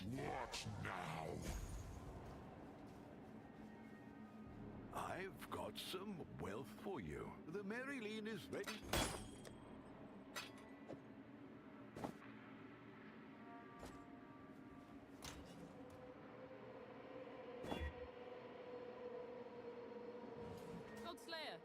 What now? I've got some wealth for you. The Marilyn is ready. Dog Slayer.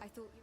I thought you...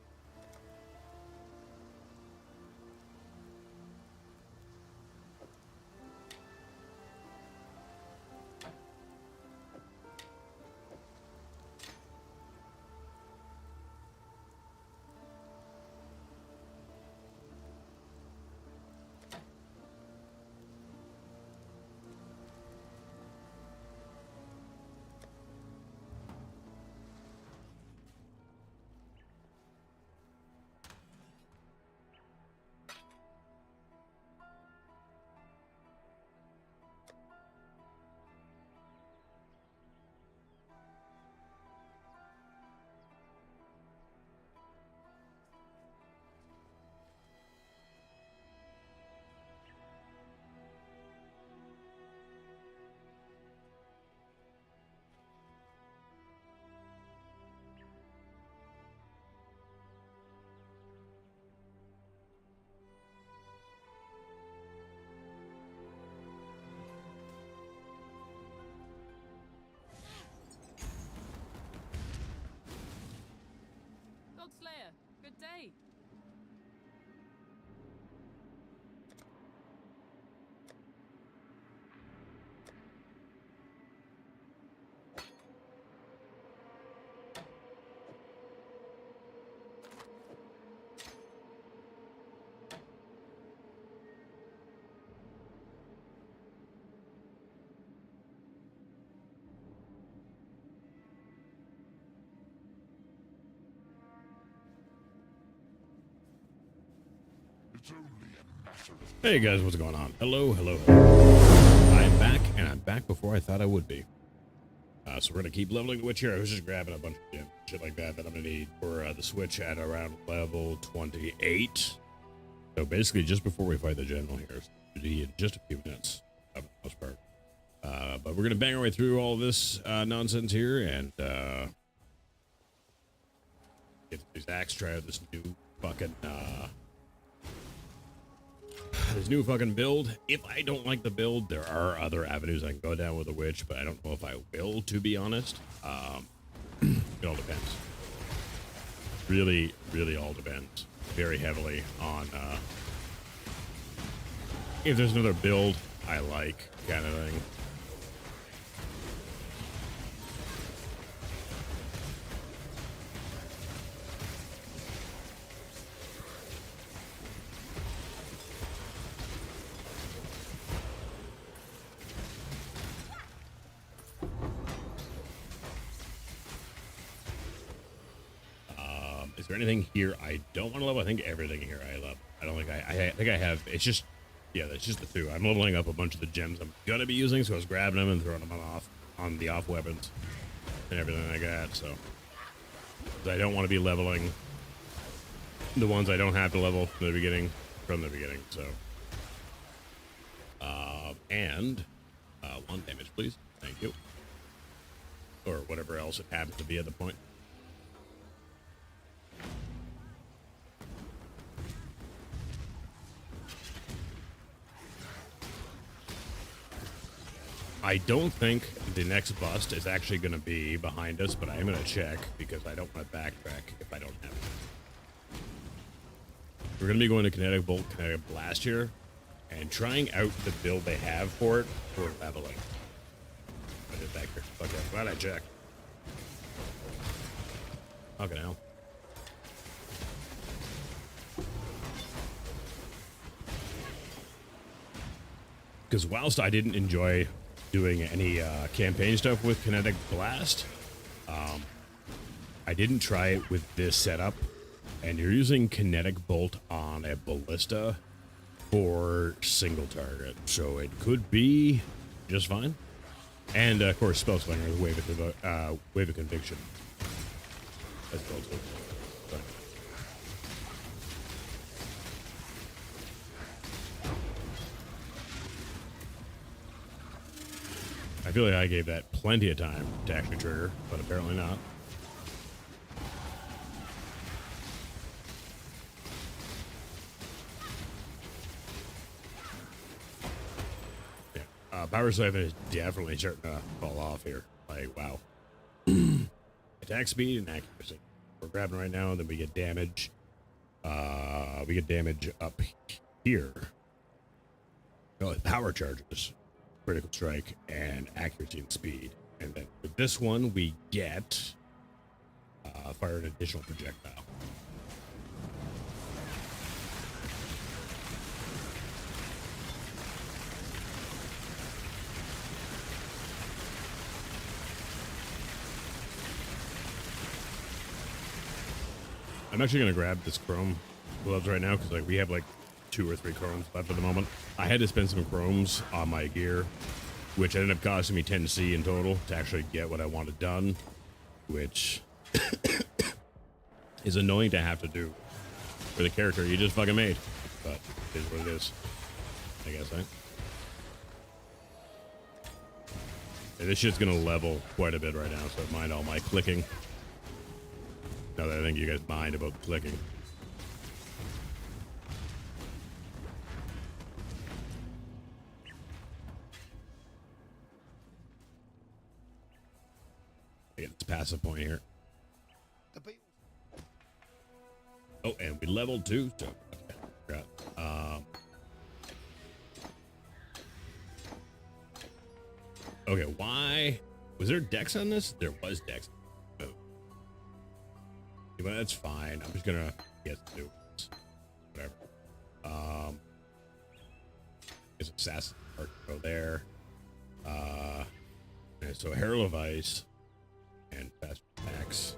Hey guys, what's going on? Hello, hello, hello. I'm back, and I'm back before I thought I would be. So we're gonna keep leveling the witch here. I was just grabbing a bunch of shit like that I'm gonna need for the switch at around level 28. So basically, just before we fight the general here, so it'll be in just a few minutes, for the most part. But we're gonna bang our way through all this nonsense here and get these axe, try out this new fucking build. If I don't like the build, there are other avenues I can go down with a witch, but I don't know if I will, to be honest. It all depends. Really, really all depends. Very heavily on if there's another build I like, kind of thing. Is there anything here I don't want to level? I think everything here I love. I don't think I think I have. It's just, yeah, that's just the two. I'm leveling up a bunch of the gems I'm gonna be using, so I was grabbing them and throwing them on the off weapons and everything like that. So I don't want to be leveling the ones I don't have to level from the beginning. So and 1 damage, please. Thank you. Or whatever else it happens to be at the point. I don't think the next bust is actually going to be behind us, but I am going to check because I don't want to backtrack if I don't have it. We're going to be going to Kinetic Bolt, Kinetic Blast here, and trying out the build they have for it for leveling. I did back here. Okay, glad I checked. Fucking hell. Because whilst I didn't enjoy doing any campaign stuff with Kinetic Blast, I didn't try it with this setup, and you're using Kinetic Bolt on a ballista for single target, so it could be just fine. And of course, Spell Slinger, the Wave of Conviction. That's well too. Sorry. I feel like I gave that plenty of time to actually trigger, but apparently not. Yeah, Power Siphon is definitely starting to fall off here. Like, wow. Attack speed and accuracy. We're grabbing right now, and then we get damage. We get damage up here. Oh, power charges. Critical strike and accuracy and speed, and then with this one we get fire an additional projectile. I'm actually gonna grab this chrome gloves right now because like we have like 2 or 3 chromes left at the moment. I had to spend some chromes on my gear, which ended up costing me 10C in total to actually get what I wanted done, which is annoying to have to do for the character you just fucking made. But it is what it is, I guess, eh? Yeah, this shit's gonna level quite a bit right now, so mind all my clicking. Now that I think you guys mind about clicking. It's passive point here. Oh, and we leveled too. So, okay, okay, why was there dex on this? There was dex. Oh, well, that's fine. I'm just gonna get to do this. Whatever. It's assassin part go there. And so Herald of Ice and fast attacks.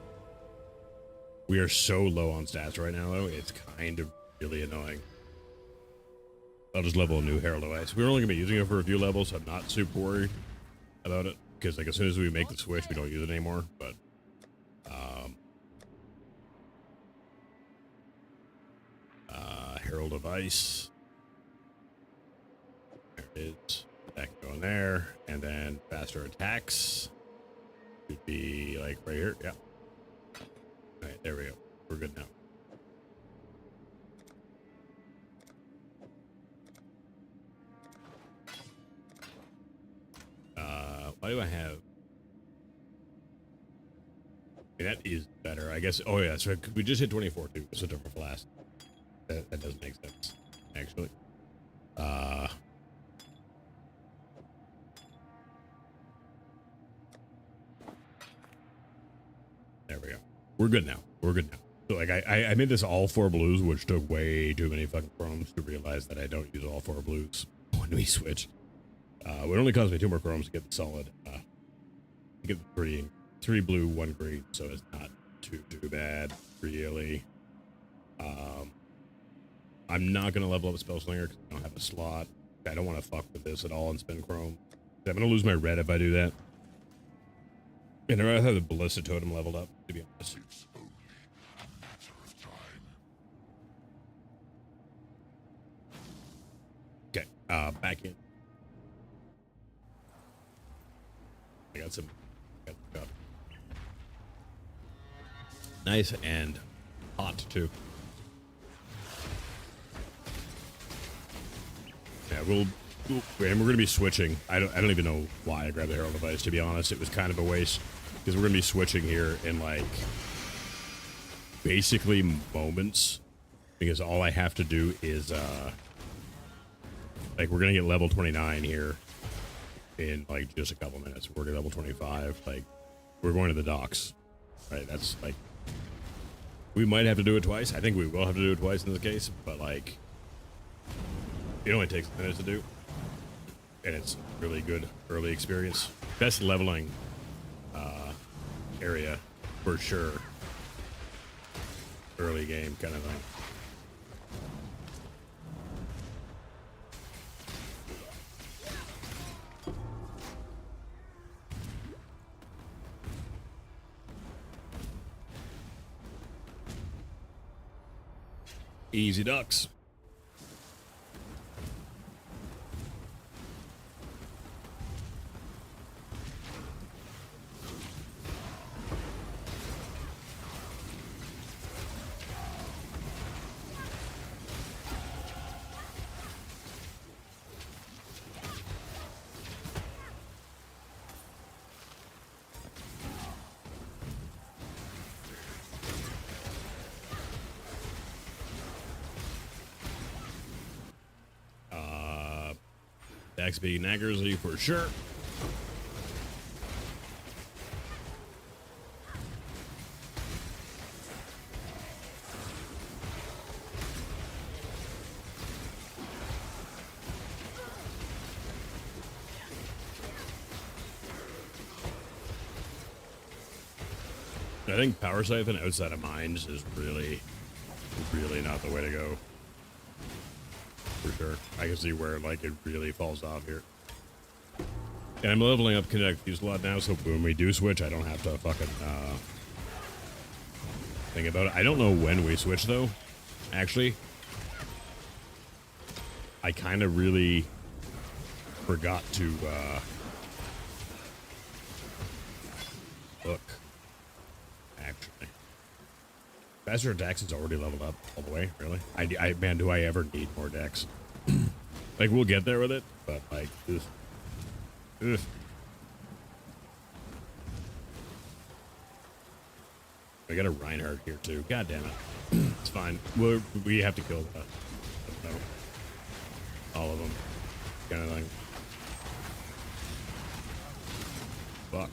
We are so low on stats right now, though. It's kind of really annoying. I'll just level a new Herald of Ice. We're only gonna be using it for a few levels, so I'm not super worried about it. Because like as soon as we make the switch, we don't use it anymore. But Herald of Ice. There it is. That can go in there, and then faster attacks should be like right here. Yeah. All right, there we go. We're good now. Why do I have? That is better, I guess. Oh yeah, so we just hit 24 too. So different blast. That does make sense, actually. There we go. We're good now. We're good now. So like I made this all 4 blues, which took way too many fucking chromes to realize that I don't use all 4 blues when we switch. It only cost me 2 more chromes to get the solid. Get the 3 blue, 1 green, so it's not too bad, really. I'm not gonna level up Spell Slinger because I don't have a slot. I don't want to fuck with this at all and spend chrome. I'm gonna lose my red if I do that. And I'd rather have the Ballista Totem leveled up, to be honest. Okay, back in. I got some. Nice and hot too. Yeah, and we're gonna be switching. I don't even know why I grabbed the Herald device. To be honest, it was kind of a waste because we're gonna be switching here in like basically moments. Because all I have to do is like we're gonna get level 29 here in like just a couple minutes. We're gonna level 25. Like we're going to the docks, right? That's like we might have to do it twice. I think we will have to do it twice in this case, but like it only takes minutes to do, and it's really good early experience. Best leveling area for sure. Early game kind of thing. Easy ducks. XP Naggersly for sure. I think Power Siphon outside of mines is really not the way to go. For sure. I can see where like it really falls off here. And I'm leveling up Kinetic Fusillade now, so when we do switch, I don't have to fucking think about it. I don't know when we switch though. Actually, I kind of really forgot to look. Actually, faster attacks is already leveled up all the way. Really? Man, do I ever need more decks? Like we'll get there with it, but like, ugh. Ugh. I got a Reinhardt here too. God damn it! It's fine. We have to kill all of them, kind of thing. Fuck!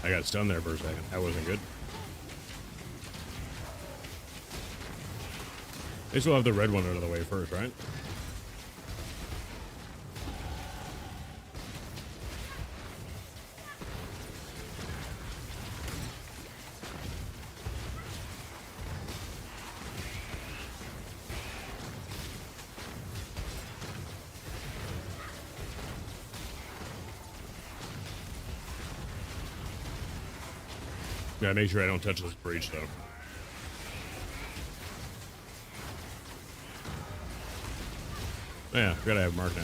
I got stunned there for a second. That wasn't good. They still have the red one out of the way first, right? Gotta make sure I don't touch this breach, though. Yeah, gotta have Mark now.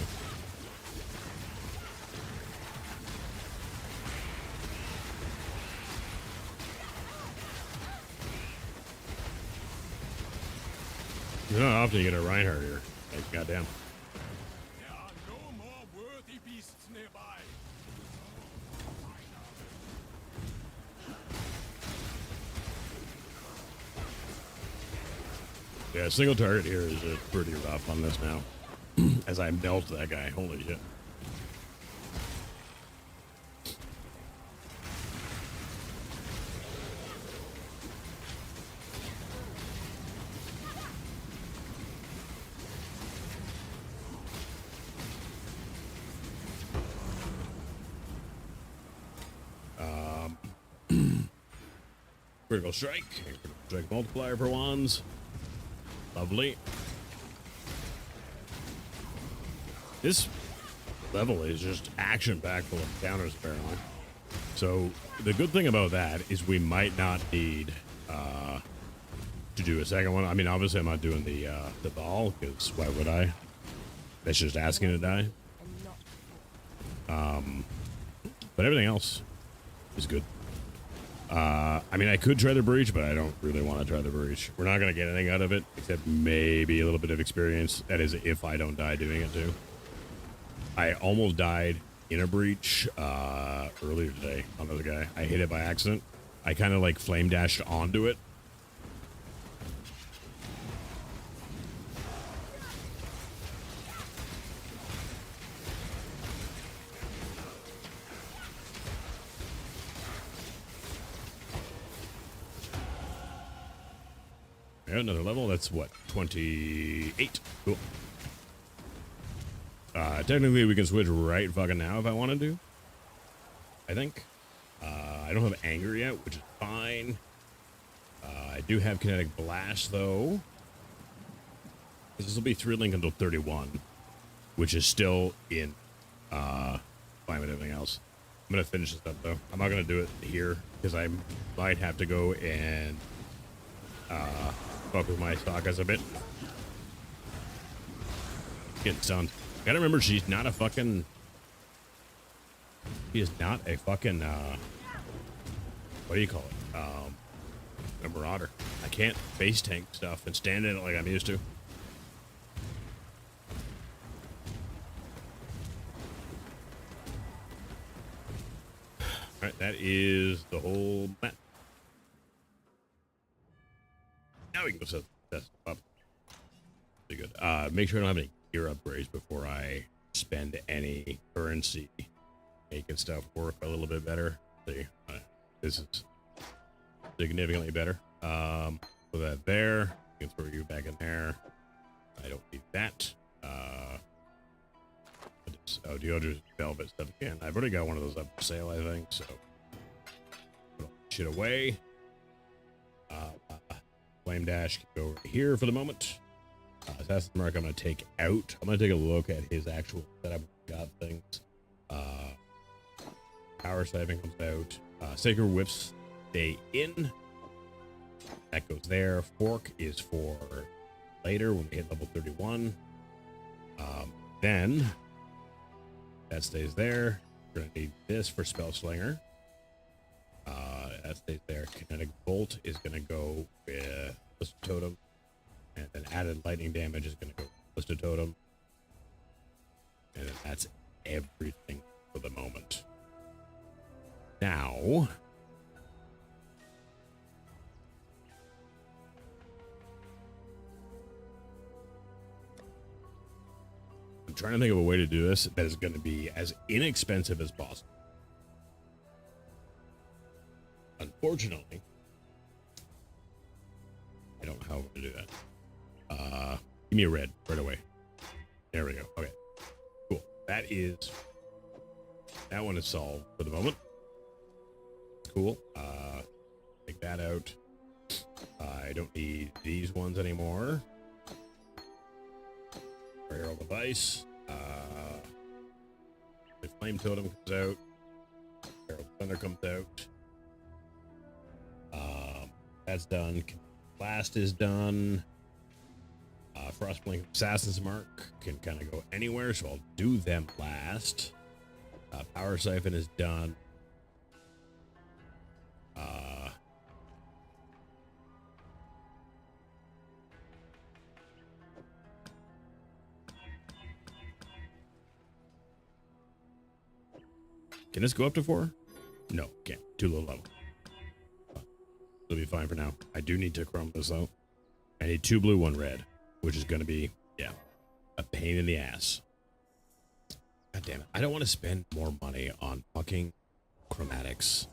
You know how often you get a Reinhardt here. Like, goddamn. There are no more worthy beasts nearby. Yeah, single target here is pretty rough on this now. As I melt that guy. Holy shit. Critical strike. Critical strike multiplier for wands. Lovely. This level is just action-packed full of counters, apparently. So the good thing about that is we might not need to do a second one. I mean, obviously I'm not doing the ball, because why would I? That's just asking to die. But everything else is good. I mean, I could try the breach, but I don't really want to try the breach. We're not going to get anything out of it, except maybe a little bit of experience. That is if I don't die doing it, too. I almost died in a breach earlier today on another guy. I hit it by accident. I kind of, like, flame dashed onto it. Yeah, another level. That's what, 28. Cool. Technically, we can switch right fucking now if I wanted to. I think. I don't have anger yet, which is fine. I do have kinetic blast though. This will be 3-link until 31, which is still in fine with everything else. I'm gonna finish this up though. I'm not gonna do it here because I might have to go and fuck with my Sokkas a bit. Getting stunned. Gotta remember, she's not a fucking... She is not a fucking, what do you call it? A marauder. I can't base tank stuff and stand in it like I'm used to. Alright, that is the whole map. Now we can go set that stuff up. Pretty good. Make sure I don't have any gear upgrades before I spend any currency making stuff work a little bit better. See, this is significantly better. Put that there. You can throw you back in there. I don't need that. Oh, deodorant velvet stuff again. I've already got one of those up for sale, I think. So put all that shit away. Flame dash can go over here for the moment. Assassin's Mark I'm going to take out. I'm going to take a look at his actual setup. Got things. Power siphon comes out. Sacred Whips stay in. That goes there. Fork is for later when we hit level 31. Then that stays there. We're going to need this for Spell Slinger. That stays there. Kinetic Bolt is going to go with Blister Totem. And then added lightning damage is going to go with Blister Totem. And then that's everything for the moment. Now... I'm trying to think of a way to do this that is going to be as inexpensive as possible. Unfortunately, I don't know how we're going to do that. Give me a red right away. There we go. Okay. Cool. That one is solved for the moment. Cool. Take that out. I don't need these ones anymore. Barrel device. The flame totem comes out. Barrel thunder comes out. That's done. Blast is done. Frostblink Assassin's Mark can kind of go anywhere, so I'll do them last. Power Siphon is done. Can this go up to 4? No, can't. Too low level. It'll be fine for now. I do need to chrome this though. I need 2 blue, 1 red, which is going to be, yeah, a pain in the ass. God damn it. I don't want to spend more money on fucking chromatics.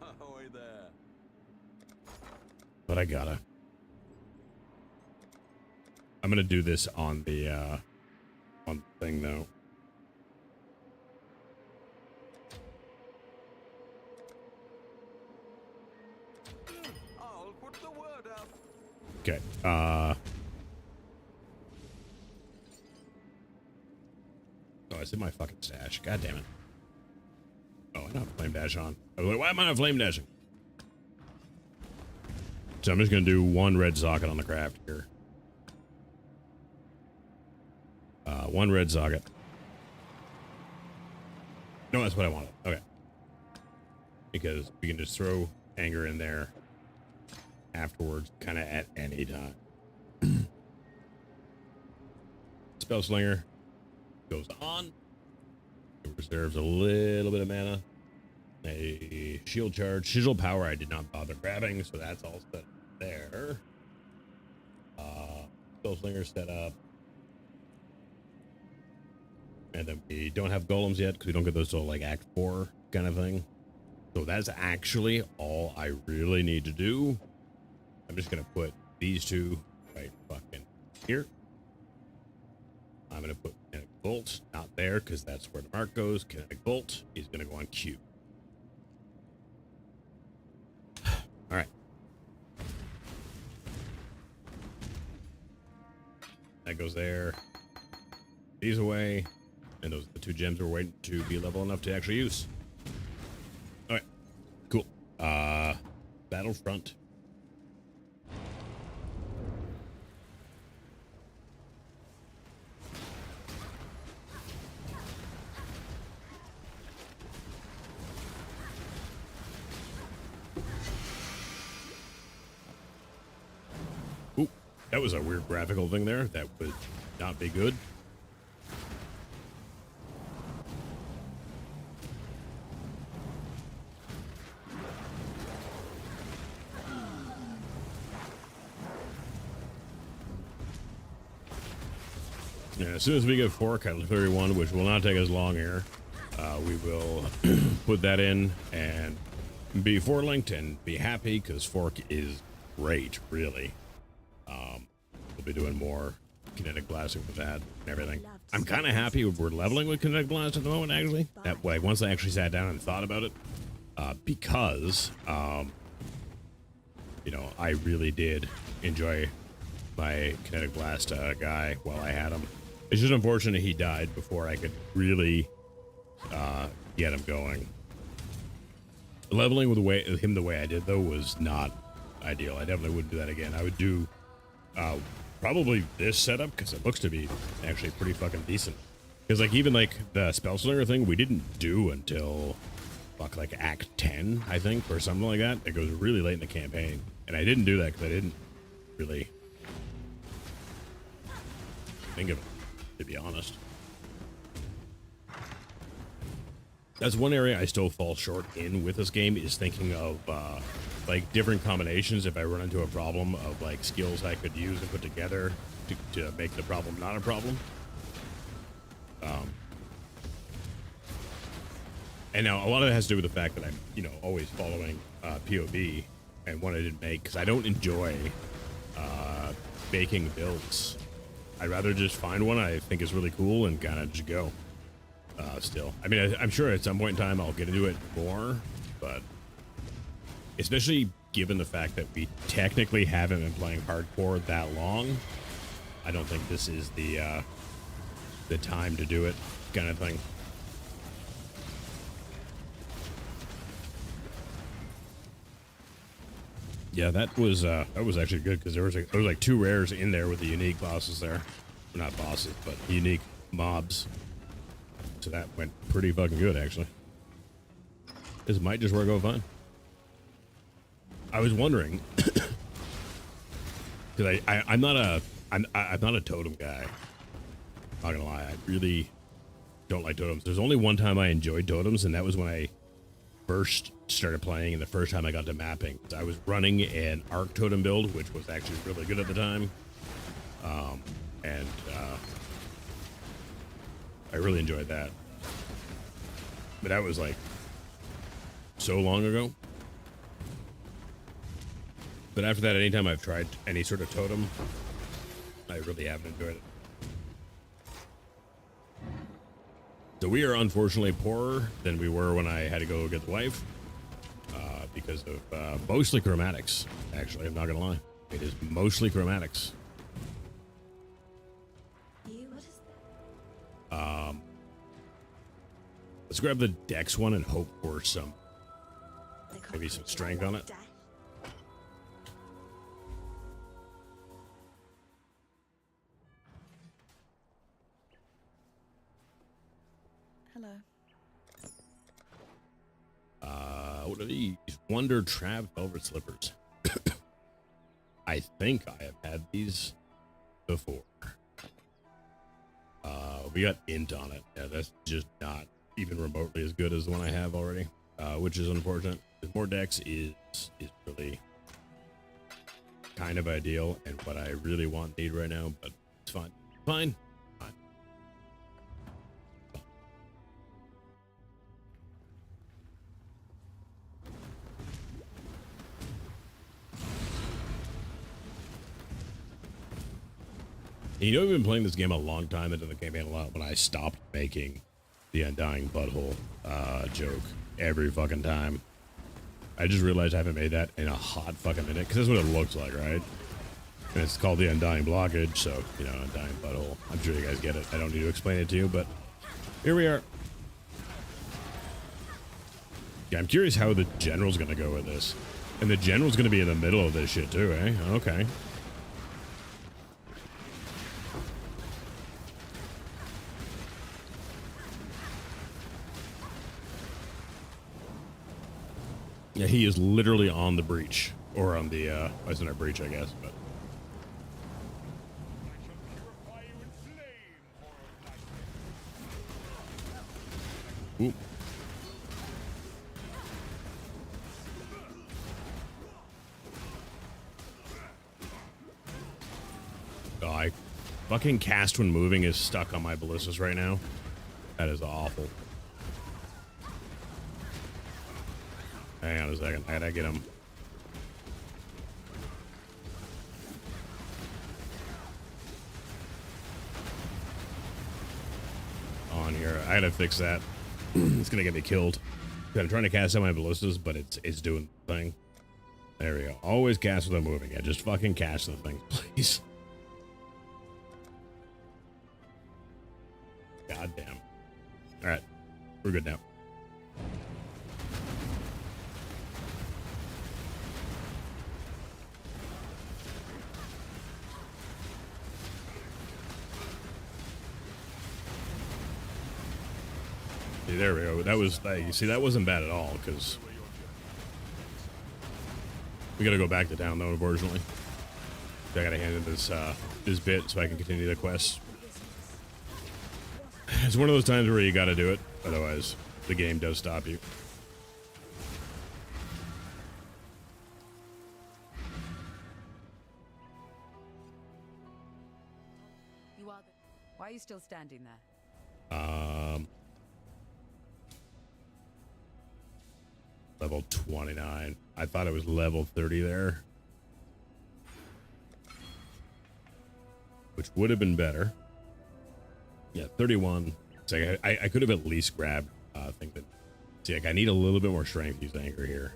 Ahoy there. But I gotta. I'm going to do this on the thing though. I'll put the word out. Okay. Oh, it's in my fucking stash. God damn it. Oh, I don't have flame dash on. I was like, why am I not flame dashing? So I'm just gonna do 1 red socket on the craft here. 1 red socket. No, that's what I wanted. Okay. Because we can just throw anger in there afterwards, kind of at any time. Spell Slinger goes on. It reserves a little bit of mana. A shield charge. Sigil power I did not bother grabbing, so that's all set there. Spell Slinger set up. And then we don't have golems yet because we don't get those till like Act 4 kind of thing. So that's actually all I really need to do. I'm just going to put these 2 right fucking here. I'm going to put Kinetic Bolt not there because that's where the mark goes. Kinetic Bolt is going to go on Q. All right. That goes there. These away. And those are the 2 gems we're waiting to be level enough to actually use. All right. Cool. Battlefront. Ooh, that was a weird graphical thing there. That would not be good. Yeah, as soon as we get Fork at 31, which will not take us long here, we will put that in and be forelinked and be happy because Fork is great, really. We'll be doing more Kinetic Blasting with that and everything. I'm kind of happy we're leveling with Kinetic Blast at the moment, actually. That way, once I actually sat down and thought about it, because, you know, I really did enjoy my Kinetic Blast guy while I had him. It's just unfortunate he died before I could really get him going. Leveling with him the way I did, though, was not ideal. I definitely wouldn't do that again. I would do probably this setup, because it looks to be actually pretty fucking decent. Because, like, even, like, the Spell Slinger thing, we didn't do until, fuck, like, Act 10, I think, or something like that. It goes really late in the campaign. And I didn't do that because I didn't really think of it, to be honest. That's one area I still fall short in with this game, is thinking of like different combinations if I run into a problem of like skills I could use and put together to make the problem not a problem. And now a lot of it has to do with the fact that I'm, you know, always following POE, and one I didn't make because I don't enjoy making builds. I'd rather just find one I think is really cool and kind of just go. Still, I mean, I'm sure at some point in time I'll get into it more, but especially given the fact that we technically haven't been playing hardcore that long, I don't think this is the time to do it, kind of thing. Yeah, that was actually good because there was like 2 rares in there with the unique bosses there. Well, not bosses, but unique mobs. So that went pretty fucking good actually. This might just work out fine. I was wondering because I'm not a totem guy. Not gonna lie, I really don't like totems. There's only one time I enjoyed totems, and that was when I first started playing and the first time I got to mapping. I was running an arc totem build, which was actually really good at the time. And I really enjoyed that. But that was like so long ago. But after that, anytime I've tried any sort of totem, I really haven't enjoyed it. So we are unfortunately poorer than we were when I had to go get the wife, because of mostly chromatics. Actually, I'm not gonna lie, it is mostly chromatics. Let's grab the Dex one and hope for some, maybe some strength on it. Hello. What are these? Wonder Trap Velvet Slippers. I think I have had these before. We got int on it. Yeah, that's just not even remotely as good as the one I have already, which is unfortunate. More Dex is really kind of ideal and what I really need right now, but it's fine. Fine. You know, I've been playing this game a long time into the campaign a lot when I stopped making the Undying Butthole joke every fucking time. I just realized I haven't made that in a hot fucking minute, because that's what it looks like, right? And it's called the Undying Blockage, so, you know, Undying Butthole. I'm sure you guys get it. I don't need to explain it to you, but here we are. Yeah, I'm curious how the General's gonna go with this. And the General's gonna be in the middle of this shit too, eh? Okay. Yeah, he is literally on the breach. Or on the, it's not a breach, I guess, but. Ooh. Oh, I fucking cast when moving is stuck on my ballistas right now. That is awful. Hang on a second. I gotta get him. On here. I gotta fix that. It's gonna get me killed. I'm trying to cast out my ballistas, but it's doing the thing. There we go. Always cast without moving. Yeah, just fucking cast the thing, please. God damn. Alright. We're good now. See, there we go. That was, you see, that wasn't bad at all, because we gotta go back to town, though, unfortunately. I gotta hand in this, this bit so I can continue the quest. It's one of those times where you gotta do it, otherwise the game does stop you. Why are you still standing there? Level 29. I thought it was level 30 there. Which would have been better. Yeah, 31. So I could have at least grabbed thing that. See, like, I need a little bit more strength to use anchor here.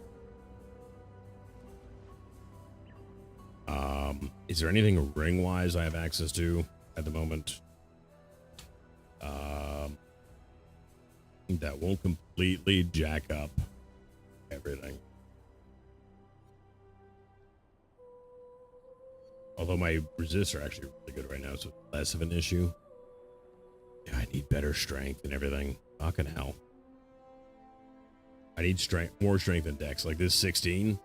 Is there anything ring wise I have access to at the moment? That won't completely jack up everything. Although my resists are actually really good right now, so it's less of an issue. Yeah, I need better strength and everything. Fucking hell. I need strength, more strength than dex. Like this 16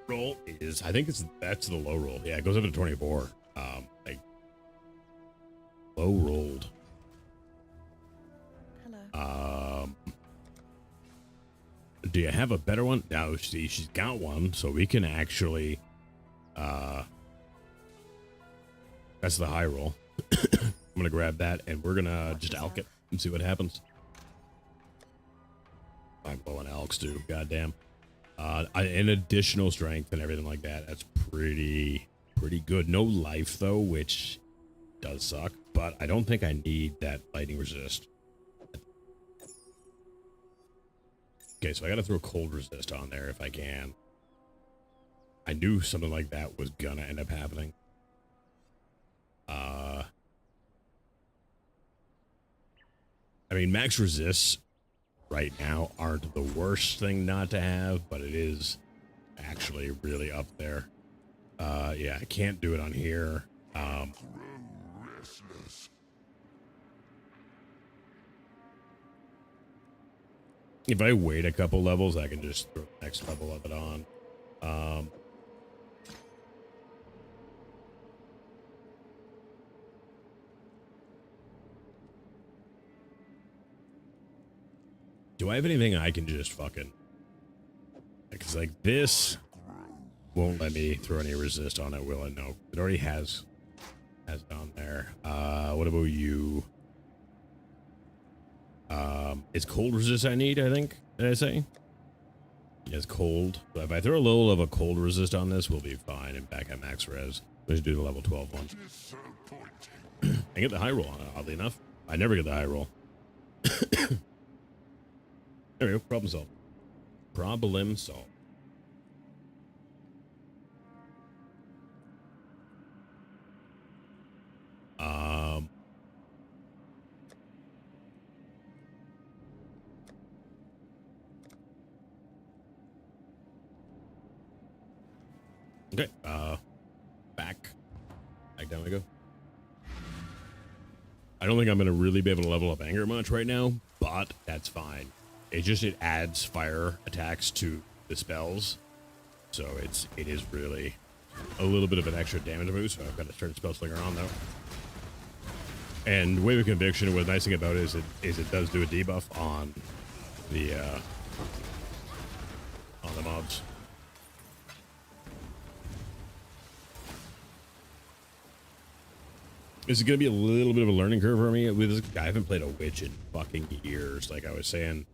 roll is, I think that's the low roll. Yeah, it goes up to 24. Like low rolled. Hello. Do you have a better one? No, see, she's got one, so we can actually, that's the high roll. I'm gonna grab that, and we're gonna just alk it and see what happens. I'm blowing alks too, goddamn. An additional strength and everything like that. That's pretty good. No life though, which does suck, but I don't think I need that lightning resist. Okay, so I gotta throw cold resist on there if I can. I knew something like that was gonna end up happening. I mean, max resists right now aren't the worst thing not to have, but it is actually really up there. Yeah, I can't do it on here. If I wait a couple levels, I can just throw the next level of it on. Do I have anything I can just fucking... Because, like, this won't let me throw any resist on it, will it? No. It already has it on there. What about you? It's cold resist I need, I think. Did I say? It's cold. But if I throw a little of a cold resist on this, we'll be fine and back at max res. Let's do the level 12 one. I get the high roll on it, oddly enough. I never get the high roll. There we go. Problem solved. Problem solved. Okay. Back down we go. I don't think I'm gonna really be able to level up anger much right now, but that's fine. It adds fire attacks to the spells, so it is really a little bit of an extra damage boost. So I've got to turn spell slinger on though. And Wave of Conviction, what's nice thing about it is it does do a debuff on the mobs. This is going to be a little bit of a learning curve for me with this. I haven't played a witch in fucking years, like I was saying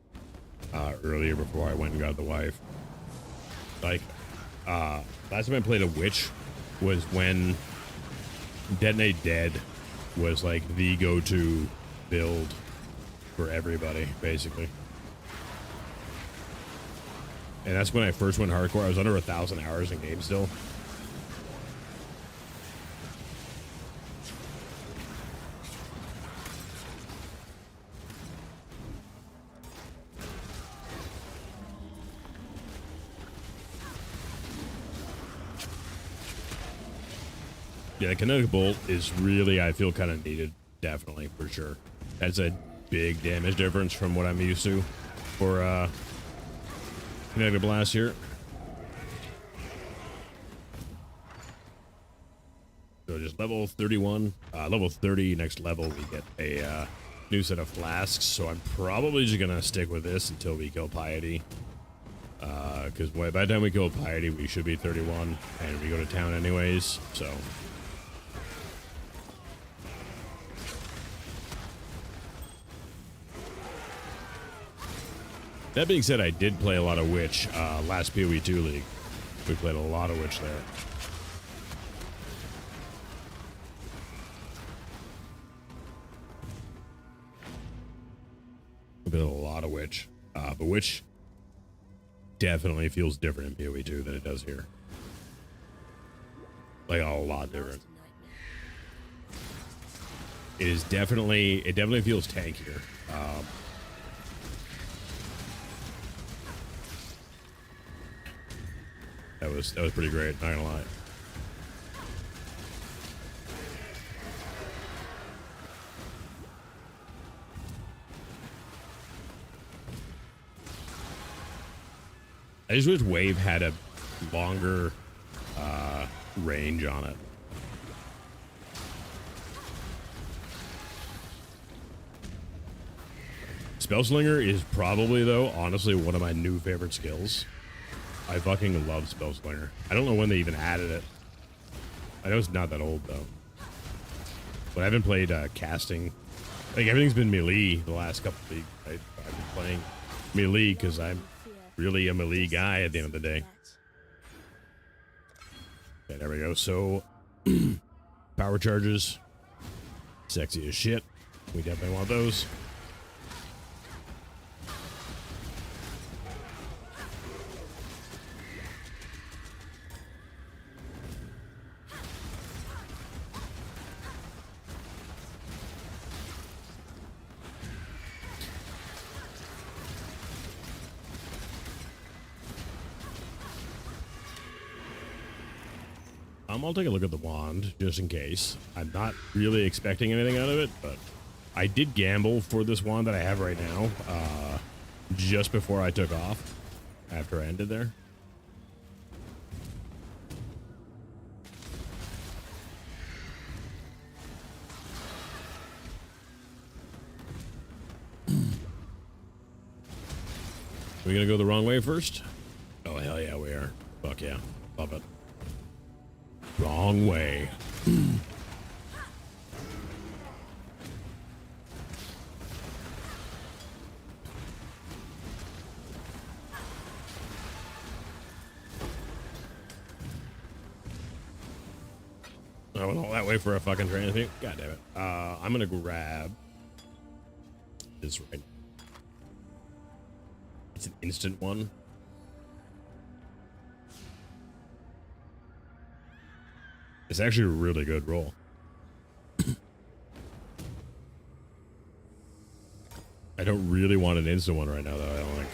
earlier before I went and got the wife. Like, last time I played a witch was when Detonate Dead was like the go-to build for everybody, basically. And that's when I first went hardcore. I was under 1,000 hours in game still. Yeah, the Kinetic Bolt is really, I feel, kind of needed, definitely, for sure. That's a big damage difference from what I'm used to for Kinetic Blast here. So just level 31, level 30, next level, we get a new set of flasks, so I'm probably just going to stick with this until we kill Piety. Because by the time we kill Piety, we should be 31, and we go to town anyways, so... That being said, I did play a lot of Witch last POE 2 League. We played a lot of Witch there. We played a lot of Witch. But Witch definitely feels different in POE 2 than it does here. Like, a lot different. It definitely feels tankier. That was pretty great, not gonna lie. I just wish Wave had a longer range on it. Spellslinger is probably, though, honestly, one of my new favorite skills. I fucking love Spellslinger. I don't know when they even added it. I know it's not that old, though. But I haven't played casting. Like, everything's been melee the last couple of weeks. I've been playing melee because I'm really a melee guy at the end of the day. Okay, there we go. So, power charges. Sexy as shit. We definitely want those. I'll take a look at the wand, just in case. I'm not really expecting anything out of it, but I did gamble for this wand that I have right now, just before I took off, after I ended there. We gonna go the wrong way first? Oh, hell yeah, we are. Fuck yeah. Love it. Wrong way. I went all that way for a fucking train. God damn it. I'm gonna grab this right now. It's an instant one. It's actually a really good roll. I don't really want an instant one right now, though. I don't think.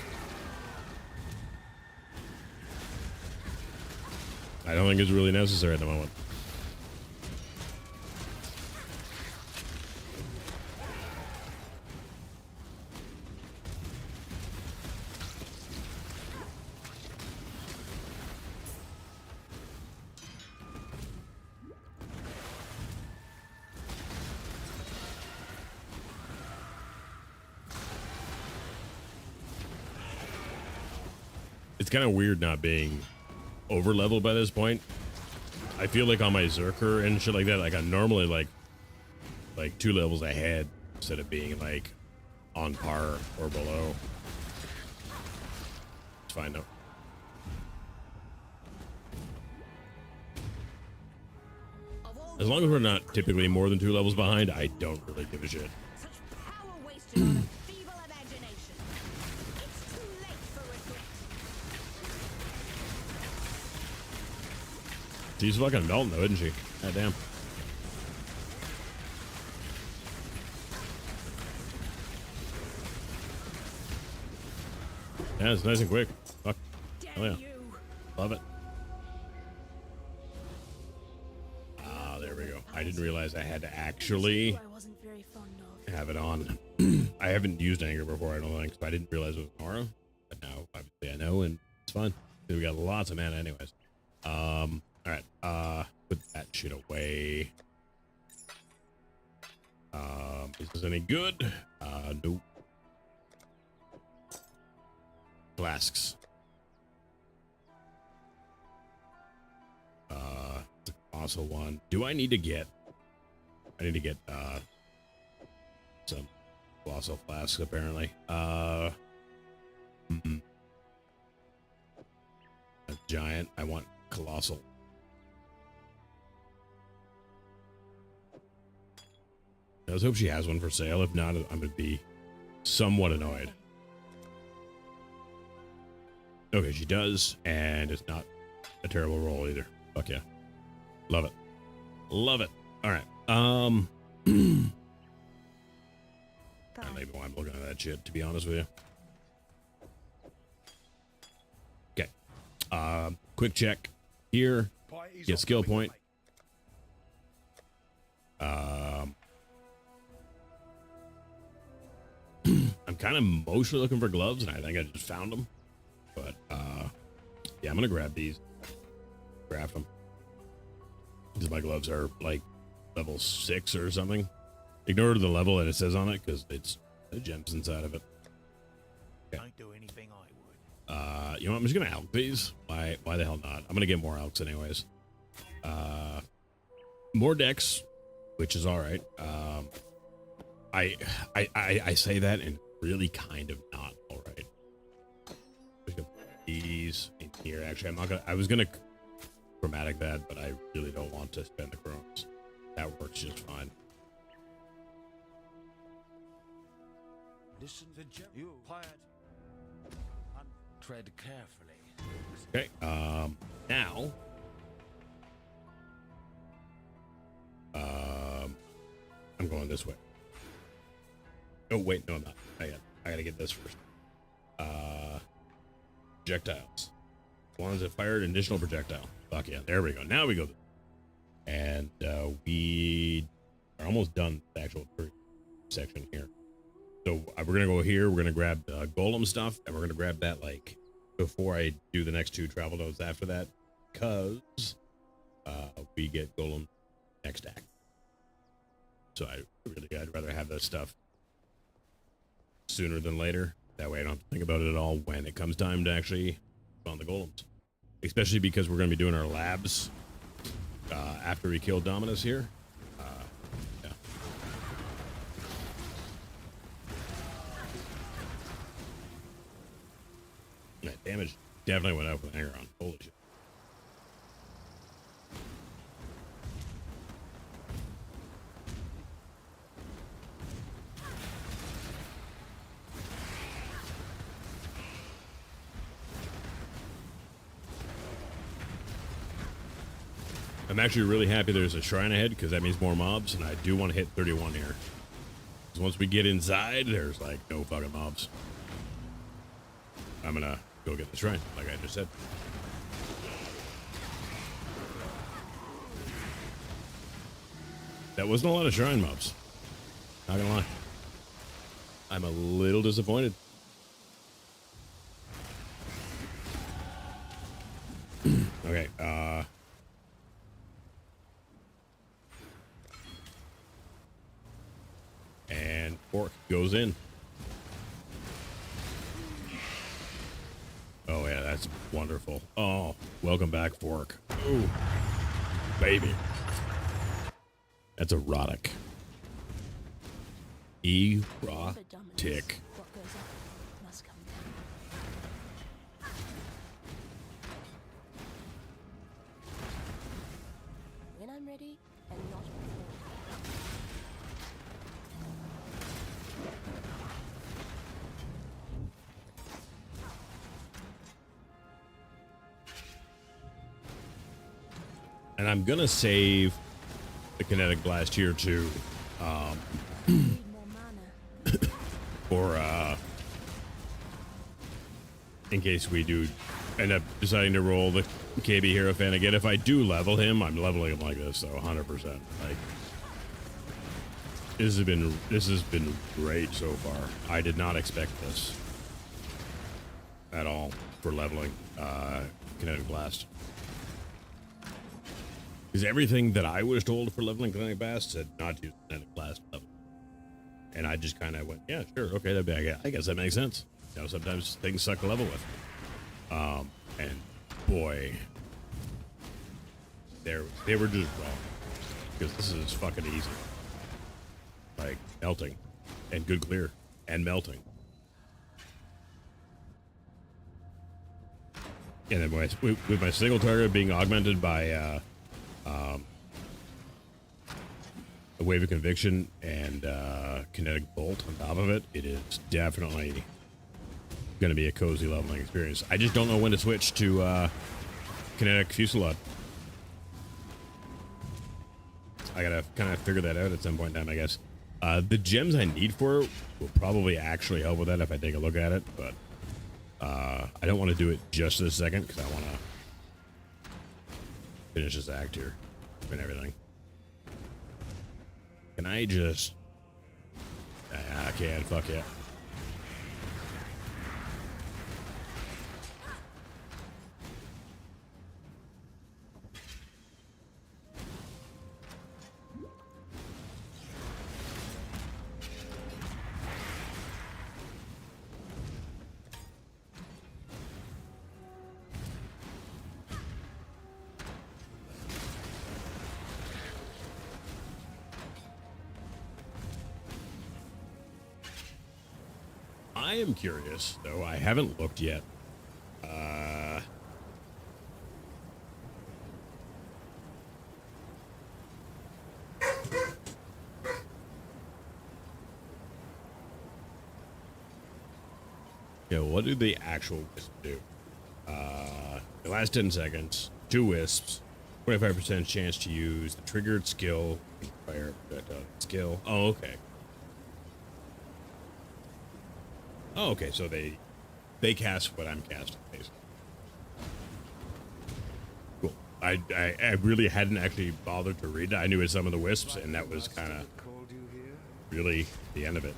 I don't think it's really necessary at the moment. It's kind of weird not being over leveled by this point. I feel like on my Zerker and shit like that, like I'm normally like 2 levels ahead instead of being like on par or below. It's fine though. As long as we're not typically more than 2 levels behind, I don't really give a shit. Such power wasted on a feeble imagination. It's too late for regret. She's fucking melting though, isn't she? God damn. Yeah, it's nice and quick. Fuck. Oh yeah. Love it. Ah, there we go. I didn't realize I had to actually I wasn't very fond of. have it on. I haven't used anger before, I don't think, so I didn't realize it was Nora. But now, obviously, I know, and it's fine. We got lots of mana anyways. Alright, put that shit away. Is this any good? Nope. Flasks. It's also one. Do I need to get... I need to get, some colossal flasks, apparently. A giant. I want colossal. Let's hope she has one for sale. If not, I'm going to be somewhat annoyed. Okay, she does, and it's not a terrible roll either. Fuck yeah. Love it. Love it. All right. I don't even know why I'm looking at that shit, to be honest with you. Okay. Quick check here. Get skill point. I'm kind of mostly looking for gloves, and I think I just found them. But Yeah, I'm gonna grab these. Craft them. Because my gloves are like level 6 or something. Ignore the level that it says on it because it's the gems inside of it. Okay. Don't do anything I would. You know what? I'm just gonna elk these. Why the hell not? I'm gonna get more elks anyways. More decks, which is all right. I say that and really kind of not all right. I'm gonna put these in here. Actually, I'm not gonna. I was gonna chromatic that, but I really don't want to spend the chromes. That works just fine. Listen to you quiet and tread carefully. Okay. Now. I'm going this way. Oh wait, no, I'm not. I gotta get this first. Projectiles. Ones that fired an additional projectile. Fuck yeah, there we go. Now we go. And we are almost done the actual section here. So we're gonna go here. We're gonna grab golem stuff, and we're gonna grab that like before I do the next 2 travel nodes after that, because we get golem next act. So I'd rather have that stuff sooner than later. That way I don't have to think about it at all when it comes time to actually spawn the golems. Especially because we're going to be doing our labs after we kill Dominus here. Yeah. That damage definitely went up with hanger on. Holy shit. I'm actually really happy there's a shrine ahead because that means more mobs, and I do want to hit 31 here. Because once we get inside, there's like no fucking mobs. I'm gonna go get the shrine, like I just said. That wasn't a lot of shrine mobs. Not gonna lie. I'm a little disappointed. Okay, and Fork goes in. Oh yeah, that's wonderful. Oh, welcome back, Fork. Ooh, baby. That's erotic. Erotic. What goes up must come down. When I'm ready, and not before. And I'm gonna save the kinetic blast here too, Need more mana. for in case we do end up deciding to roll the KB Hero fan again. If I do level him, I'm leveling him like this, so 100%. Like this has been great so far. I did not expect this at all for leveling kinetic blast. Because everything that I was told for leveling kinetic blast said not to use kinetic blast level. And I just kind of went, yeah, sure, okay, I guess that makes sense. You know, sometimes things suck to level with. And boy, they were just wrong. Because this is fucking easy. Like, melting. And good clear. And melting. And then with my single target being augmented by a wave of conviction and kinetic bolt on top of it, it is definitely going to be a cozy leveling experience. I just don't know when to switch to kinetic Fusillade. I gotta kind of figure that out at some point in time, I guess. The gems I need for it will probably actually help with that if I take a look at it, but I don't want to do it just this second because I want to finish this act here and everything. Can I just... I can, fuck yeah. I am curious, though. I haven't looked yet. Yeah, what do the actual wisps do? The last 10 seconds, 2 wisps, 25% chance to use the triggered skill, fire skill. Oh, okay. Oh, okay, so they cast what I'm casting, basically. Cool. I really hadn't actually bothered to read it. I knew it some of the wisps, and that was kind of really the end of it.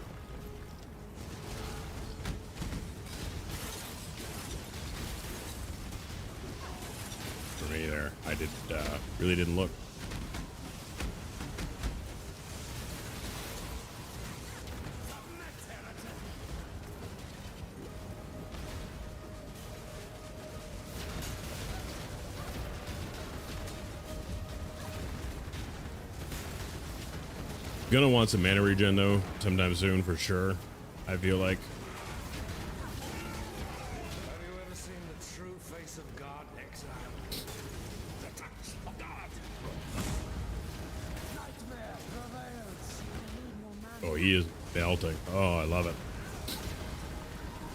For me there, I really didn't look. Gonna want some mana regen though, sometime soon for sure. I feel like. Have you ever seen the true face of God, exile? The touch of God. Nightmare prevails. Oh, he is melting. Oh, I love it.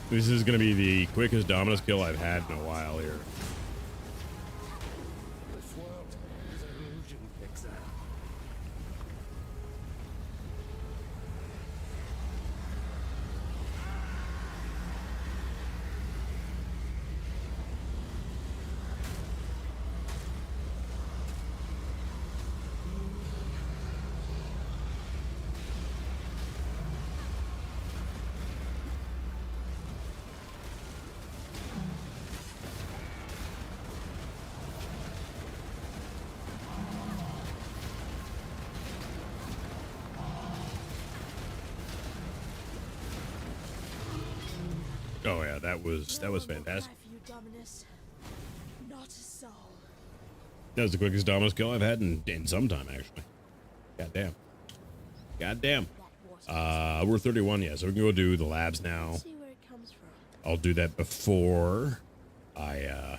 This is gonna be the quickest Dominus kill I've had in a while here. This world is an illusion, exile. Oh yeah, that was fantastic. Not a soul. That was the quickest Dominus kill I've had in some time, actually. Goddamn. Goddamn. We're 31, yeah, so we can go do the labs now. See where it comes from. I'll do that before I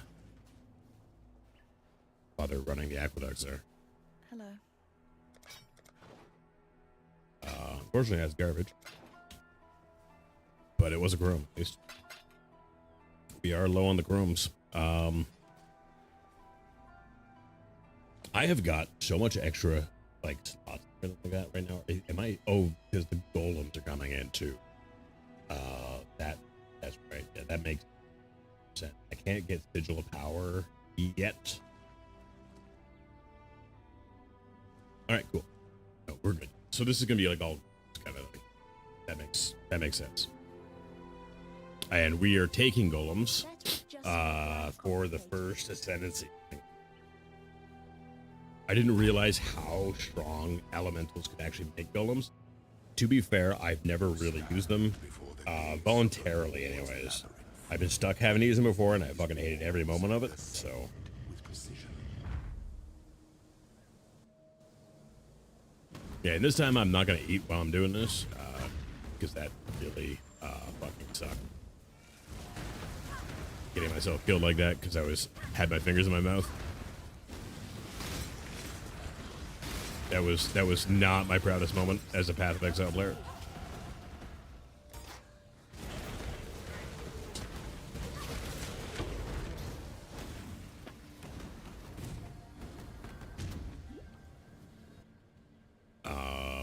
bother running the aqueducts there. Hello. Unfortunately, that's garbage. But it was a chrome, at least. We are low on the chromes. I have got so much extra, like, spots like that right now. Am I? Oh, because the golems are coming in, too. That's right. Yeah, that makes sense. I can't get Sigil of Power yet. All right, cool. No, we're good. So this is going to be, like, all kind of, like, that makes sense. And we are taking golems for the first ascendancy. I didn't realize how strong elementals could actually make golems. To be fair, I've never really used them voluntarily anyways. I've been stuck having to use them before, and I fucking hated every moment of it, so. Yeah, and this time I'm not going to eat while I'm doing this, because that really fucking sucked. Getting myself killed like that because I had my fingers in my mouth. That was not my proudest moment as a Path of Exile player.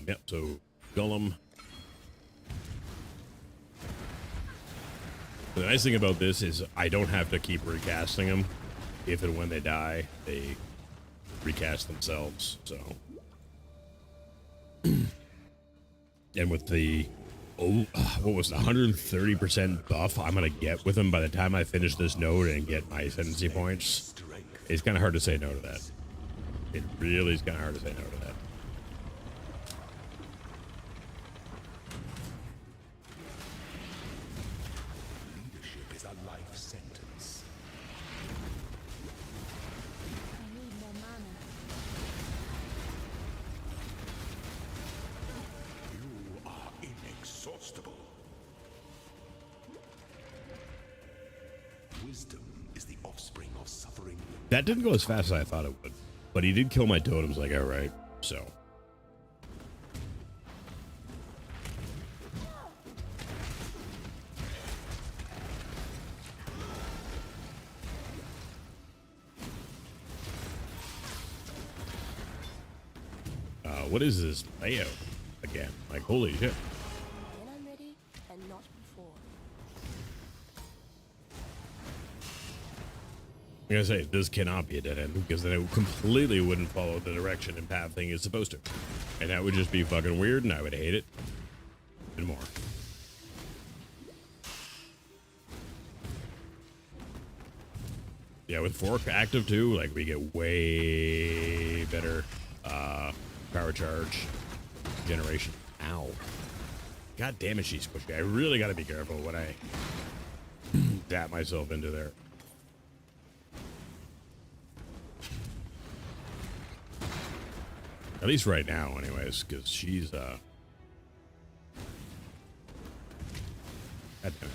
Yep, so Golem. The nice thing about this is I don't have to keep recasting them. If and when they die, they recast themselves, so. And with the, what was the 130% buff I'm going to get with them by the time I finish this node and get my ascendancy points, it's kind of hard to say no to that. It really is kind of hard to say no to that. wisdom is the offspring of suffering. That didn't go as fast as I thought it would, but he did kill my totems. Like, all right, so. What is this layout again? Like, holy shit. When I'm ready and not before. I'm gonna say, this cannot be a dead end, because then it completely wouldn't follow the direction and path thing it's supposed to. And that would just be fucking weird, and I would hate it. And more. Yeah, with Fork active too, like, we get way better power charge generation. Ow. God damn it, she's squishy. I really gotta be careful when I dap myself into there. At least right now, anyways, because she's, God damn it.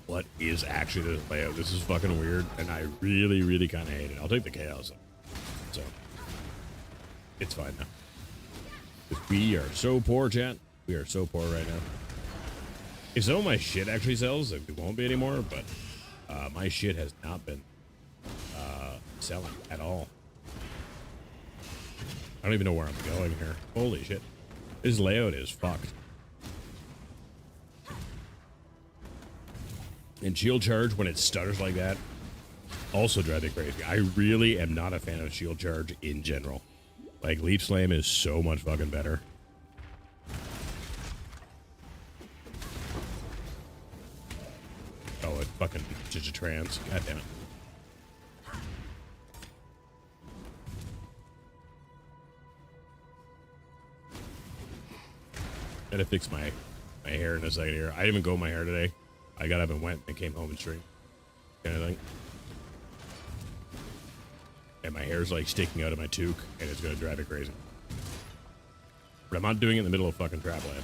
What is actually this layout? This is fucking weird, and I really, really kind of hate it. I'll take the chaos, so it's fine now. 'Cause we are so poor, chat. We are so poor right now. If some of my shit actually sells, it won't be anymore, but my shit has not been selling at all. I don't even know where I'm going here. Holy shit. This layout is fucked. And shield charge, when it stutters like that, also drives me crazy. I really am not a fan of shield charge in general. Like, leap slam is so much fucking better. Oh, it fucking just a trance. God damn it. Gotta fix my hair in a second here. I didn't even go my hair today. I got up and went and came home and streamed. Kind of thing. And my hair's like sticking out of my toque, and it's gonna drive me crazy. But I'm not doing it in the middle of fucking trap lab.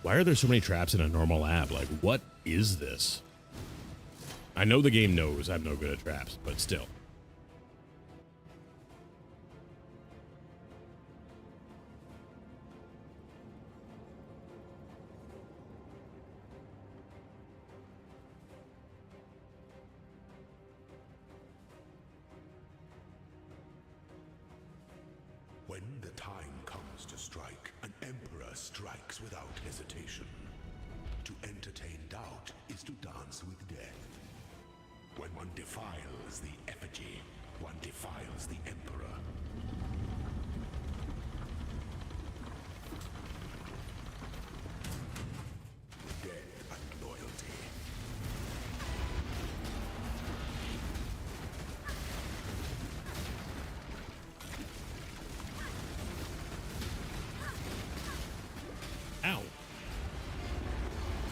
Why are there so many traps in a normal lab? Like, what is this? I know the game knows I'm no good at traps, but still. When the time comes to strike, an emperor strikes without hesitation. To entertain doubt is to dance with death. When one defiles the effigy, one defiles the emperor. Death and loyalty. Ow.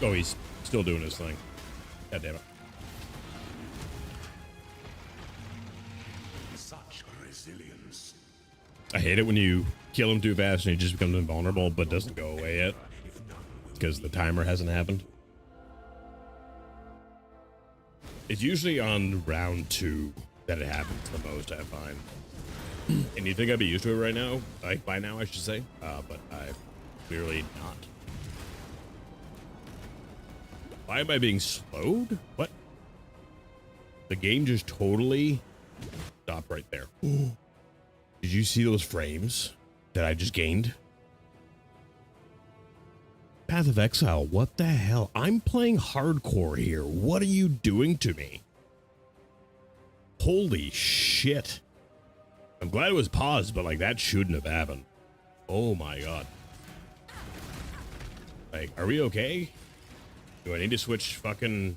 Oh, he's still doing his thing. God damn it. Such resilience. I hate it when you kill him too fast and he just becomes invulnerable but doesn't go away yet. Because the timer hasn't happened. It's usually on round 2 that it happens the most, I find. And you think I'd be used to it right now? Like, by now, I should say. But I'm clearly not. Why am I being slowed? What? The game just totally stopped right there. Did you see those frames that I just gained? Path of Exile, what the hell? I'm playing hardcore here. What are you doing to me? Holy shit. I'm glad it was paused, but like that shouldn't have happened. Oh my god. Like, are we okay? Do I need to switch fucking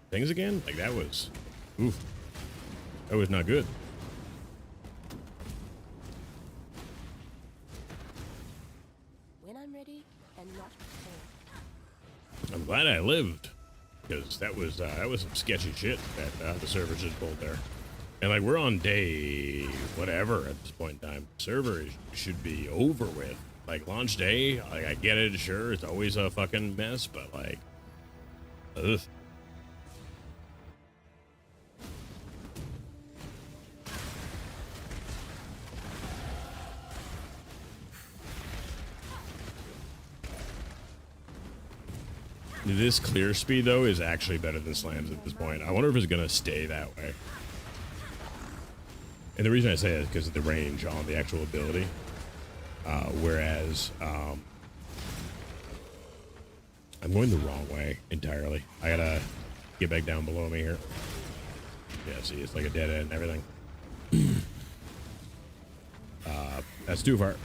things again? Like that was, oof. That was not good. When I'm ready and not before. I'm glad I lived, because that was some sketchy shit that the server just pulled there. And like, we're on day whatever at this point in time. Server should be over with. Like, launch day, like, I get it, sure, it's always a fucking mess, but, like, ugh. This clear speed, though, is actually better than slams at this point. I wonder if it's going to stay that way. And the reason I say it is because of the range on the actual ability. Whereas, I'm going the wrong way entirely. I gotta get back down below me here. Yeah, see, it's like a dead end and everything. That's too far.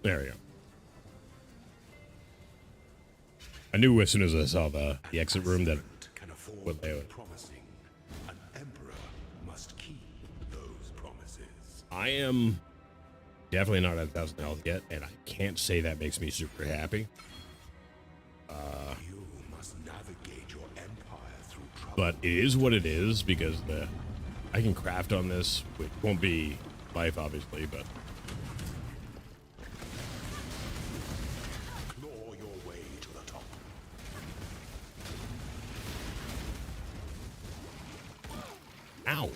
There we go. I knew as soon as I saw the exit room that Can afford what they would. promising. An emperor must keep those promises. I am definitely not at 1,000 health yet, and I can't say that makes me super happy. You must navigate your empire through trouble. But it is what it is because I can craft on this. It won't be life, obviously, but Claw your way to the top. ow,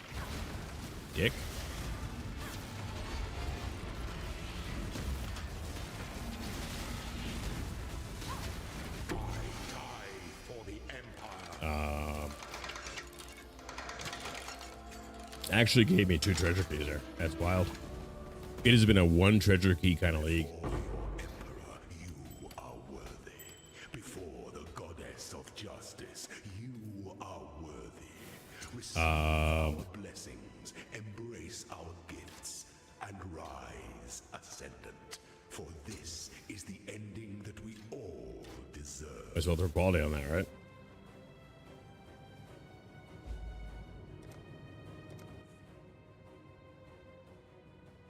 dick. Die for the empire. Actually gave me 2 treasure keys there. That's wild. It has been a 1 treasure key kind of league. For your emperor, you are worthy. Before the goddess of justice, you are worthy. Receive our blessings, embrace our gifts, and rise ascendant. For this is the ending that we all deserve. Might as well throw quality on that, right?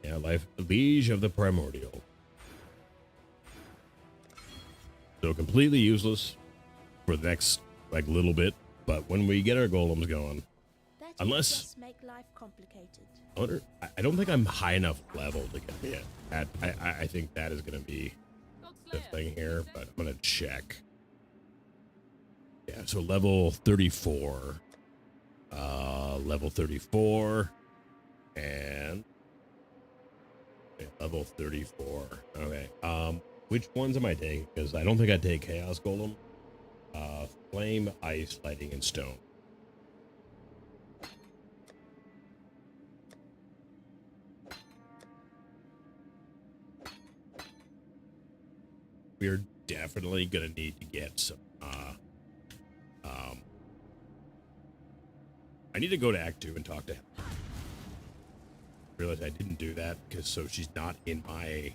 Yeah, life, liege of the primordial. So completely useless for the next like little bit, but when we get our golems going, That would Unless- just make life complicated. I don't think I'm high enough level to get me at. I think that is going to be the thing here, but I'm going to check. Yeah, so level 34. Level 34. And okay, level 34. Okay. Which ones am I taking? Because I don't think I take Chaos Golem. Flame, Ice, Lightning, and Stone. We're definitely gonna need to get some. I need to go to Act 2 and talk to him. Realize I didn't do that because so she's not in my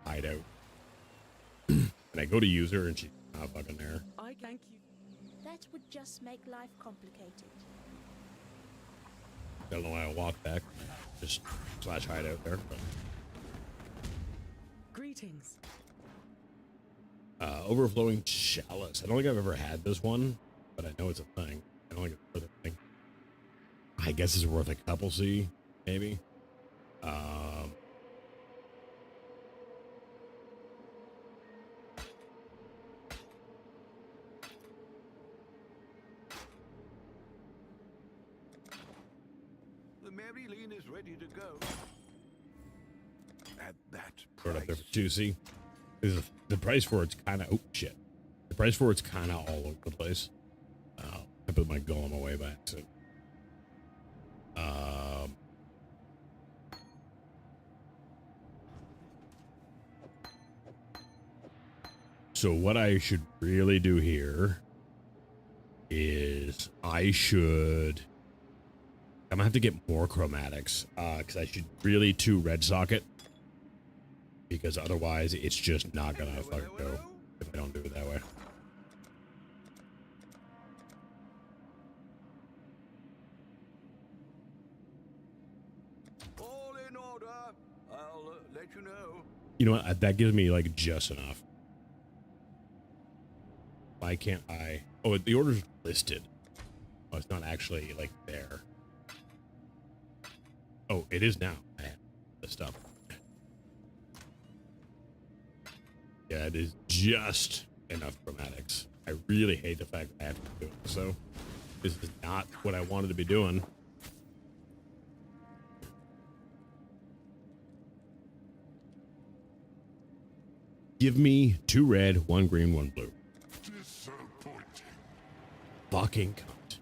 hideout, and I go to use her and she's not fucking there. I thank you. That would just make life complicated. Don't know why I walked back. Just slash hideout there. But. Greetings. Overflowing chalice. I don't think I've ever had this one, but I know it's a thing. I don't think it's worth a thing. I guess it's worth a couple C, maybe. The Maryline is ready to go. At that Throw it up there price. for 2C. The price for it's kind of oh shit. The price for it's kind of all over the place. I put my golem away by accident. So what I should really do here is I'm gonna have to get more chromatics because I should really 2 red socket because otherwise it's just not gonna fucking go if I don't do it that way. All in order. I'll let you know. You know what? That gives me like just enough. Why can't I? Oh, the order's listed. Oh, it's not actually like there. Oh, it is now. this stuff. Yeah, it is just enough chromatics. I really hate the fact that I have to do it. So this is not what I wanted to be doing. Give me 2 red, 1 green, 1 blue. Fucking cunt.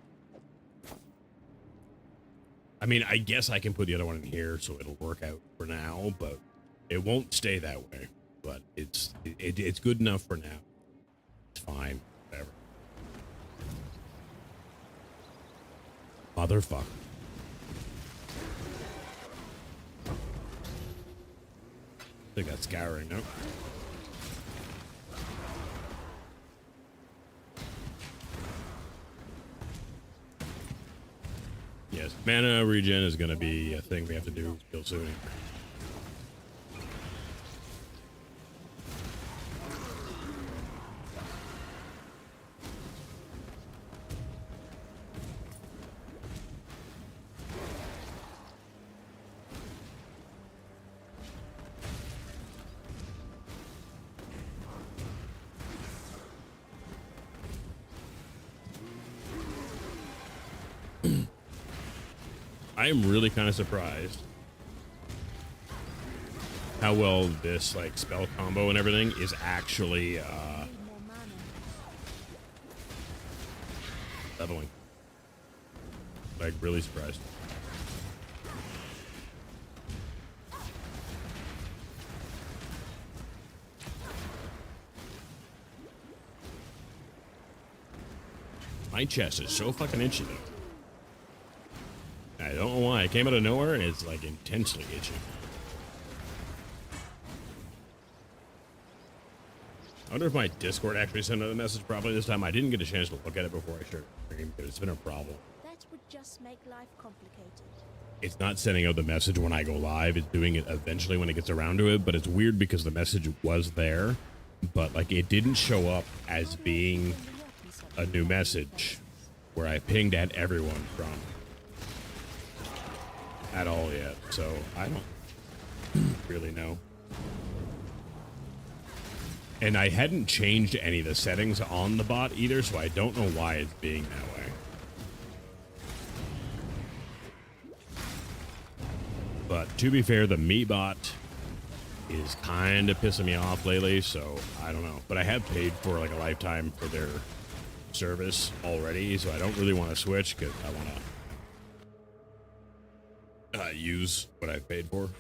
I mean, I guess I can put the other one in here so it'll work out for now, but it won't stay that way. But it's good enough for now. It's fine. Whatever. Motherfucker. I think that's scouring now. Yes, mana regen is going to be a thing we have to do real soon. I am really kind of surprised how well this like spell combo and everything is actually leveling. Like really surprised. My chest is so fucking itchy though. I don't know why. It came out of nowhere and it's like intensely itchy. I wonder if my Discord actually sent out a message properly this time. I didn't get a chance to look at it before I started streaming, but it's been a problem. That would just make life complicated. It's not sending out the message when I go live. It's doing it eventually when it gets around to it, but it's weird because the message was there, but like it didn't show up as being a new message where I pinged at everyone from at all yet. So I don't really know. And I hadn't changed any of the settings on the bot either, so I don't know why it's being that way. But to be fair, the meat bot is kind of pissing me off lately, so I don't know. But I have paid for like a lifetime for their service already, so I don't really want to switch because I want to use what I've paid for.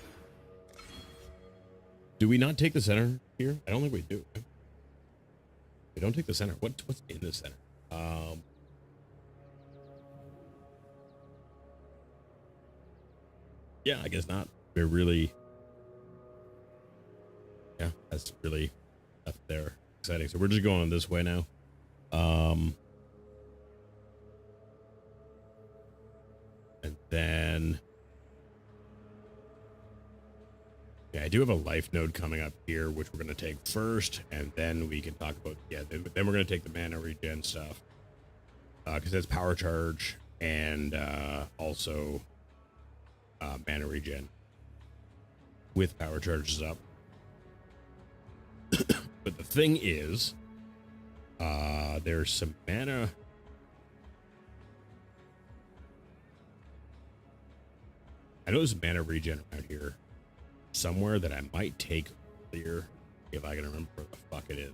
Do we not take the center here? I don't think we do. We don't take the center. What's in the center? Yeah, I guess not. We're really... Yeah, that's really up there. Exciting. So we're just going this way now. And then... Yeah, I do have a life node coming up here, which we're going to take first, and then we can talk about, yeah, then we're going to take the mana regen stuff, because that's power charge, and also mana regen with power charges up. But the thing is, there's some mana. I know there's mana regen around here somewhere that I might take earlier if I can remember where the fuck it is.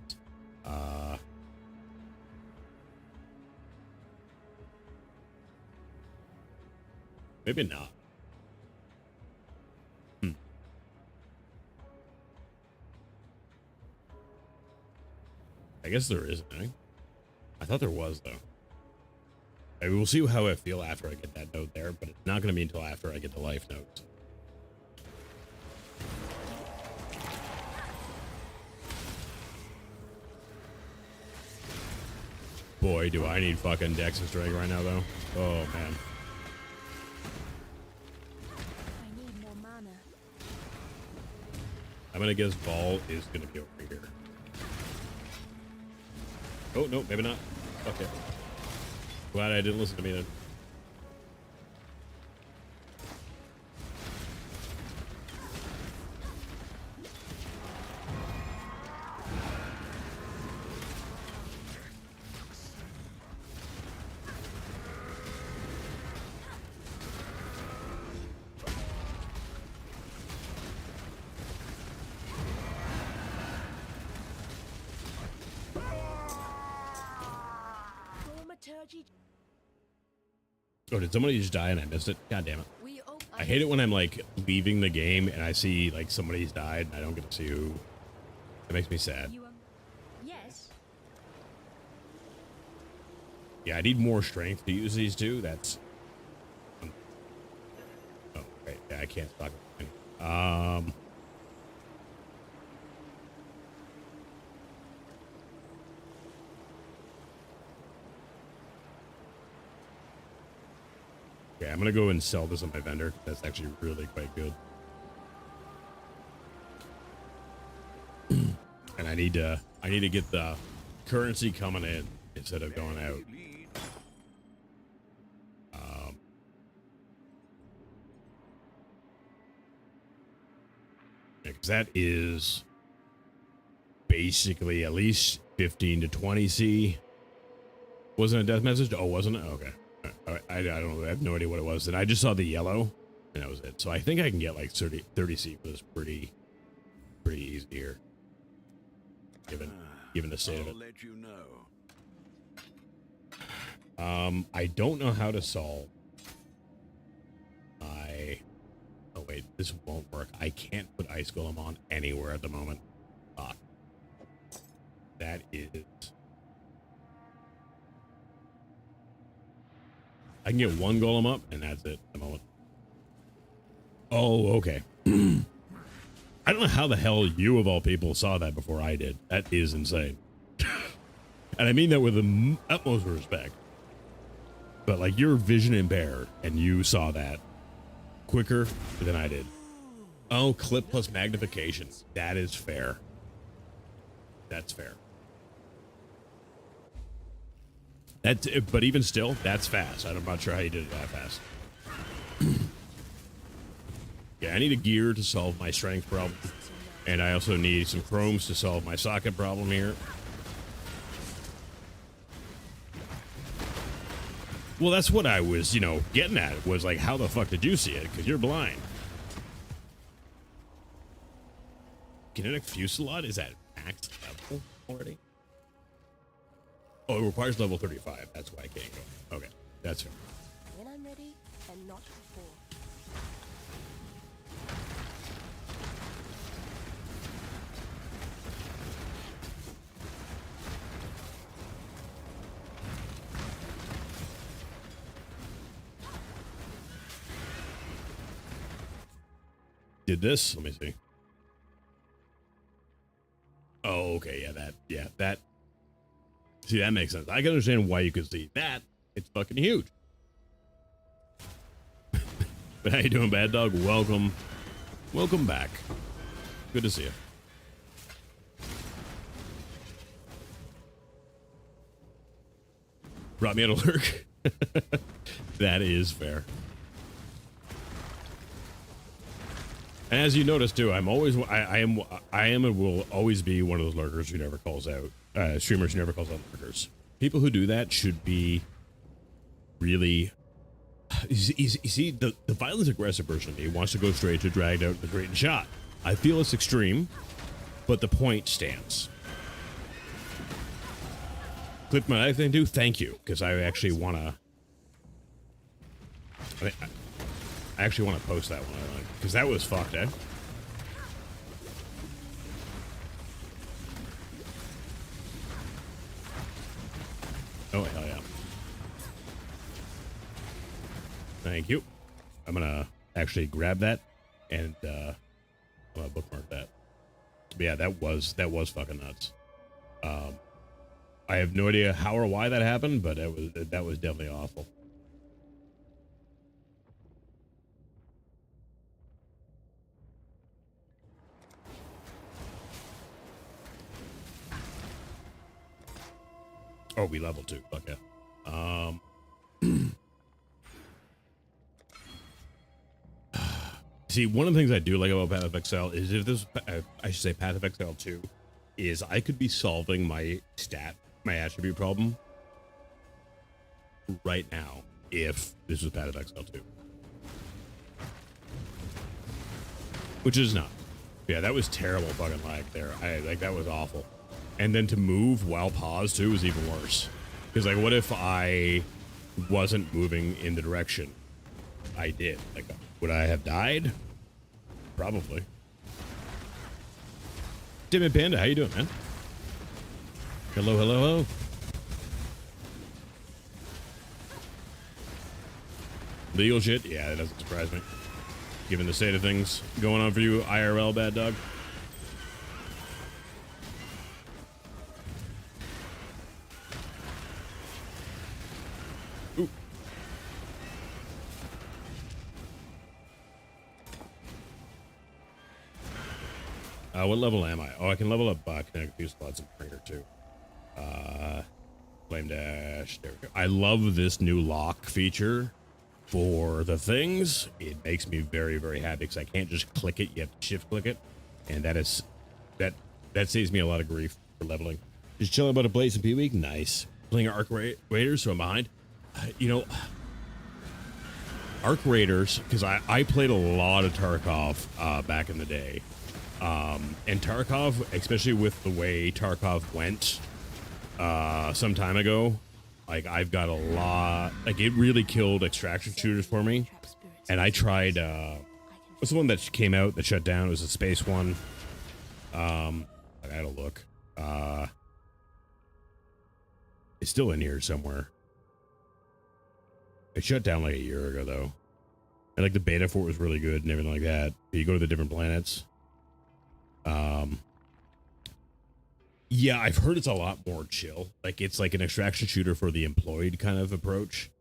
Maybe not. I guess there isn't any. I thought there was though. I mean, we'll see how I feel after I get that node there, but it's not going to be until after I get the life nodes. Boy, do I need fucking Dex and Strength right now, though. Oh, man. I need more mana. I'm gonna guess Ball is gonna be over here. Oh, no, maybe not. Okay. Glad I didn't listen to me then. Reggie. Oh, did somebody just die and I missed it? God damn it. We owe. I hate it when I'm like leaving the game and I see like somebody's died and I don't get to see who. It makes me sad. You Yes. Yeah, I need more strength to use these two. That's. Oh, wait. Yeah, I can't stock it. Okay, I'm gonna go and sell this on my vendor. That's actually really quite good. And I need to get the currency coming in instead of going out. Because that is basically at least 15 to 20 C. Wasn't a death message? Oh, wasn't it? Okay. I don't know. I have no idea what it was. And I just saw the yellow, and that was it. So I think I can get like 30 C for this pretty easy here. Given the state of it. Let you know. I don't know how to solve my... Oh, wait. This won't work. I can't put Ice Golem on anywhere at the moment. Fuck. That is... I can get one golem up, and that's it at the moment. Oh, okay. I don't know how the hell you, of all people, saw that before I did. That is insane. And I mean that with the utmost respect. But, like, you're vision impaired, and you saw that quicker than I did. Oh, clip plus magnification. That is fair. That's fair. But even still, that's fast. I'm not sure how you did it that fast. Yeah, I need a gear to solve my strength problem. And I also need some chromes to solve my socket problem here. Well, that's what I was, getting at. Was like, how the fuck did you see it? Because you're blind. Kinetic Fusillade is at max level already? Oh, it requires level 35. That's why I can't go. Okay, that's fair. When I'm ready, and not before. Did this? Let me see. Oh, okay. Yeah, that. See, that makes sense. I can understand why you could see that. It's fucking huge. But how you doing, Bad Dog? Welcome. Welcome back. Good to see you. Brought me out of lurk. That is fair. And as you notice too, I am and will always be one of those lurkers who never calls out streamers who never calls out lurkers. People who do that should be really. You see, the violent aggressive person in me wants to go straight to dragged out the great shot. I feel it's extreme, but the point stands. Clip my life thing too. Thank you, because I actually want to. I actually want to post that one because that was fucked, eh? Oh, hell yeah. Thank you. I'm going to actually grab that and I'm going to bookmark that. But yeah, that was fucking nuts. I have no idea how or why that happened, but that was definitely awful. Oh, we level 2. Fuck yeah. See, one of the things I do like about Path of Exile is if this, I should say Path of Exile 2, is I could be solving my attribute problem right now if this was Path of Exile 2. Which is not. Yeah, that was terrible fucking lag there. That was awful. And then to move while paused too was even worse. Because like, what if I wasn't moving in the direction I did? Like, would I have died? Probably. Timid Panda, how you doing, man? Hello, hello, hello. Legal shit? Yeah, that doesn't surprise me. Given the state of things going on for you, IRL, bad dog. Ooh. What level am I? Oh, I can level up Kinetic Fusillade and Printer too. Flame Dash. There we go. I love this new lock feature for the things. It makes me very, very happy because I can't just click it. You have to shift click it. And that saves me a lot of grief for leveling. Just chilling about a place in P-Week. Nice. Playing Arc Raiders, so I'm behind. You know, Arc Raiders, because I played a lot of Tarkov back in the day. And Tarkov, especially with the way Tarkov went some time ago, like I've got a lot, like it really killed extraction shooters for me. And I tried, what's the one that came out that shut down? It was a space one. I gotta look. It's still in here somewhere. It shut down like a year ago though. And like the beta for it was really good and everything like that. You go to the different planets. Yeah, I've heard it's a lot more chill. Like it's like an extraction shooter for the employed kind of approach.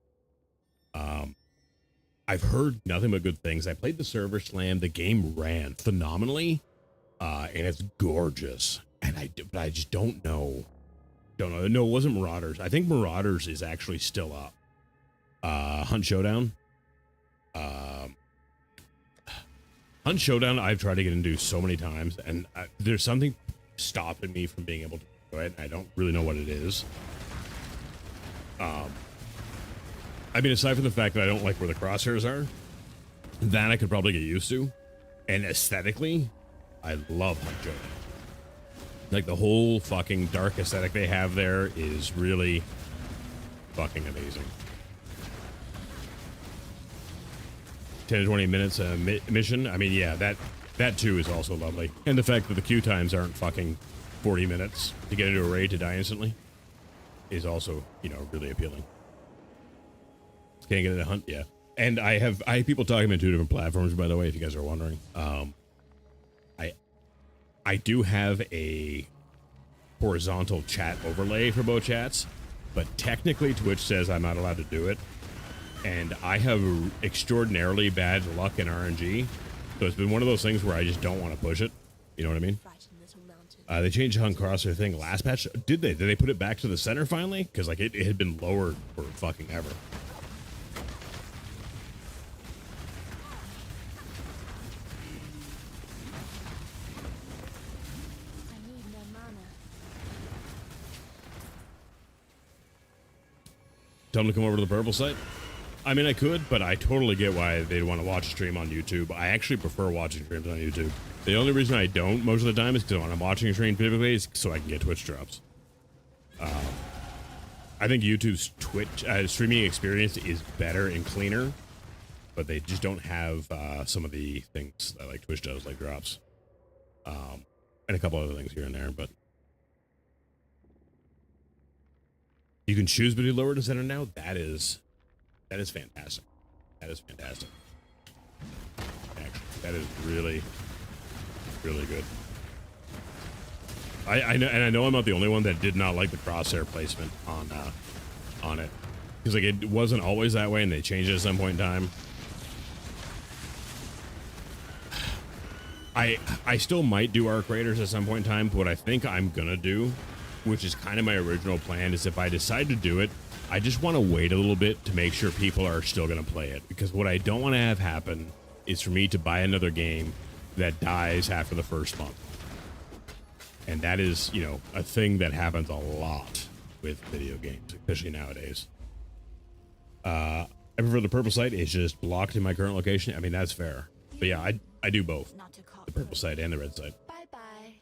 I've heard nothing but good things. I played the server slam. The game ran phenomenally, and it's gorgeous. And but I just don't know. No, it wasn't Marauders. I think Marauders is actually still up. Hunt Showdown. Hunt Showdown, I've tried to get into so many times, and there's something stopping me from being able to do it, and I don't really know what it is. I mean, aside from the fact that I don't like where the crosshairs are, that I could probably get used to. And aesthetically, I love Hunt Showdown. Like, the whole fucking dark aesthetic they have there is really fucking amazing. 10 to 20 minutes mission. I mean, yeah, that too is also lovely. And the fact that the queue times aren't fucking 40 minutes to get into a raid to die instantly is also, you know, really appealing. Can't get into Hunt, yeah. And I have people talking about 2 different platforms, by the way, if you guys are wondering. I do have a horizontal chat overlay for both chats, but technically Twitch says I'm not allowed to do it. And I have extraordinarily bad luck in RNG. So it's been one of those things where I just don't want to push it. You know what I mean? They changed the Hunt Crosshair thing last patch. Did they? Did they put it back to the center finally? Because like it had been lowered for fucking ever. Tell them to come over to the purple site. I mean, I could, but I totally get why they'd want to watch a stream on YouTube. I actually prefer watching streams on YouTube. The only reason I don't most of the time is because when I'm watching a stream typically is so I can get Twitch drops. I think YouTube's Twitch streaming experience is better and cleaner, but they just don't have some of the things that like Twitch does, like drops, and a couple other things here and there. But you can choose between lower to center now. That is fantastic. That is fantastic. Actually, that is really, really good. I know, and I know I'm not the only one that did not like the crosshair placement on it, because like it wasn't always that way, and they changed it at some point in time. I still might do Arc Raiders at some point in time, but what I think I'm gonna do, which is kind of my original plan, is if I decide to do it, I just want to wait a little bit to make sure people are still going to play it. Because what I don't want to have happen is for me to buy another game that dies after the first month. And that is, you know, a thing that happens a lot with video games, especially nowadays. I prefer the purple site. It's just blocked in my current location. I mean, that's fair. But yeah, I do both. The purple site and the red site. Bye-bye.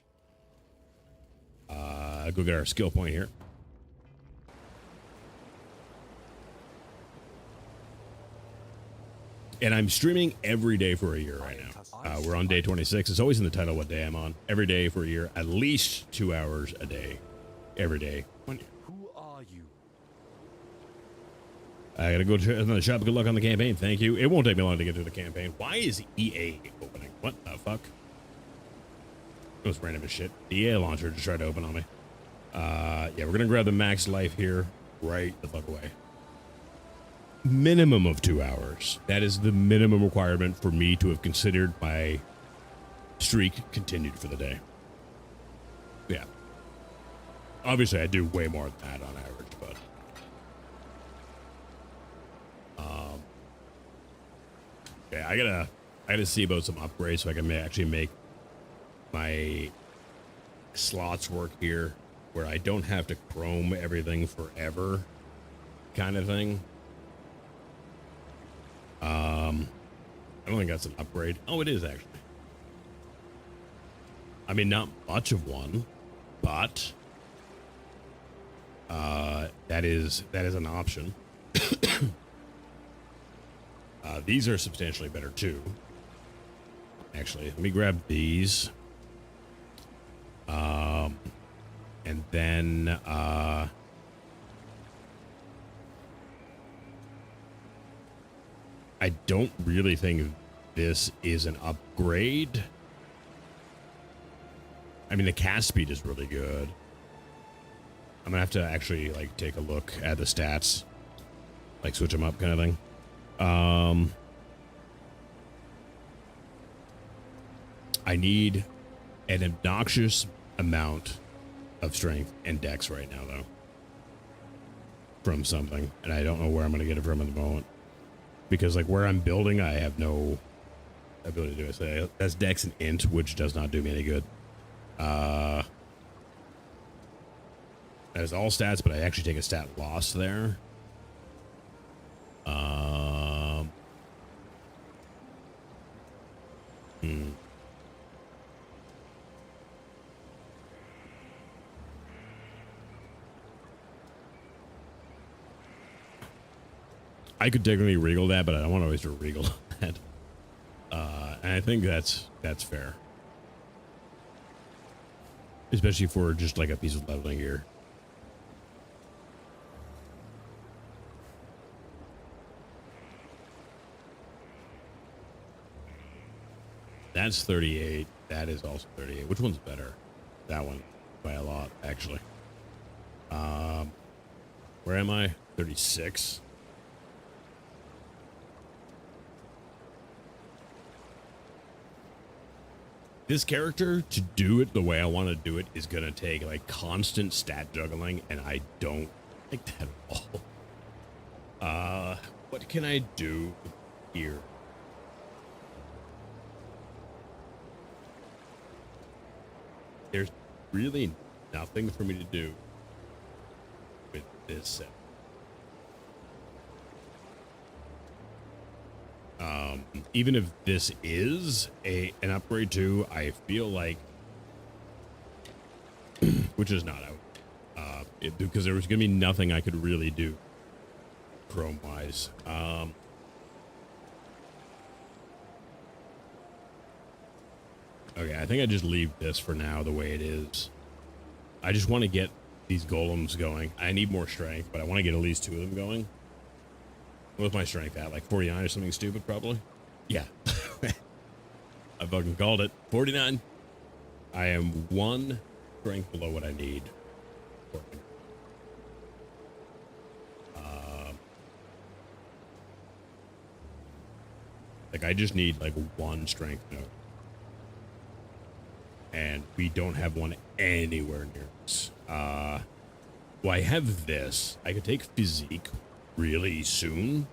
Go get our skill point here. And I'm streaming every day for a year right now. We're on day 26. It's always in the title what day I'm on. Every day for a year, at least 2 hours a day. Every day. Who are you? I gotta go to another shop. Good luck on the campaign. Thank you. It won't take me long to get through the campaign. Why is EA opening? What the fuck? It was random as shit. The EA launcher just tried to open on me. Yeah, we're gonna grab the max life here right the fuck away. Minimum of 2 hours. That is the minimum requirement for me to have considered my streak continued for the day. Yeah. Obviously, I do way more than that on average, but yeah, I gotta see about some upgrades so I can actually make my slots work here, where I don't have to chrome everything forever, kind of thing. I don't think that's an upgrade. Oh, it is actually. I mean, not much of one, but that is an option. These are substantially better too. Actually, let me grab these. And then I don't really think this is an upgrade. I mean, the cast speed is really good. I'm gonna have to actually like take a look at the stats, like switch them up, kind of thing. I need an obnoxious amount of strength and dex right now, though, from something, and I don't know where I'm gonna get it from at the moment, because like where I'm building, I have no ability to do it. So that's dex and int, which does not do me any good. That is all stats, but I actually take a stat loss there. I could technically regal that, but I don't want to always regal that. And I think that's fair. Especially for just like a piece of leveling gear. That's 38. That is also 38. Which one's better? That one by a lot, actually. Where am I? 36. This character, to do it the way I want to do it, is going to take like constant stat juggling, and I don't like that at all. What can I do here? There's really nothing for me to do with this set. Even if this is an upgrade too, I feel like, which is not out, because there was going to be nothing I could really do chrome wise. Okay, I think I just leave this for now the way it is. I just want to get these golems going. I need more strength, but I want to get at least 2 of them going. What's my strength at? Like 49 or something stupid, probably? Yeah. I fucking called it. 49. I am 1 strength below what I need. Like, I just need, like, 1 strength note. And we don't have one anywhere near us. Well, I have this. I could take physique really soon.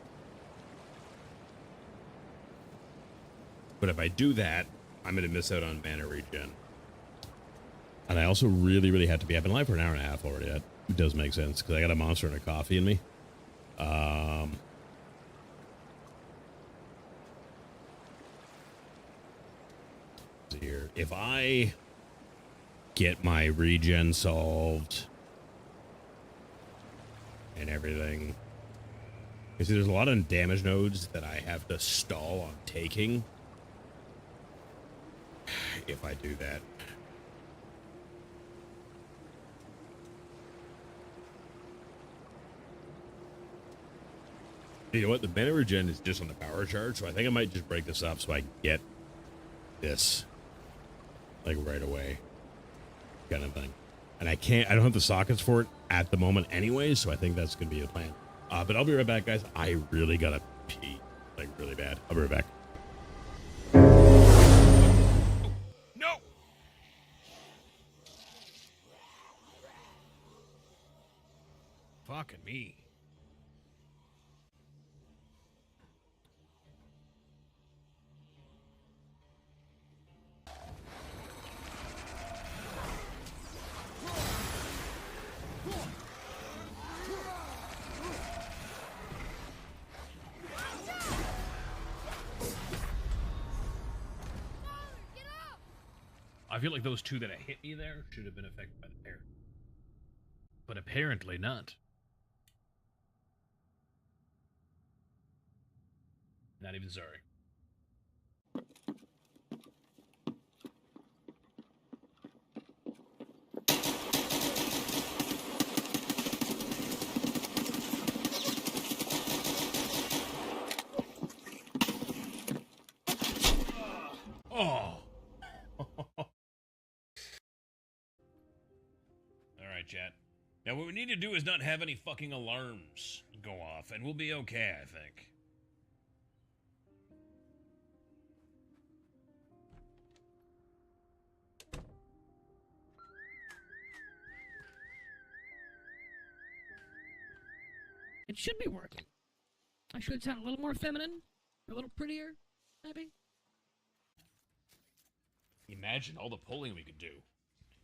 But if I do that, I'm going to miss out on mana regen. And I also really have to be... I've been live for an hour and a half already. That does make sense, because I got a monster and a coffee in me. Here. If I get my regen solved and everything, You see, there's a lot of damage nodes that I have to stall on taking if I do that. You know what? The mana regen is just on the power charge, so I think I might just break this up so I get this like right away, kind of thing. And I don't have the sockets for it at the moment anyway, so I think that's gonna be the plan. But I'll be right back, guys. I really gotta pee, like really bad. I'll be right back. No. Fucking me. I feel like those two that hit me there should have been affected by the parry. But apparently not. Not even sorry. Oh! Alright, chat. Now what we need to do is not have any fucking alarms go off, and we'll be okay, I think. It should be working. I should sound a little more feminine, a little prettier, maybe. Imagine all the pulling we could do.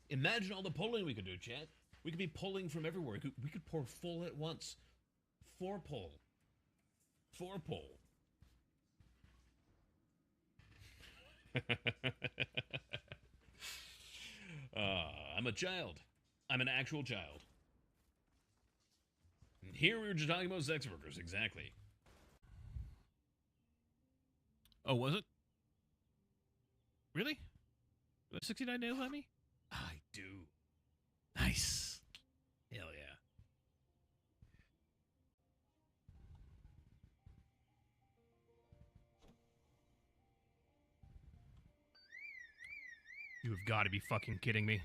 Imagine all the pulling we could do, chat. We could be pulling from everywhere. We could pour full at once. 4 pull. 4 pull. I'm a child. I'm an actual child. And here we were just talking about sex workers, exactly. Oh, was it? Really? 69 nails at me? I do. Nice. Hell yeah. You have got to be fucking kidding me.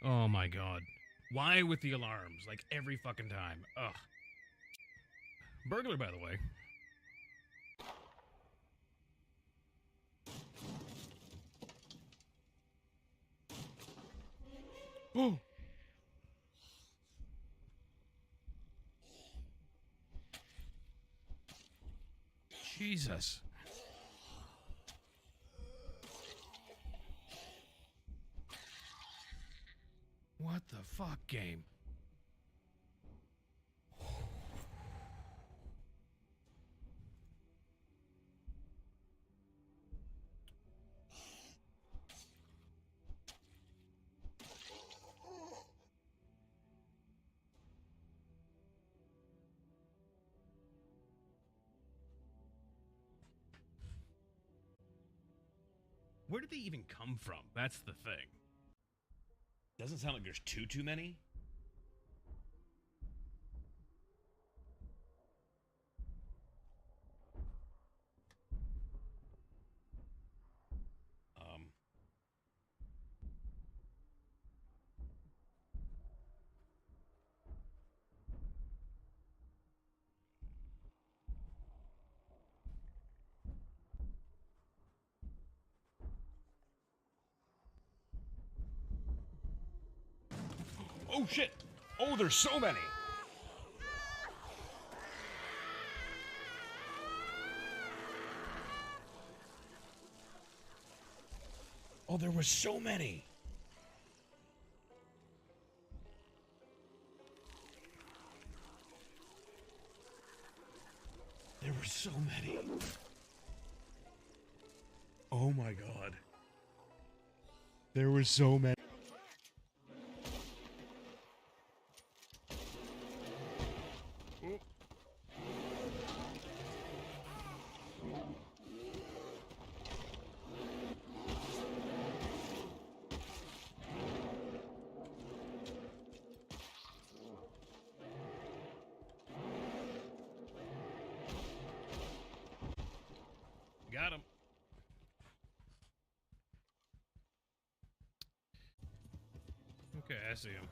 Oh my god. Why with the alarms? Like every fucking time. Ugh. Burglar, by the way. Oh! Jesus. What the fuck, game? Where did they even come from? That's the thing. Doesn't sound like there's too many. Oh shit! Oh, there's so many! Oh, there were so many! There were so many. Oh my god. There were so many. Got him. Okay, I see him.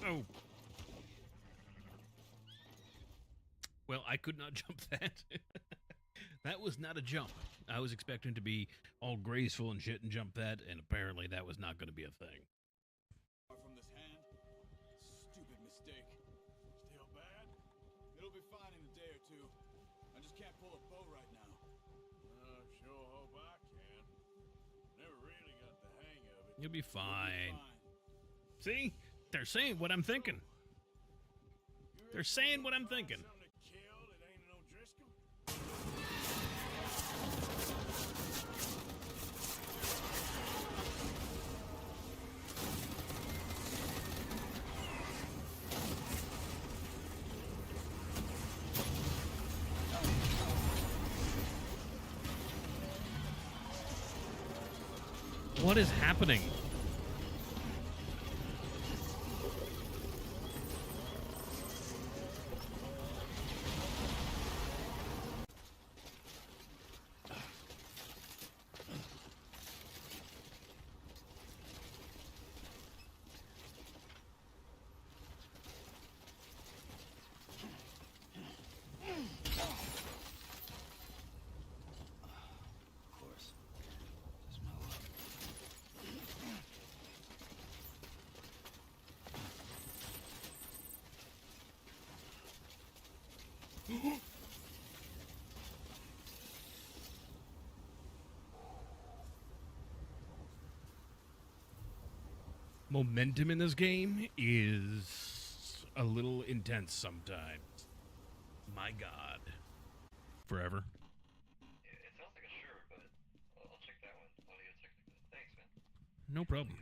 Oh. Well, I could not jump that. That was not a jump. I was expecting to be all graceful and shit and jump that, and apparently that was not going to be a thing. From this hand. Stupid mistake. Still bad? It'll be fine in a day or two. I just can't pull a bow right now. I sure hope I can. Never really got the hang of it. You'll be fine. See? They're saying what I'm thinking. They're saying what I'm thinking. Something to kill that ain't no Driscoll? What is happening? Momentum in this game is a little intense sometimes. My God. Forever. It sounds like a sure, but I'll check that one. Audio technical. Thanks, man. No problem.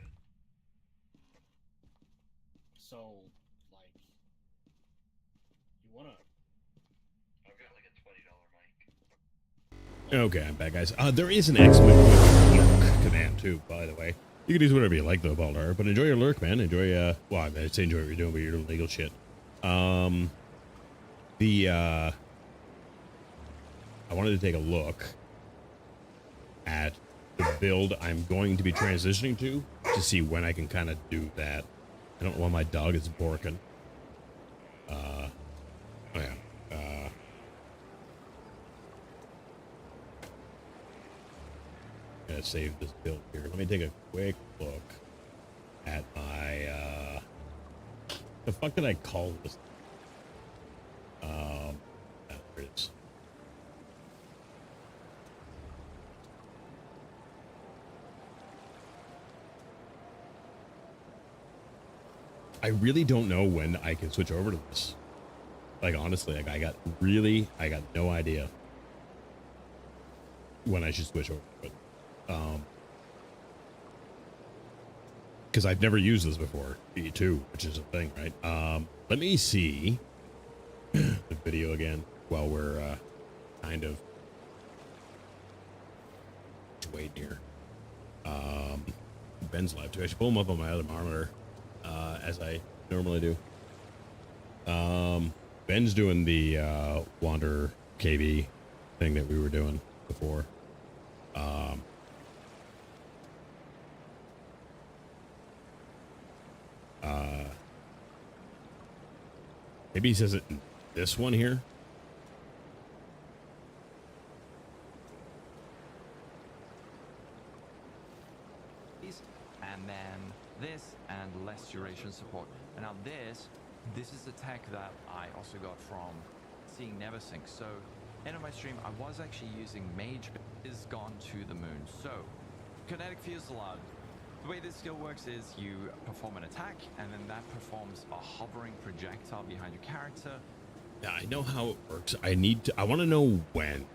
So, like, you wanna? I've got like a $20 mic. Okay, I'm back, guys. There is an excellent lurk command, too, by the way. You can use whatever you like, though, Baldar, but enjoy your lurk, man. Enjoy, well, I'd say enjoy what you're doing, but you're doing legal shit. I wanted to take a look at the build I'm going to be transitioning to see when I can kind of do that. I don't know why my dog is barking. Oh, yeah. Gonna save this build here. Let me take a quick look at my the fuck did I call this? There it is. I really don't know when I can switch over to this. Like, honestly, like I got no idea when I should switch over to it. Because I've never used this before, E2, which is a thing, right? Let me see the video again while we're kind of waiting here. Ben's live too. I should pull him up on my other monitor, as I normally do. Ben's doing the Wander KV thing that we were doing before. Maybe he says it in this one here. And then this and less duration support. And now this is the tech that I also got from seeing Neversink. So end of my stream, I was actually using Mage, but it is gone to the moon. So Kinetic Fusillade, The way this skill works is you perform an attack, and then that performs a hovering projectile behind your character. Yeah, I know how it works. I want to know when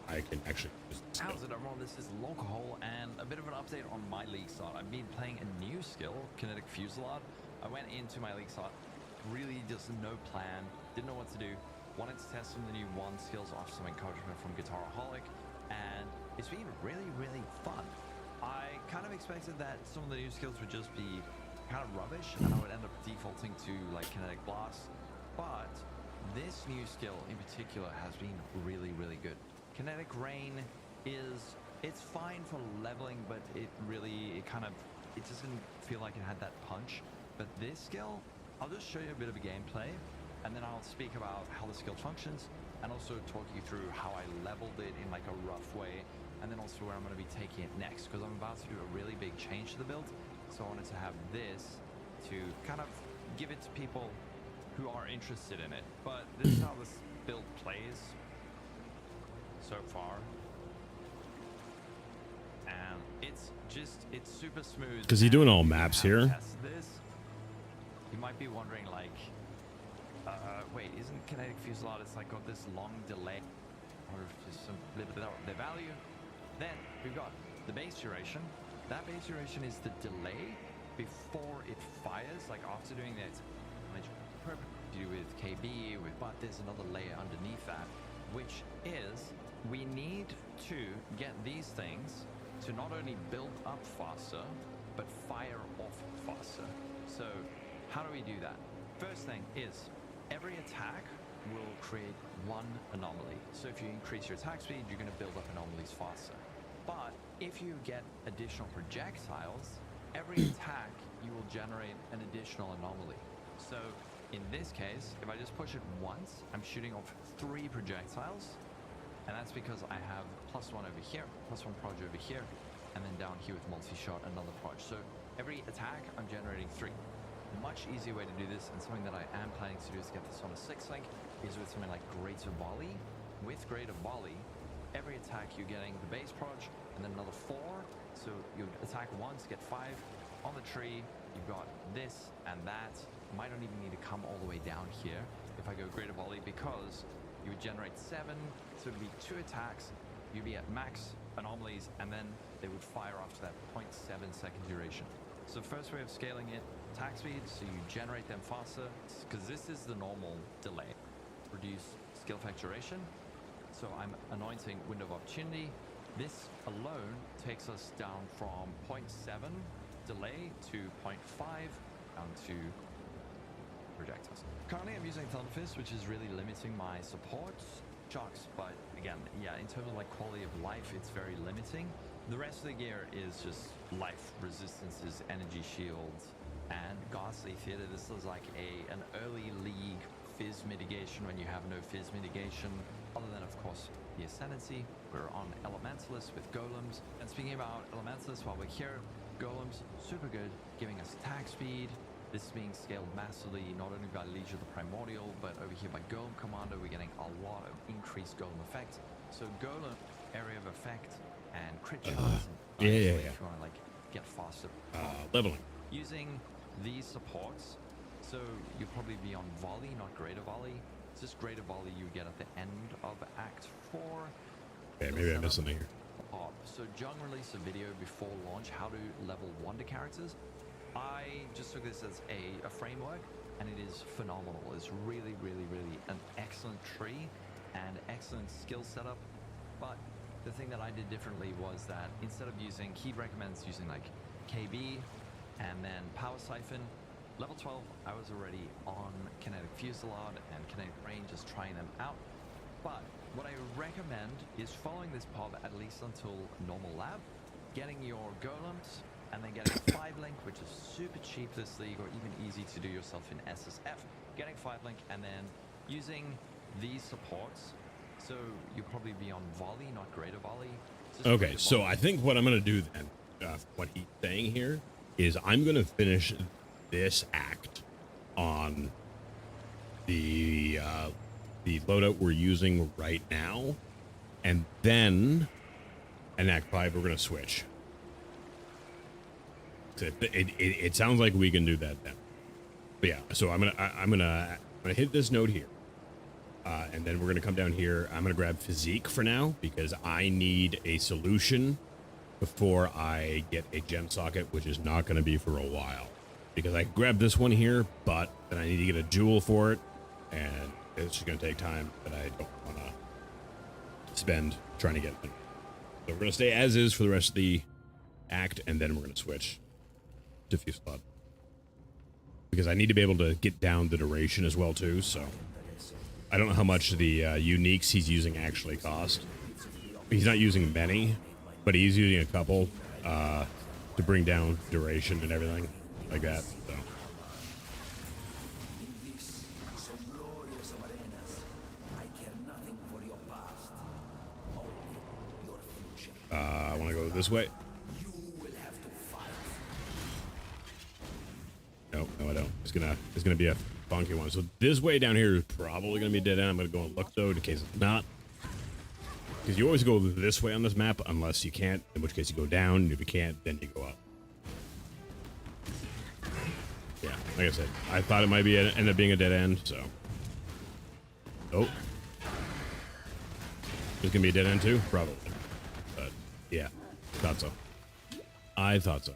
I can actually use this skill. How's it, everyone? This is Local, and a bit of an update on my league start. I've been playing a new skill, Kinetic Fusillade. I went into my league start, really just no plan, didn't know what to do, wanted to test some of the new one skills off some encouragement from Guitaraholic, and it's been really, really fun. I kind of expected that some of the new skills would just be kind of rubbish, and I would end up defaulting to like Kinetic Blast, but this new skill in particular has been really, really good. Kinetic Rain it's fine for leveling, but it doesn't feel like it had that punch. But this skill, I'll just show you a bit of a gameplay, and then I'll speak about how the skill functions, and also talk you through how I leveled it in like a rough way, and then also where I'm going to be taking it next, because I'm about to do a really big change to the build. So I wanted to have this to kind of give it to people who are interested in it. But this is how this build plays so far. And it's super smooth. Because you're doing all maps here. This, you might be wondering, like, wait, isn't Kinetic Fusillade, it's like got this long delay, or just some little bit of the value? Then we've got the base duration. That base duration is the delay before it fires, like after doing that. You do with KB, but there's another layer underneath that, which is we need to get these things to not only build up faster, but fire off faster. So how do we do that? First thing is every attack will create one anomaly. So if you increase your attack speed, you're going to build up anomalies faster. But if you get additional projectiles, every attack you will generate an additional anomaly. So in this case, if I just push it once, I'm shooting off 3 projectiles, and that's because I have +1 over here, +1 proj over here, and then down here with multi-shot, another proj. So every attack, I'm generating 3. Much easier way to do this, and something that I am planning to do is get this on a 6-link, is with something like Greater Volley. With Greater Volley, every attack you're getting the base proj, and then another 4. So you attack once, get 5. On the tree, you've got this and that. You might not even need to come all the way down here if I go Greater Volley, because you would generate 7, so it would be 2 attacks, you'd be at max anomalies, and then they would fire after that 0.7 second duration. So first way of scaling it, attack speed, so you generate them faster, because this is the normal delay. Reduce skill effect duration, so I'm anointing Window of Opportunity. This alone takes us down from 0.7 delay to 0.5 down to projectiles. Currently I'm using Thunderfist, which is really limiting my support shocks, but again, yeah, in terms of like quality of life, it's very limiting. The rest of the gear is just life resistances, energy shields, and Ghastly Theater. This is like an early league fizz mitigation when you have no fizz mitigation, other than of course the Ascendancy. We're on Elementalist with Golems, and speaking about Elementalist while we're here, Golems, super good, giving us attack speed. This is being scaled massively, not only by Leisure the Primordial, but over here by Golem Commander, we're getting a lot of increased Golem effect. So Golem, area of effect, and crit shots. Yeah. If you want to like get faster. Leveling. Using these supports, so you'll probably be on Volley, not Greater Volley. It's just Greater Volley you get at the end of Act 4. Okay, maybe I missed something here. So Jung released a video before launch, how to level wonder characters. I just took this as a framework, and it is phenomenal. It's really, really, really an excellent tree and excellent skill setup. But the thing that I did differently was that instead of using, he recommends using like KB and then Power Siphon. Level 12, I was already on Kinetic Fusillade and Kinetic Rain, just trying them out. But what I recommend is following this pub at least until normal lab, getting your golems, and then getting a 5-link, which is super cheap this league, or even easy to do yourself in SSF. Getting 5-link and then using these supports. So you'll probably be on Volley, not Greater Volley. Okay, so I think what I'm going to do then, what he's saying here, is I'm going to finish this act on the loadout we're using right now, and then in Act 5 we're going to switch. It sounds like we can do that then. But yeah, so I'm gonna hit this node here, and then we're gonna come down here. I'm gonna grab Physique for now because I need a solution before I get a gem socket, which is not gonna be for a while because I grabbed this one here, but then I need to get a jewel for it, and it's just gonna take time that I don't want to spend trying to get it. So we're gonna stay as is for the rest of the act, and then we're gonna switch to Fusillade because I need to be able to get down the duration as well too. So I don't know how much the uniques he's using actually cost. He's not using many, but he's using a couple to bring down duration and everything like that. So I want to go this way. No, I don't. It's gonna be a funky one. So this way down here is probably gonna be dead end. I'm gonna go and look though in case it's not. Because you always go this way on this map unless you can't, in which case you go down, and if you can't, then you go up. Yeah, like I said, I thought it might be end up being a dead end, so. Oh. It's gonna be a dead end too? Probably. But yeah, thought so. I thought so.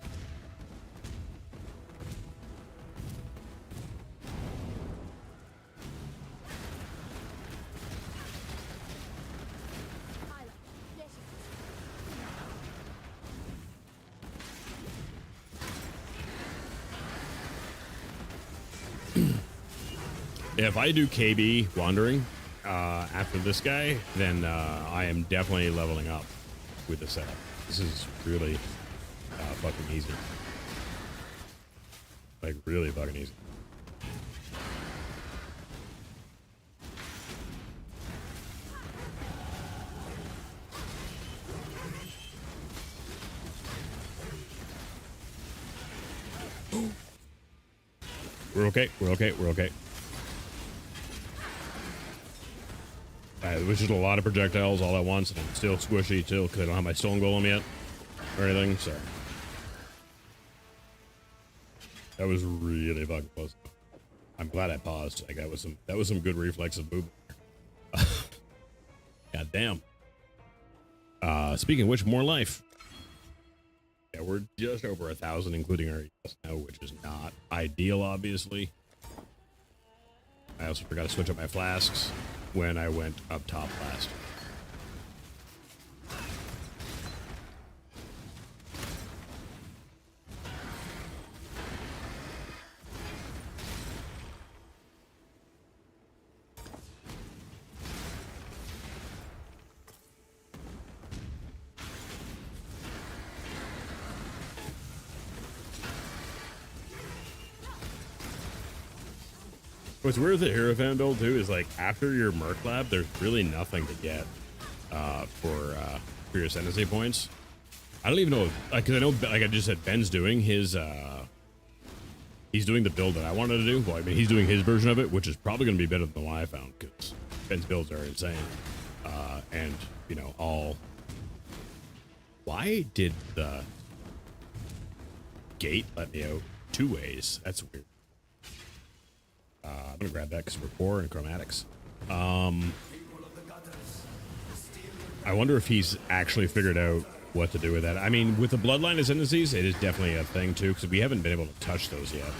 If I do KB Wandering after this guy, then I am definitely leveling up with the setup. This is really fucking easy. Like, really fucking easy. We're okay. We're okay. We're okay. Which is a lot of projectiles all at once, and I'm still squishy too because I don't have my stone golem yet or anything. So that was really fucking close. I'm glad I paused. Like that was some good reflexive movement. God damn. Speaking of which, more life. Yeah, we're just over 1,000, including our ES now, which is not ideal, obviously. I also forgot to switch up my flasks when I went up top last. What's weird with the Hero Fan build too is like after your Merc Lab, there's really nothing to get for your ascendancy points. I don't even know, because I know, like I just said, Ben's doing his, he's doing the build that I wanted to do. Well, I mean, he's doing his version of it, which is probably going to be better than the one I found because Ben's builds are insane. And you know, all. Why did the gate let me out 2 ways? That's weird. I'm gonna grab that because we're poor and chromatics. I wonder if he's actually figured out what to do with that. I mean, with the bloodline ascendancies, it is definitely a thing too, because we haven't been able to touch those yet.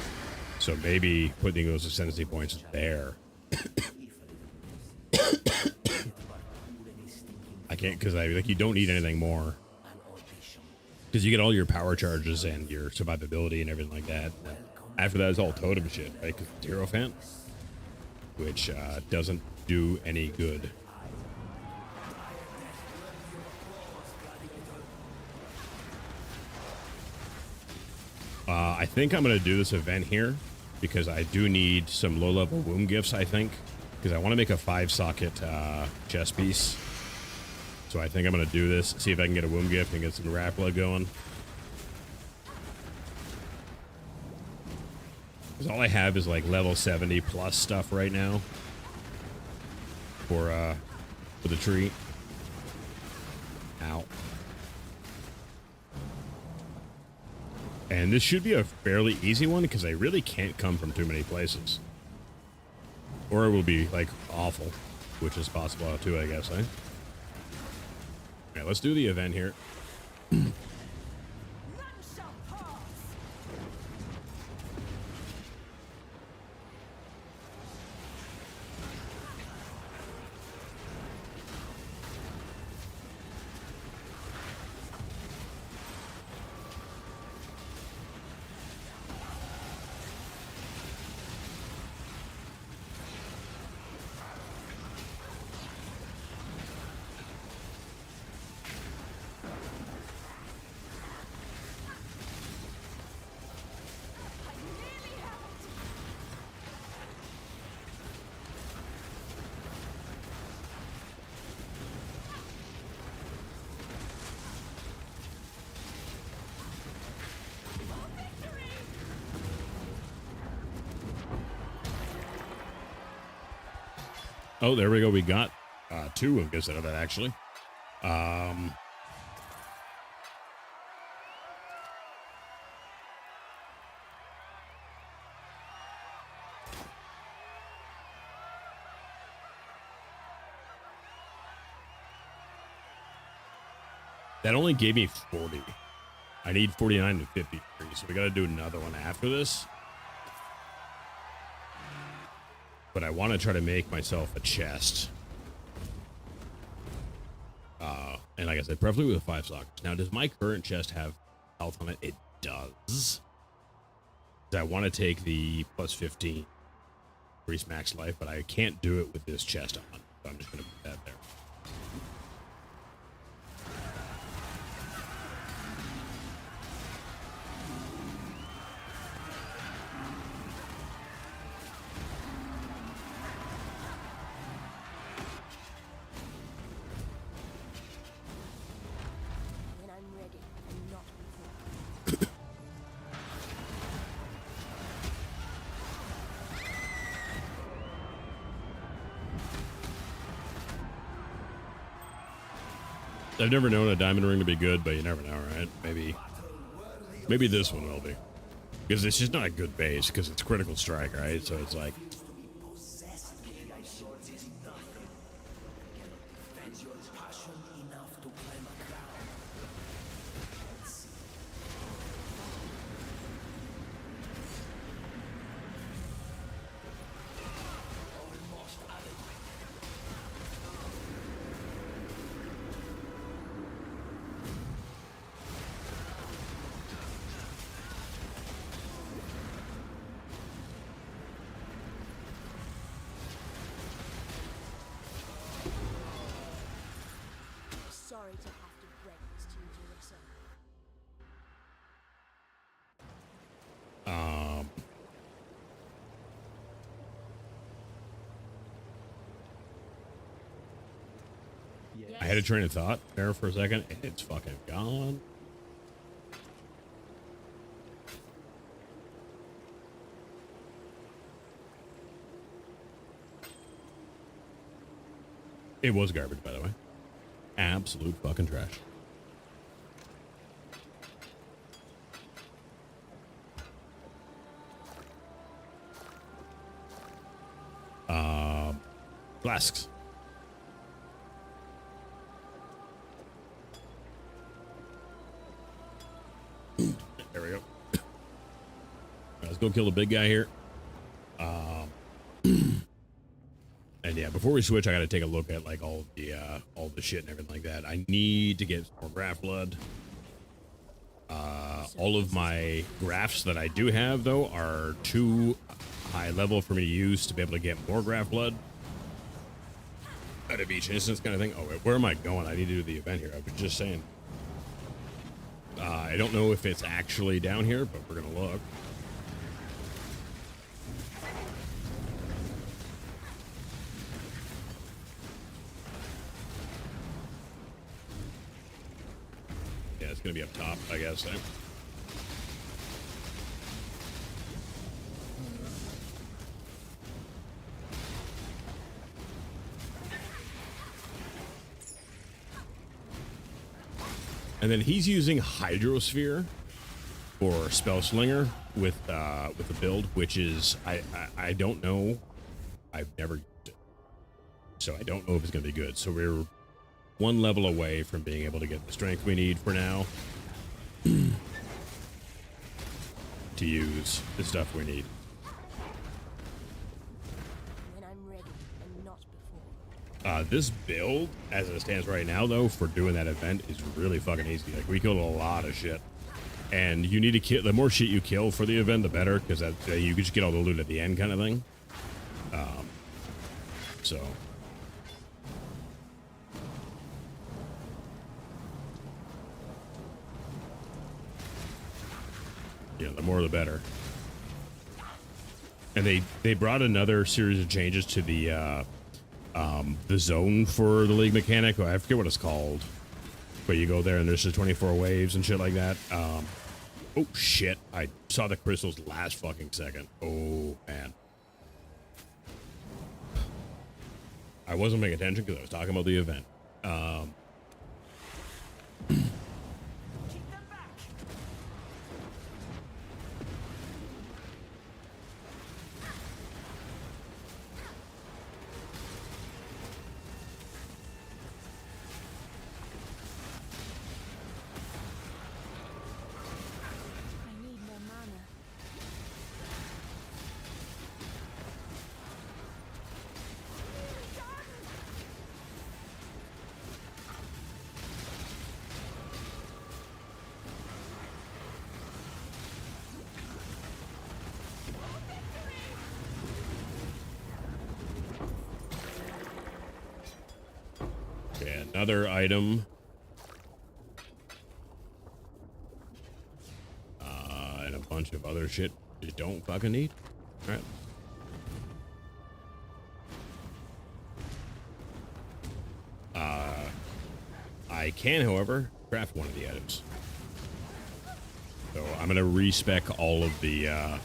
So maybe putting those ascendancy points there. I can't, because like you don't need anything more. Because you get all your power charges and your survivability and everything like that. After that is all totem shit, right? Because it's Hero Fan, which doesn't do any good. I think I'm going to do this event here because I do need some low-level womb gifts, I think, because I want to make a 5-socket chest piece. So I think I'm going to do this, see if I can get a womb gift and get some Rapala going. Because all I have is like level 70 plus stuff right now for the tree. Ow. And this should be a fairly easy one because they really can't come from too many places. Or it will be, like, awful, which is possible too, I guess, eh? Okay, let's do the event here. Oh, there we go. We got two of this out of that, actually. That only gave me 40. I need 49 to 53, so we got to do another one after this. But I want to try to make myself a chest. And like I said, preferably with 5 sockets. Now, does my current chest have health on it? It does. I want to take the plus 15 increase max life, but I can't do it with this chest on. So I'm just going to put that there. I've never known a diamond ring to be good, but you never know, right? Maybe this one will be. Because it's just not a good base, because it's critical strike, right? So it's like... Sorry to have to break this to you, Julissa. I had a train of thought there for a second, and it's fucking gone. It was garbage, by the way. Absolute fucking trash. Flasks. There we go. Let's go kill the big guy here. And yeah, before we switch, I got to take a look at like all the shit and everything like that. I need to get more graph blood. All of my graphs that I do have though are too high level for me to use to be able to get more graph blood out of each instance, kind of thing. Oh, wait, where am I going? I need to do the event here. I was just saying. I don't know if it's actually down here, but we're gonna look. Yeah, it's gonna be up top, I guess. Eh? And then he's using Hydrosphere, for Spell Slinger with the build, which is I don't know. I've never used it, so I don't know if it's gonna be good. So we're one level away from being able to get the strength we need for now to use the stuff we need. When I'm ready and not before. This build, as it stands right now, though, for doing that event is really fucking easy. Like, we killed a lot of shit. And you need to kill, the more shit you kill for the event, the better, because you can just get all the loot at the end kind of thing. So. Yeah, the more the better. And they brought another series of changes to the zone for the league mechanic. I forget what it's called, but you go there and there's just 24 waves and shit like that. Oh shit! I saw the crystals last fucking second. Oh man, I wasn't paying attention because I was talking about the event. I need more mana. Okay, another item. And a bunch of other shit you don't fucking need. All right. I can, however, craft one of the items. So I'm gonna respec all of the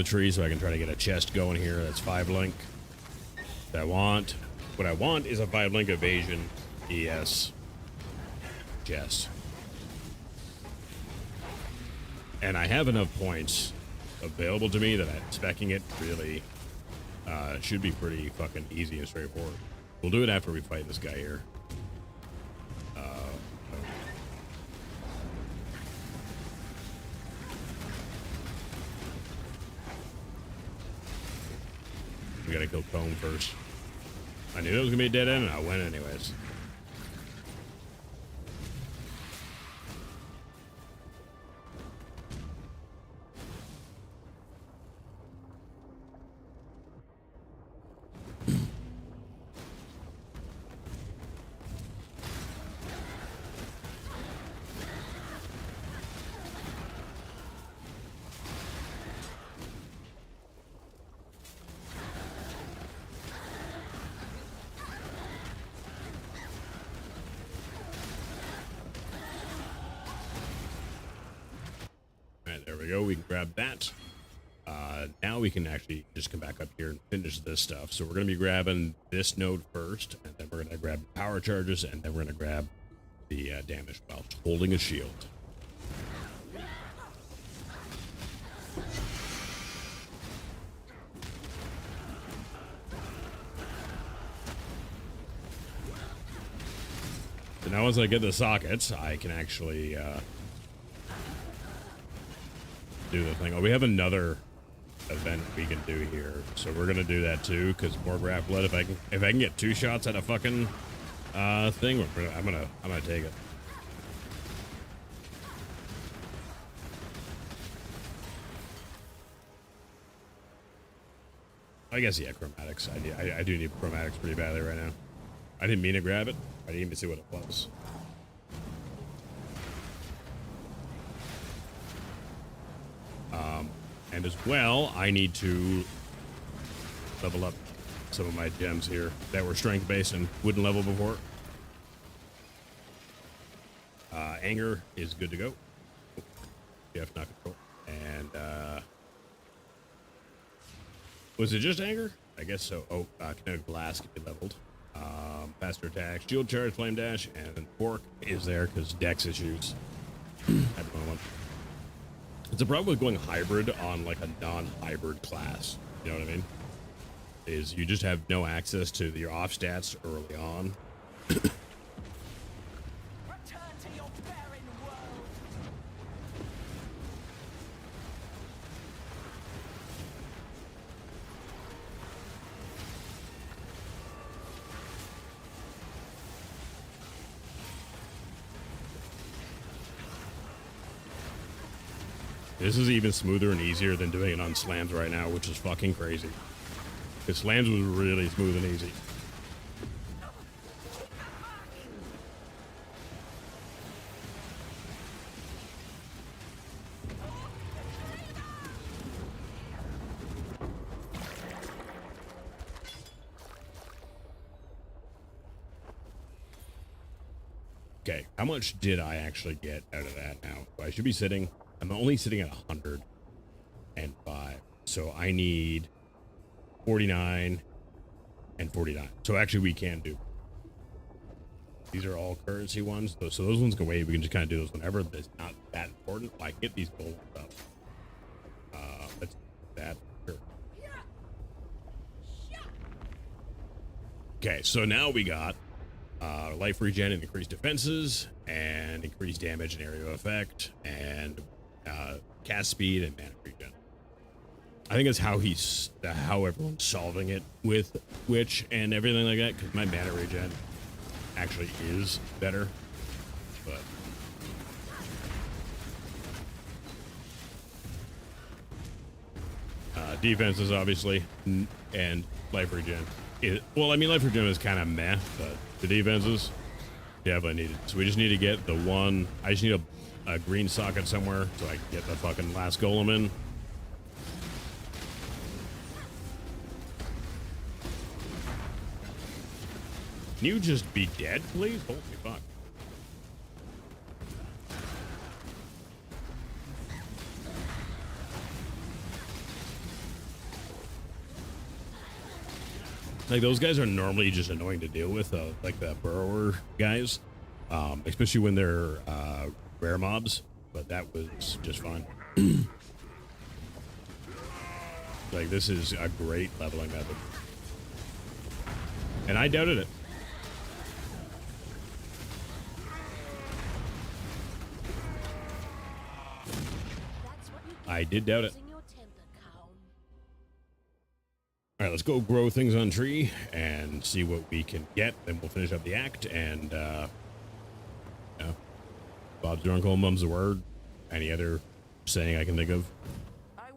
trees so I can try to get a chest going here. That's 5 link. That I want. What I want is a 5 link evasion ES chest. And I have enough points available to me that speccing it really should be pretty fucking easy and straightforward. We'll do it after we fight this guy here. We gotta kill Cone first. I knew it was gonna be a dead end and I went anyways. There we go. We can grab that. Now we can actually just come back up here and finish this stuff. So we're going to be grabbing this node first, and then we're going to grab power charges, and then we're going to grab the damage while holding a shield. So now once I get the sockets, I can actually do the thing. Oh, we have another event we can do here, so we're gonna do that too. Because more graph blood. If I can get 2 shots at a fucking thing, I'm gonna take it. I guess yeah, chromatics. I do need chromatics pretty badly right now. I didn't mean to grab it. I didn't even see what it was. And as well, I need to level up some of my gems here that were strength based and wouldn't level before. Anger is good to go. Jeff, not control. And was it just anger? I guess so. Oh, kinetic blast can be leveled. Faster attack, shield charge, flame dash, and fork is there because dex issues at the moment. It's a problem with going hybrid on like a non-hybrid class. You know what I mean? Is you just have no access to your off stats early on. Return to your barren world. This is even smoother and easier than doing it on slams right now, which is fucking crazy. Because slams was really smooth and easy. Okay, how much did I actually get out of that now? So I should be sitting, I'm only sitting at 105. So I need 49 and 49. So actually we can do. These are all currency ones. So those ones can wait. We can just kind of do those whenever. That's not that important. Like get these gold stuff. Let's do that. Sure. Okay, so now we got life regen and increased defenses, and increased damage and area effect, and cast speed and mana regen. I think that's how everyone's solving it with Witch and everything like that, because my mana regen actually is better. But defenses obviously, and life regen. Well, I mean, life regen is kind of meh, but the defenses definitely needed. So we just need to get the one. I just need a green socket somewhere so I can get the fucking last golem in. Can you just be dead, please? Holy fuck. Like, those guys are normally just annoying to deal with, like the burrower guys, especially when they're rare mobs, but that was just fine. Like, this is a great leveling method. And I doubted it. I did doubt it. All right, let's go grow things on tree and see what we can get. Then we'll finish up the act. And yeah, Bob's your uncle, mum's the word. Any other saying I can think of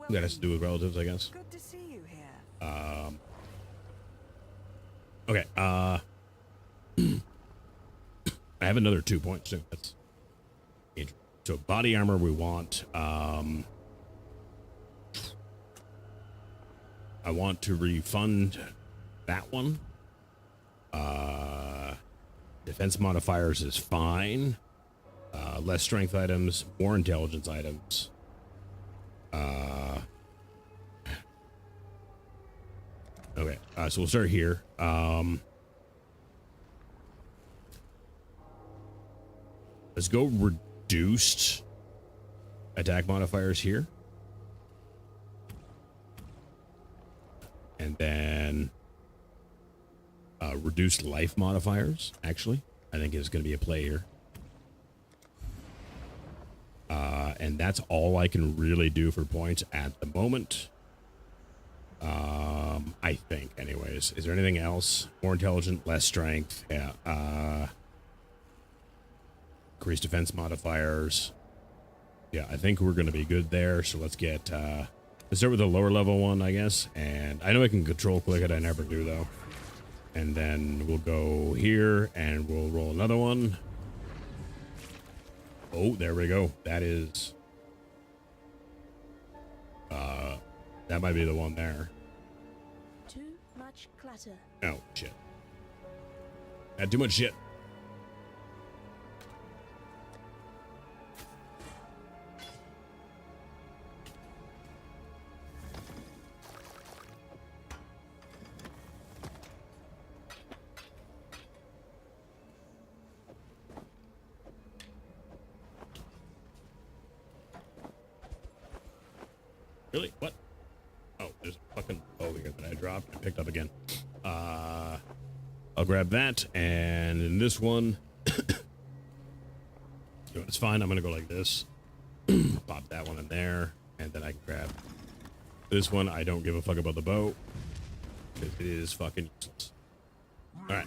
that has to do with relatives, I guess. Good to see you here. Okay. I have another 2 points too. That's interesting. So body armor we want. I want to refund that one. Defense modifiers is fine. Less strength items, more intelligence items. Okay, so we'll start here. Let's go reduced attack modifiers here. And then reduced life modifiers, actually, I think is going to be a play here. And that's all I can really do for points at the moment. I think, anyways. Is there anything else? More intelligent, less strength. Yeah. Increased defense modifiers. Yeah, I think we're going to be good there. So let's get... let's start with the lower level one, I guess. And I know I can control click it. I never do, though. And then we'll go here and we'll roll another one. Oh, there we go. That is... that might be the one there. Too much clutter. Oh, shit. Had too much shit. Really? What? Oh, there's a fucking bow here that I dropped and picked up again. I'll grab that, and in this one, it's fine. I'm gonna go like this. Pop that one in there, and then I can grab this one. I don't give a fuck about the bow because it is fucking useless. All right.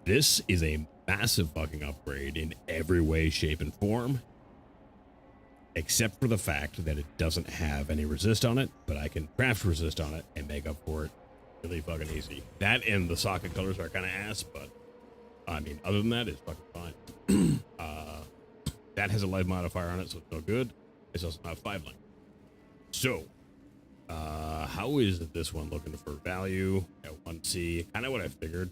This is a massive fucking upgrade in every way, shape, and form. Except for the fact that it doesn't have any resist on it, but I can craft resist on it and make up for it really fucking easy. That and the socket colors are kind of ass, but I mean, other than that, it's fucking fine. That has a life modifier on it, so it's no good. It's also not 5 length. So, how is this one looking for value at 1C? Kind of what I figured.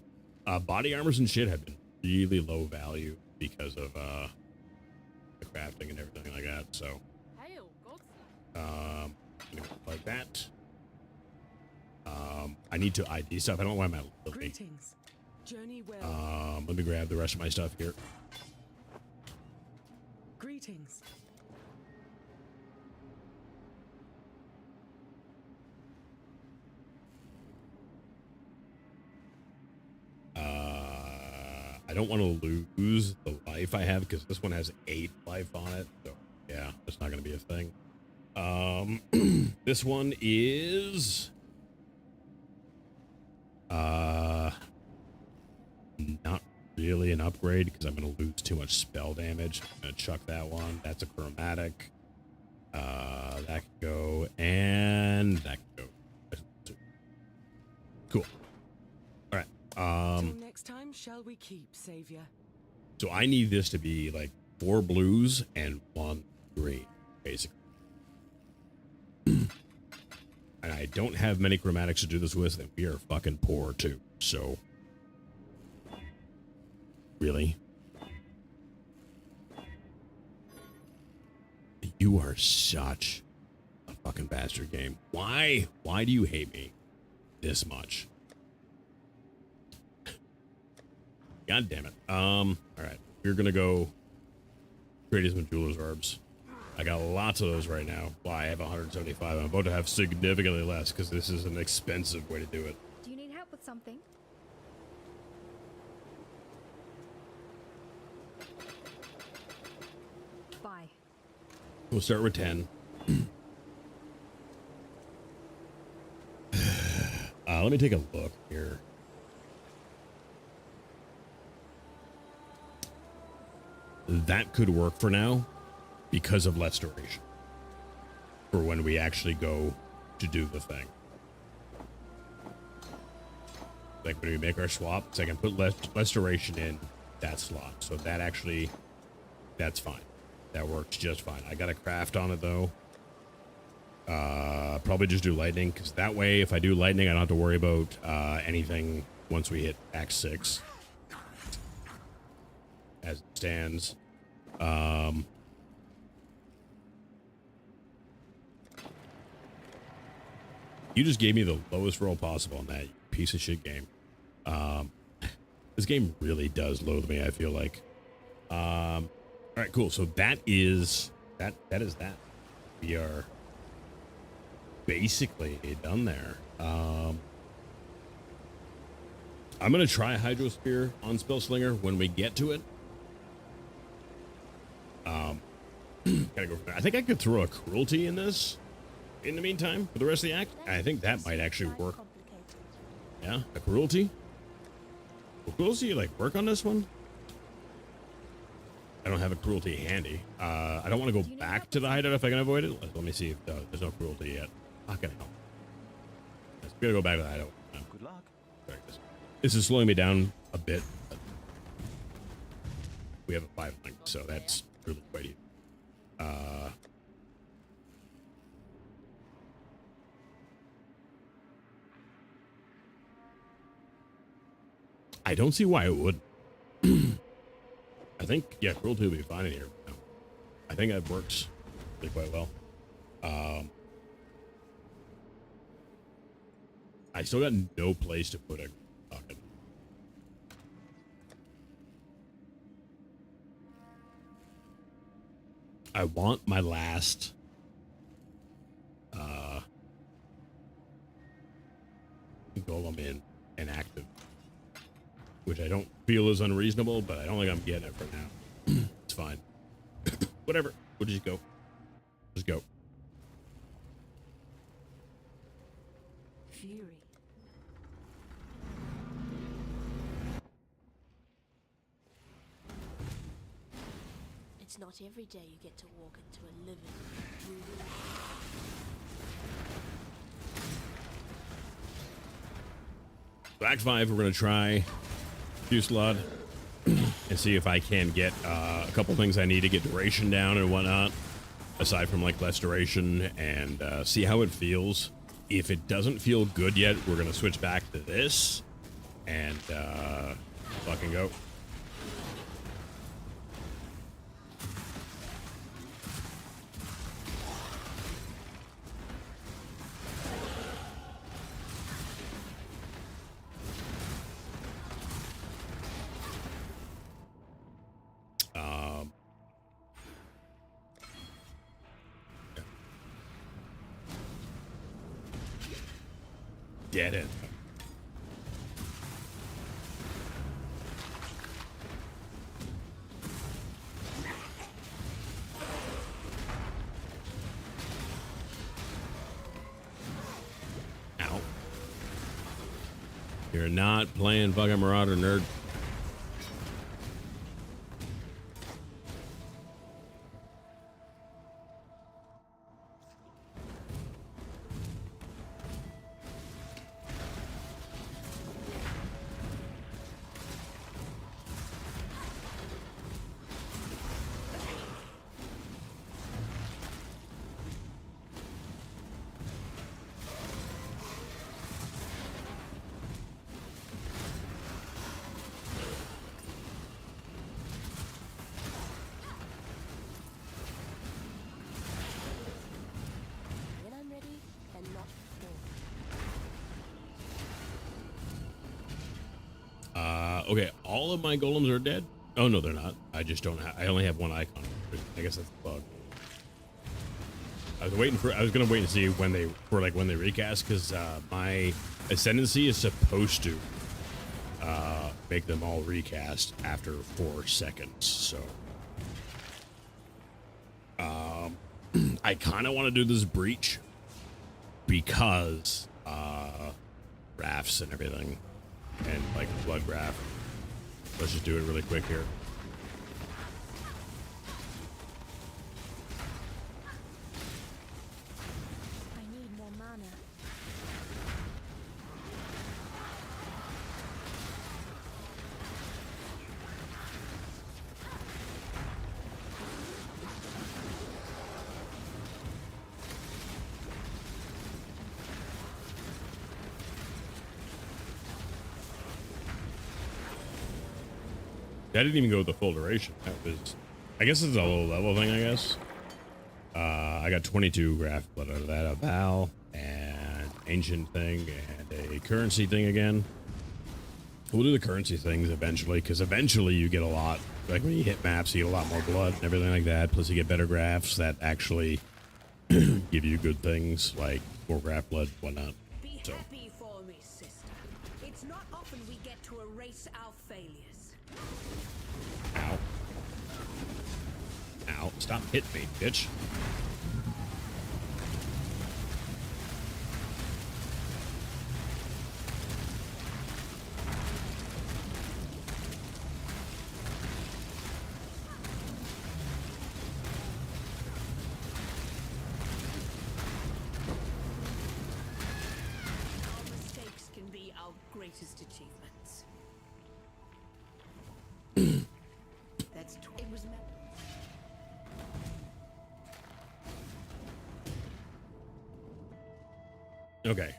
Body armors and shit have been really low value because of the crafting and everything like that. So, like that. I need to ID stuff. I don't know why I'm at Greetings. Journey well. Let me grab the rest of my stuff here. Greetings. I don't want to lose the life I have because this one has 8 life on it. So yeah, it's not going to be a thing. This one is not really an upgrade because I'm going to lose too much spell damage. I'm going to chuck that one. That's a chromatic. That can go, and that can go. Cool. All right. Till next time, shall we keep, Savior? So I need this to be like 4 blues and 1 green, basically. And I don't have many chromatics to do this with, and we are fucking poor too. So, really? You are such a fucking bastard game. Why? Why do you hate me this much? God damn it. All right. We're gonna go trade some jeweler's orbs. I got lots of those right now. Well, I have 175. I'm about to have significantly less because this is an expensive way to do it. Do you need help with something? Bye. We'll start with 10. Let me take a look here. That could work for now because of less duration for when we actually go to do the thing. Like when we make our swap, so I can put less duration in that slot. So that actually, that's fine. That works just fine. I got a craft on it though. Probably just do lightning because that way if I do lightning I don't have to worry about anything once we hit Act 6. As it stands. You just gave me the lowest roll possible on that piece of shit game. This game really does loathe me, I feel like. All right, cool. So that is that. We are basically done there. I'm gonna try Hydro Spear on Spellslinger when we get to it. Gotta go from there. I think I could throw a cruelty in this in the meantime for the rest of the act. I think that might actually work. Yeah, a cruelty. Will cruelty like work on this one? I don't have a cruelty handy. I don't want to go back to the hideout if I can avoid it. Let me see if there's no cruelty yet. Fucking hell. We gotta go back to the hideout. Good luck. This is slowing me down a bit. But we have a 5 length, so that's really quite easy. I don't see why it would. I think, yeah, cruelty will be fine in here. I think that works really quite well. I still got no place to put a bucket. I want my last golem in and active, which I don't feel is unreasonable, but I don't think I'm getting it for now. It's fine. Whatever. We'll just go. Just go. Fury. It's not every day you get to walk into a living, breathing. So Act 5, we're going to try Fusillade and see if I can get a couple things I need to get duration down and whatnot, aside from like less duration, and see how it feels. If it doesn't feel good yet, we're going to switch back to this and fucking go. Get it. Ow. You're not playing fucking Marauder, nerd. When I'm ready, and not before. Okay, all of my golems are dead. Oh no, they're not. I just don't have. I only have one icon. I guess that's the bug. I was gonna wait and see when they recast, because my ascendancy is supposed to make them all recast after 4 seconds. So I kind of want to do this breach because rafts and everything, and like blood raft. Let's just do it really quick here. I need more mana. I didn't even go with the full duration. That was, I guess it's a low level thing, I guess. I got 22 graft blood out of that, a Val, and ancient thing, and a currency thing again. We'll do the currency things eventually, because eventually you get a lot. Like when you hit maps, you get a lot more blood and everything like that. Plus you get better grafts that actually give you good things, like more graft blood, whatnot. Be So. happy for me, sister. It's not often we get to erase our failures. Ow. Ow. Stop hitting me, bitch. Our mistakes can be our greatest achievements. It was meant. Okay.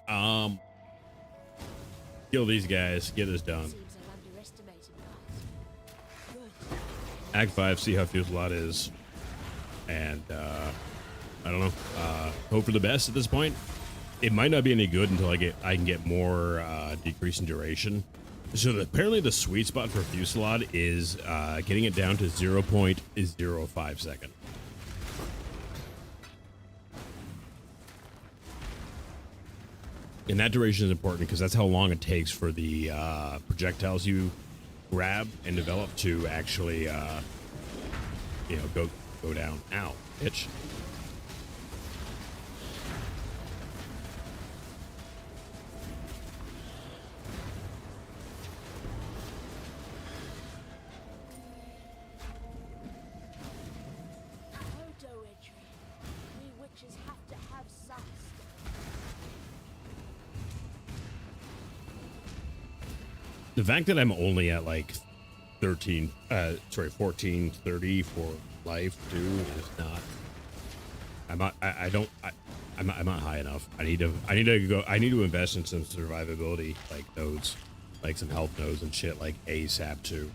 Kill these guys. Get this done. Seems I've underestimated that. Good. Act 5, see how Fusillade is. And, I don't know. Hope for the best at this point. It might not be any good until I can get more, decrease in duration. So apparently the sweet spot for Fusillade is, getting it down to 0.05 second. And that duration is important because that's how long it takes for the projectiles you grab and develop to actually, you know, go down. Ow, bitch. We witches have to have some The fact that I'm only at like 1430 for life, dude, is not. I'm not high enough. I need to invest in some survivability like nodes, like some health nodes and shit like ASAP too.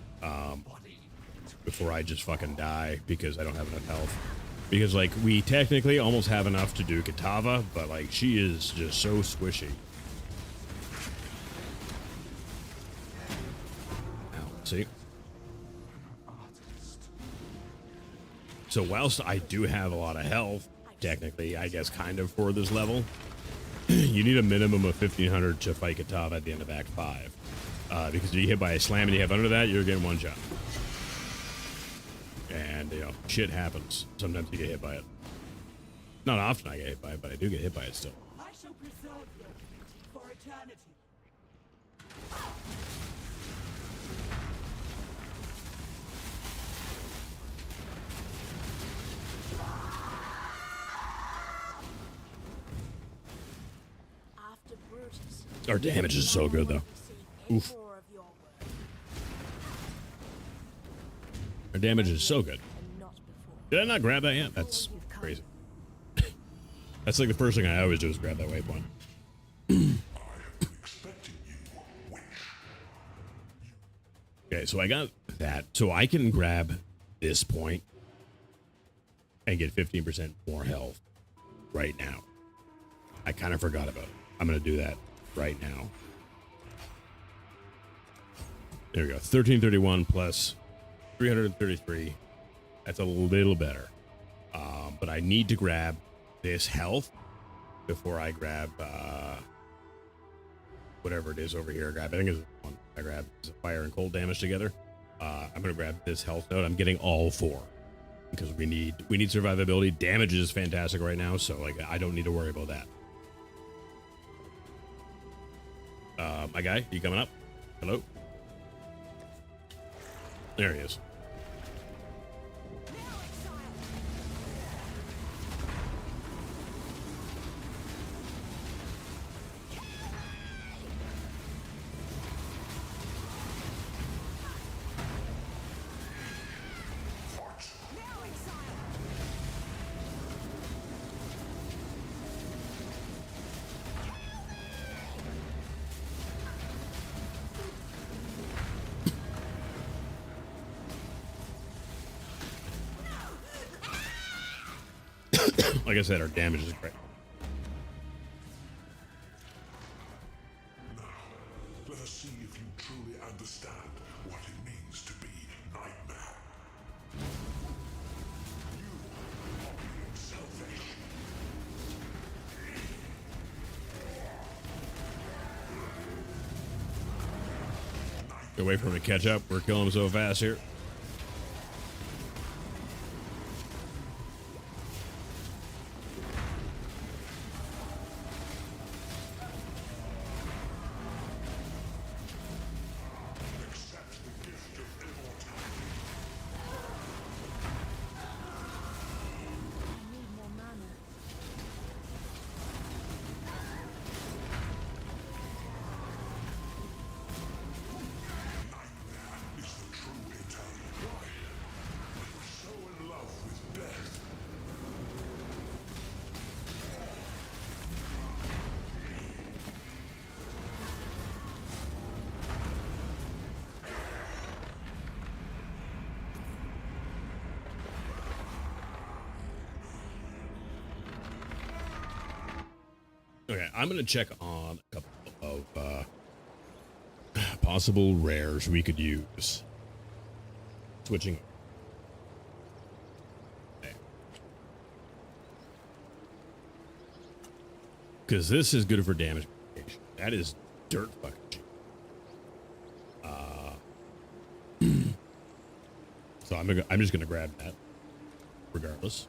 Before I just fucking die because I don't have enough health. Because like we technically almost have enough to do Katava, but like she is just so squishy. See? So whilst I do have a lot of health, technically, I guess kind of for this level, you need a minimum of 1500 to fight Katava at the end of Act 5. Because if you get hit by a slam and you have under that, you're getting one shot. And, you know, shit happens. Sometimes you get hit by it. Not often I get hit by it, but I do get hit by it still. I shall preserve you for eternity. Our damage is so good, though. Oof. Our damage is so good. Did I not grab that yet? That's crazy. That's like the first thing I always do is grab that waypoint. Okay, so I got that. So I can grab this point and get 15% more health right now. I kind of forgot about it. I'm going to do that right now. There we go. 1331 plus 333. That's a little better. But I need to grab this health before I grab whatever it is over here. I think it's one I grab fire and cold damage together. I'm going to grab this health node. I'm getting all four because we need survivability. Damage is fantastic right now, so like I don't need to worry about that. My guy, you coming up? Hello? There he is. Like I said, our damage is great. Now, let us see if you truly understand what it means to be Nightmare. You are being selfish. Wait for him to catch up. We're killing him so fast here. Okay, I'm going to check on a couple of possible rares we could use. Switching. Because this is good for damage. That is dirt fucking cheap. So I'm just gonna grab that, regardless.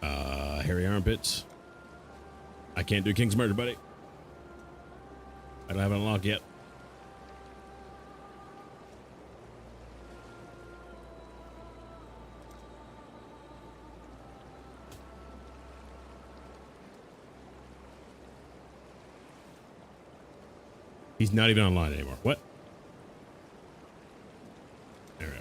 Hairy armpits. I can't do King's Murder, buddy. I don't have it unlocked yet. He's not even online anymore. What? There we go.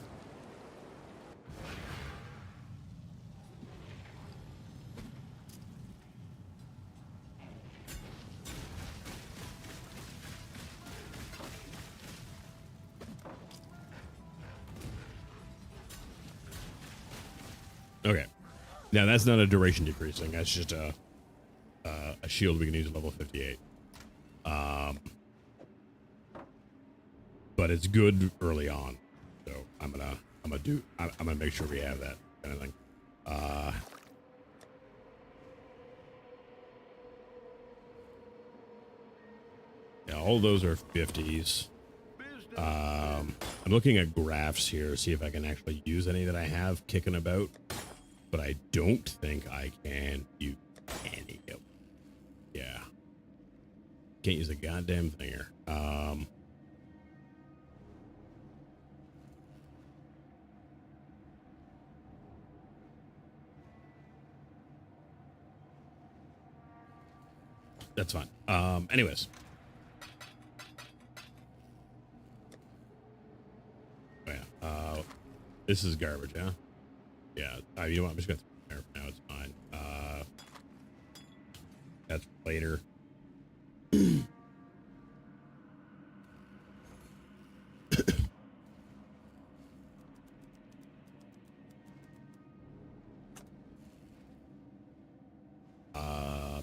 Okay. Now that's not a duration decreasing. That's just a shield we can use at level 58. But it's good early on, so I'm gonna make sure we have that kind of thing. Yeah, all those are 50s. I'm looking at graphs here, see if I can actually use any that I have kicking about, but I don't think I can use any of them. Yeah, can't use a goddamn thing here. That's fine. Anyways. Oh, yeah. This is garbage, huh? Yeah. You know what? I'm just going to throw it there for now. It's fine. That's later.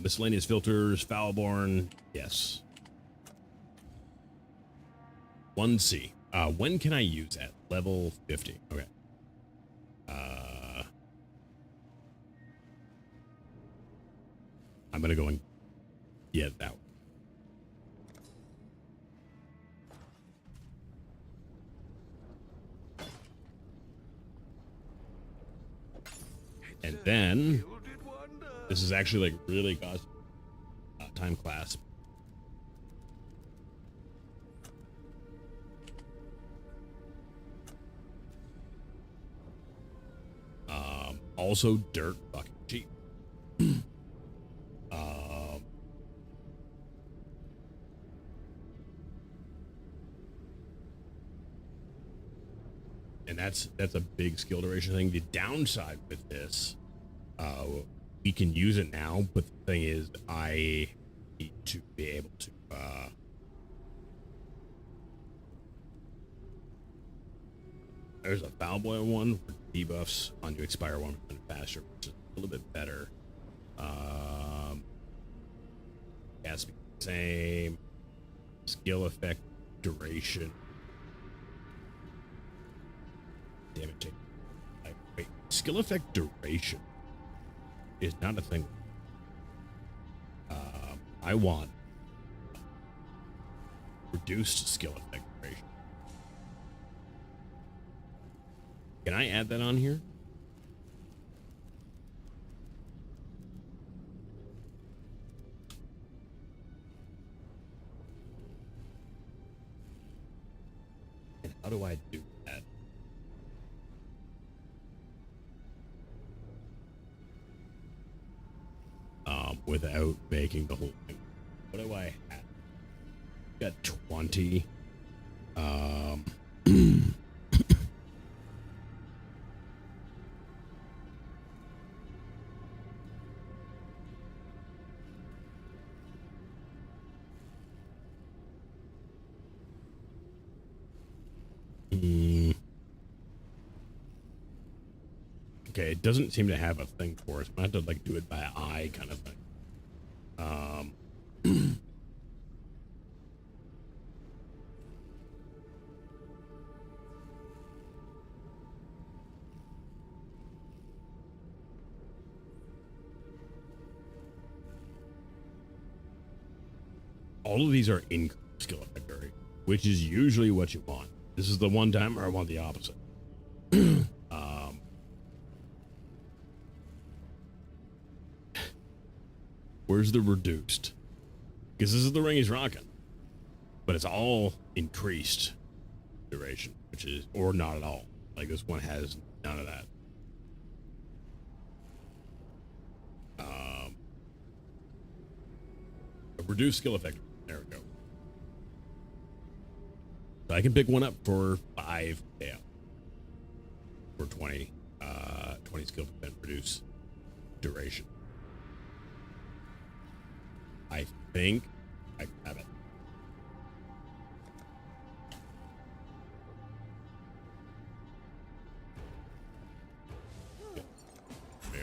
Miscellaneous filters, Foulborn, yes. 1C. When can I use at level 50? Okay. I'm gonna go and get that one. And then this is actually like really cost time class. Also dirt fucking cheap. And that's a big skill duration thing. The downside with this, we can use it now, but the thing is, I need to be able to. There's a Foul Boil one for debuffs on you expire 1% faster, which is a little bit better. Has to be the same. Skill effect duration. Damn it, wait, skill effect duration is not a thing. I want reduced skill effect duration. Can I add that on here? And how do I do that? Without making the whole thing. What do I have? Got 20. Okay, it doesn't seem to have a thing for us. I have to like do it by eye kind of thing. all of these are increased skill effect area, which is usually what you want. This is the one time where I want the opposite. Where's the reduced? Because this is the ring he's rocking, but it's all increased duration, which is, or not at all. Like this one has none of that. A reduced skill effect. There we go. So I can pick one up for 5 for 20 skill percent reduce duration. I think I have it. Yeah. Yeah.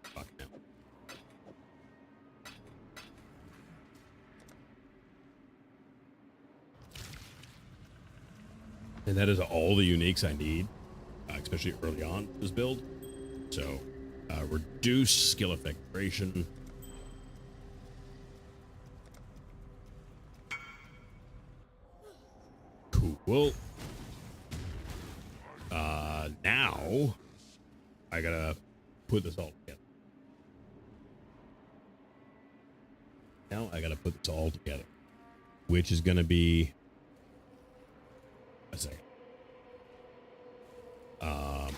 Fuck now. And that is all the uniques I need, especially early on this build. So, reduce skill effect duration. Cool. Now I gotta put this all together. Now I gotta put this all together, which is gonna be a second.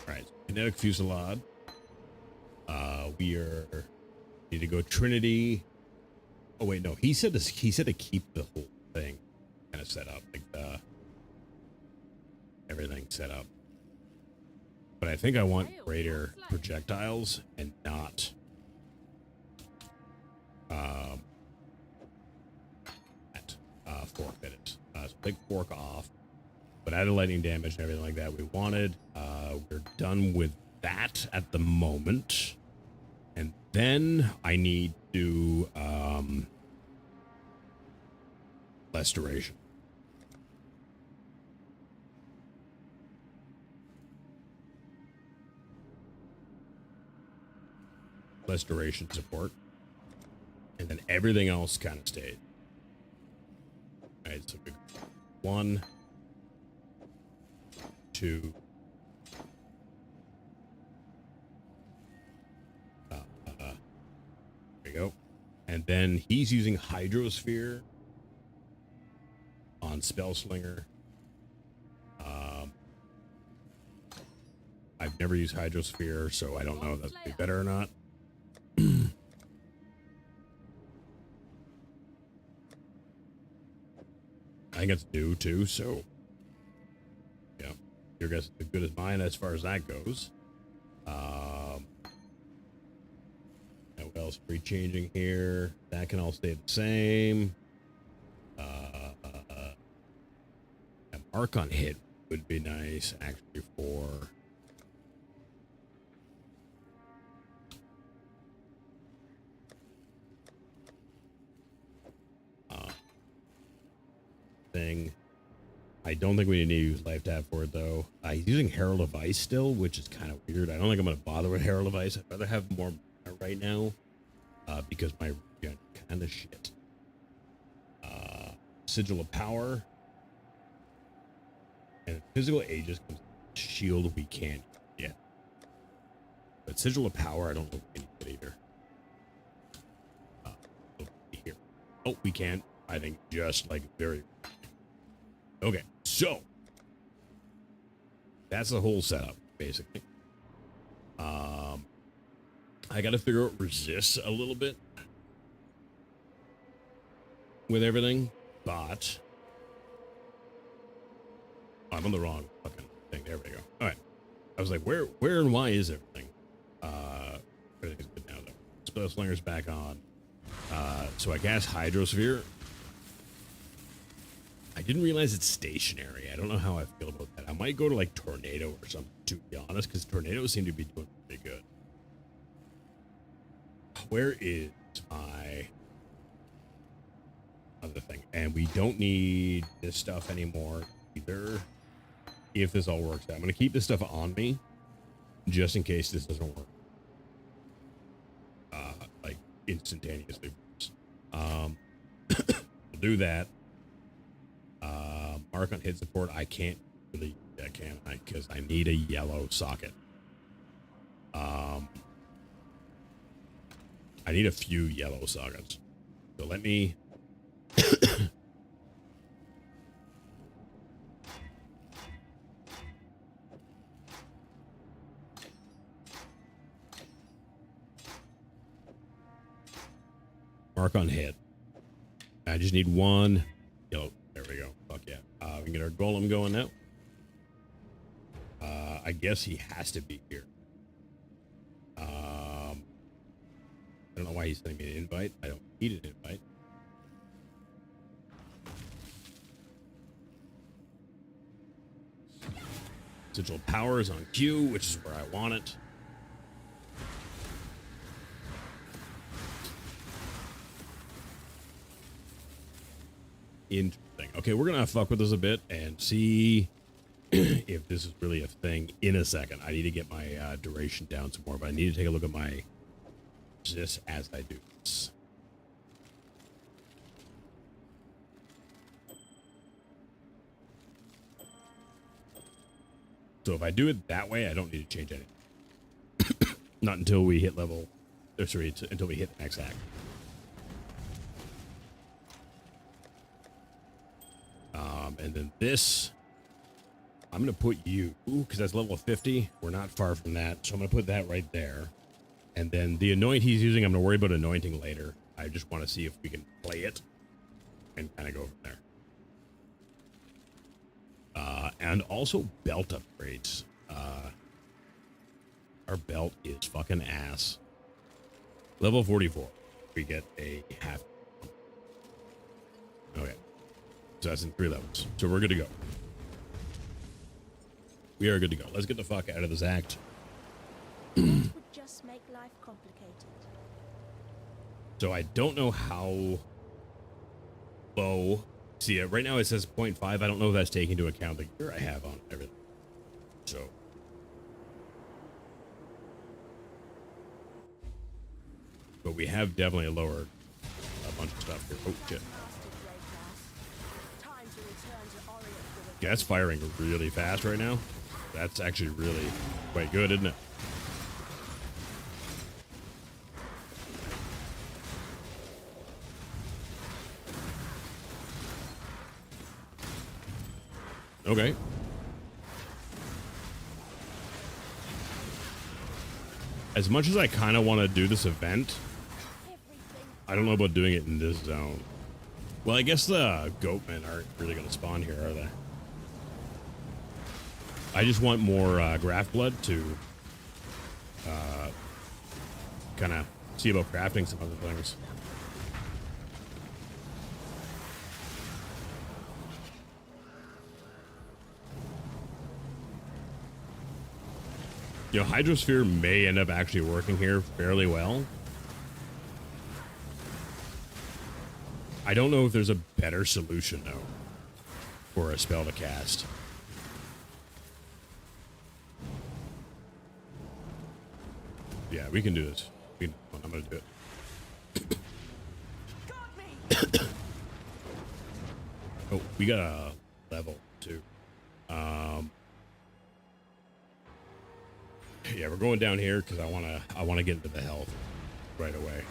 Right, Kinetic Fusillade. We need to go Trinity. Oh wait, no, he said to keep the whole thing kind of set up, like everything set up. But I think I want greater projectiles and not fork fitteds. So take fork off, but added lightning damage and everything like that we wanted. We're done with that at the moment. And then I need to less duration. Less duration support. And then everything else kind of stayed. Alright, so 1, 2. There you go. And then he's using Hydrosphere on Spellslinger. I've never used Hydrosphere, so I don't know if that's be better or not. I think it's new too, so yeah, your guess is as good as mine as far as that goes. What else? Pre-changing here. That can all stay the same. A mark on hit would be nice actually for thing. I don't think we need to use life tab for it though. He's using Herald of Ice still, which is kind of weird. I don't think I'm going to bother with Herald of Ice. I'd rather have more right now because my regen kind of shit. Sigil of Power and Physical Aegis comes shield we can't get. But Sigil of Power I don't know if we need it either. Here. Oh, we can't. I think just like very. Okay, so that's the whole setup basically. I got to figure out resists a little bit with everything, but I'm on the wrong fucking thing. There we go. All right, I was like, where and why is everything? Everything's good now though. Spellslinger's back on. So I guess Hydrosphere. I didn't realize it's stationary. I don't know how I feel about that. I might go to like Tornado or something, to be honest, because tornadoes seem to be doing pretty good. Where is my other thing? And we don't need this stuff anymore either. If this all works out, I'm going to keep this stuff on me just in case this doesn't work. instantaneously. We'll do that. Mark on hit support. I can't really, can I? Because I need a yellow socket. I need a few yellow sockets. So let me. Mark on hit. I just need one yellow. There we go. Fuck yeah. We can get our golem going now. I guess he has to be here. I don't know why he's sending me an invite. I don't need an invite. Central power is on Q, which is where I want it. Interesting. Okay, we're gonna fuck with this a bit and see if this is really a thing in a second. I need to get my duration down some more, but I need to take a look at my resist as I do this. So if I do it that way, I don't need to change anything. Not until we hit level, or sorry, until we hit the next act. And then this, I'm going to put you, because that's level 50. We're not far from that. So I'm going to put that right there. And then the anoint he's using, I'm going to worry about anointing later. I just want to see if we can play it and kind of go from there. And also belt upgrades. Our belt is fucking ass. Level 44. We get a half. Okay. So that's in 3 levels. So we're good to go. We are good to go. Let's get the fuck out of this act. That would just make life complicated. So I don't know how low. See, right now it says 0.5. I don't know if that's taking into account the gear I have on everything. So. But we have definitely lowered a bunch of stuff here. Oh, shit. Yeah, that's firing really fast right now. That's actually really quite good, isn't it? Okay. As much as I kind of want to do this event, I don't know about doing it in this zone. Well, I guess the goatmen aren't really going to spawn here, are they? I just want more graft blood to kind of see about crafting some other things. You know, Hydrosphere may end up actually working here fairly well. I don't know if there's a better solution, though, for a spell to cast. Yeah, we can do this. I'm going to do it. Oh, we got a level, too. Yeah, we're going down here because I want to get into the health right away.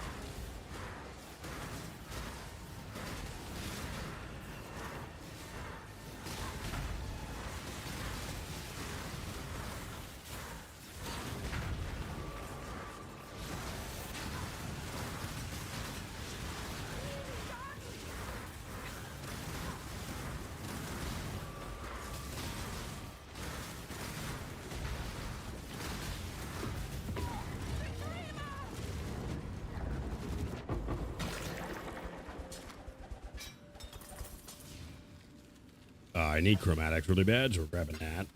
I need chromatics really bad, so we're grabbing that.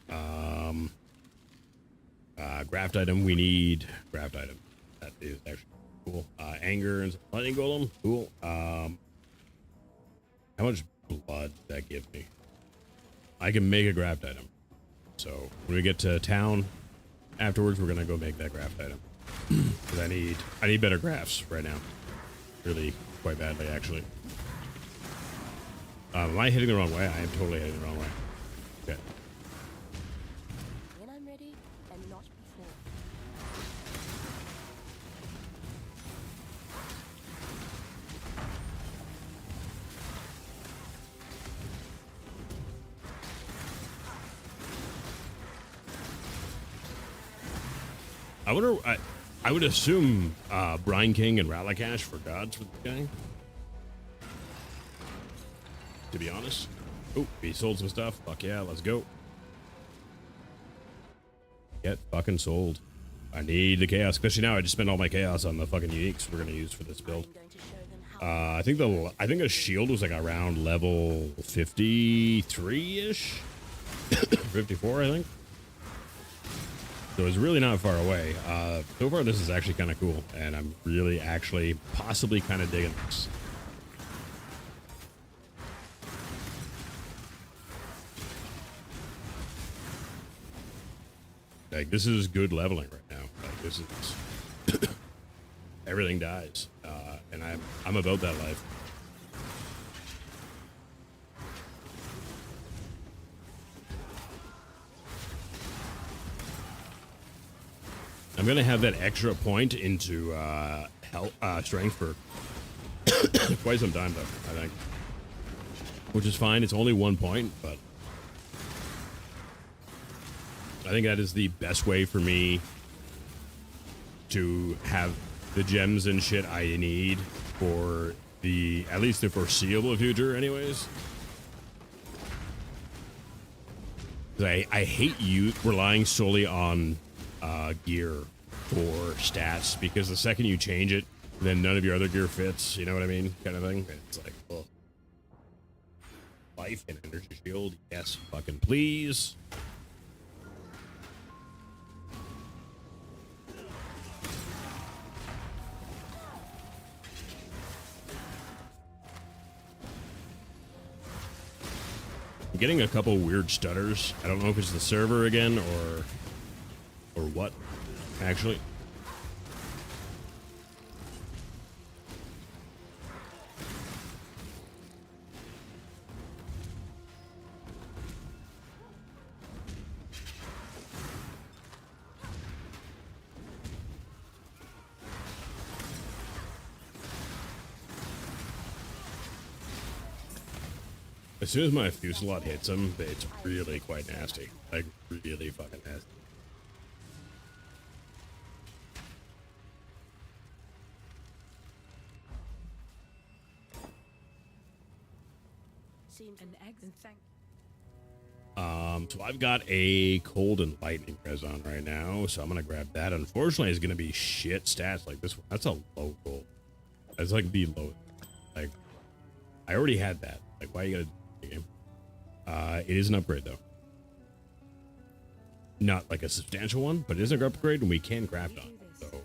Graft item, we need graft item. That is actually cool. Anger and lightning golem, cool. How much blood that gives me? I can make a graft item. So when we get to town afterwards, we're gonna go make that graft item. Because I need better grafts right now. really quite badly, actually. Am I hitting the wrong way? I am totally hitting the wrong way. Okay. When I'm ready, and not before. I would assume Brine King and Rallakash for gods with the guy. To be honest. Oh, he sold some stuff. Fuck yeah, let's go. Get fucking sold. I need the chaos, especially now. I just spent all my chaos on the fucking uniques we're gonna use for this build. I think a shield was like around level 53-ish, 54, I think. So it's really not far away. So far, this is actually kind of cool, and I'm really actually possibly kind of digging this. Like, this is good leveling right now. Like, this is everything dies, and I'm about that life. I'm gonna have that extra point into strength for quite some time, though. I think, which is fine. It's only 1 point, but I think that is the best way for me to have the gems and shit I need for at least the foreseeable future, anyways. I hate relying solely on gear for stats, because the second you change it, then none of your other gear fits. You know what I mean? Kind of thing. It's like, well, life and energy shield, yes, fucking please. I'm getting a couple weird stutters. I don't know if it's the server again or what, actually. As soon as my Fusillade hits him, it's really quite nasty. Like, really fucking nasty. An egg and thank. So I've got a cold and lightning res on right now, so I'm gonna grab that. Unfortunately, it's gonna be shit stats like this one. That's a low goal. That's like the low. Like, I already had that. Like, why you gotta do the game? It is an upgrade though. Not like a substantial one, but it is an upgrade, and we can craft on it. So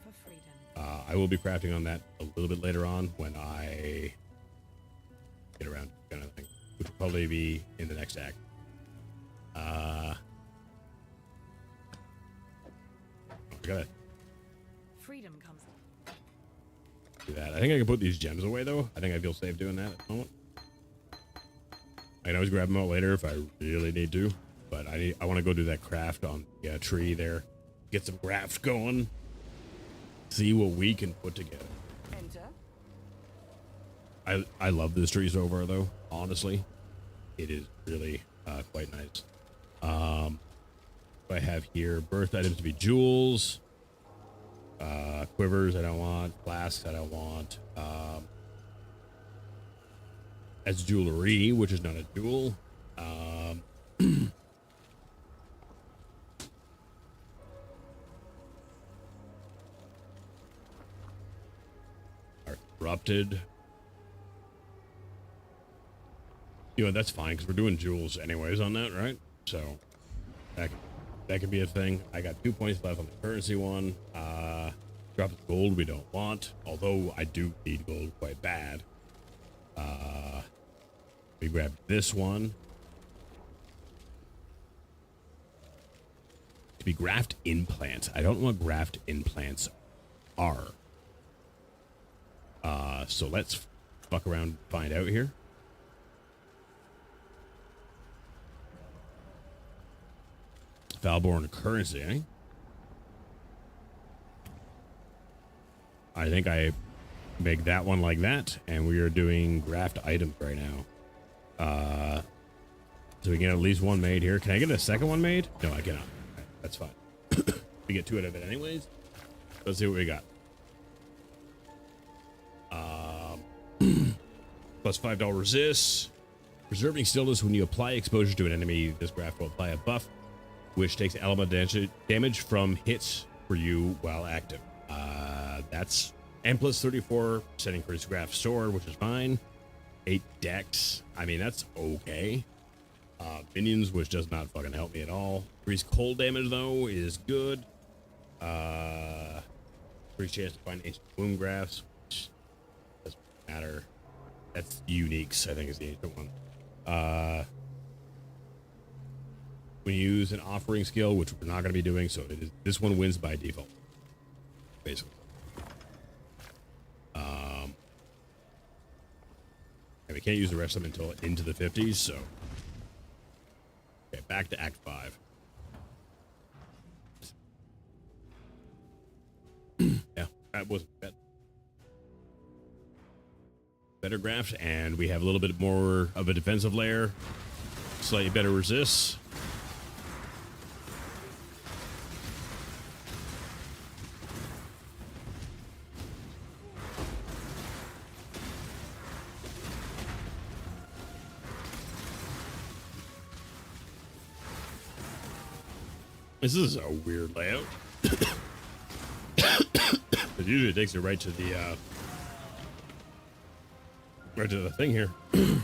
I will be crafting on that a little bit later on when I get around to kind of thing, which will probably be in the next act. I gotta Freedom comes. do that. I think I can put these gems away though. I think I feel safe doing that at the moment. I can always grab them out later if I really need to, but I want to go do that craft on the tree there, get some craft going, see what we can put together. Enter. I love this tree so far though. Honestly, it is really quite nice. I have here birth items to be jewels, quivers I don't want, flasks I don't want, as jewelry, which is not a jewel. Are corrupted. You know, that's fine because we're doing jewels anyways on that, right? So that could be a thing. I got 2 points left on the currency one. Drop the gold we don't want, although I do need gold quite bad. We grab this one. To be graft implants. I don't know what graft implants are. So let's fuck around and find out here. Valborn currency, eh? I think I make that one like that, and we are doing graft items right now. So we get at least one made here. Can I get a second one made? No, I cannot. Right, that's fine. We get 2 out of it anyways. Let's see what we got. Plus $5 resist. Preserving stillness when you apply exposure to an enemy. This graft will apply a buff, which takes element damage from hits for you while active. That's and plus 34% increase graft sword, which is fine. 8 dex. I mean, that's okay. Minions, which does not fucking help me at all. Increased cold damage though is good. Increased chance to find ancient wound grafts, which doesn't matter. That's uniques, I think, is the ancient one. When you use an offering skill, which we're not going to be doing, so it is, this one wins by default, basically. And we can't use the rest of them until into the 50s, so. Okay, back to Act 5. Yeah, that wasn't bad. Better grafts, and we have a little bit more of a defensive layer. Slightly better resists. This is a weird layout. It usually takes you right to the thing here,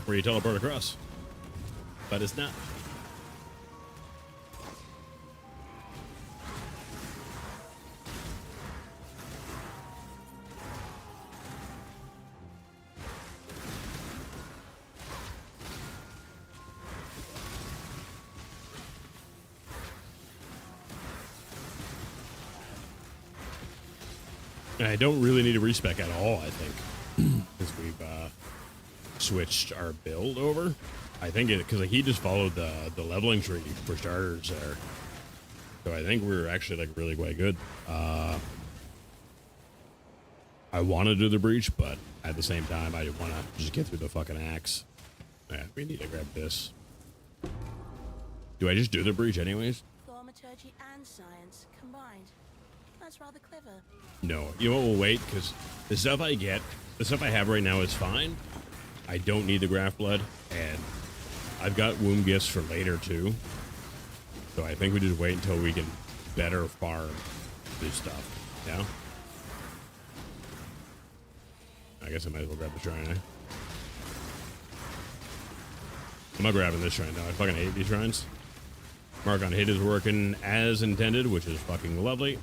where you teleport across. But it's not. And I don't really need a respec at all, I think, because we've switched our build over. I think it because he just followed the leveling tree for starters there, so I think we're actually like really quite good. I want to do the breach, but at the same time, I want to just get through the fucking axe. Yeah, we need to grab this. Do I just do the breach anyways? Thaumaturgy and science combined. That's rather clever. No, you know what? We'll wait because the stuff I have right now is fine. I don't need the graft blood, and I've got womb gifts for later too. So I think we just wait until we can better farm this stuff. Yeah. I guess I might as well grab the shrine. Eh? I'm not grabbing this shrine now. I fucking hate these shrines. Mark on hit is working as intended, which is fucking lovely.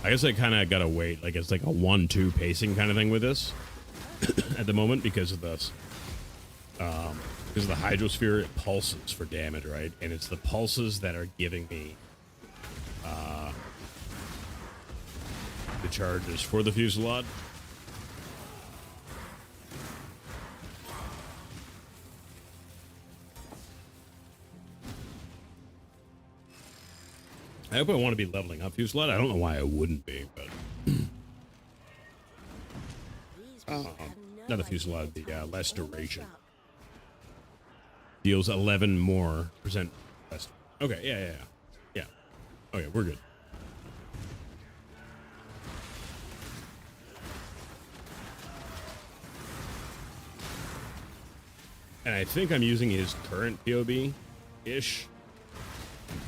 I guess I kind of gotta wait. Like it's like a 1-2 pacing kind of thing with this at the moment because of the hydrosphere. It pulses for damage, right? And it's the pulses that are giving me the charges for the Fusillade. I hope I want to be leveling up Fusillade. I don't know why I wouldn't be, but not the Fusillade, the less duration. Deals 11% more less. Okay, yeah. Okay, we're good. And I think I'm using his current POB-ish.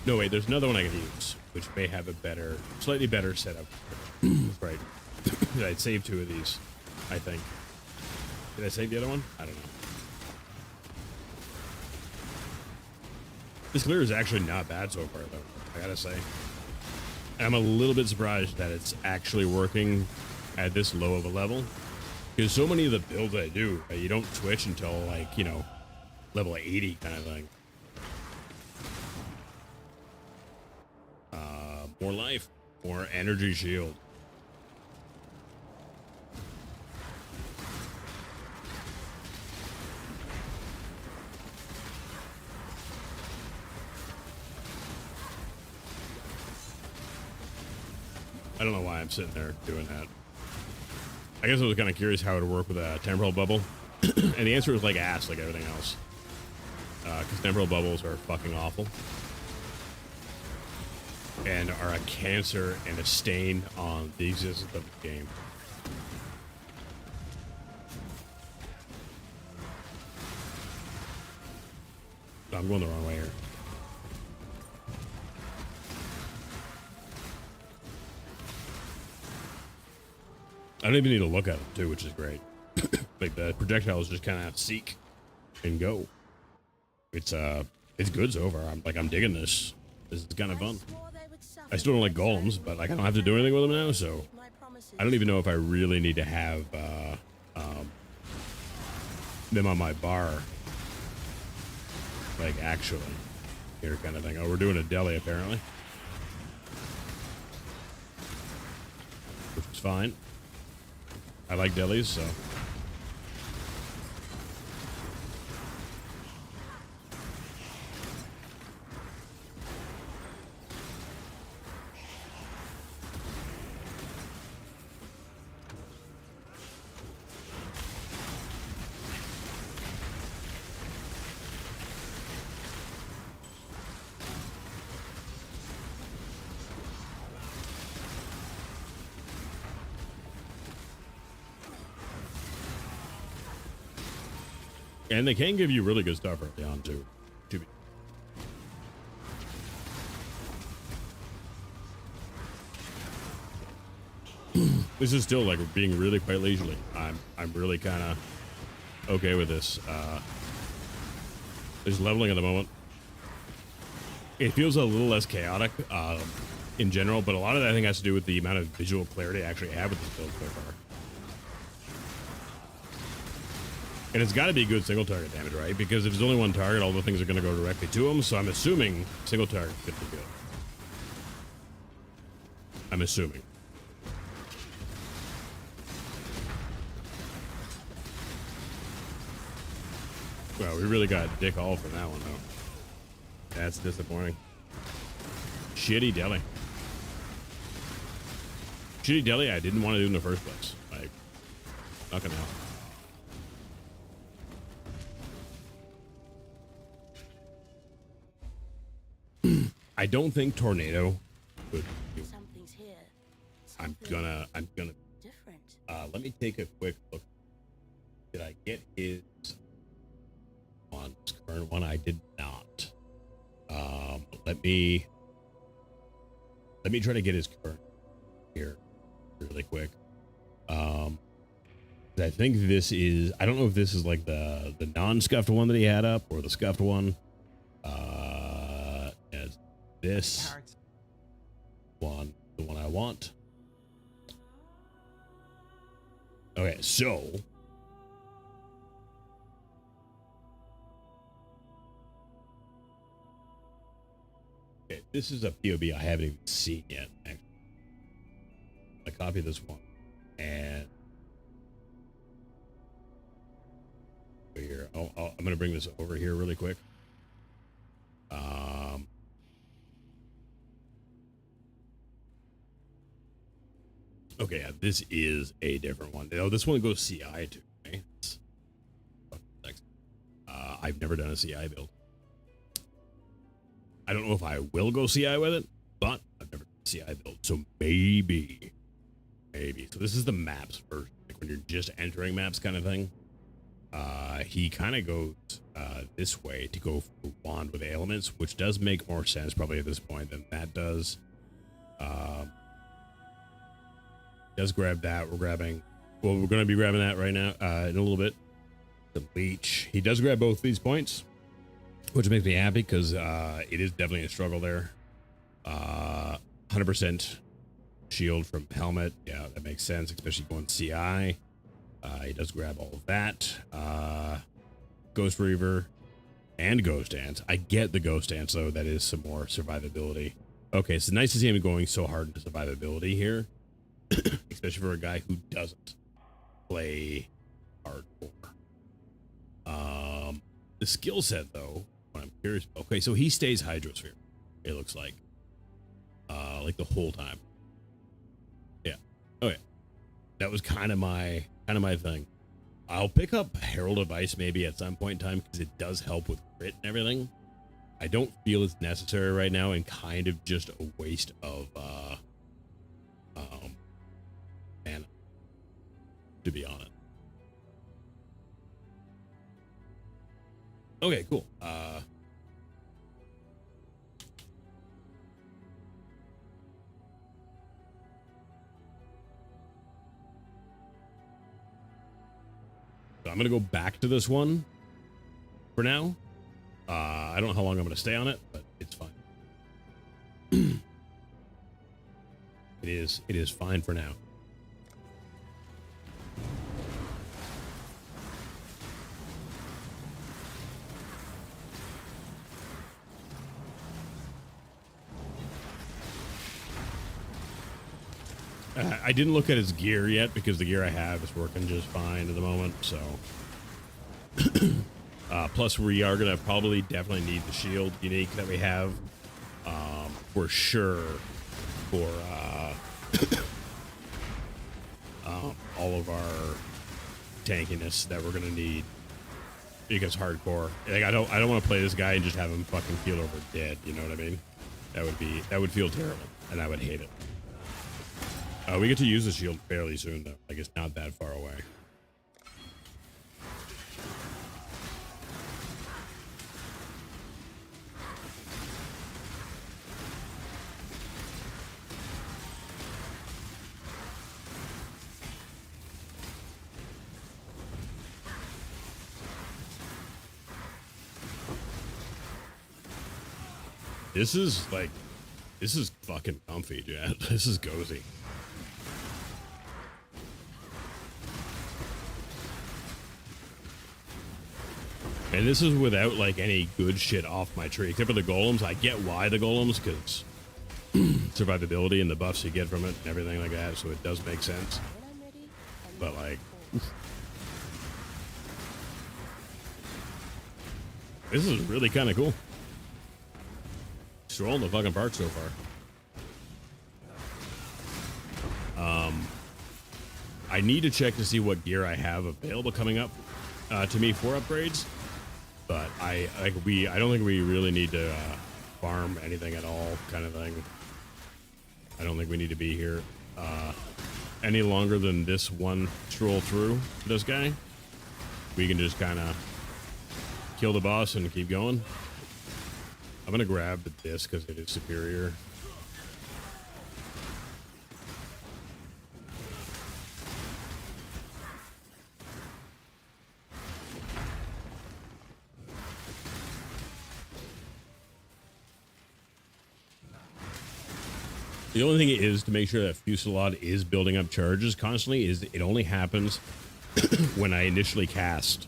No, wait, there's another one I could use, which may have a slightly better setup. Right. I'd save 2 of these, I think. Did I save the other one? I don't know. This clear is actually not bad so far, though, I gotta say. I'm a little bit surprised that it's actually working at this low of a level. Because so many of the builds I do, you don't switch until, like, you know, level 80 kind of thing. More life, more energy shield. I don't know why I'm sitting there doing that. I guess I was kind of curious how it would work with a temporal bubble. And the answer was like ass, like everything else. Because temporal bubbles are fucking awful. And are a cancer and a stain on the existence of the game. I'm going the wrong way here. I don't even need to look at them too, which is great. Like the projectiles just kind of seek and go. It's good so far. I'm digging this. This is kind of fun. I still don't like golems, but like I don't have to do anything with them now, so I don't even know if I really need to have them on my bar. Like actually, here kind of thing. Oh, we're doing a deli apparently, which is fine. I like delis, so. And they can give you really good stuff early on, too. This is still, like, being really quite leisurely. I'm really kind of okay with this. There's leveling at the moment. It feels a little less chaotic in general, but a lot of that, I think, has to do with the amount of visual clarity I actually have with this build so far. And it's got to be good single target damage, right? Because if there's only one target, all the things are going to go directly to him. So I'm assuming single target could be good. I'm assuming. Well, we really got dick all from that one, though. That's disappointing. Shitty deli. Shitty deli I didn't want to do in the first place. Like, not gonna help. I don't think tornado would. Something's here. I'm gonna. Different. Let me take a quick look. Did I get his on his current one? I did not. Let me try to get his current here really quick. I think this is. I don't know if this is like the non-scuffed one that he had up or the scuffed one. This one, the one I want. Okay, so okay, this is a POB I haven't even seen yet. Actually, I copy this one and here. I'm gonna bring this over here really quick. Okay, yeah, this is a different one. Oh, this one goes CI too. Right? I've never done a CI build. I don't know if I will go CI with it, but I've never done a CI build, so maybe. So this is the maps version, like when you're just entering maps kind of thing. He kind of goes this way to go for wand with ailments, which does make more sense probably at this point than that does. Does grab that. We're going to be grabbing that right now in a little bit. The leech. He does grab both these points, which makes me happy because it is definitely a struggle there. 100% shield from helmet. Yeah, that makes sense, especially going CI. He does grab all of that. Ghost Reaver. and Ghost Dance. I get the Ghost Dance, though. That is some more survivability. Okay, it's nice to see him going so hard into survivability here. Especially for a guy who doesn't play hardcore. The skill set, though, what I'm curious. Okay, so he stays Hydrosphere, it looks like the whole time. Yeah. Oh yeah. That was kind of my thing. I'll pick up Herald of Ice maybe at some point in time because it does help with crit and everything. I don't feel it's necessary right now and kind of just a waste of mana, to be honest. Okay, cool. So I'm gonna go back to this one for now. I don't know how long I'm gonna stay on it, but it's fine. It is fine for now. I didn't look at his gear yet because the gear I have is working just fine at the moment. So, plus we are gonna probably definitely need the shield unique that we have, for sure, for all of our tankiness that we're gonna need because hardcore. Like I don't want to play this guy and just have him fucking keel over dead. You know what I mean? That would feel terrible, and I would hate it. We get to use the shield fairly soon, though. Like, it's not that far away. This is fucking comfy, Jet. This is cozy. And this is without, like, any good shit off my tree. Except for the golems. I get why the golems, because survivability and the buffs you get from it and everything like that, so it does make sense. But, like... this is really kind of cool. Strolling the fucking park so far. I need to check to see what gear I have available coming up to me for upgrades. But I don't think we really need to farm anything at all, kind of thing. I don't think we need to be here any longer than this one stroll through this guy. We can just kind of kill the boss and keep going. I'm gonna grab this because it is superior. The only thing is to make sure that Fusillade is building up charges constantly is it only happens when I initially cast,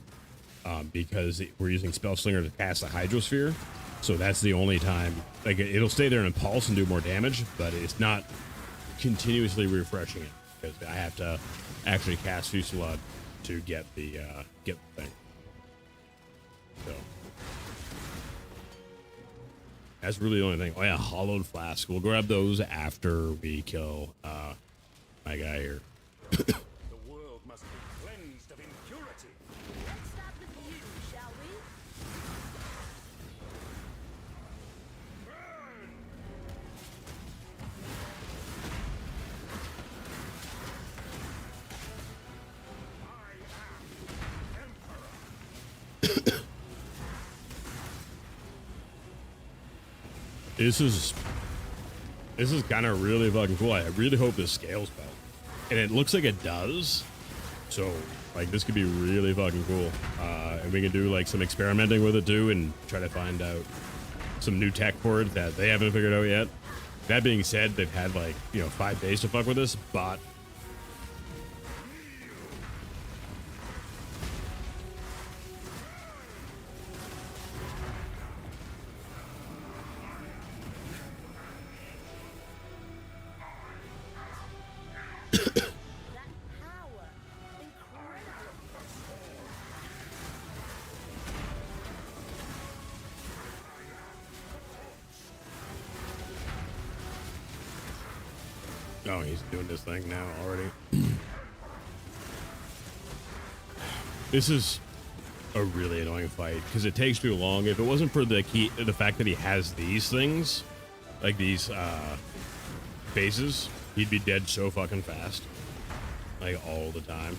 because we're using Spell Slinger to cast a Hydrosphere. So that's the only time. Like, it'll stay there in a pulse and do more damage, but it's not continuously refreshing it because I have to actually cast Fusillade to get the thing. So that's really the only thing. Oh yeah, hollowed flask. We'll grab those after we kill my guy here. The world must be cleansed of impurity. Let's start with you, shall we? This is kind of really fucking cool. I really hope this scales well. And it looks like it does. So, like, this could be really fucking cool. And we can do, like, some experimenting with it, too, and try to find out some new tech for it that they haven't figured out yet. That being said, they've had, like, 5 days to fuck with this, but... Oh, he's doing this thing now already. This is a really annoying fight because it takes too long. If it wasn't for the fact that he has these things, like these bases, he'd be dead so fucking fast, like all the time.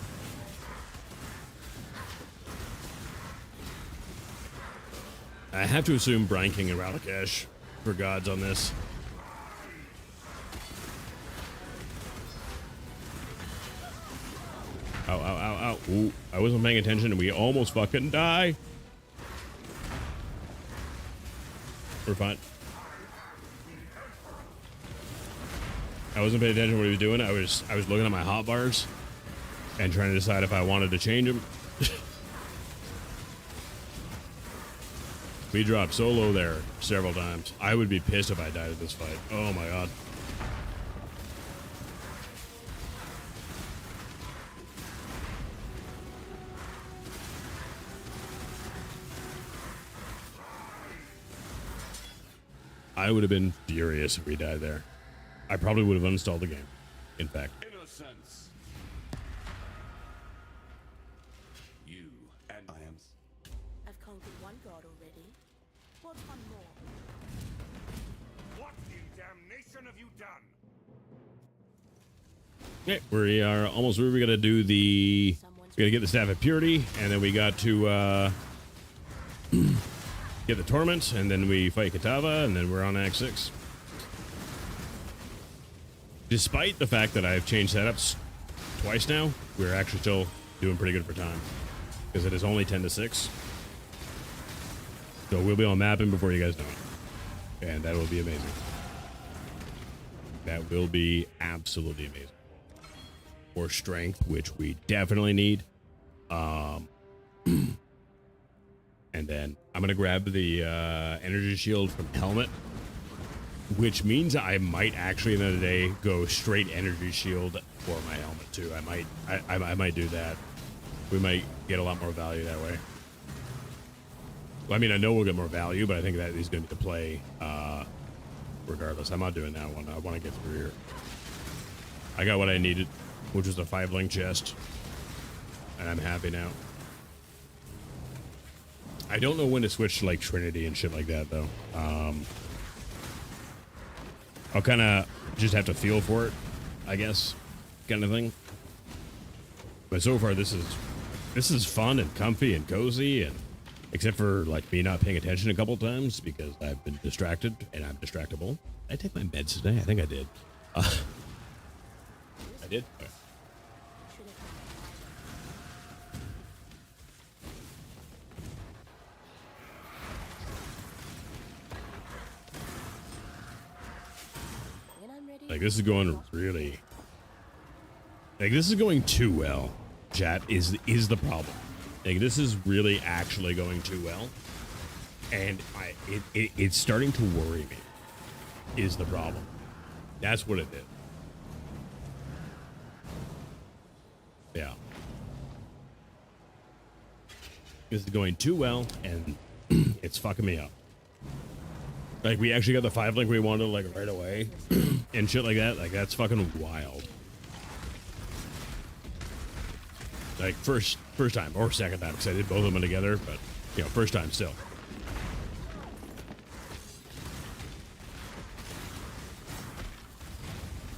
I have to assume Brian King and Ralakesh for gods on this. Ow, ow, ow, ow. Ooh, I wasn't paying attention and we almost fucking die. We're fine. I wasn't paying attention to what he was doing. I was looking at my hotbars and trying to decide if I wanted to change them. We dropped so low there several times. I would be pissed if I died at this fight. Oh my god. I would have been furious if we died there. I probably would have uninstalled the game, in fact. Innocence. You and I am. I've conquered one god already. What's one more? What in damnation have you done? Okay, we are almost where we gotta do the... We gotta get the Staff of Purity, and then we got to get the Torment, and then we fight Katava, and then we're on Act 6. Despite the fact that I've changed setups twice now, we're actually still doing pretty good for time. Because it is only 10 to 6. So we'll be on mapping before you guys know it. And that will be amazing. That will be absolutely amazing. Or strength, which we definitely need. And then I'm going to grab the energy shield from Helmet. Which means I might actually, another day, go straight energy shield for my helmet too. I might do that. We might get a lot more value that way. Well, I mean, I know we'll get more value, but I think that is going to play regardless. I'm not doing that one. I want to get through here. I got what I needed, which was a 5-link chest, and I'm happy now. I don't know when to switch to like Trinity and shit like that though. I'll kind of just have to feel for it, I guess, kind of thing. But so far, this is fun and comfy and cozy, and except for like me not paying attention a couple times because I've been distracted and I'm distractible. Did I take my meds today? I think I did. I did. Okay. Like, this is going really... Like, this is going too well, chat, is the problem. Like, this is really actually going too well. And it's starting to worry me, is the problem. That's what it did. Yeah. This is going too well, and it's fucking me up. Like, we actually got the 5-link we wanted, like, right away. And shit like that. Like, that's fucking wild. Like, first time. Or second time, because I did both of them together. But, you know, first time still.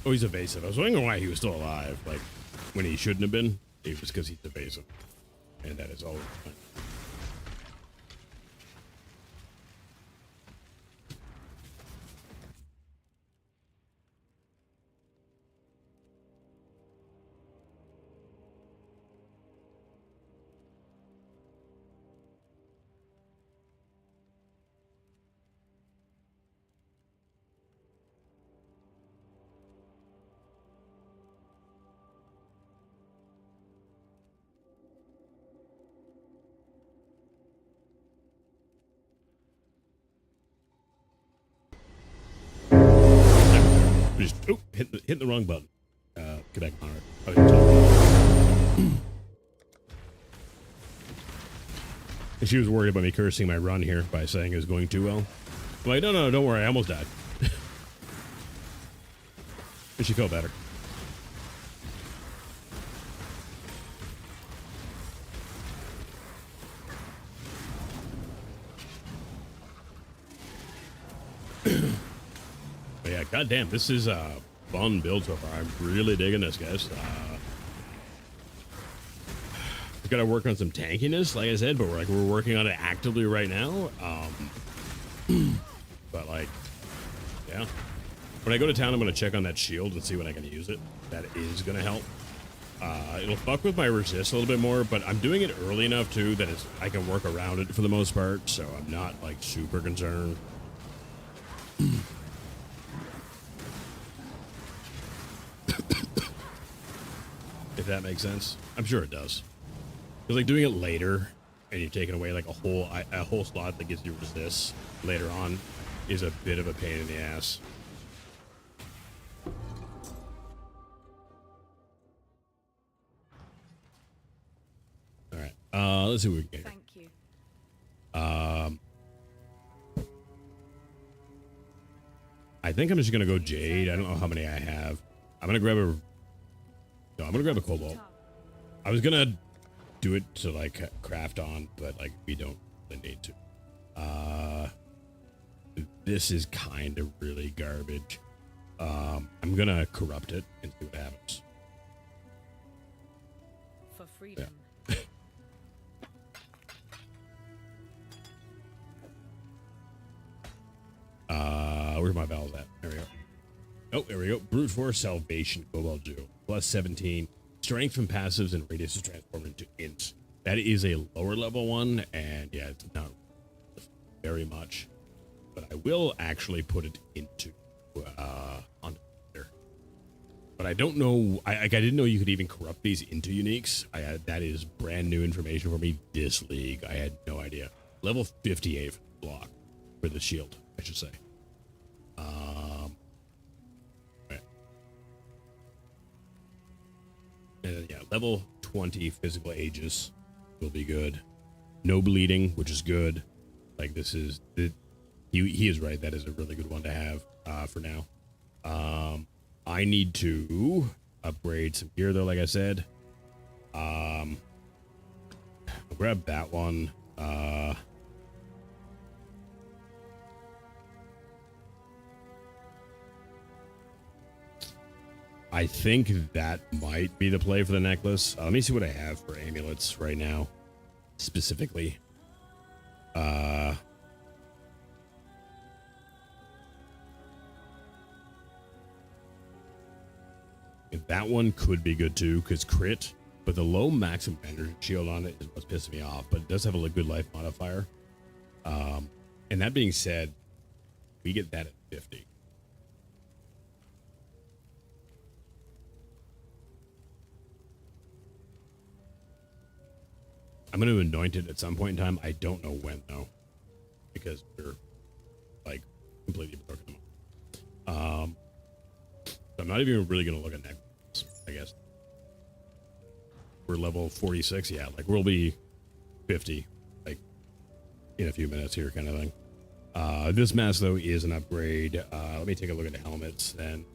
Oh, he's evasive. I was wondering why he was still alive. Like, when he shouldn't have been. It was because he's evasive. And that is all. Just hit the wrong button. Get back on it. And she was worried about me cursing my run here by saying it was going too well. I'm like, no, don't worry, I almost died. Makes you feel better. But yeah, goddamn, this is a fun build so far. I'm really digging this, guys. We've got to work on some tankiness, like I said, but we're working on it actively right now. But like, yeah. When I go to town, I'm going to check on that shield and see when I can use it. That is going to help. It'll fuck with my resist a little bit more, but I'm doing it early enough too that I can work around it for the most part, so I'm not like super concerned. If that makes sense. I'm sure it does. Because like doing it later and you're taking away like a whole slot that gives you resist later on is a bit of a pain in the ass. All right. Let's see what we can get. Thank you. I think I'm just gonna go Jade. I don't know how many I have. I'm gonna grab a. No, I'm gonna grab a Cobalt. I was gonna do it to like craft on, but like we don't really need to. This is kind of really garbage. I'm gonna corrupt it and see what happens. For freedom. Yeah. Where's my bells at? There we go. Oh, there we go. Brute Force Salvation Cobalt Jewel. Plus 17. Strength from passives and radius is transformed into ints. That is a lower level one, and yeah, it's not very much. But I will actually put it into on there. But I don't know. I didn't know you could even corrupt these into uniques. That is brand new information for me this league. I had no idea. Level 58 for the block for the shield, I should say. Right. And then, yeah, level 20 physical ages will be good. No bleeding, which is good. Like this is he is right. That is a really good one to have for now. I need to upgrade some gear though, like I said. I'll grab that one. I think that might be the play for the necklace. Let me see what I have for amulets right now, specifically. That one could be good too, because crit, but the low maximum energy shield on it is what's pissing me off, but it does have a good life modifier. And that being said, we get that at 50. I'm going to anoint it at some point in time. I don't know when though, because we're like completely broken. So I'm not even really going to look at necklaces, I guess. We're level 46. Yeah, like we'll be 50 like in a few minutes here kind of thing. This mask though is an upgrade. Let me take a look at the helmets then.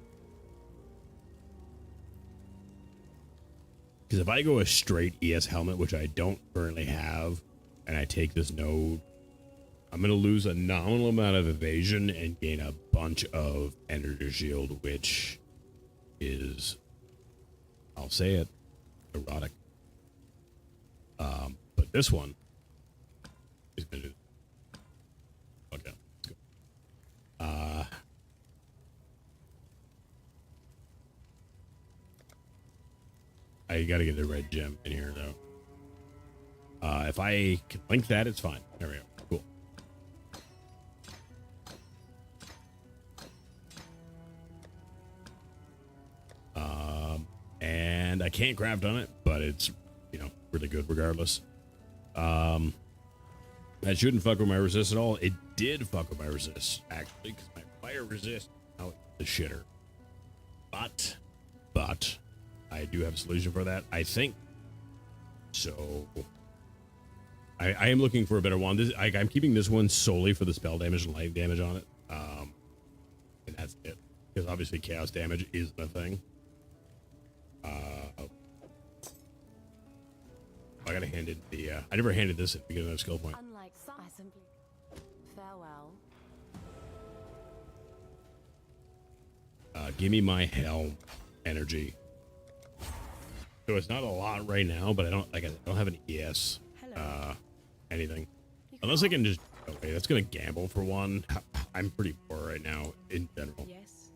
Because if I go a straight ES helmet, which I don't currently have, and I take this node, I'm going to lose a nominal amount of evasion and gain a bunch of energy shield, which is, I'll say it, erotic. But this one is going to do. Okay, let's go. I got to get the red gem in here, though. If I can link that, it's fine. There we go. Cool. And I can't craft on it, but it's, you know, really good regardless. That shouldn't fuck with my resist at all. It did fuck with my resist, actually, because my fire resist out the shitter. But I do have a solution for that, I think. So I am looking for a better one. I'm keeping this one solely for the spell damage and light damage on it. And that's it. because obviously chaos damage is the thing. I gotta hand it the. I never handed this in to get another skill point. Unlike some, I simply farewell. Give me my helm energy. So it's not a lot right now, but I don't have an ES anything. Unless I can just okay, that's gonna gamble for one. I'm pretty poor right now in general. Yes.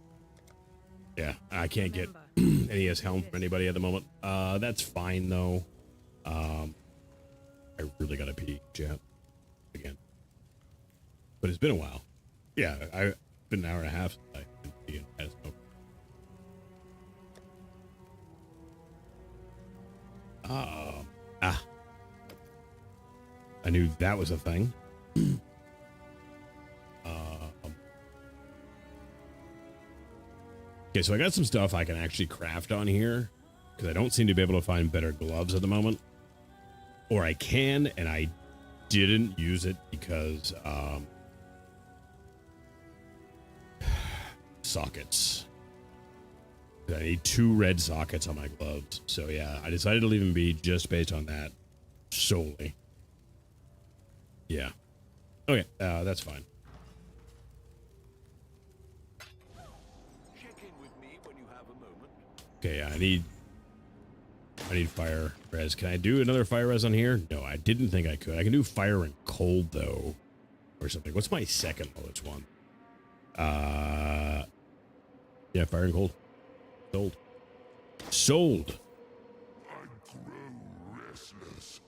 Yeah, I can't get an ES helm from anybody at the moment. That's fine though. I really gotta pee, chat. Again. But it's been a while. Yeah, I've been an hour and a half since I've been peeing. I had a smoke. I knew that was a thing. Okay, so I got some stuff I can actually craft on here because I don't seem to be able to find better gloves at the moment. Or I can, and I didn't use it because sockets. I need 2 red sockets on my gloves. So yeah, I decided to leave them be just based on that solely. Yeah. Okay, that's fine. Check in with me when you have a moment. Okay, yeah, I need fire res. Can I do another fire res on here? No, I didn't think I could. I can do fire and cold though, or something. What's my second lowest one? Yeah, fire and cold. Sold. Sold. I grow restless.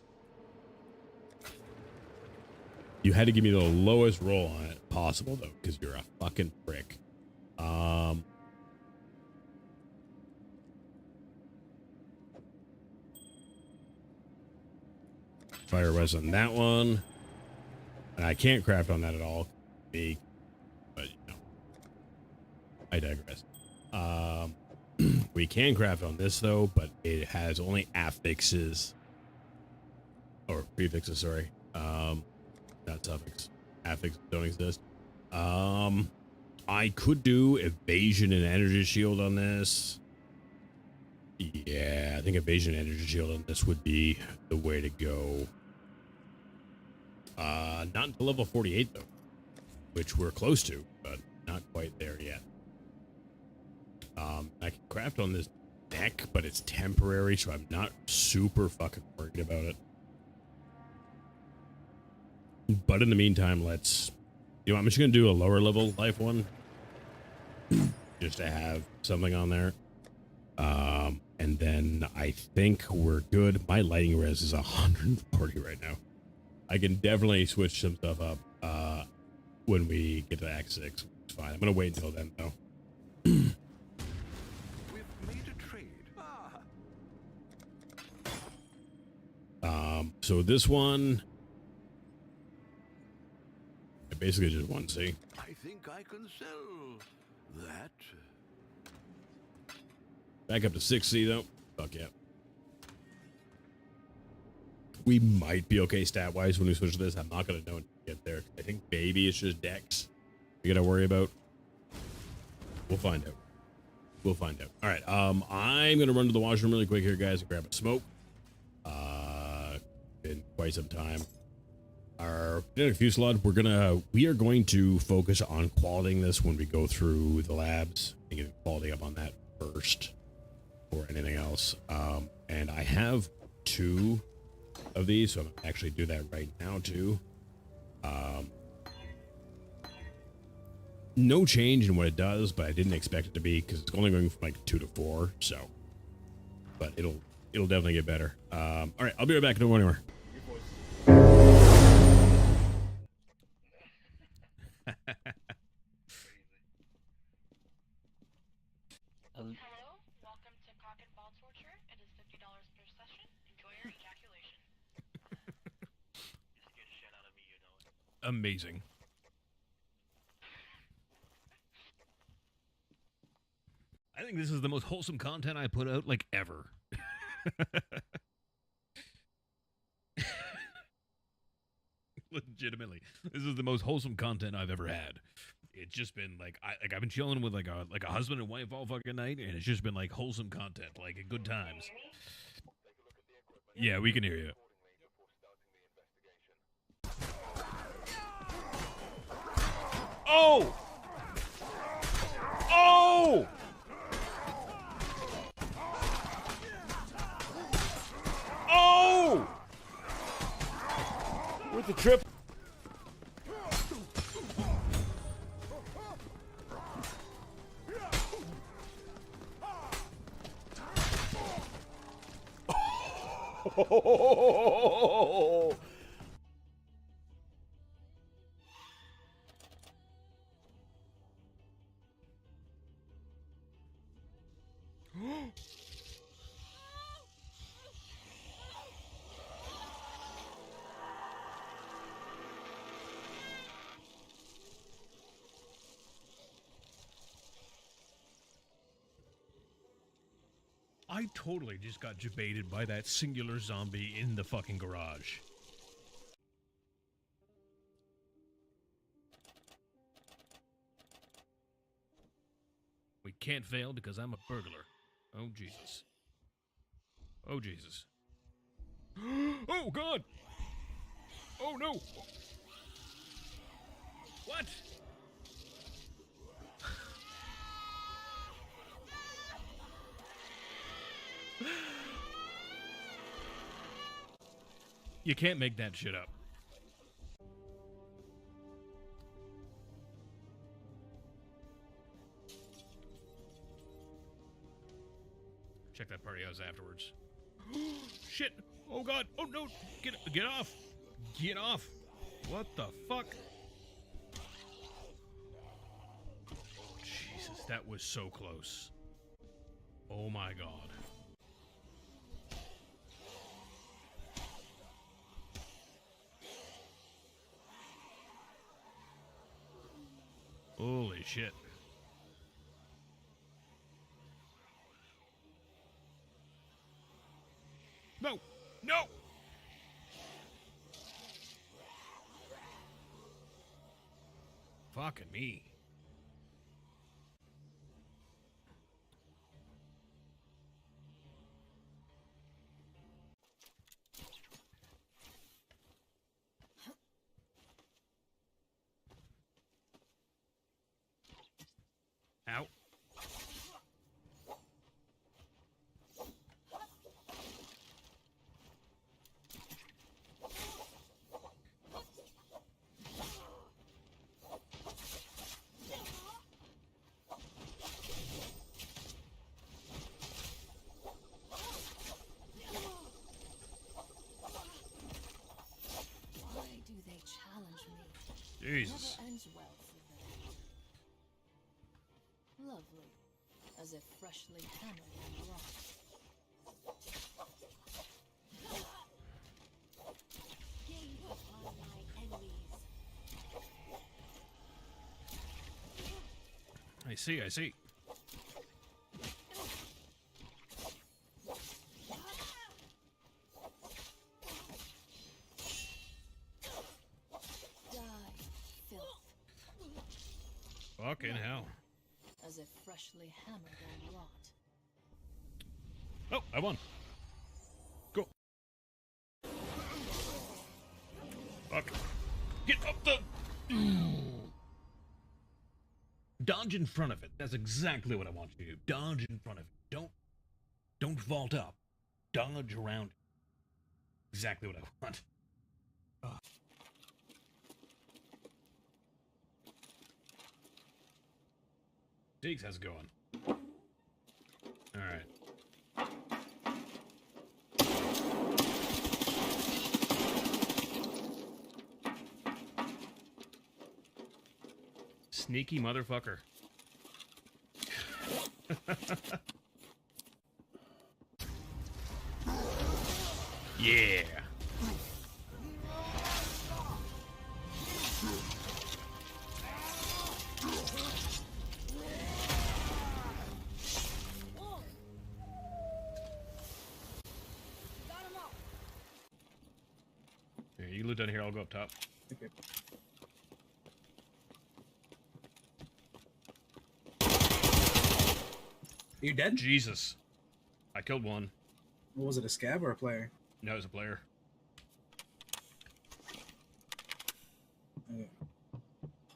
You had to give me the lowest roll on it possible though, because you're a fucking prick. Fire res on that one. And I can't craft on that at all. Me. But, you know. I digress. We can craft on this, though, but it has only affixes. Or prefixes, sorry. Not suffix. Affixes don't exist. I could do evasion and energy shield on this. Yeah, I think evasion and energy shield on this would be the way to go. Not until level 48 though, which we're close to, but not quite there yet. I can craft on this deck, but it's temporary, so I'm not super fucking worried about it. But in the meantime, let's, you know, I'm just gonna do a lower level life one, just to have something on there. And then I think we're good. My lighting res is 140 right now. I can definitely switch some stuff up when we get to Act 6. It's fine. I'm going to wait until then, though. We've made a trade. So this one, I basically just want to see. I think I can sell that. Back up to 6C, though. Fuck yeah. We might be okay stat-wise when we switch to this. I'm not going to know until we get there. I think maybe it's just Dex we got to worry about. We'll find out. We'll find out. All right. I'm going to run to the washroom really quick here, guys, and grab a smoke. Been quite some time. Our Kinetic Fusillade, we are going to focus on qualitating this when we go through the labs and get quality up on that first or anything else. And I have 2 of these, so I'm gonna actually do that right now too. No change in what it does, but I didn't expect it to be because it's only going from like 2 to 4. So, but it'll definitely get better. All right, I'll be right back. Don't go anywhere. Hello, welcome to Cock and Ball Torture. It is $50 per session. Enjoy your ejaculation. You scared the shit out of me, you know it. Amazing. I think this is the most wholesome content I put out, like, ever. Legitimately. This is the most wholesome content I've ever had. It's just been like I've been chilling with like a husband and wife all fucking night, and it's just been like wholesome content, like good times. Yeah, we can hear you. Oh! Oh! Oh! With the trip. Oh! I totally just got debated by that singular zombie in the fucking garage. We can't fail because I'm a burglar. Oh, Jesus. Oh, Jesus. Oh, God! Oh, no! What? You can't make that shit up. Check that party house afterwards. Shit! Oh god! Oh no! Get off! Get off! What the fuck? Jesus, that was so close. Oh my god. Holy shit. No! No! Fucking me. Ow. Why do they challenge me? Jesus. Never ends well for them. Lovely, as if freshly hammered and wrought. Gaze upon my enemies. I see, I see. Die, filth. Fucking hell. As if freshly hammered and wrought. Oh, I won. Go. Fuck. Get up the... Dodge in front of it. That's exactly what I want you to do. Dodge in front of it. Don't vault up. Dodge around it. Exactly what I want. Diggs, how's it going? Alright. Sneaky motherfucker. Yeah. Here, you loot down here, I'll go up top. Okay. You dead? Jesus. I killed one. What was it, a scab or a player? No, it was a player. Okay.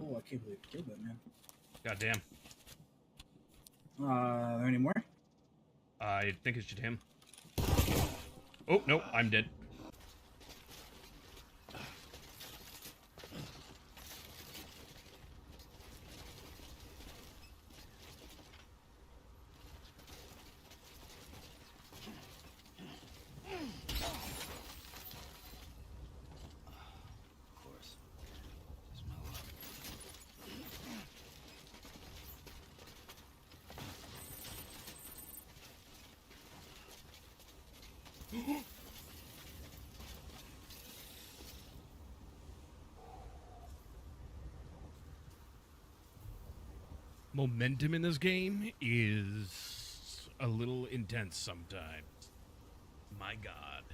Oh, I can't believe you killed that man. Goddamn. Are there any more? I think it's just him. Oh, no, I'm dead. Momentum in this game is a little intense sometimes. My God.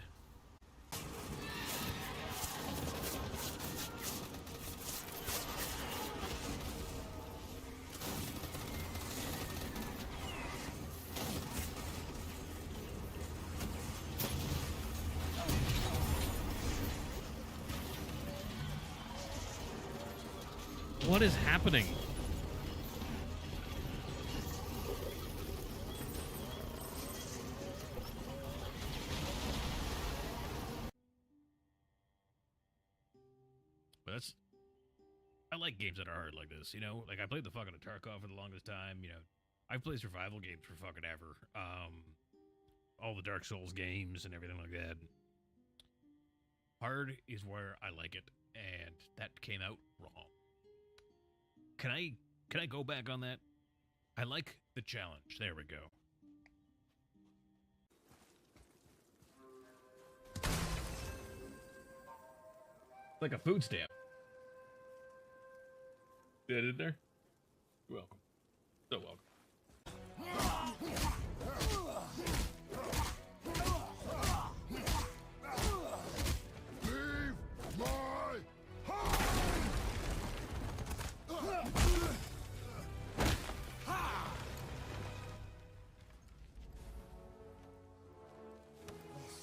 What is happening? I like games that are hard like this, you know? Like, I played the fucking Tarkov for the longest time, you know? I've played survival games for fucking ever. All the Dark Souls games and everything like that. Hard is where I like it, and that came out wrong. Can I go back on that? I like the challenge. There we go. Like a food stamp. Did it there? You're welcome. So welcome.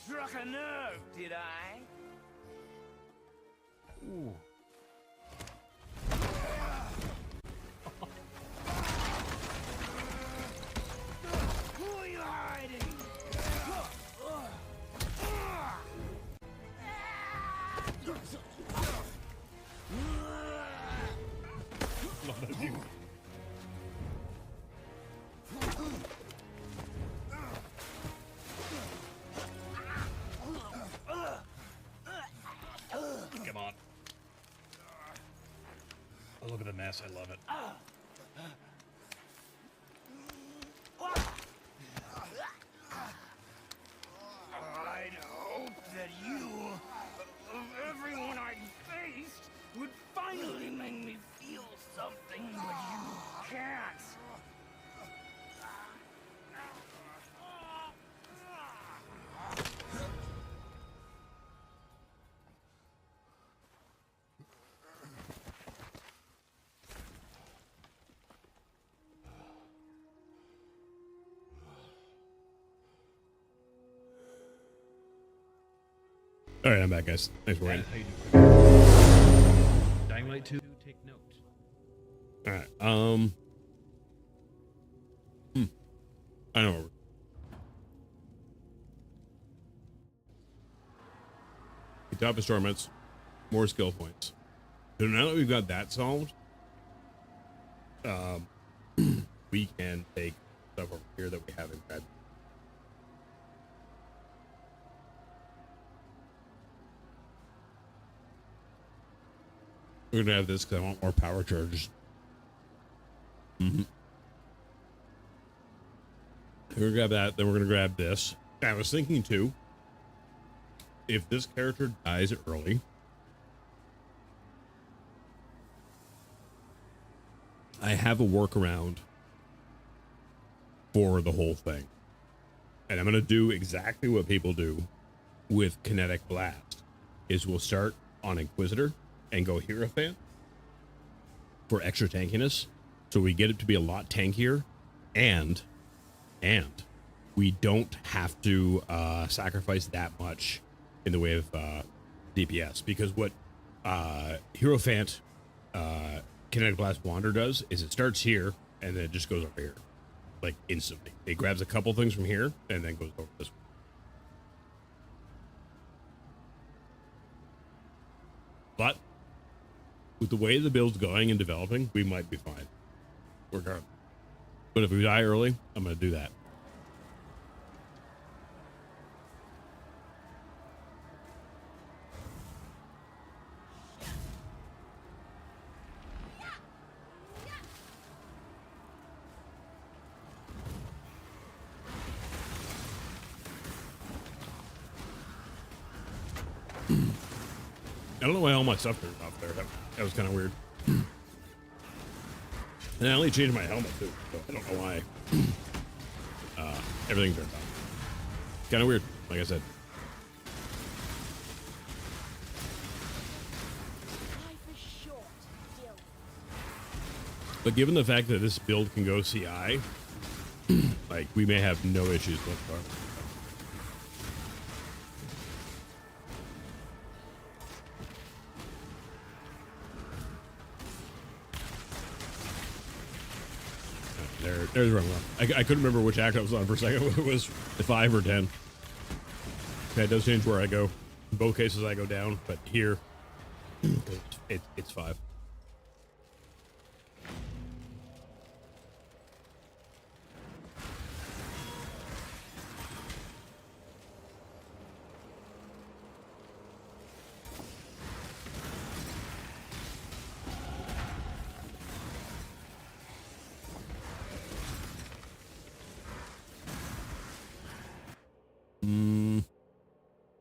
Struck a nerve, did I? Ooh. Who are you hiding? Love that view. Come on. Oh, look at the mess. I love it. I'd hope that you, of everyone I faced, would finally make me feel something, but you can't. All right, I'm back, guys. Thanks for waiting. How you doing? Dying Light 2, take note. All right. I know. The top instruments, more skill points. So now that we've got that solved, we can take stuff over here that we haven't had. We're gonna have this because I want more power charges. We're gonna grab that, then we're gonna grab this. I was thinking too, if this character dies early, I have a workaround for the whole thing. And I'm gonna do exactly what people do with Kinetic Blast, is we'll start on Inquisitor and go Hierophant for extra tankiness. So we get it to be a lot tankier, and and we don't have to sacrifice that much in the way of DPS, because what Hierophant Kinetic Blast Wander does is it starts here and then it just goes over here, like instantly. It grabs a couple things from here and then goes over this way. But with the way the build's going and developing, we might be fine, regardless. But if we die early, I'm going to do that. I don't know why all my stuff turned off there. That was kind of weird. And I only changed my helmet too, so I don't know why everything turned off. Kind of weird, like I said. But given the fact that this build can go CI, like, we may have no issues whatsoever. There's the wrong one. I couldn't remember which act I was on for a second. It was 5 or 10. Okay, it does change where I go. In both cases, I go down, but here, it's 5.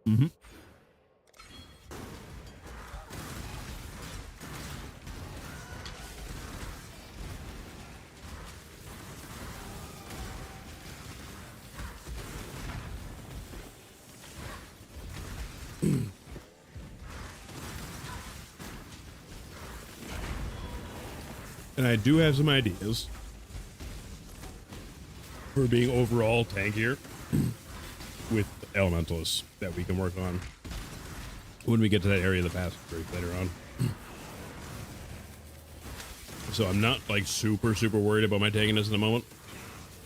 Mm-hmm. And I do have some ideas for being overall tankier with elementalists that we can work on when we get to that area of the passage later on. So I'm not like super worried about my tankiness in the moment.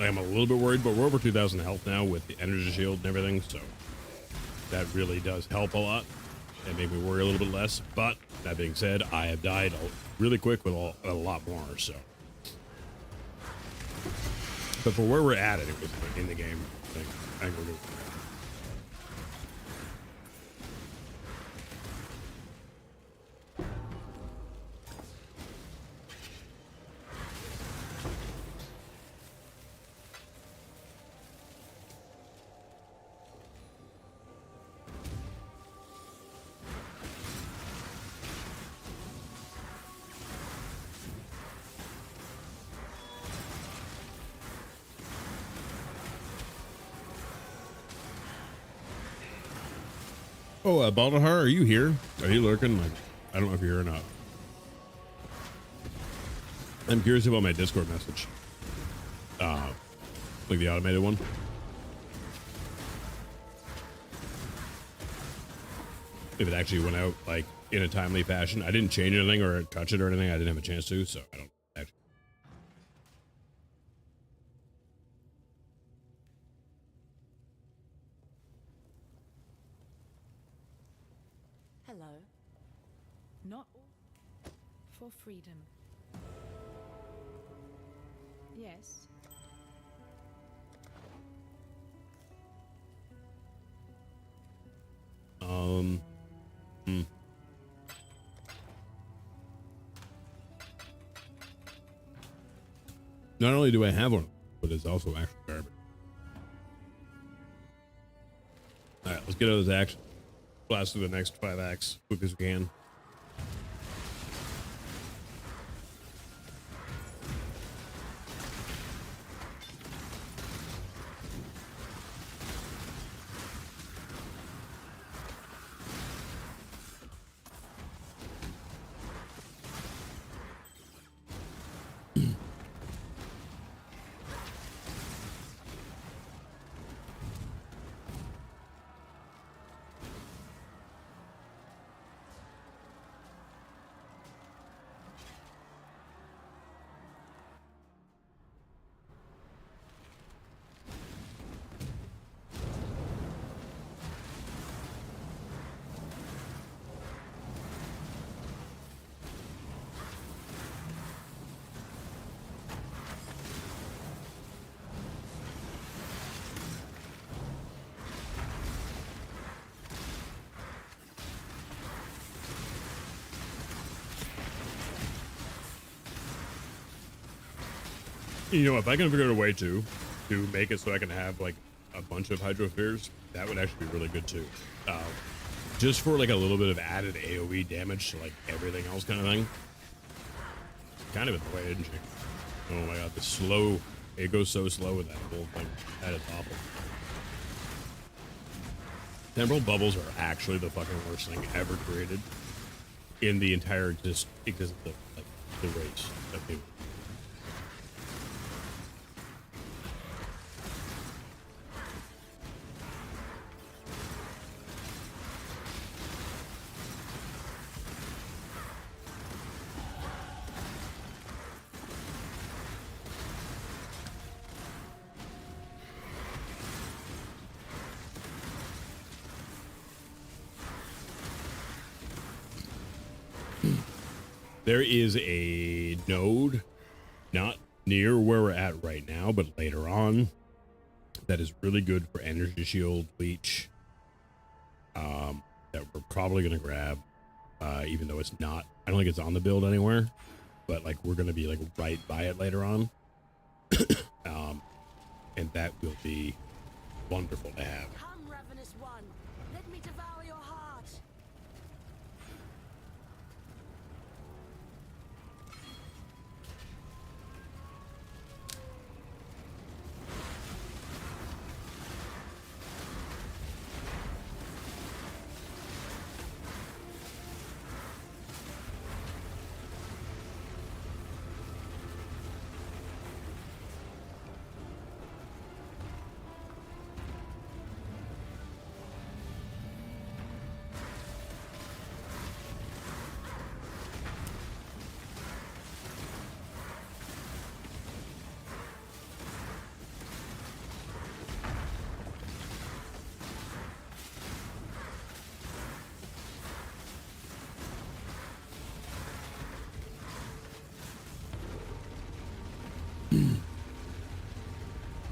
I'm a little bit worried, but we're over 2,000 health now with the energy shield and everything, so that really does help a lot and make me worry a little bit less. But that being said, I have died really quick with a lot more, so. But for where we're at anyways in the game, I think we're good. Oh, Baldahar, are you here? Are you lurking? Like, I don't know if you're here or not. I'm curious about my Discord message. Like the automated one. If it actually went out, like, in a timely fashion. I didn't change anything or touch it or anything. I didn't have a chance to, so I don't actually. Hello. Not for freedom. Yes. Not only do I have one, but it's also actually garbage. Alright, let's get out of this action. Blast through the next 5 acts quick as we can. You know, if I can figure out a way to make it so I can have like a bunch of hydrospheres, that would actually be really good too. Just for like a little bit of added AoE damage to like everything else kind of thing. Kind of in the way, isn't she? Oh my god, the slow, it goes so slow with that whole thing. That is awful. Temporal bubbles are actually the fucking worst thing ever created in the entire existence of like the race of people. There is a node not near where we're at right now, but later on, that is really good for energy shield leech. That we're probably gonna grab, even though it's not. I don't think it's on the build anywhere, but like we're gonna be like right by it later on, and that will be wonderful to have. Come, ravenous one. Let me devour your heart.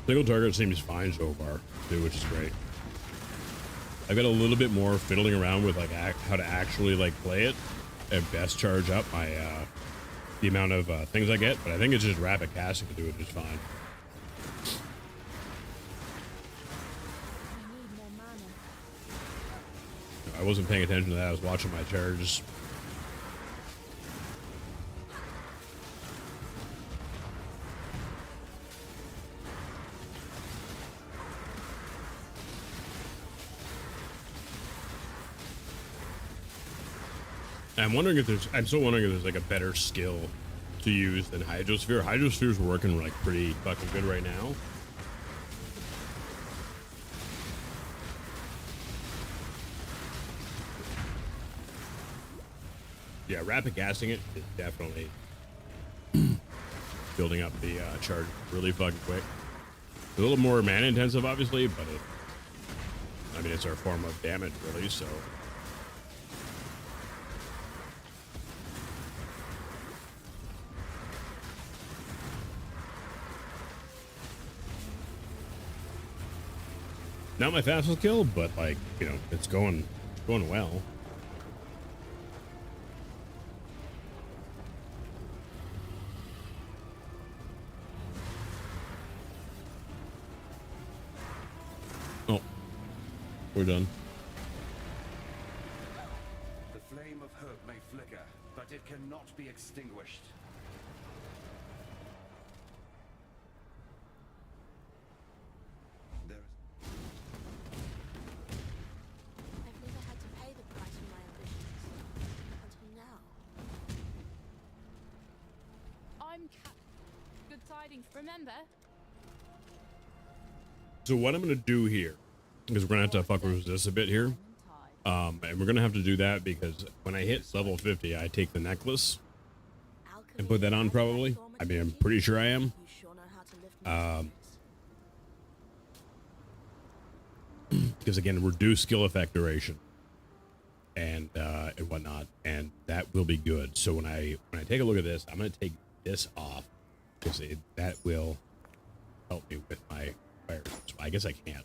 Single target seems fine so far, too, which is great. I've got a little bit more fiddling around with like how to actually like play it and best charge up my the amount of things I get, but I think it's just rapid casting to do it just fine. I wasn't paying attention to that. I was watching my charges. I'm still wondering if there's like a better skill to use than Hydrosphere. Hydrosphere's working like pretty fucking good right now. Yeah, rapid casting it is definitely building up the charge really fucking quick. A little more mana intensive, obviously, but I mean, it's our form of damage, really, so. Not my fastest kill, but like, you know, it's going well. Oh, we're done. The flame of hope may flicker, but it cannot be extinguished. Remember? So what I'm gonna do here, because we're gonna have to fuck with this a bit here, and we're gonna have to do that because when I hit level 50, I take the necklace and put that on. Probably. I mean, I'm pretty sure I am. Because again, reduce skill effect duration and whatnot, and that will be good. So when I take a look at this, I'm gonna take this off. That will help me with my fire. So I guess I can't.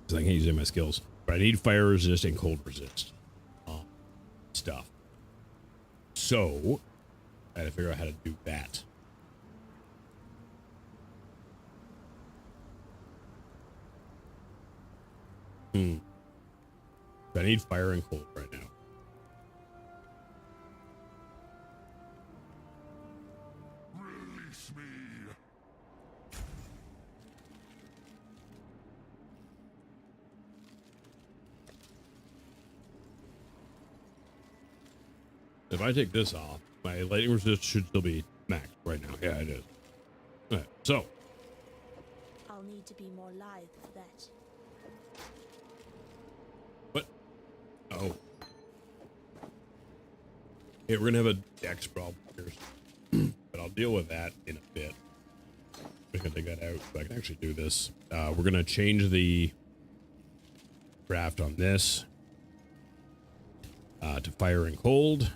Because I can't use any of my skills. But I need fire resist and cold resist stuff. So I had to figure out how to do that. I need fire and cold right now. Release me. If I take this off, my lightning resist should still be maxed right now. Yeah, it is. All right, so I'll need to be more lithe for that. what? Oh, yeah, we're gonna have a dex problem here, but I'll deal with that in a bit. I'm gonna take that out so I can actually do this. We're gonna change the craft on this to fire and cold.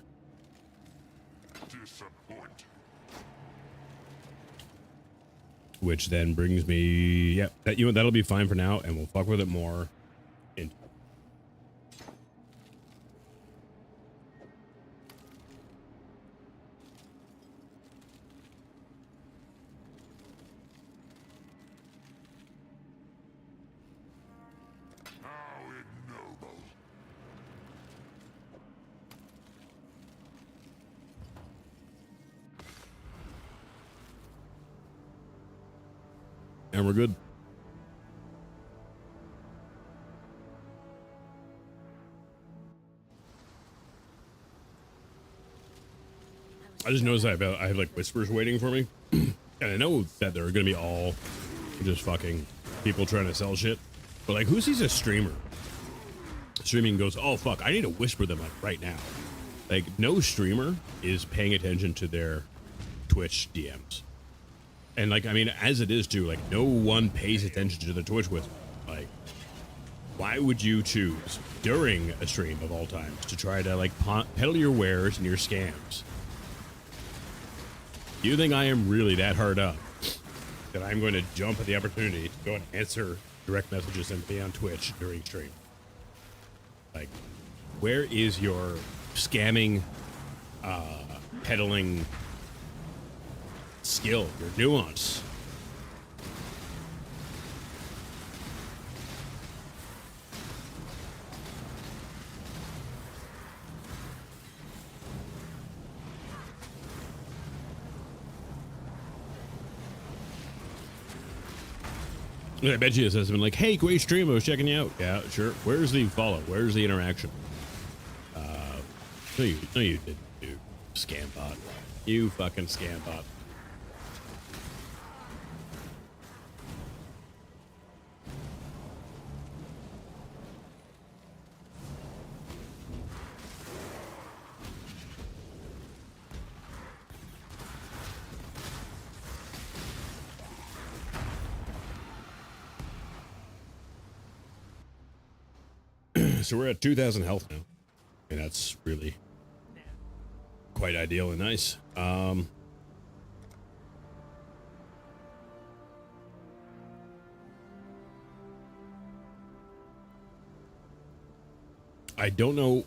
Which then brings me, yeah, that, you know, that'll be fine for now, and we'll fuck with it more. How ignoble. And we're good. I just noticed I have like whispers waiting for me. And I know that they're going to be all just fucking people trying to sell shit. But like, who sees a streamer streaming and goes, oh fuck, I need to whisper them like right now. Like, no streamer is paying attention to their Twitch DMs. And like, I mean, as it is too, like, no one pays attention to the Twitch whisper. Like, why would you choose during a stream of all times to try to like peddle your wares and your scams? Do you think I am really that hard up that I'm going to jump at the opportunity to go and answer direct messages and be on Twitch during stream? Like, where is your scamming, peddling skill, your nuance? I bet you this has been like, hey, great stream, I was checking you out. Yeah, sure. Where's the follow? Where's the interaction? No, you didn't, dude. Scam bot. You fucking scam bot. So we're at 2,000 health now, and that's really quite ideal and nice. I don't know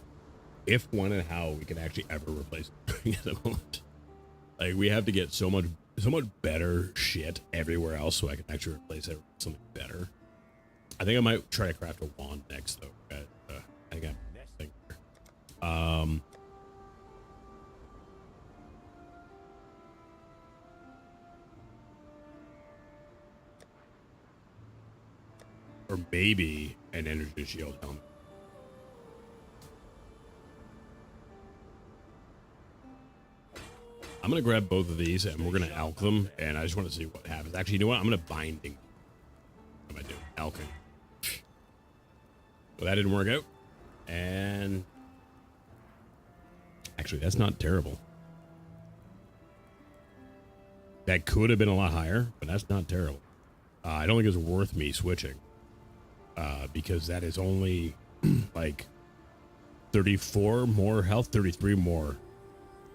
if, when, and how we can actually ever replace it at the moment. Like, we have to get so much better shit everywhere else so I can actually replace it with something better. I think I might try to craft a wand next, though. I think or maybe an energy shield helmet. I'm gonna grab both of these and we're gonna alch them, and I just want to see what happens. Actually, you know what? I'm gonna binding. What am I doing? Alching. Well, that didn't work out. And actually, that's not terrible. That could have been a lot higher, but that's not terrible. I don't think it's worth me switching because that is only like 34 more health, 33 more.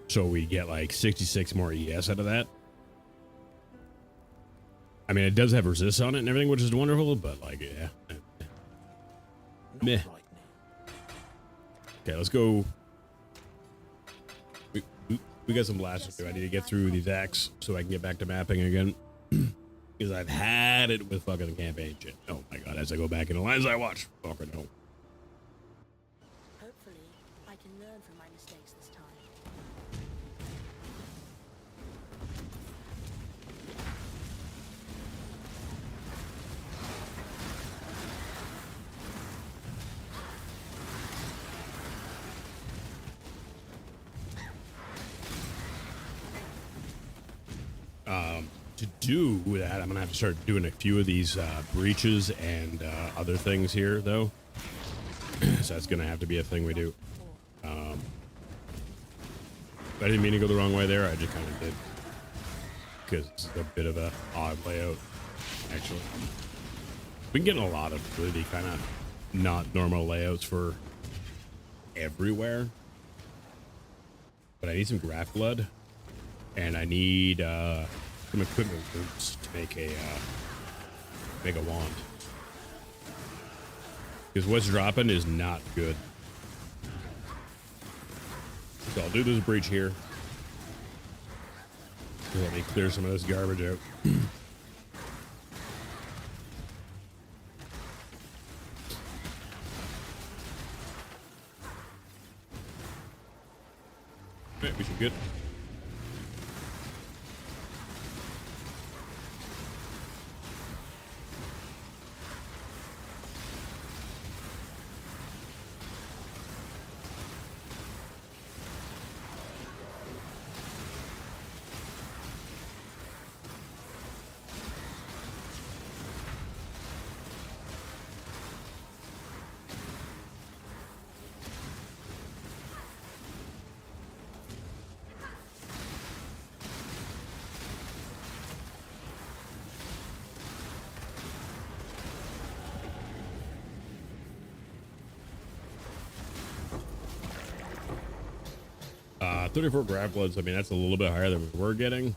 So we get like 66 more ES out of that. I mean, it does have resist on it and everything, which is wonderful, but like, yeah. Meh. Okay, let's go. We got some blasters to do. I need to get through these acts so I can get back to mapping again. Because I've had it with fucking campaign shit. Oh my god. But as I go back into lines, I watch. Fucker, no. Hopefully, I can learn from my mistakes this time. To do that, I'm gonna have to start doing a few of these breaches and other things here, though. So that's gonna have to be a thing we do. I didn't mean to go the wrong way there. I just kind of did, because it's a bit of a odd layout, actually. Been getting a lot of really kind of not normal layouts for everywhere. But I need some graph blood, and I need some equipment boots to make a wand. Because what's dropping is not good. So I'll do this breach here. Let me clear some of this garbage out. Okay, we should get. Uh, 34 grab bloods. I mean, that's a little bit higher than we were getting.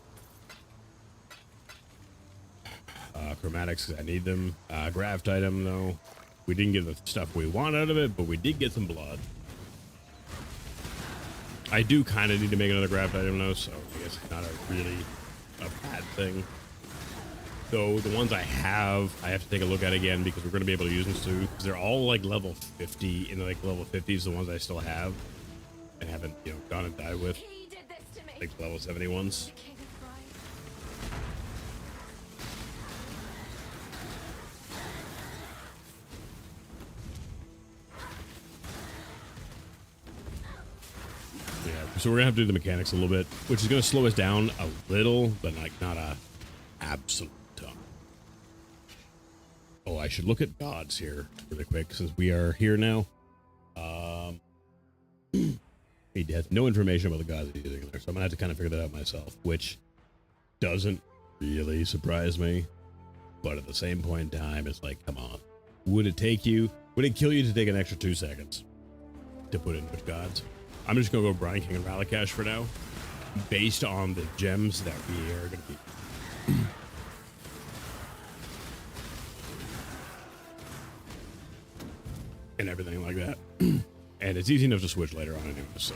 Chromatics, I need them. Graft item, though. We didn't get the stuff we want out of it, but we did get some blood. I do kind of need to make another graft item, though, so I guess it's not really a bad thing. So the ones I have to take a look at again, because we're going to be able to use them soon. Because they're all like level 50, and like level 50s, the ones I still have. And haven't, you know, gone and died with. Like level 71s. Yeah, so we're gonna have to do the mechanics a little bit, which is gonna slow us down a little, but like not a absolute ton. Oh, I should look at gods here really quick since we are here now. He has no information about the gods he's using there, so I'm gonna have to kind of figure that out myself, which doesn't really surprise me. But at the same point in time, it's like, come on. Would it kill you to take an extra 2 seconds to put in which gods? I'm just gonna go Brian King and Rallycash for now, based on the gems that we are gonna keep. And everything like that. And it's easy enough to switch later on anyway, so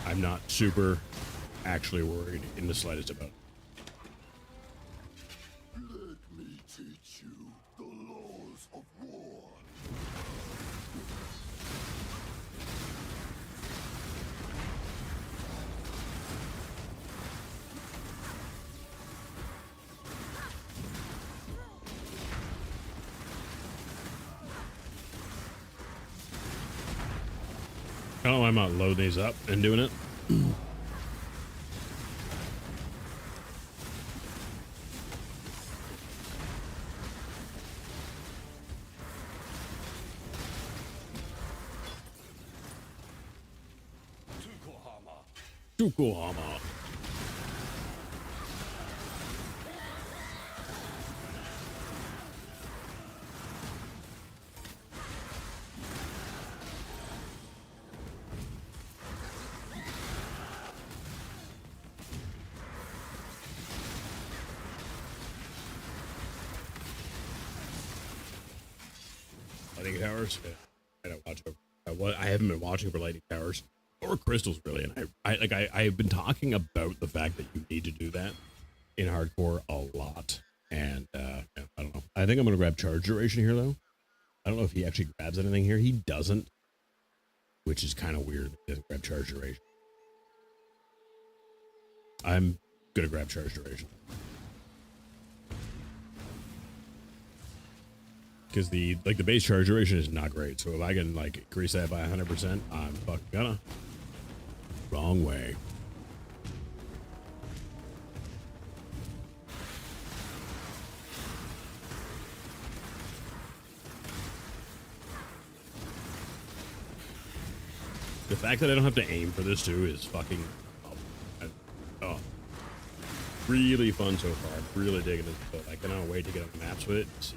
I'm not super actually worried in the slightest about it. Let me teach you the laws of war. I don't know why I'm not loading these up and doing it. Tukohama. Lightning towers. Yeah, I don't watch over. I haven't been watching for lightning towers or crystals really, and I've been talking about the fact that you need to do that in hardcore a lot, And yeah, I don't know. I think I'm gonna grab charge duration here though. I don't know if he actually grabs anything here. He doesn't, which is kind of weird. He doesn't grab charge duration. I'm gonna grab charge duration because the base charge duration is not great. So if I can like increase that by 100%, I'm fucking gonna. Wrong way. The fact that I don't have to aim for this too is fucking really fun so far. I'm really digging this build. I cannot wait to get on the maps with it and see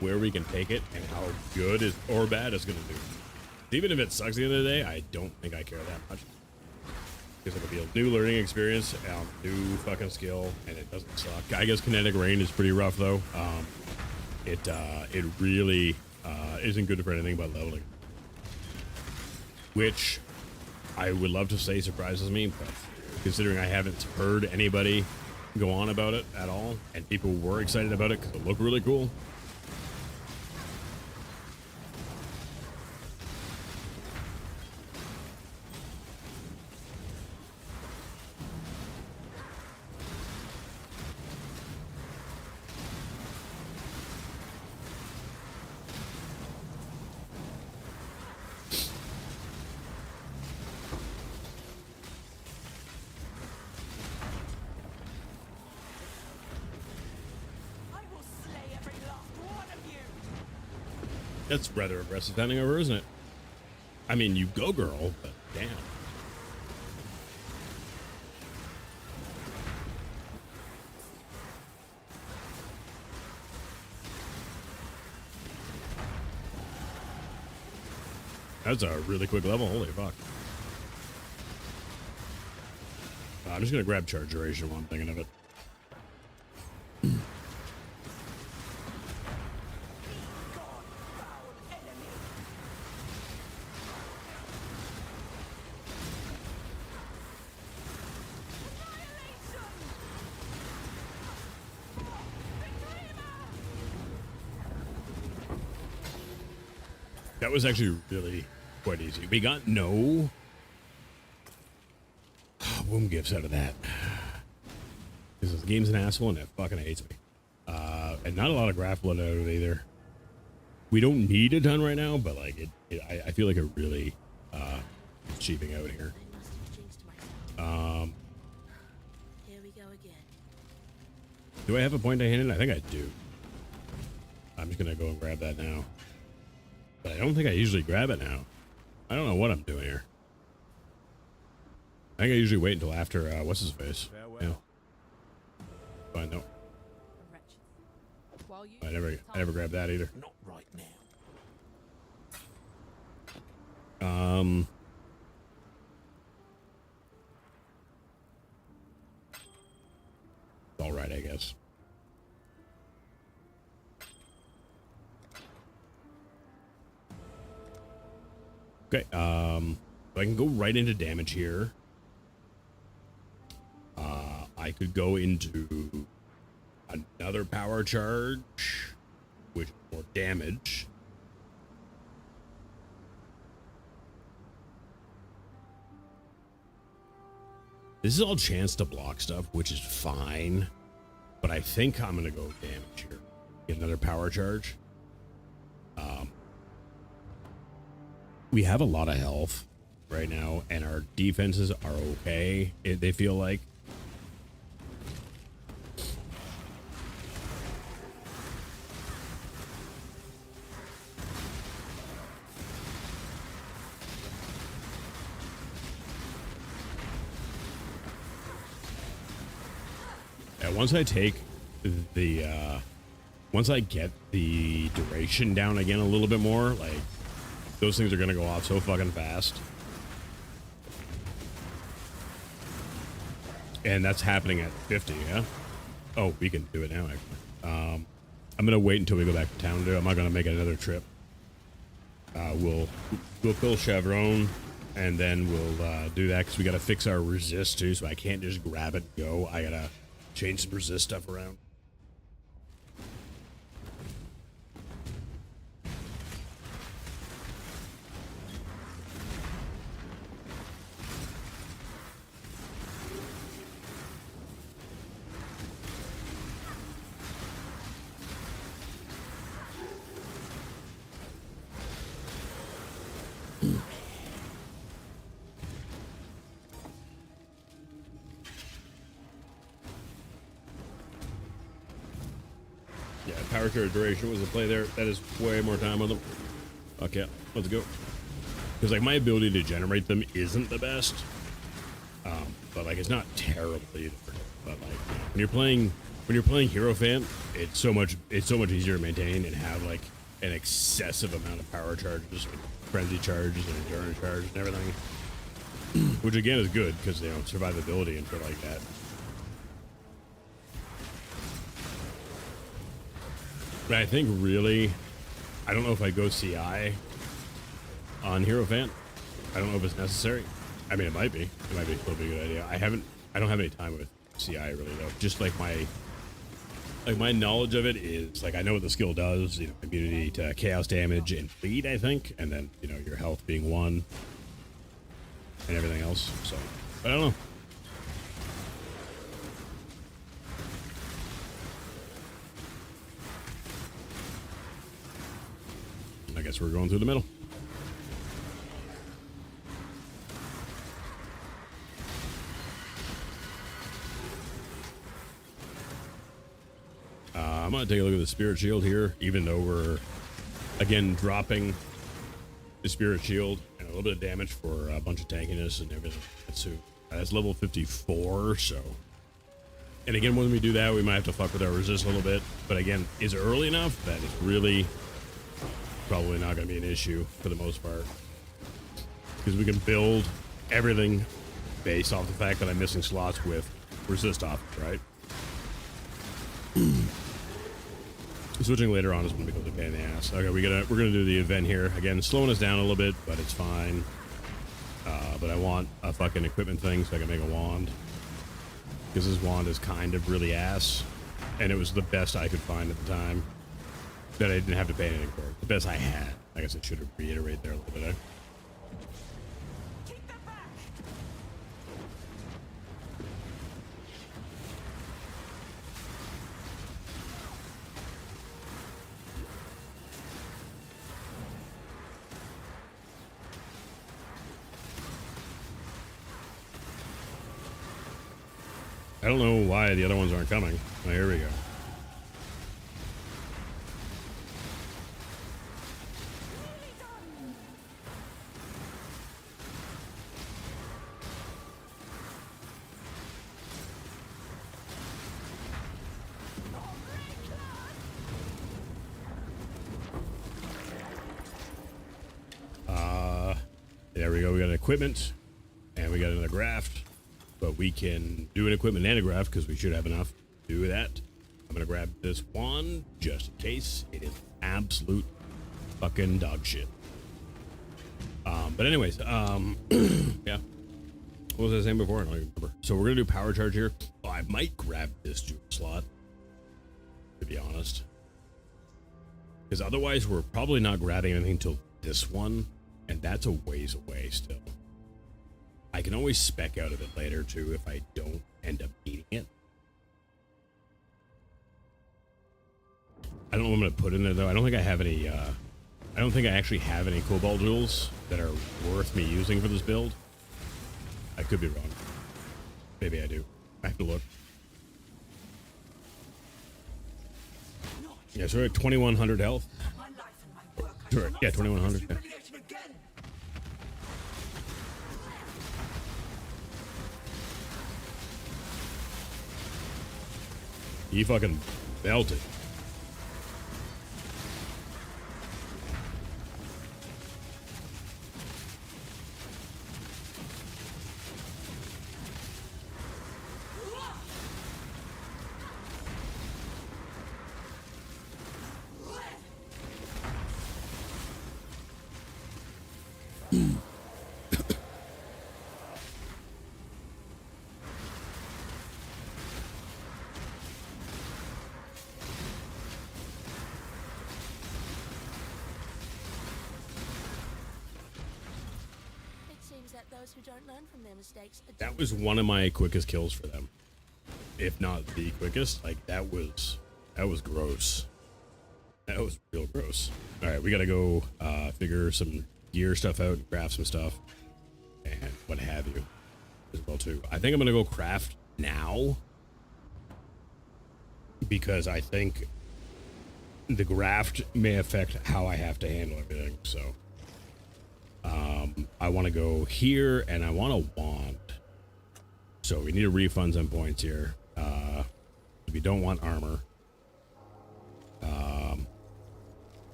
where we can take it and how good or bad it's going to do. Even if it sucks at the end of the day, I don't think I care that much. Because it'll be a new learning experience, a new fucking skill, and it doesn't suck. I guess Kinetic Rain is pretty rough though. It really isn't good for anything but leveling. Which I would love to say surprises me, but considering I haven't heard anybody go on about it at all, and people were excited about it because it looked really cool. That's rather aggressive handing over, isn't it? I mean, you go, girl, but damn. That's a really quick level. Holy fuck. I'm just going to grab charge duration while I'm thinking of it. That was actually really quite easy. We got no womb gifts out of that. Because the game's an asshole and it fucking hates me. And not a lot of grappling out of it either. We don't need a ton right now, but like I feel like it really is cheaping out here. Here we go again. Do I have a point I handed? I think I do. I'm just gonna go and grab that now. But I don't think I usually grab it now. I don't know what I'm doing here. I think I usually wait until after, what's his face? Yeah. Fine, no. I never grabbed that either. Not right now. All right, I guess. Okay, so I can go right into damage here. I could go into another power charge, which is more damage. This is all chance to block stuff, which is fine. But I think I'm going to go damage here. Get another power charge. We have a lot of health right now, and our defenses are okay. They feel like. Once I take the, once I get the duration down again a little bit more, like, those things are going to go off so fucking fast. And that's happening at 50, yeah? Oh, we can do it now, actually. I'm going to wait until we go back to town, dude. I'm not going to make another trip. We'll kill Chevron, and then we'll do that, because we got to fix our resist, too, so I can't just grab it and go. I got to change some resist stuff around. Yeah, power charge duration was a play there. That is way more time on them. Okay, let's go. Because like my ability to generate them isn't the best, but like it's not terrible either. But like when you're playing Hierophant, it's so much easier to maintain and have like an excessive amount of power charges, like frenzy charges and endurance charges and everything. Which again is good because you know survivability and shit like that. But I think really, I don't know if I go CI on Hierophant. I don't know if it's necessary. I mean, it might be. It might be still be a good idea. I don't have any time with CI really though. Just like my knowledge of it is like I know what the skill does. You know, immunity to chaos damage and bleed. I think, and then you know your health being 1 and everything else. So, but I don't know. I guess we're going through the middle. I'm going to take a look at the Spirit Shield here, even though we're, again, dropping the Spirit Shield and a little bit of damage for a bunch of tankiness and everything. That's level 54, so. And again, when we do that, we might have to fuck with our resist a little bit. But again, it's early enough that it's really probably not going to be an issue for the most part. Because we can build everything based off the fact that I'm missing slots with resist off, right? Switching later on is going to become a pain in the ass. Okay, we're gonna do the event here again, slowing us down a little bit, but it's fine. But I want a fucking equipment thing so I can make a wand, because this wand is kind of really ass, and it was the best I could find at the time that I didn't have to pay anything for. The best I had. I guess I should have reiterated there a little bit. I don't know why the other ones aren't coming. Oh, here we go. There we go. We got an equipment and we got another graft. But we can do an equipment and a graft because we should have enough to do that. I'm gonna grab this wand just in case. It is absolute fucking dog shit. But anyways, yeah. What was I saying before? I don't even remember. So we're gonna do power charge here. Oh, I might grab this jewel slot, to be honest, because otherwise we're probably not grabbing anything till this one, and that's a ways away still. I can always spec out of it later too if I don't end up needing it. I don't know what I'm gonna put in there though. I don't think I have any. I don't think I actually have any cobalt jewels that are worth me using for this build. I could be wrong. Maybe I do. I have to look. Yeah, so we're at 2100 health. Sure. Yeah, 2100. Yeah. He fucking belted. Who don't learn from their mistakes. That was one of my quickest kills for them, if not the quickest. Like that was gross. That was real gross. All right, we gotta go figure some gear stuff out, and craft some stuff, and what have you as well too. I think I'm gonna go craft now because I think the graft may affect how I have to handle everything. So I want to go here, and I want a wand. So we need to refund some points here. We don't want armor.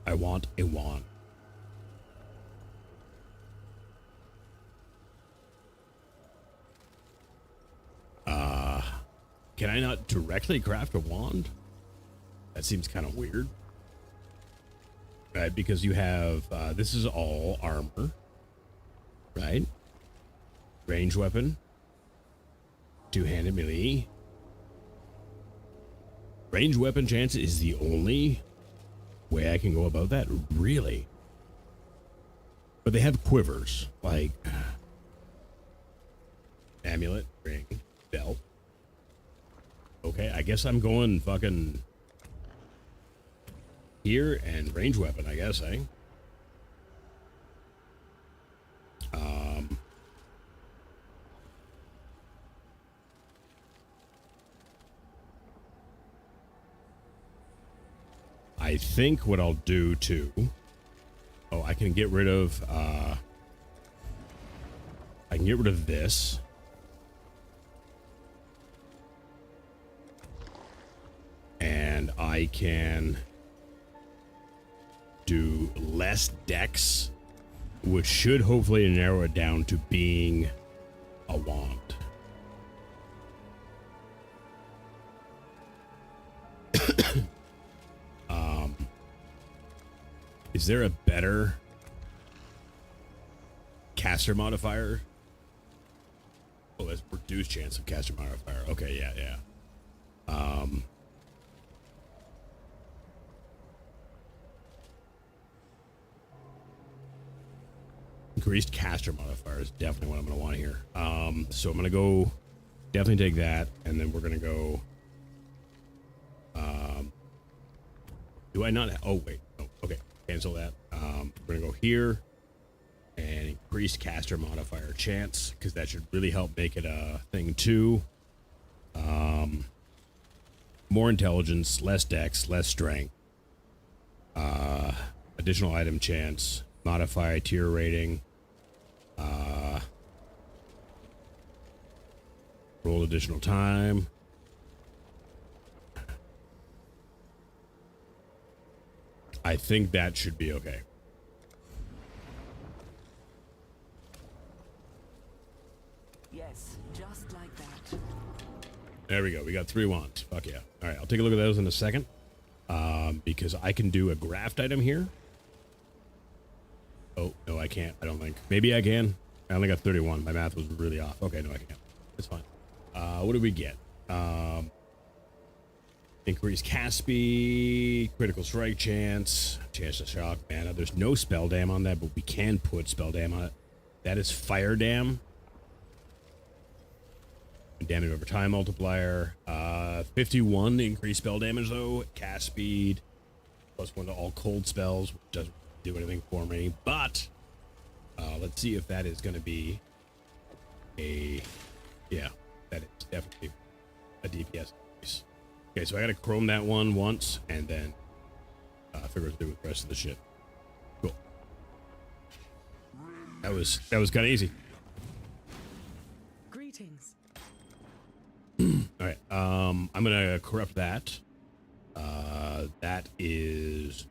I want a wand. Can I not directly craft a wand? That seems kind of weird. Right, because you have, this is all armor. Right? Range weapon. Two-handed melee. Range weapon chance is the only way I can go about that? Really? But they have quivers. Like, amulet, ring, belt. Okay, I guess I'm going fucking here and range weapon, I guess, eh? I think what I'll do too. Oh, I can get rid of this. And I can do less dex, which should hopefully narrow it down to being a wand. Is there a better caster modifier? Oh, that's reduced chance of caster modifier. Okay, yeah. Increased caster modifier is definitely what I'm going to want here. So I'm going to go definitely take that, and then we're going to go. Do I not? Oh wait, no. Okay, cancel that. We're going to go here and increase caster modifier chance, because that should really help make it a thing too. More intelligence, less dex, less strength. Additional item chance, modify tier rating. Roll additional time. I think that should be okay. Yes, just like that. There we go. We got 3 wands. Fuck yeah. All right, I'll take a look at those in a second. Because I can do a graft item here. Oh, no, I can't. I don't think. Maybe I can. I only got 31. My math was really off. Okay, no, I can't. That's fine. What did we get? Increased cast speed, critical strike chance, chance to shock mana. There's no spell dam on that, but we can put spell dam on it. That is fire dam. Damage over time multiplier. 51 increased spell damage though. Cast speed. +1 to all cold spells, which doesn't do anything for me. But let's see if that is going to be a... Yeah, that is definitely a DPS increase. Okay, so I got to chrome that one once, and then figure what to do with the rest of the shit. Cool. That was kind of easy. Greetings. All right, I'm gonna corrupt that. That is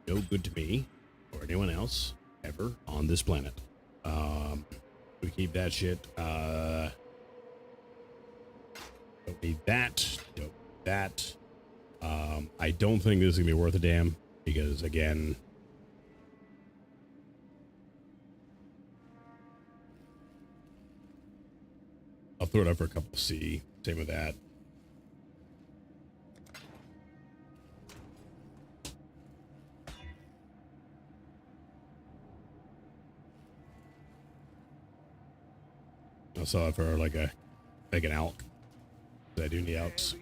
no good to me or anyone else ever on this planet. We keep that shit. Don't need that. Don't need that. I don't think this is gonna be worth a damn because again, I'll throw it up for a couple C. Same with that. I'll sell it for like an elk. I do need elks.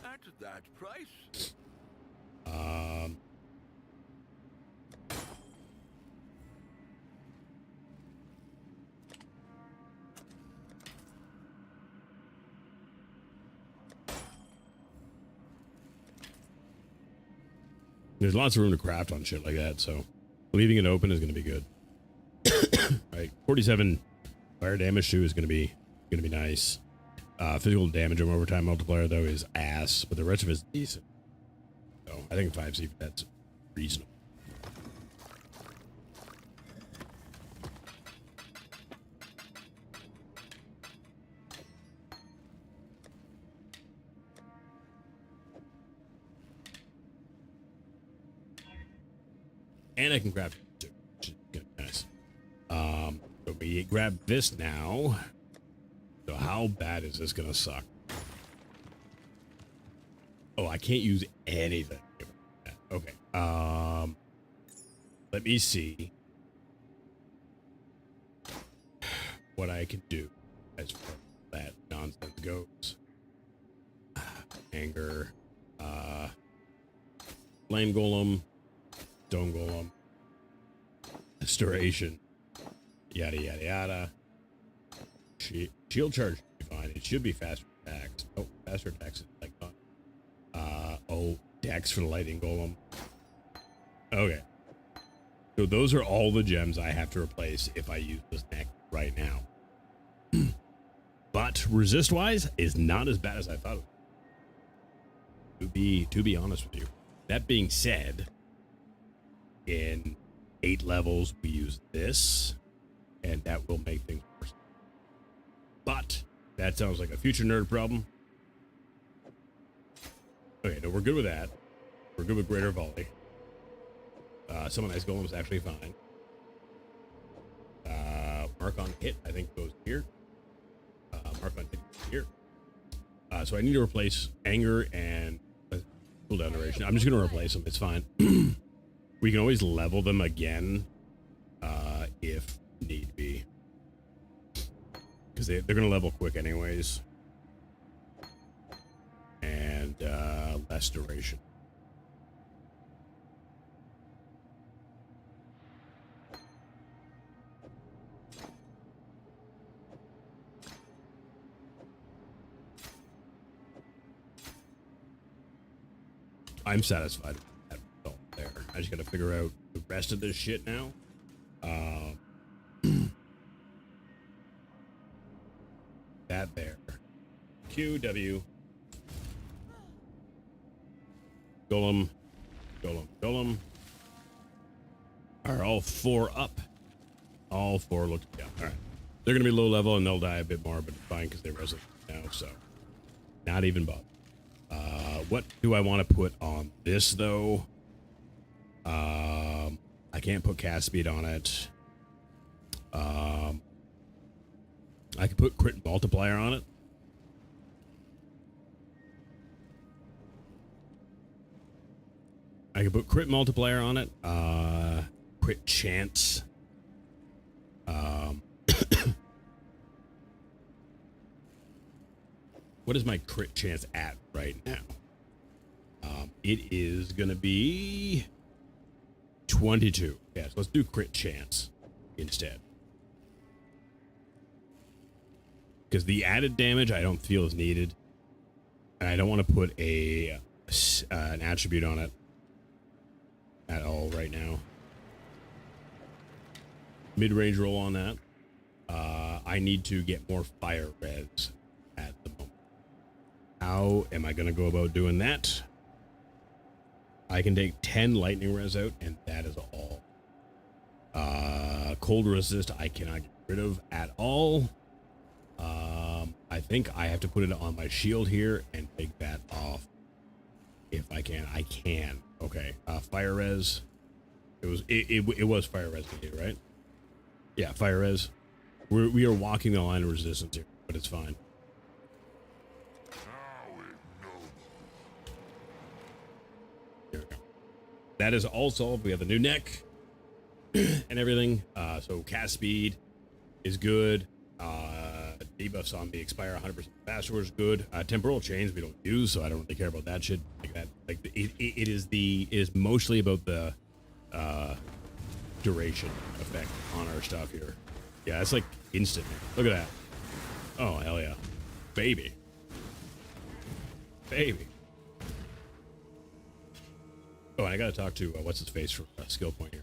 At that price. There's lots of room to craft on shit like that, so leaving it open is going to be good. Right, 47 fire damage too is going to be nice. Physical damage on overtime multiplier though is ass, but the rest of it is decent. So I think 5C that's reasonable. And I can grab it too, which is gonna be nice. So we grab this now. So how bad is this gonna suck? Oh, I can't use anything. Okay. Let me see what I can do as far as that nonsense goes. Anger, flame golem, stone golem, restoration, yada yada yada. Shield charge should be fine. It should be faster attacks. Oh, faster attacks is like fun. Oh, dex for the lightning golem. Okay. So those are all the gems I have to replace if I use this neck right now. But resist wise is not as bad as I thought it would. To be honest with you. That being said, in 8 levels we use this, and that will make things worse. But that sounds like a future nerd problem. Okay, no, we're good with that. We're good with greater volley. Summon Ice Golem is actually fine. Mark on hit, I think, goes here. Mark on hit goes here. So I need to replace anger and cooldown duration. I'm just going to replace them. It's fine. We can always level them again if need be. Because they're going to level quick anyways. And less duration. I'm satisfied with that result there. I just got to figure out the rest of this shit now. That there. Q, W. Golem. Golem. Golem. Are all 4 up. All 4 look down. All right. They're going to be low level and they'll die a bit more, but it's fine because they resonate now, so. Not even bothered. What do I want to put on this, though? I can't put cast speed on it. I could put crit multiplier on it. I could put crit multiplier on it. Crit chance. What is my crit chance at right now? It is going to be 22. Yes, let's do crit chance instead. Because the added damage I don't feel is needed. And I don't want to put an attribute on it at all right now. Mid-range roll on that. I need to get more fire res at the moment. How am I going to go about doing that? I can take 10 lightning res out, and that is all. Cold resist I cannot get rid of at all. I think I have to put it on my shield here and take that off. If I can. I can. Okay. Fire res. It was fire res needed, right? Yeah, fire res. We are walking the line of resistance here, but it's fine. Here we go. That is all solved. We have the new neck and everything. So cast speed is good. Debuffs on the expire 100% faster is good. Temporal chains we don't use, so I don't really care about that shit. Like that, like it is mostly about the duration effect on our stuff here. Yeah, it's like instant. Look at that. Oh hell yeah, baby, baby. Oh, and I gotta talk to what's his face from skill point here.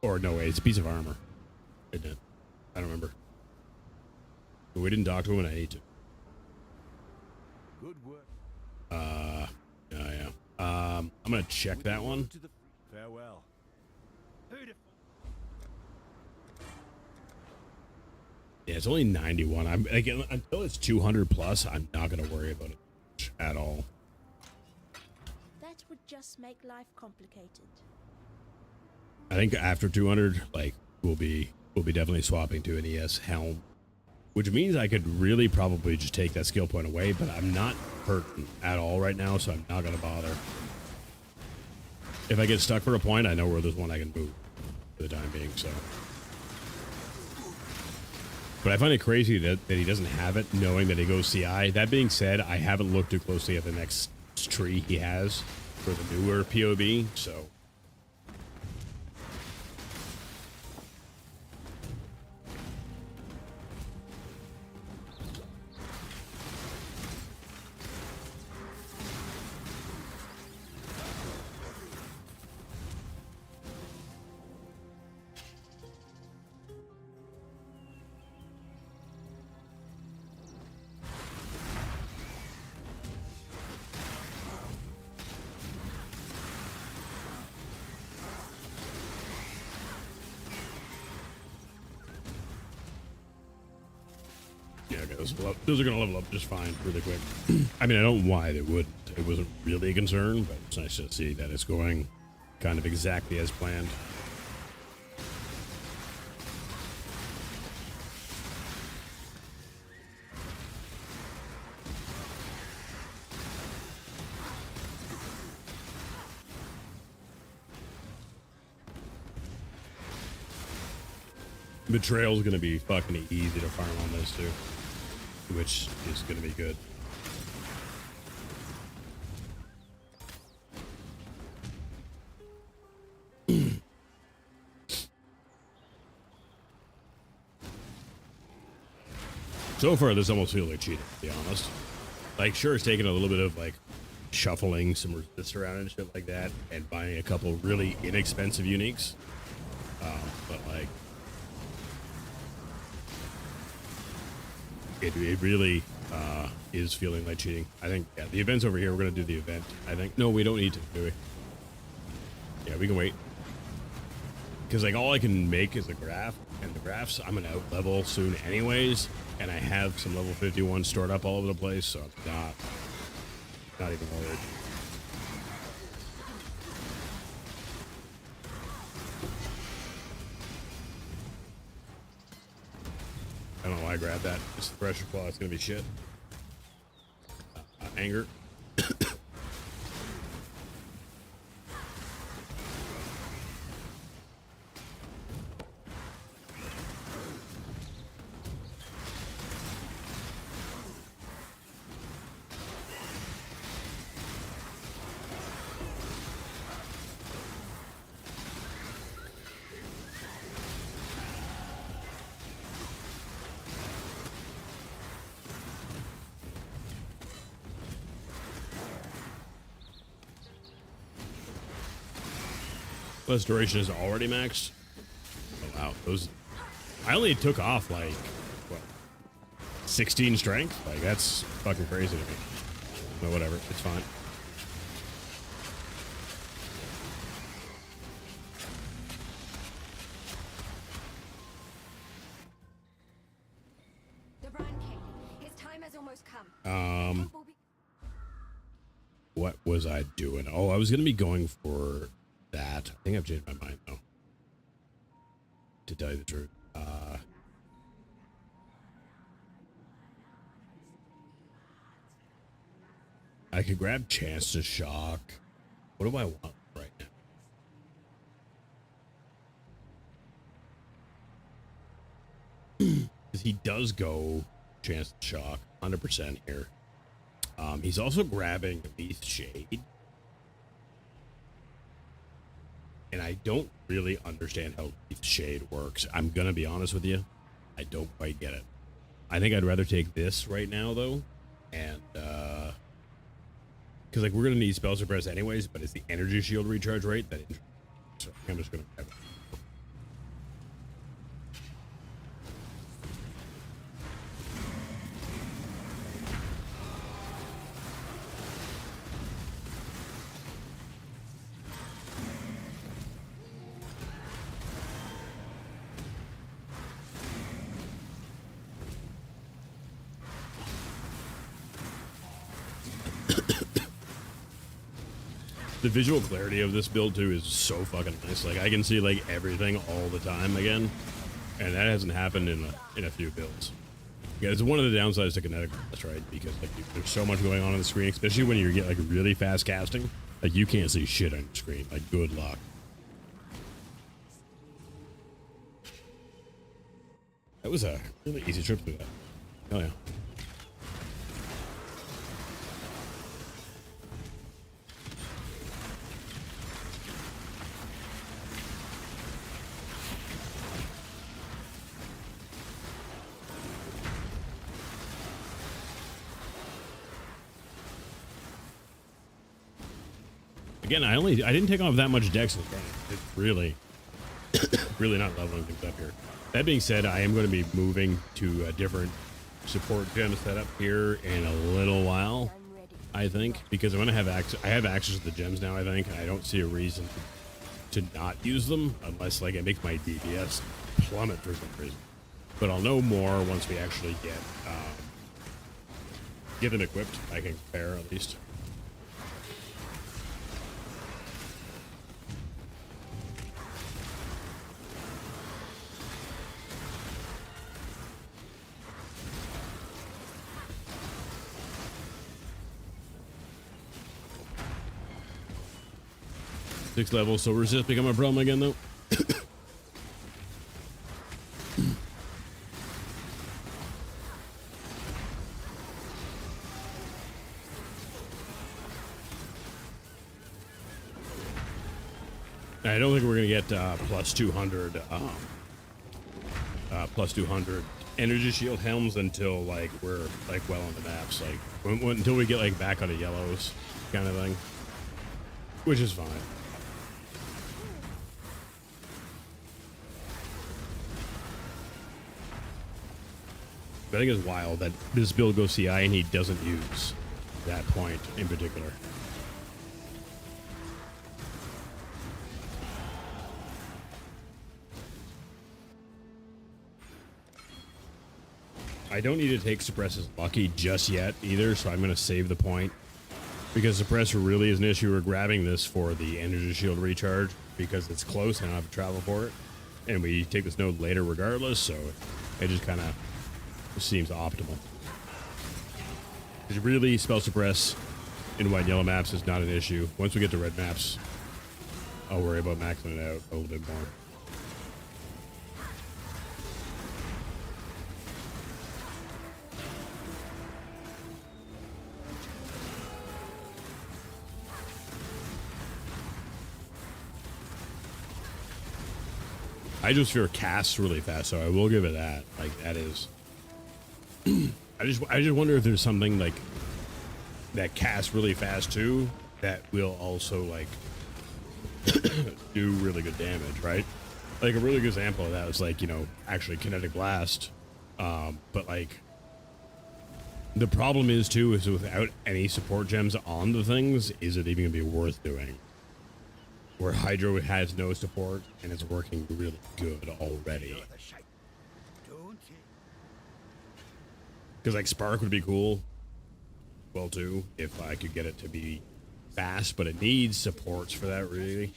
Or no way, it's a piece of armor. It did. I don't remember. But we didn't talk to him, and I need to. Good work. Yeah. I'm gonna check that one. Farewell. Yeah, it's only 91. I'm again until it's 200 plus. I'm not gonna worry about it at all. That would just make life complicated. I think after 200, like we'll be definitely swapping to an ES helm, which means I could really probably just take that skill point away. But I'm not hurting at all right now, so I'm not gonna bother. If I get stuck for a point, I know where there's one I can move for the time being. So. But I find it crazy that he doesn't have it, knowing that he goes CI. That being said, I haven't looked too closely at the next tree he has for the newer POB, so. Yeah, okay, those are going to level up just fine really quick. I mean, I don't know why they wouldn't. It wasn't really a concern, but it's nice to see that it's going kind of exactly as planned. Betrayal's going to be fucking easy to farm on this too, which is going to be good. So far, this almost feels like cheating, to be honest. Like, sure, it's taking a little bit of, like, shuffling some resist around and shit like that, and buying a couple really inexpensive uniques. But, like, it really is feeling like cheating. I think, yeah, the event's over here. We're going to do the event, I think. No, we don't need to, do we? Yeah, we can wait. Because, like, all I can make is a graph, and the graphs I'm going to out-level soon anyways, and I have some level 51 stored up all over the place, so I'm not even worried. I don't know why I grabbed that. It's the pressure claw. It's going to be shit. Anger. Plus duration is already maxed. Oh, wow, those. I only took off like what, 16 strength. Like that's fucking crazy to me. But whatever, it's fine. The Brand King. His time has almost come. What was I doing? Oh, I was gonna be going for that. I think I've changed my mind though. To tell you the truth. I could grab Chance to Shock. What do I want right now? Because he does go Chance to Shock 100% here. He's also grabbing Beast Shade. And I don't really understand how Beast Shade works. I'm going to be honest with you. I don't quite get it. I think I'd rather take this right now, though. And, because like we're gonna need spell suppress anyways, but it's the energy shield recharge rate that. So I'm just gonna have it. The visual clarity of this build too is so fucking nice. Like I can see like everything all the time again, and that hasn't happened in a few builds. Yeah, it's one of the downsides to Kinetic, that's right, because like there's so much going on the screen, especially when you get like really fast casting. Like you can't see shit on your screen. Like good luck. That was a really easy trip through that. Oh yeah. Again, I didn't take off that much dex in the game. It's really, really not leveling things up here. That being said, I am going to be moving to a different support gem setup here in a little while, I think, because I'm going to have access. I have access to the gems now, I think, and I don't see a reason to not use them unless like it makes my DPS plummet for some reason. But I'll know more once we actually get them equipped. I can compare at least. Sixth level, so resist become a problem again, though. I don't think we're gonna get plus 200 energy shield helms until like we're like well on the maps, like until we get like back on the yellows kind of thing, which is fine. I think it's wild that this build goes CI and he doesn't use that point in particular. I don't need to take Suppress's Lucky just yet either, so I'm going to save the point. Because Suppressor really is an issue. We're grabbing this for the energy shield recharge because it's close and I don't have to travel for it. And we take this node later regardless, so it just kind of seems optimal. Because really, spell suppress in white and yellow maps is not an issue. Once we get to red maps, I'll worry about maxing it out a little bit more. I just fear casts really fast, so I will give it that. Like that is. I just wonder if there's something like that casts really fast too that will also like do really good damage, right? Like a really good example of that was like, you know, actually Kinetic Blast. But like the problem is too is without any support gems on the things, is it even gonna be worth doing? Where Hydro has no support and it's working really good already. Because like Spark would be cool, well too, if I could get it to be fast, but it needs supports for that really.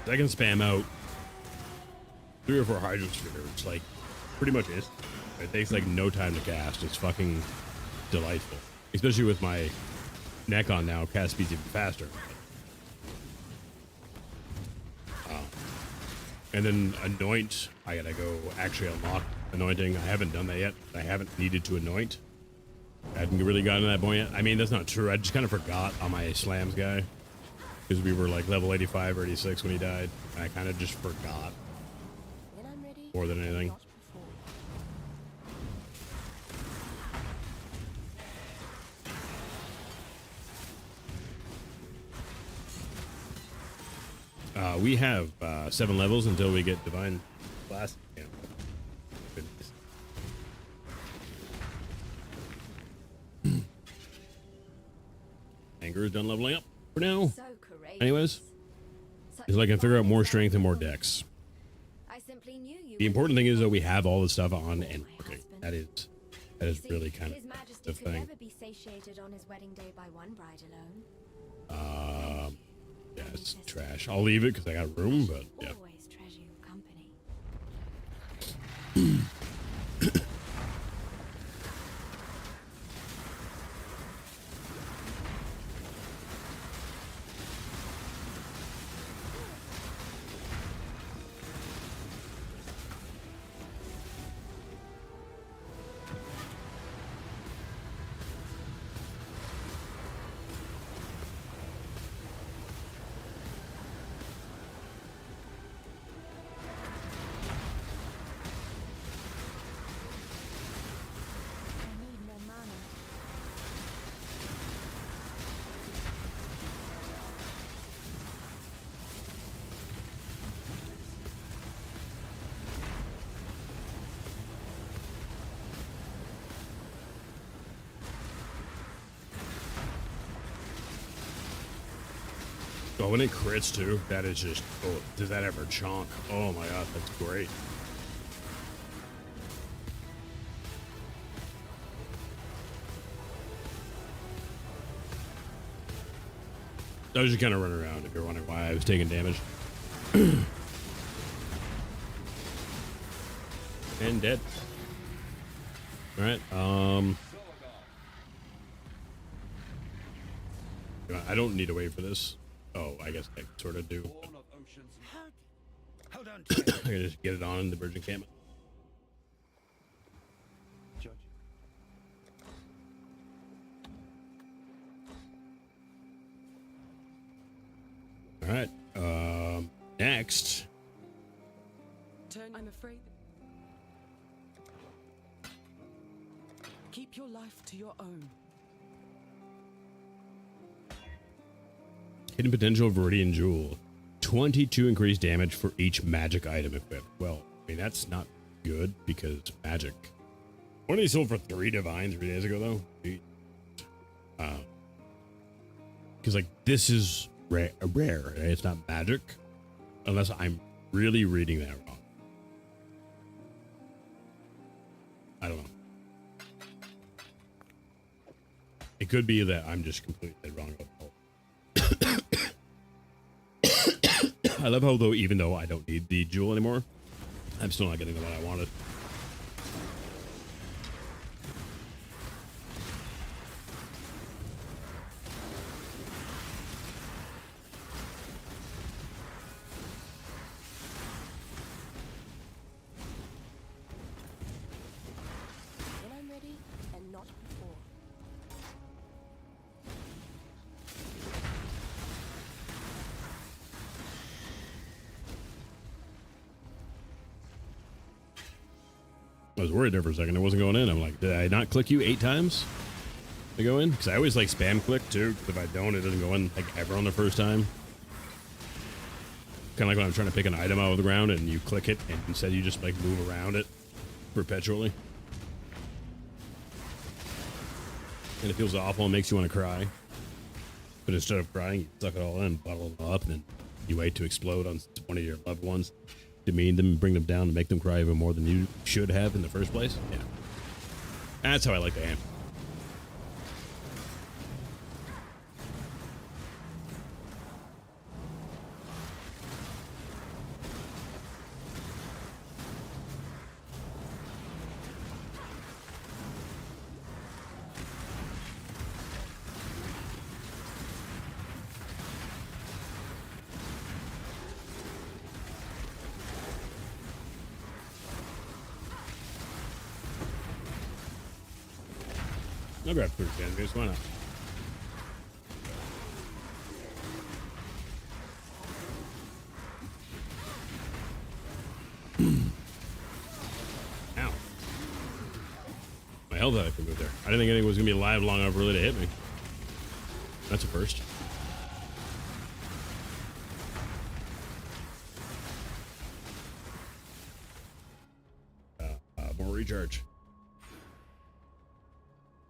I can spam out 3 or 4 Hydro Spheres, like, pretty much is. It takes like no time to cast. It's fucking delightful. Especially with my neck on now, cast speed's even faster. And then anoint, I gotta go actually unlock anointing. I haven't done that yet. I haven't needed to anoint. I hadn't really gotten to that point yet. I mean, that's not true. I just kind of forgot on my slams guy. Because we were like level 85 or 86 when he died. And I kind of just forgot. More than anything. We have 7 levels until we get Divine Blast. Yeah. Anger is done leveling up for now. So courageous. Anyways, is I can figure out more strength and more dex. I simply knew you. The important thing is that we have all the stuff on and working. That is really kind His of Majesty the could thing. never be satiated on his wedding day by one bride alone. Yeah, it's trash. I'll leave it because I got room, but yeah. Always treasure your company. Oh, when it crits too, that is just, oh, does that ever chonk? Oh my god, that's great. I was just kind of running around if you're wondering why I was taking damage. And dead. Alright, I don't need to wait for this. Oh, I guess I sort of do. Hold on. I can just get it on in the bridge encampment. All right. Next. I'm afraid. Keep your life to your own. Hidden potential Viridian Jewel. 22 increased damage for each magic item equipped. Well, I mean, that's not good because magic. One of these sold for 3 divines 3 days ago, though. Because, like, this is rare. Right? It's not magic. Unless I'm really reading that wrong. I don't know. It could be that I'm just completely wrong about the whole. I love how, though, even though I don't need the jewel anymore, I'm still not getting the one I wanted. When I'm ready, and not before. I was worried there for a second. It wasn't going in. I'm like, did I not click you 8 times to go in? Because I always like spam click too. If I don't, it doesn't go in like ever on the first time. Kind of like when I'm trying to pick an item out of the ground and you click it and instead you just like move around it perpetually. And it feels awful and makes you want to cry. But instead of crying, you suck it all in, bottle it up, and then you wait to explode on one of your loved ones. Demean them, bring them down, and make them cry even more than you should have in the first place. Yeah. That's how I like to aim. I'll grab 3 enemies. Why not? Ow. My health had to move there. I didn't think anything was going to be alive long enough really to hit me. That's a first. More recharge.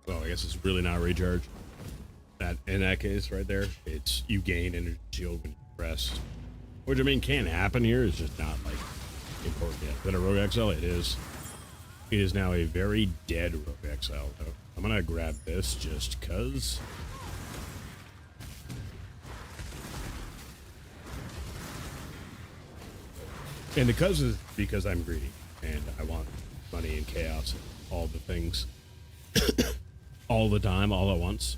Well, I guess it's really not recharge. That in that case right there, it's you gain energy shield when you rest. Which I mean can happen here, it's just not like important yet. Is that a Rogue XL? It is. It is now a very dead Rogue XL though. I'm gonna grab this just cause. And the cause is because I'm greedy and I want money and chaos and all the things all the time, all at once.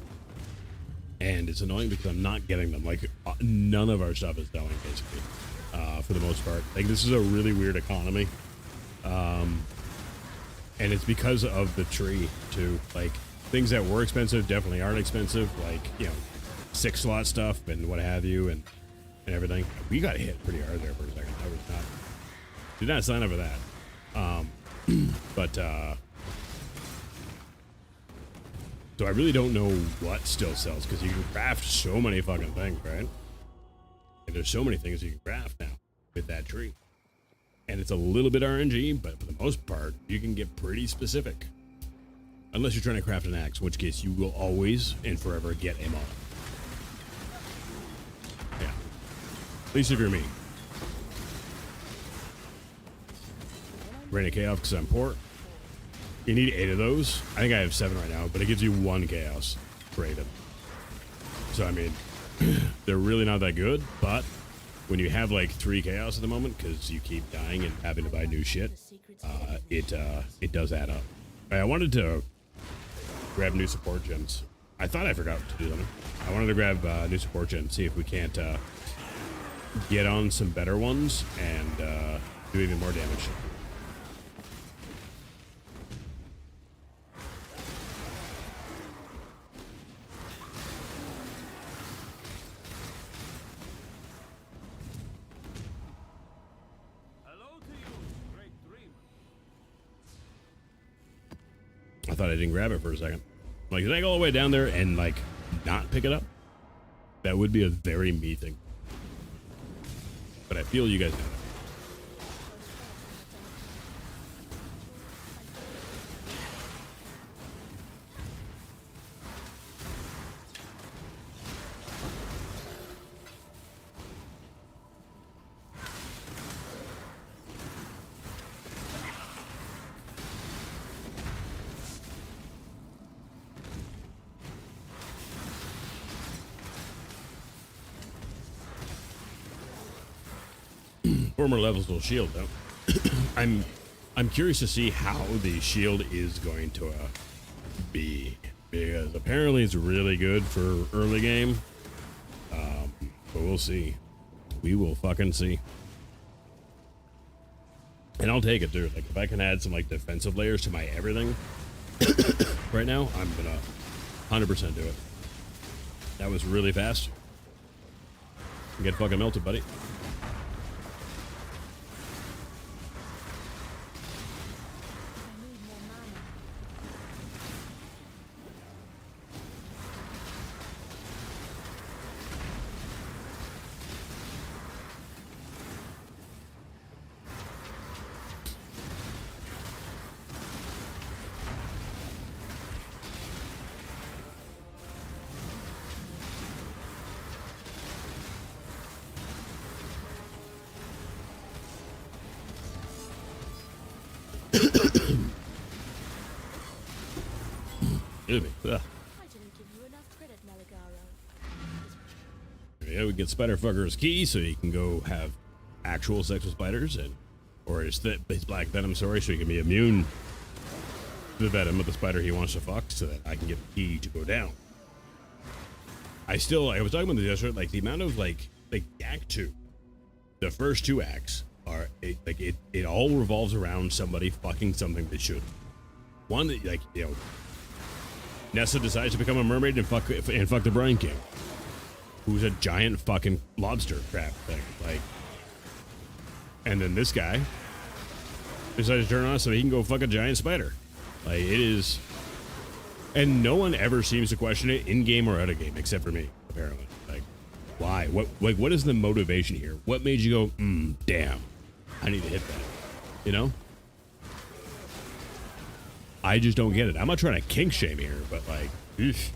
And it's annoying because I'm not getting them. Like, none of our stuff is selling, basically, for the most part. Like, this is a really weird economy. And it's because of the tree, too. Like, things that were expensive definitely aren't expensive. Like, you know, 6-slot stuff and what have you and everything. We got hit pretty hard there for a second. I was not... Did not sign up for that. So I really don't know what still sells, because you can craft so many fucking things, right? And there's so many things you can craft now with that tree. And it's a little bit RNG, but for the most part, you can get pretty specific. Unless you're trying to craft an axe, in which case you will always and forever get a mod. Yeah. At least if you're me. Rain of Chaos because I'm poor. You need 8 of those. I think I have 7 right now, but it gives you 1 chaos for 8 of them. So, I mean, they're really not that good, but when you have like 3 chaos at the moment, because you keep dying and having to buy new shit, it does add up. I wanted to grab new support gems. I thought I forgot to do them. I wanted to grab new support gems, see if we can't get on some better ones and do even more damage. I thought I didn't grab it for a second. Like, did I go all the way down there and, like, not pick it up? That would be a very me thing. But I feel you guys know that. Former levels will shield though. I'm curious to see how the shield is going to be, because apparently it's really good for early game. But we'll see. We will fucking see. And I'll take it too. Like if I can add some like defensive layers to my everything right now, I'm gonna 100% do it. That was really fast. Get fucking melted, buddy. Yeah, we get Spiderfucker's key so he can go have actual sex with spiders, and or his black venom, sorry, so he can be immune to the venom of the spider he wants to fuck, so that I can get the key to go down. I was talking about this yesterday, like the amount of like Act 2, the first 2 acts are it all revolves around somebody fucking something they should. One that, like, you know, Nessa decides to become a mermaid and fuck the Brine King, who's a giant fucking lobster crab thing. Like, and then this guy decides to turn on so he can go fuck a giant spider. Like, it is, and no one ever seems to question it in game or out of game except for me, apparently. Like, why? What is the motivation here? What made you go, damn, I need to hit that? You know? I just don't get it. I'm not trying to kink shame here, but like, eesh.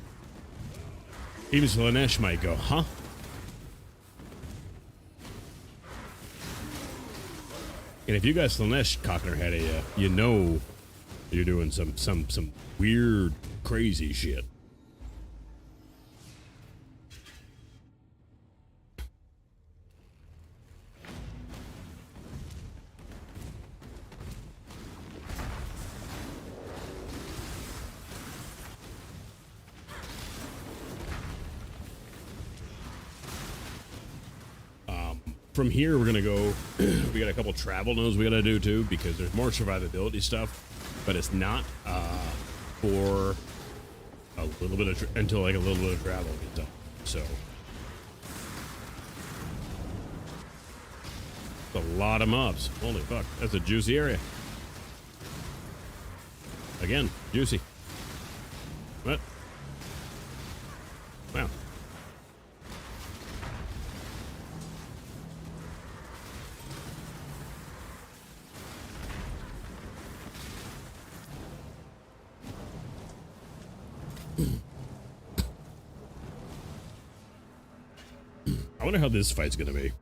Even Slanesh might go, huh? And if you got Slanesh cocking her head at you, you know you're doing some weird, crazy shit. From here, we're gonna go. We got a couple travel nodes we gotta do too, because there's more survivability stuff, but it's not for a little bit of until like a little bit of travel gets done. So it's a lot of mobs. Holy fuck, that's a juicy area. Again, juicy. What? Wow. I wonder how this fight's gonna be.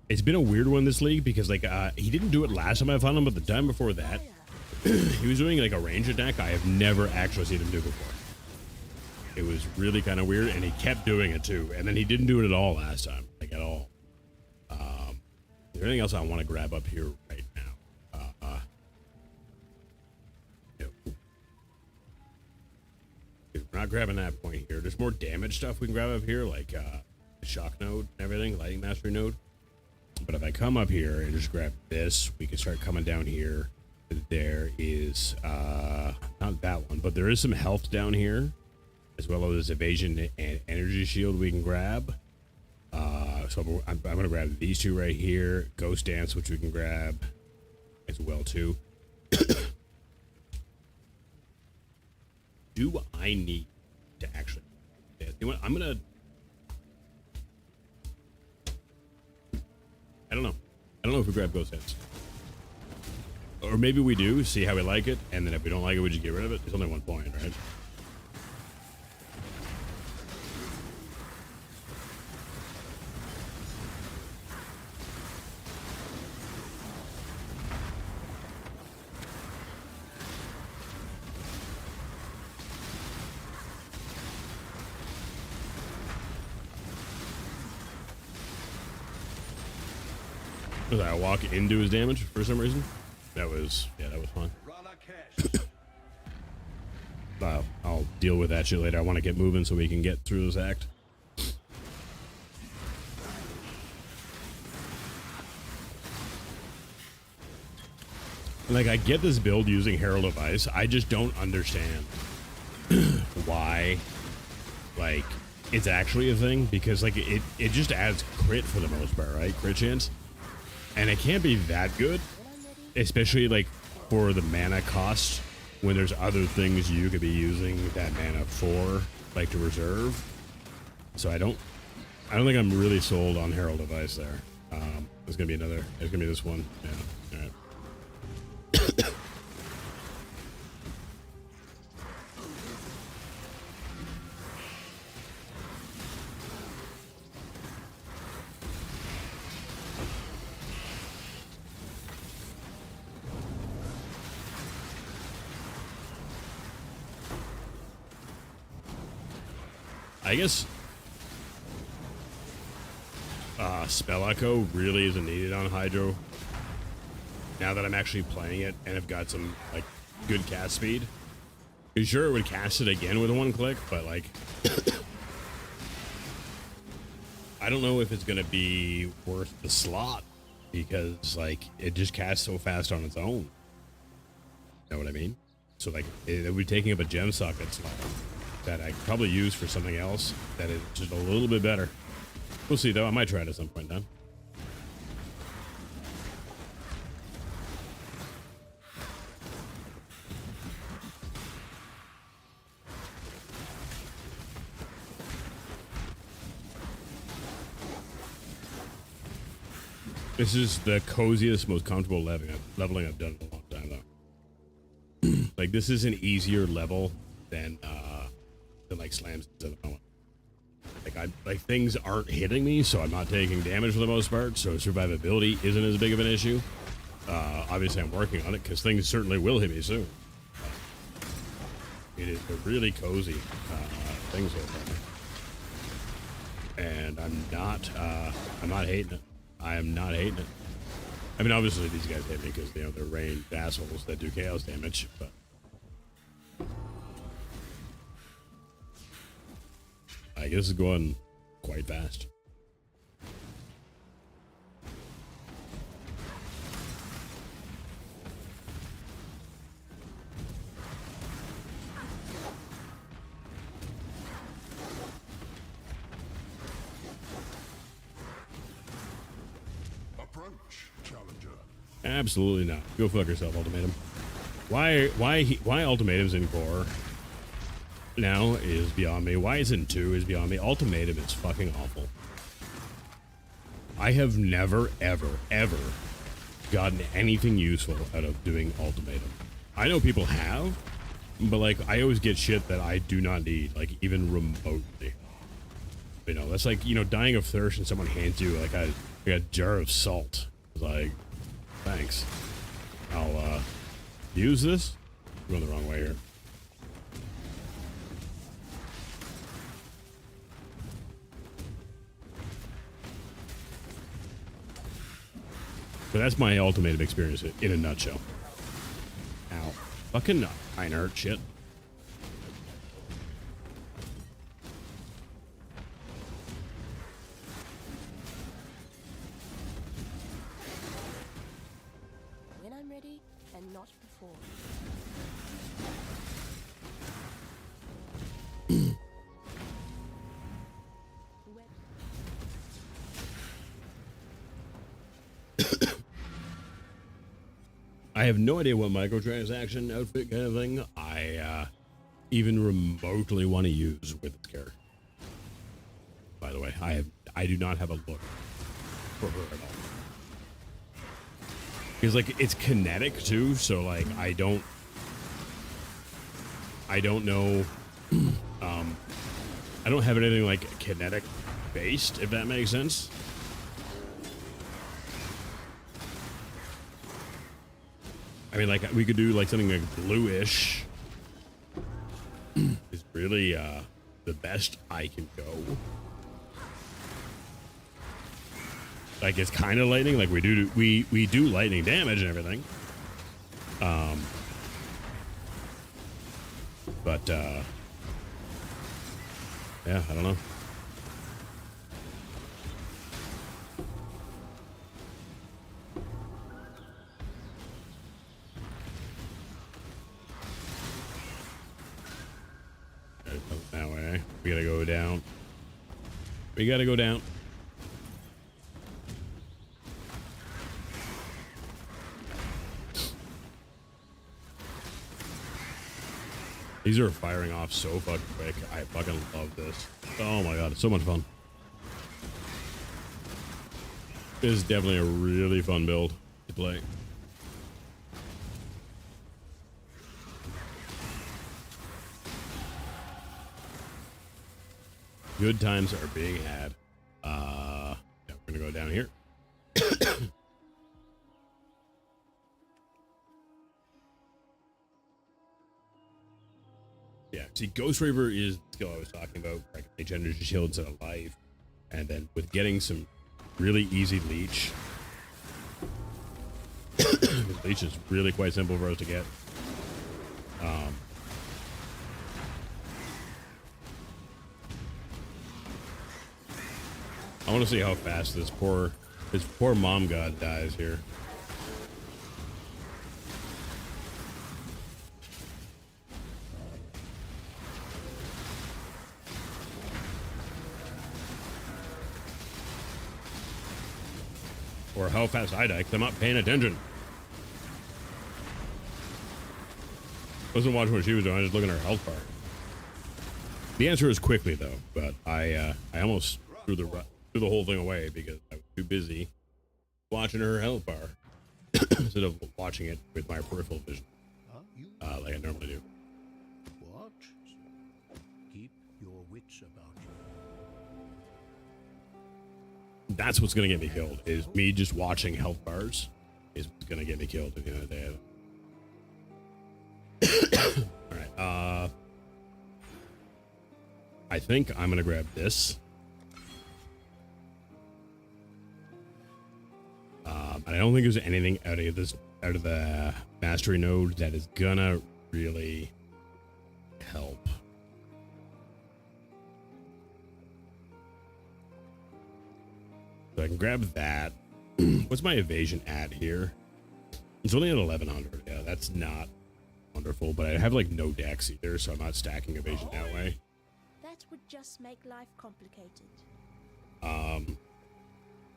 It's been a weird one this league because like he didn't do it last time I found him, but the time before that he was doing like a range attack I have never actually seen him do before. It was really kind of weird, and he kept doing it too, and then he didn't do it at all last time, like at all. Is there anything else I want to grab up here right now? No. We're not grabbing that point here. There's more damage stuff we can grab up here, like shock node and everything, lighting mastery node. But if I come up here and just grab this, we can start coming down here. There is not that one, but there is some health down here, as well as evasion and energy shield we can grab. So I'm going to grab these two right here, ghost dance, which we can grab as well too. Do I need to actually dance? You know what? I'm gonna. I don't know. I don't know if we grab ghost dance, or maybe we do. See how we like it, and then if we don't like it, we just get rid of it. There's only one point, right? Was I walk into his damage for some reason? That was, yeah, that was fun. I'll deal with that shit later. I want to get moving so we can get through this act. Like, I get this build using Herald of Ice. I just don't understand why, like, it's actually a thing. Because, like, it just adds crit for the most part, right? Crit chance. And it can't be that good, especially like for the mana cost when there's other things you could be using that mana for, like to reserve. So I don't think I'm really sold on Herald of Ice there. There's gonna be another. There's gonna be this one. Yeah. All right. I guess Spell Echo really isn't needed on Hydro now that I'm actually playing it and have got some like good cast speed. Sure, it would cast it again with one click, but like I don't know if it's gonna be worth the slot because like it just casts so fast on its own. Know what I mean? So like it would be taking up a gem socket slot that I could probably use for something else that is just a little bit better. We'll see though. I might try it at some point then. This is the coziest, most comfortable leveling I've done in a long time, though. Like, this is an easier level than like slams at the moment. Like, things aren't hitting me, so I'm not taking damage for the most part, so survivability isn't as big of an issue. Obviously, I'm working on it, because things certainly will hit me soon. It is a really cozy thing so far. And I'm not hating it. I am not hating it. I mean, obviously these guys hit me because, you know, they're ranged assholes that do chaos damage, but I guess it's going quite fast. Absolutely not. Go fuck yourself, Ultimatum. Why Ultimatum's in core now is beyond me. Why it's in 2 is beyond me. Ultimatum is fucking awful. I have never, ever, ever gotten anything useful out of doing Ultimatum. I know people have, but like I always get shit that I do not need, like even remotely. You know, that's like, you know, dying of thirst and someone hands you like a jar of salt. It's like, thanks. I'll use this. I'm going the wrong way here. So that's my Ultimatum experience in a nutshell. Ow. Fucking inert shit. When I'm ready, and not before. I have no idea what microtransaction outfit kind of thing I even remotely want to use with this character. By the way, I do not have a look for her at all. Because like it's kinetic too, so like I don't know I don't have anything like kinetic based, if that makes sense. I mean, like, we could do, like, something like bluish. Is really, the best I can go. Like, it's kind of lightning. Like, we do lightning damage and everything. But, yeah, I don't know. That way. We gotta go down. We gotta go down. These are firing off so fucking quick. I fucking love this. Oh my god, it's so much fun. This is definitely a really fun build to play. Good times are being had. Yeah, we're gonna go down here. Yeah, see, Ghost Raver is the skill I was talking about. I can make energy shield instead of life, and then with getting some really easy leech. Leech is really quite simple for us to get. I want to see how fast this poor mom god dies here. or how fast I die, because I'm not paying attention. Wasn't watching what she was doing. I was just looking at her health bar. The answer is quickly though, but I almost threw the whole thing away because I was too busy watching her health bar instead of watching it with my peripheral vision, like I normally do. What? Keep your wits about you. That's what's gonna get me killed. Is me just watching health bars is what's gonna get me killed at the end of the day. All right. I think I'm gonna grab this. I don't think there's anything out of the mastery node that is gonna really help. So I can grab that. What's my evasion at here? It's only at 1100. Yeah, that's not wonderful, but I have like no dex either, so I'm not stacking evasion that way. That would just make life complicated.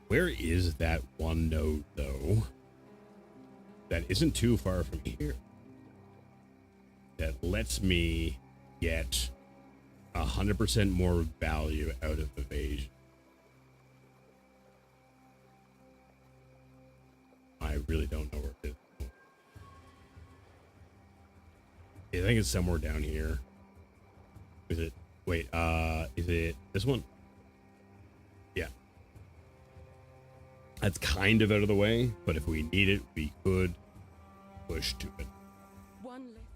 Where is that one node though? That isn't too far from here. That lets me get 100% more value out of evasion. I really don't know where it is. I think it's somewhere down here. Is it? Wait, is it this one? Yeah. That's kind of out of the way, but if we need it, we could push to it. One left.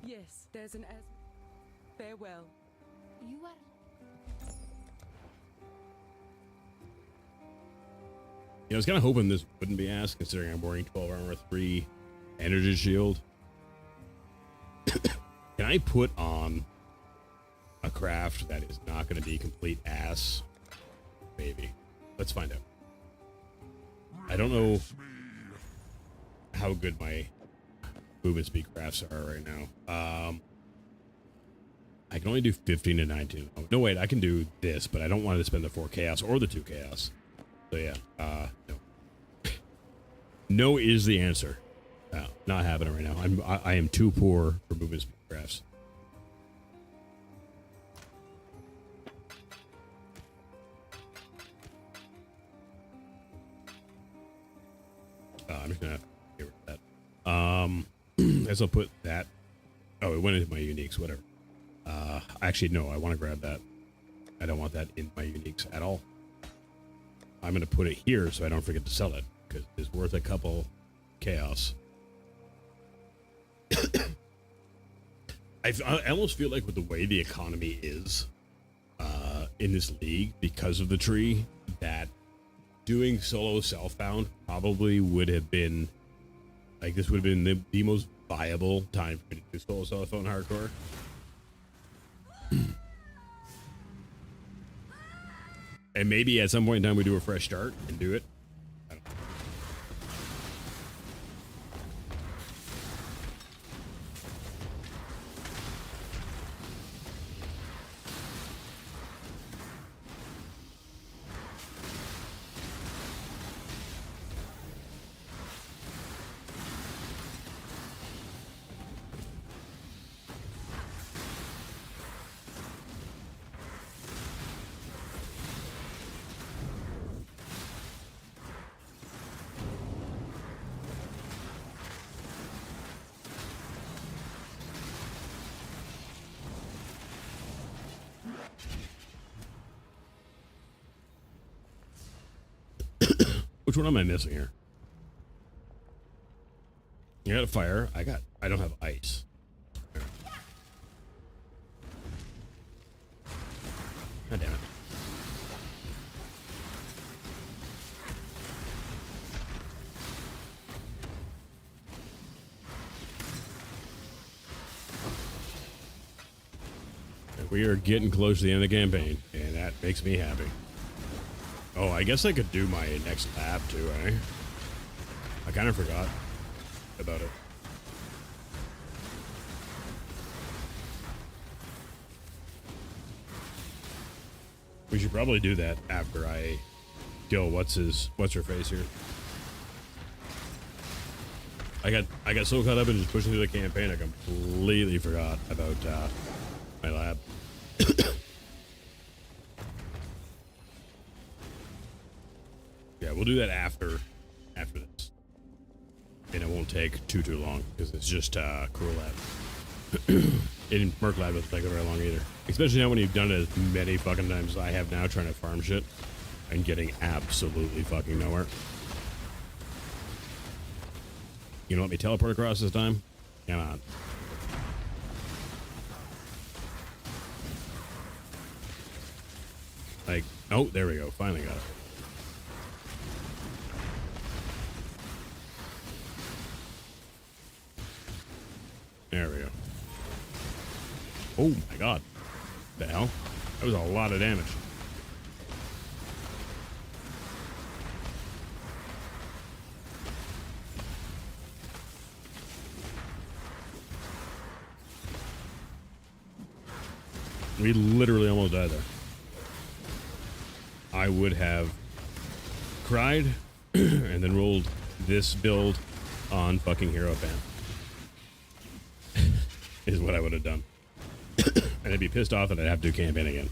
Yes, there's an farewell. You are. I was kind of hoping this wouldn't be asked, considering I'm wearing 12 armor, 3 energy shield. Can I put on a craft that is not going to be complete ass? Maybe. Let's find out. I don't know how good my movement speed crafts are right now. I can only do 15 to 19. Oh, no, wait, I can do this, but I don't want to spend the 4 chaos or the 2 chaos. So yeah, no. No is the answer. Not happening right now. I am too poor for movement speed crafts. I'm just gonna get rid of that. As I'll put that. Oh, it went into my uniques. Whatever. Actually, no. I want to grab that. I don't want that in my uniques at all. I'm gonna put it here so I don't forget to sell it because it's worth a couple chaos. I almost feel like with the way the economy is in this league because of the tree, that doing solo self-found probably would have been like this would have been the most viable time for me to do solo self-found hardcore. And maybe at some point in time we do a fresh start and do it. I don't know. Which one am I missing here? You got a fire. I don't have ice. God damn it. We are getting close to the end of the campaign, and that makes me happy. Oh, I guess I could do my next lab too, eh? I kind of forgot about it. We should probably do that after I kill what's her face here. I got so caught up in just pushing through the campaign, I completely forgot about my lab. Yeah, we'll do that after this, and it won't take too long because it's just Crew Lab. In Merc Lab doesn't take very long either, especially now when you've done it as many fucking times as I have now, trying to farm shit and getting absolutely fucking nowhere. You know, let me teleport across this time. Come on. Like, oh, there we go. Finally got it. There we go. Oh my god. The hell? That was a lot of damage. We literally almost died there. I would have cried and then rolled this build on fucking Hero Fan. Is what I would have done. And I'd be pissed off that I'd have to do campaign again.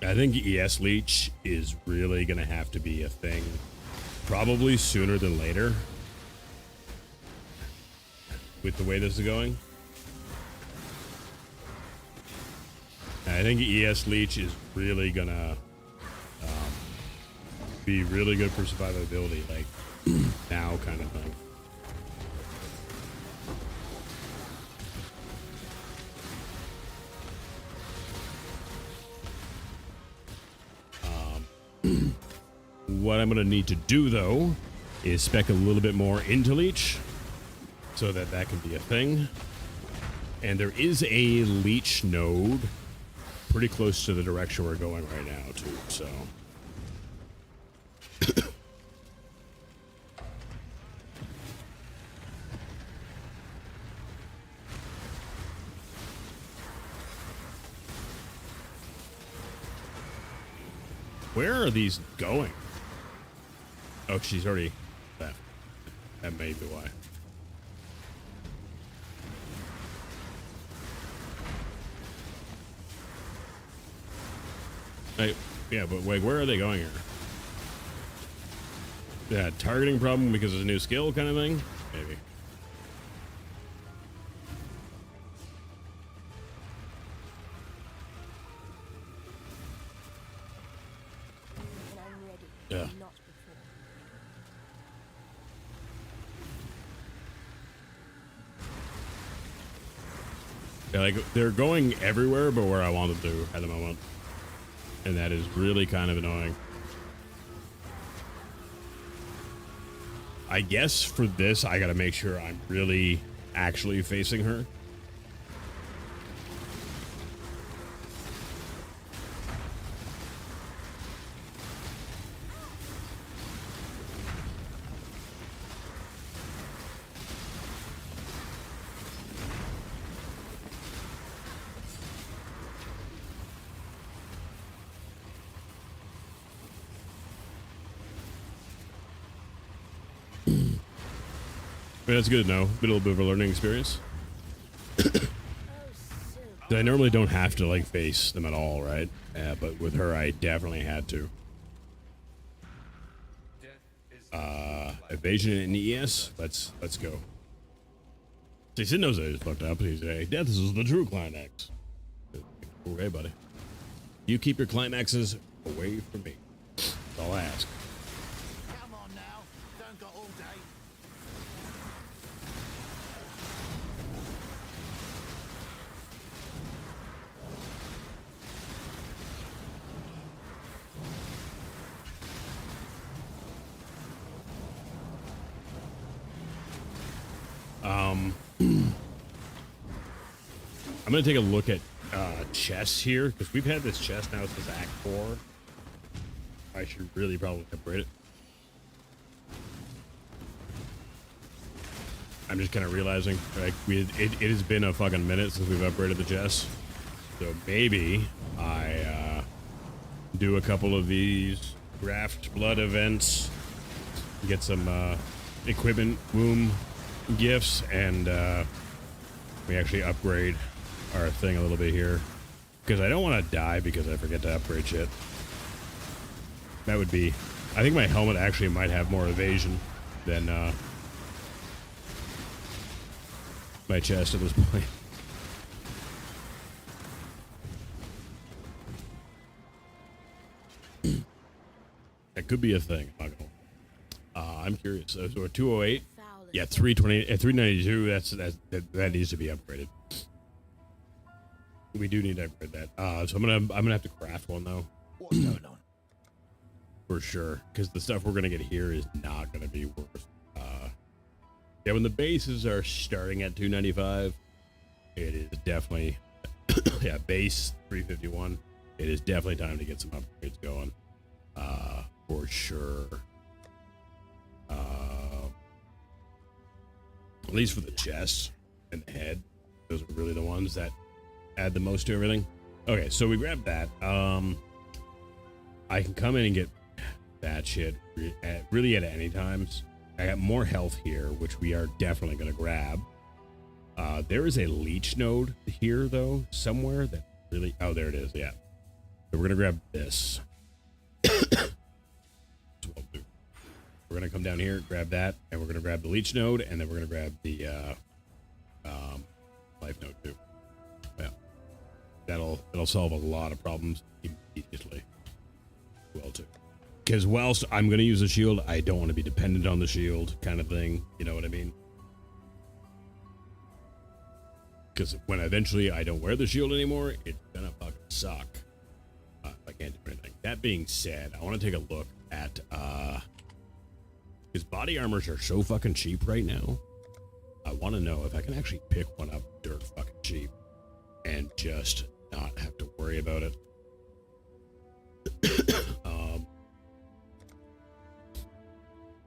I think ES Leech is really going to have to be a thing. Probably sooner than later. With the way this is going. I think ES Leech is really going to be really good for survivability, like now kind of thing. What I'm going to need to do, though, is spec a little bit more into Leech so that that can be a thing. And there is a Leech node pretty close to the direction we're going right now, too, so... Where are these going? Oh, she's already left. That may be why. Hey, yeah, but wait, where are they going here? Yeah, targeting problem because of a new skill kind of thing? Maybe. Yeah. Yeah, like they're going everywhere but where I want them to at the moment. And that is really kind of annoying. I guess for this, I gotta make sure I'm really actually facing her. I mean, that's good to know. Been a little bit of a learning experience. I normally don't have to like face them at all, right? But with her, I definitely had to. Evasion and ES. Let's go. See, Sid knows I just fucked up. He's like, "Death is the true climax." Okay, buddy. You keep your climaxes away from me. That's all I ask. Come on now. Don't got all day. I'm gonna take a look at chests here because we've had this chest now since Act 4. I should really probably upgrade it. I'm just kind of realizing, like, it has been a fucking minute since we've upgraded the chest. So maybe I do a couple of these graft blood events, get some equipment womb gifts, and we actually upgrade our thing a little bit here. Because I don't want to die because I forget to upgrade shit. That would be... I think my helmet actually might have more evasion than my chest at this point. That could be a thing. I'm curious. So a 208, yeah, 320, 392. That needs to be upgraded. We do need to upgrade that. So I'm gonna have to craft one though. What's going on? For sure, because the stuff we're gonna get here is not gonna be worth. Yeah, when the bases are starting at 295, it is definitely yeah, base 351. It is definitely time to get some upgrades going. For sure. At least for the chest and the head. Those are really the ones that add the most to everything. Okay, so we grabbed that. I can come in and get that shit really at any times. I got more health here, which we are definitely going to grab. There is a leech node here, though, somewhere that really... Oh, there it is, yeah. So we're going to grab this. We're going to come down here, grab that, and we're going to grab the leech node, and then we're going to grab the life node, too. Yeah. That'll solve a lot of problems immediately. Well, too. Because whilst I'm going to use a shield, I don't want to be dependent on the shield kind of thing. You know what I mean? Because when eventually I don't wear the shield anymore, it's going to fucking suck. If I can't do anything. That being said, I want to take a look at... Because body armors are so fucking cheap right now. I want to know if I can actually pick one up dirt fucking cheap. And just not have to worry about it.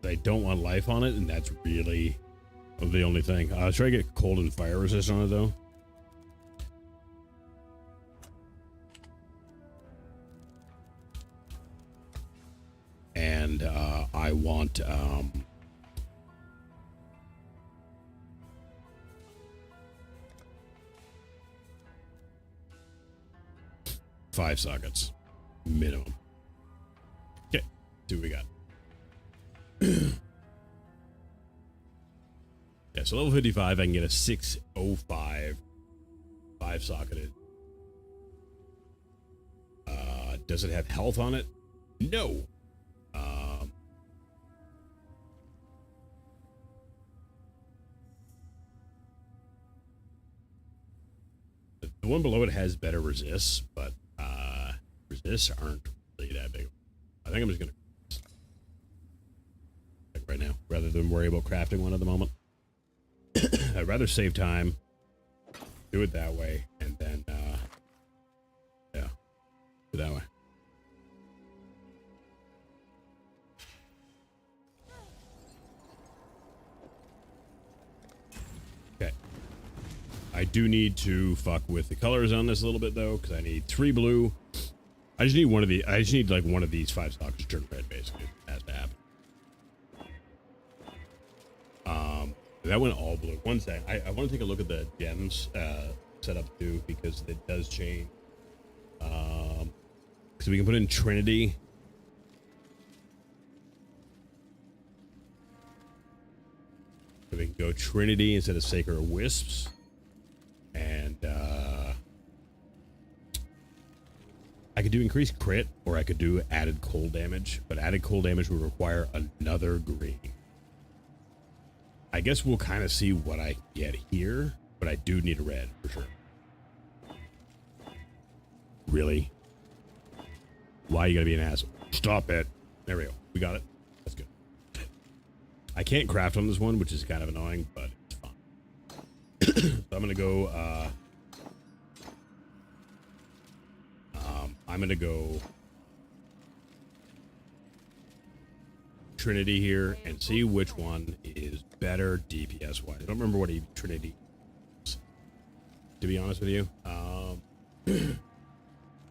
I don't want life on it, and that's really the only thing. Should I get cold and fire resist on it, though? And I want... 5 sockets. Minimum. Okay, see what we got. Yeah, so level 55, I can get a 605 5-socketed. Does it have health on it? No. The one below it has better resists, but resists aren't really that big. I think I'm just gonna right now, rather than worry about crafting one at the moment. I'd rather save time, do it that way, and then, yeah, do it that way. Okay. I do need to fuck with the colors on this a little bit, though, because I need 3 blue. I just need one of the, I just need, like, one of these 5 sockets to turn red, basically. It has to happen. That went all blue. One second. I want to take a look at the gems setup too, because it does change. So we can put in Trinity. So we can go Trinity instead of Sacred Wisps. And I could do increased crit, or I could do added cold damage. But added cold damage would require another green. I guess we'll kind of see what I get here, but I do need a red for sure. Really? Why you gotta be an asshole? Stop it. There we go. We got it. That's good. I can't craft on this one, which is kind of annoying, but it's fine. So I'm gonna go, I'm gonna go Trinity here and see which one is better DPS wise. I don't remember what Trinity is, to be honest with you.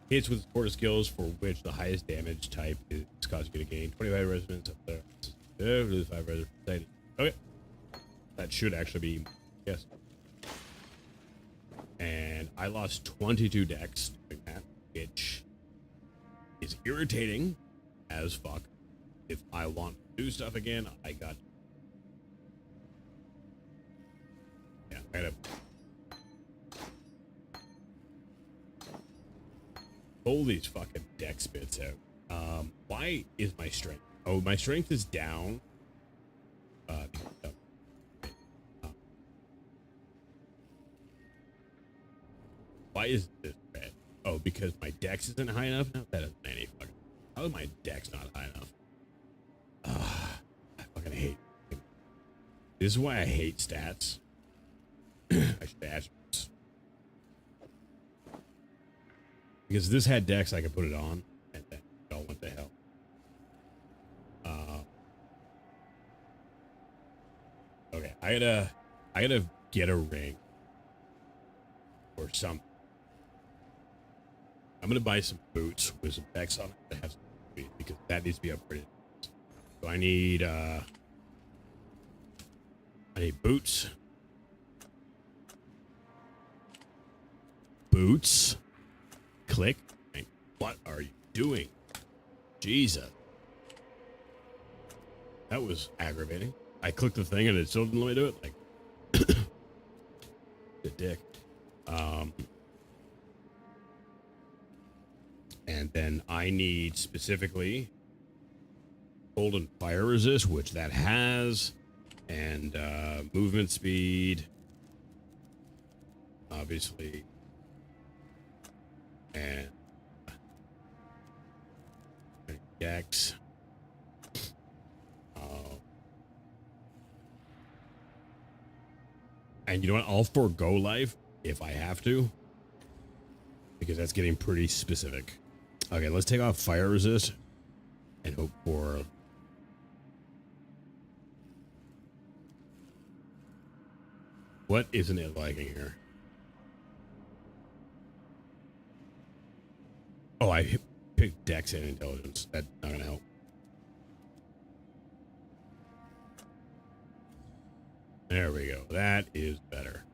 Hits with supporter skills for which the highest damage type is causing you to gain 25 resonance up there. 5 resonance. Okay. That should actually be, yes. And I lost 22 dex doing that, which is irritating as fuck. If I want to do stuff again, I got. Yeah, I gotta pull these fucking dex bits out. Why is my strength? Oh, my strength is down. Why is this red? Oh, because my dex isn't high enough now? That doesn't make any fucking. How is my dex not high enough? I fucking hate it. This is why I hate stats. I should ask. Because this had dex, I could put it on, and then it all went to hell. Okay, I gotta get a ring or something. I'm gonna buy some boots with some dex on it that have some speed because that needs to be upgraded. So I need boots. Boots. Click. What are you doing? Jesus. That was aggravating. I clicked the thing and it still didn't let me do it. Like the dick. And then I need specifically cold and fire resist, which that has, and movement speed, obviously, and dex. And you know what? I'll forego life if I have to, because that's getting pretty specific. Okay, let's take off fire resist and hope for. What isn't it liking here? Oh, I picked dex and intelligence. That's not gonna help. There we go. That is better.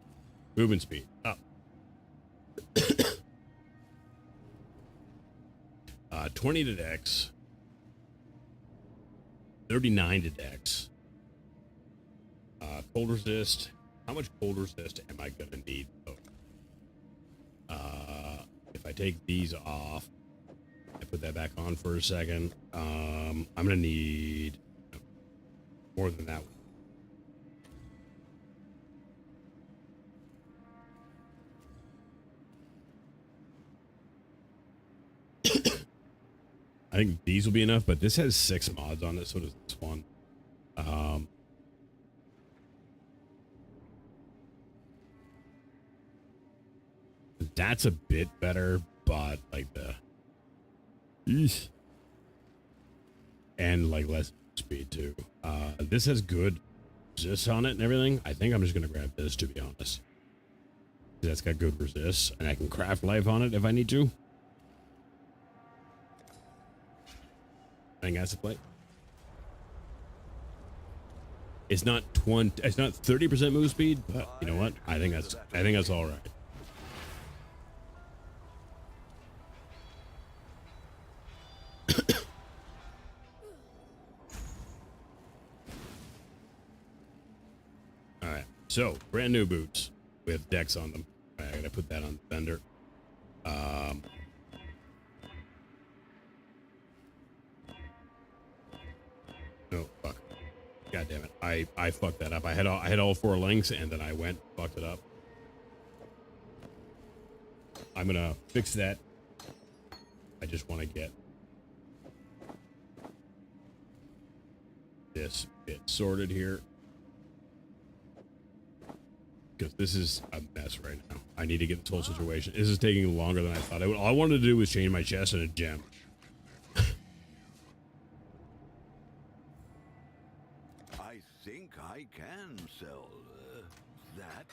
Movement speed up. 20 to dex. 39 to dex. Cold resist. How much cold resist am I gonna need? If I take these off, I put that back on for a second. I'm gonna need more than that. I think these will be enough, but this has 6 mods on it, so does this one. That's a bit better, but like the and like less speed too. This has good resist on it and everything. I think I'm just gonna grab this, to be honest. That's got good resist, and I can craft life on it if I need to. I think that's the play. It's not 20. It's not 30% move speed, but you know what? I think that's all right. All right. So brand new boots with dex on them. All right, I gotta put that on the fender. Oh fuck. God damn it. I fucked that up. I had all 4 links and then I fucked it up. I'm gonna fix that. I just want to get this bit sorted here, because this is a mess right now. I need to get this whole situation. This is taking longer than I thought it would. All I wanted to do was change my chest and a gem. I can sell that.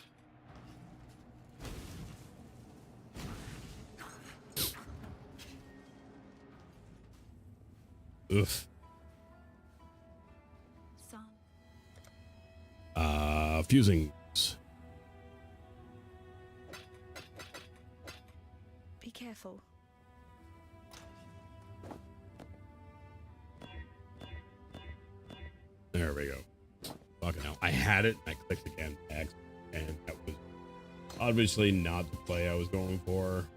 Oof. Fusings. Be careful. There we go. Fucking hell. I had it. I clicked again. And that was obviously not the play I was going for.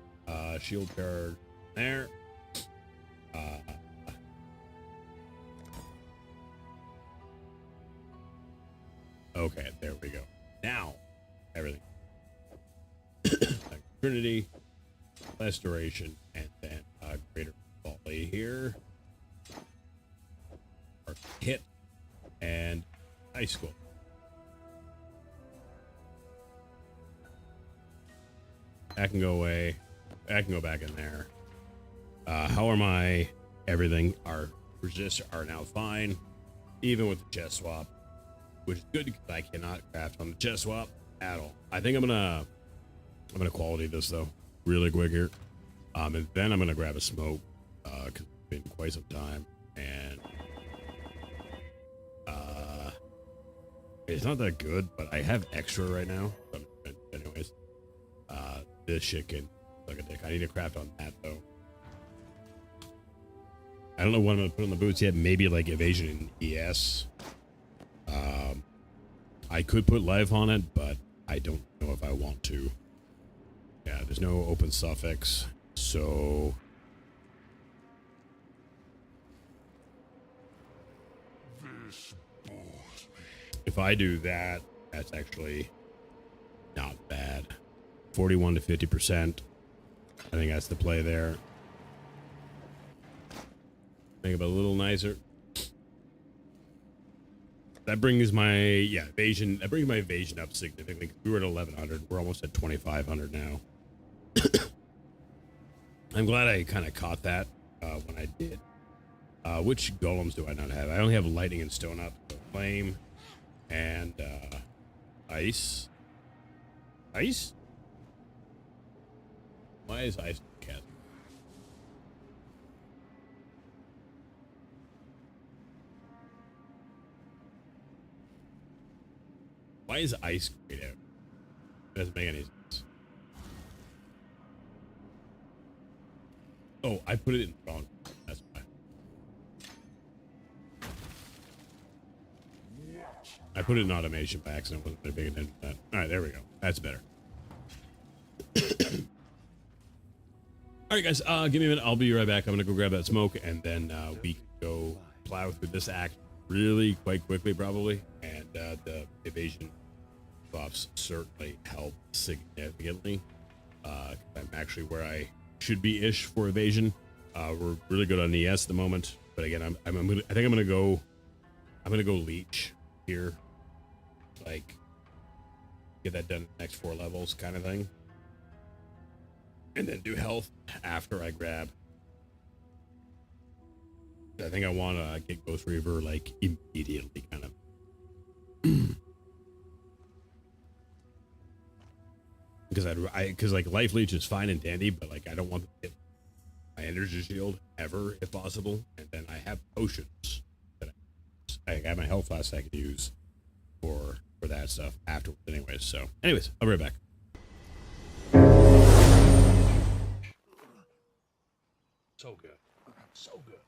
Shield card there. Okay, there we go. Now, everything. Trinity, less duration, and then greater volley here. Or hit, and high school. That can go away. That can go back in there. How are my everything? Our resists are now fine, even with the chest swap, which is good because I cannot craft on the chest swap at all. I think I'm gonna quality this though, really quick here, and then I'm gonna grab a smoke because it's been quite some time, and it's not that good, but I have extra right now. So anyways, this shit can suck a dick. I need to craft on that though. I don't know what I'm gonna put on the boots yet. Maybe like evasion and ES. I could put life on it, but I don't know if I want to. Yeah, there's no open suffix, so if I do that, that's actually not bad. 41 to 50%. I think that's the play there. Think about a little nicer. That brings my evasion. That brings my evasion up significantly. We were at 1100. We're almost at 2500 now. I'm glad I kind of caught that when I did. Which golems do I not have? I only have lightning and stone up, so flame, and ice. Ice? Why is ice cast? Why is ice grayed out? It doesn't make any sense. Oh, I put it in wrong. That's why. I put it in automation by accident. Wasn't very big attention to that. All right, there we go. That's better. All right, guys. Give me a minute. I'll be right back. I'm gonna go grab that smoke, and then we can go plow through this act really quite quickly, probably. And the evasion buffs certainly help significantly. I'm actually where I should be ish for evasion. We're really good on ES at the moment, but again, I think I'm gonna go leech here, like get that done in the next 4 levels, kind of thing, and then do health after I grab. I think I want to get Ghost Reaver like immediately, kind of. Because like life leech is fine and dandy, but like I don't want to hit my energy shield ever if possible. And then I have potions that I have my health flask I can use for that stuff afterwards. Anyways, I'll be right back. So good, so good.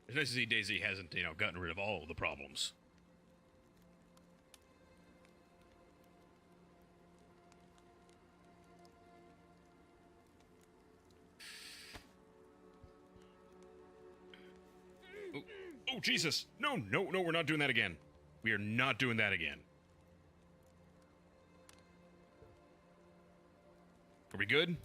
It's nice to see Daisy hasn't, gotten rid of all of the problems. Oh, Jesus. No, we're not doing that again. We are not doing that again. Are we good?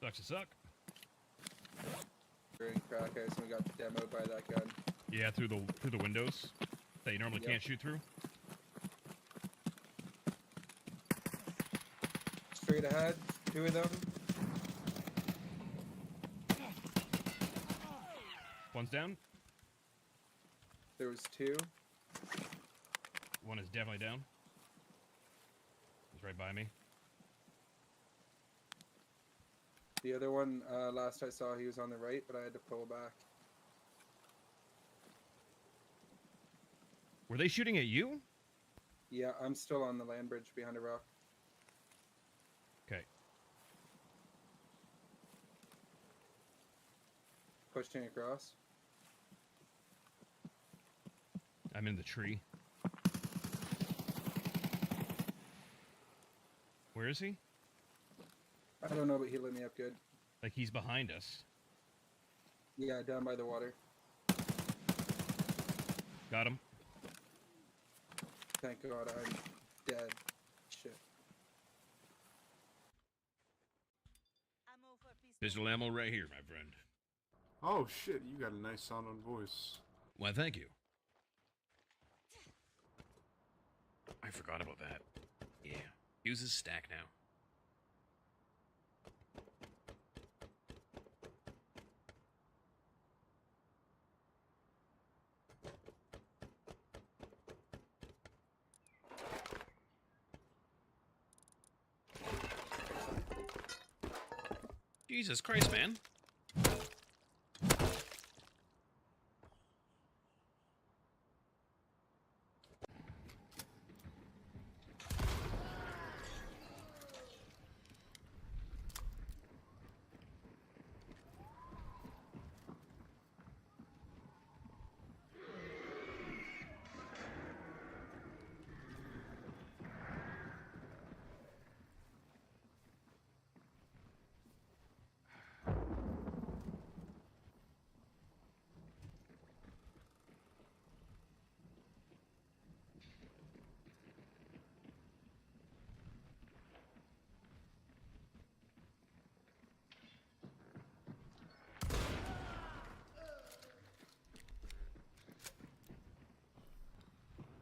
Sucks to suck. We're in crack house and we got demoed by that gun. Yeah, through the windows that you normally can't shoot through. Straight ahead, 2 of them. One's down. There was 2. One is definitely down. He's right by me. The other one, last I saw, he was on the right, but I had to pull back. Were they shooting at you? Yeah, I'm still on the land bridge behind a rock. Okay. Pushing across. I'm in the tree. Where is he? I don't know, but he lit me up good. Like he's behind us. Yeah, down by the water. Got him. Thank God I'm dead. Shit. Pistol ammo right here, my friend. Oh shit, you got a nice sounding voice. Why, thank you. I forgot about that. Yeah. Use his stack now. Jesus Christ, man.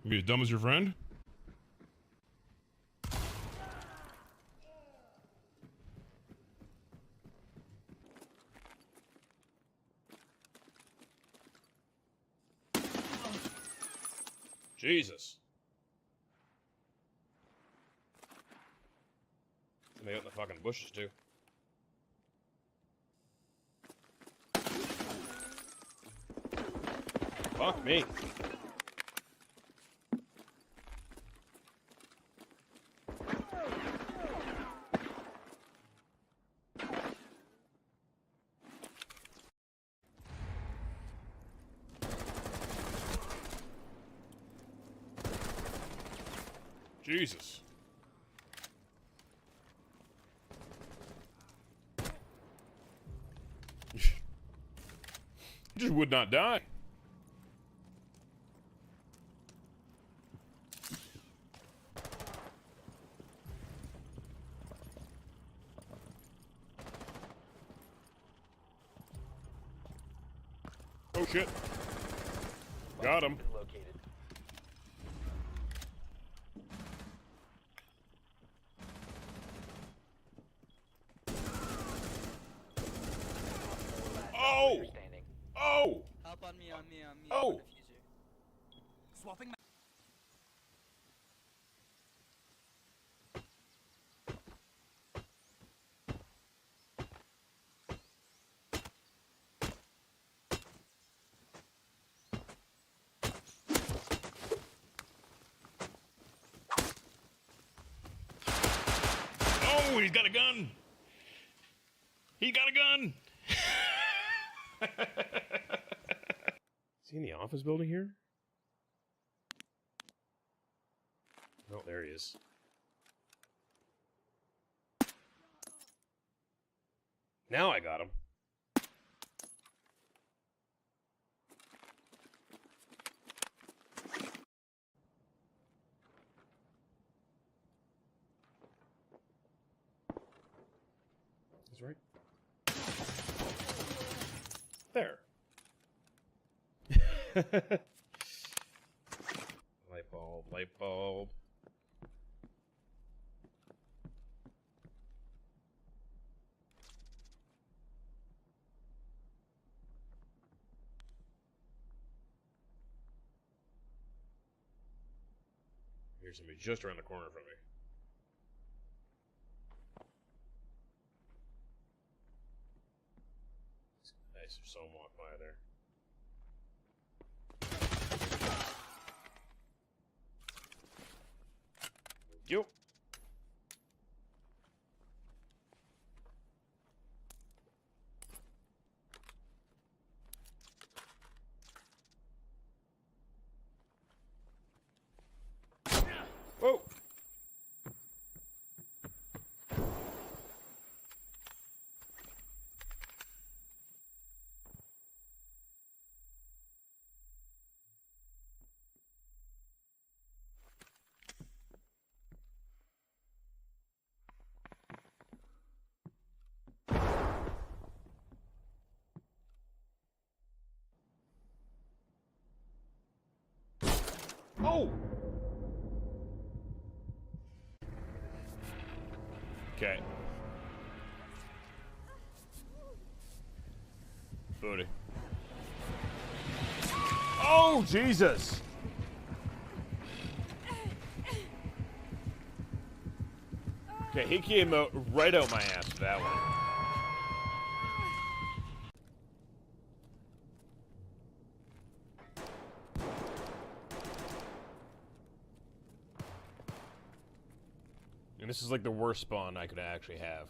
You as dumb as your friend? Jesus. They got in the fucking bushes too. Fuck me. Jesus. Just would not die. Oh shit. Got him. Oh! Oh! Help on me. Oh! Swapping. Oh, he's got a gun. He got a gun. Is he in the office building here? Oh, there he is. Now I got him. That's right. Light bulb, light bulb. Here's somebody just around the corner from me. Nice, there's someone walk by there. Yo. Whoa. Oh! Okay. Booty. Oh, Jesus! Okay, he came out right out my ass for that one. And this is like the worst spawn I could actually have.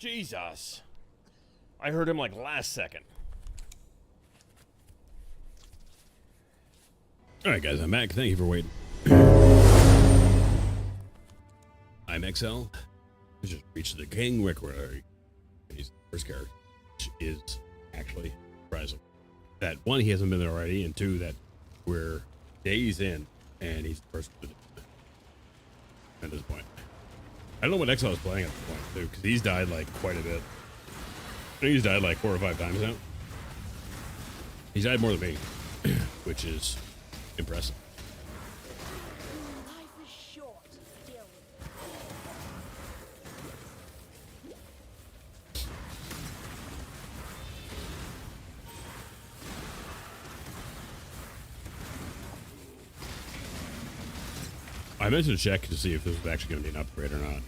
Jesus. I heard him like last second. Alright guys, I'm back. Thank you for waiting. I'm XL. We just reached the King Wickwary. He's the first character, which is actually surprising. That one, he hasn't been there already, and two, that we're days in, and he's the first at this point. I don't know what XL is playing at this point, too, because he's died like quite a bit. I think he's died like 4 or 5 times now. He's died more than me, which is impressive. Life is short, still. I meant to check to see if this was actually going to be an upgrade or not.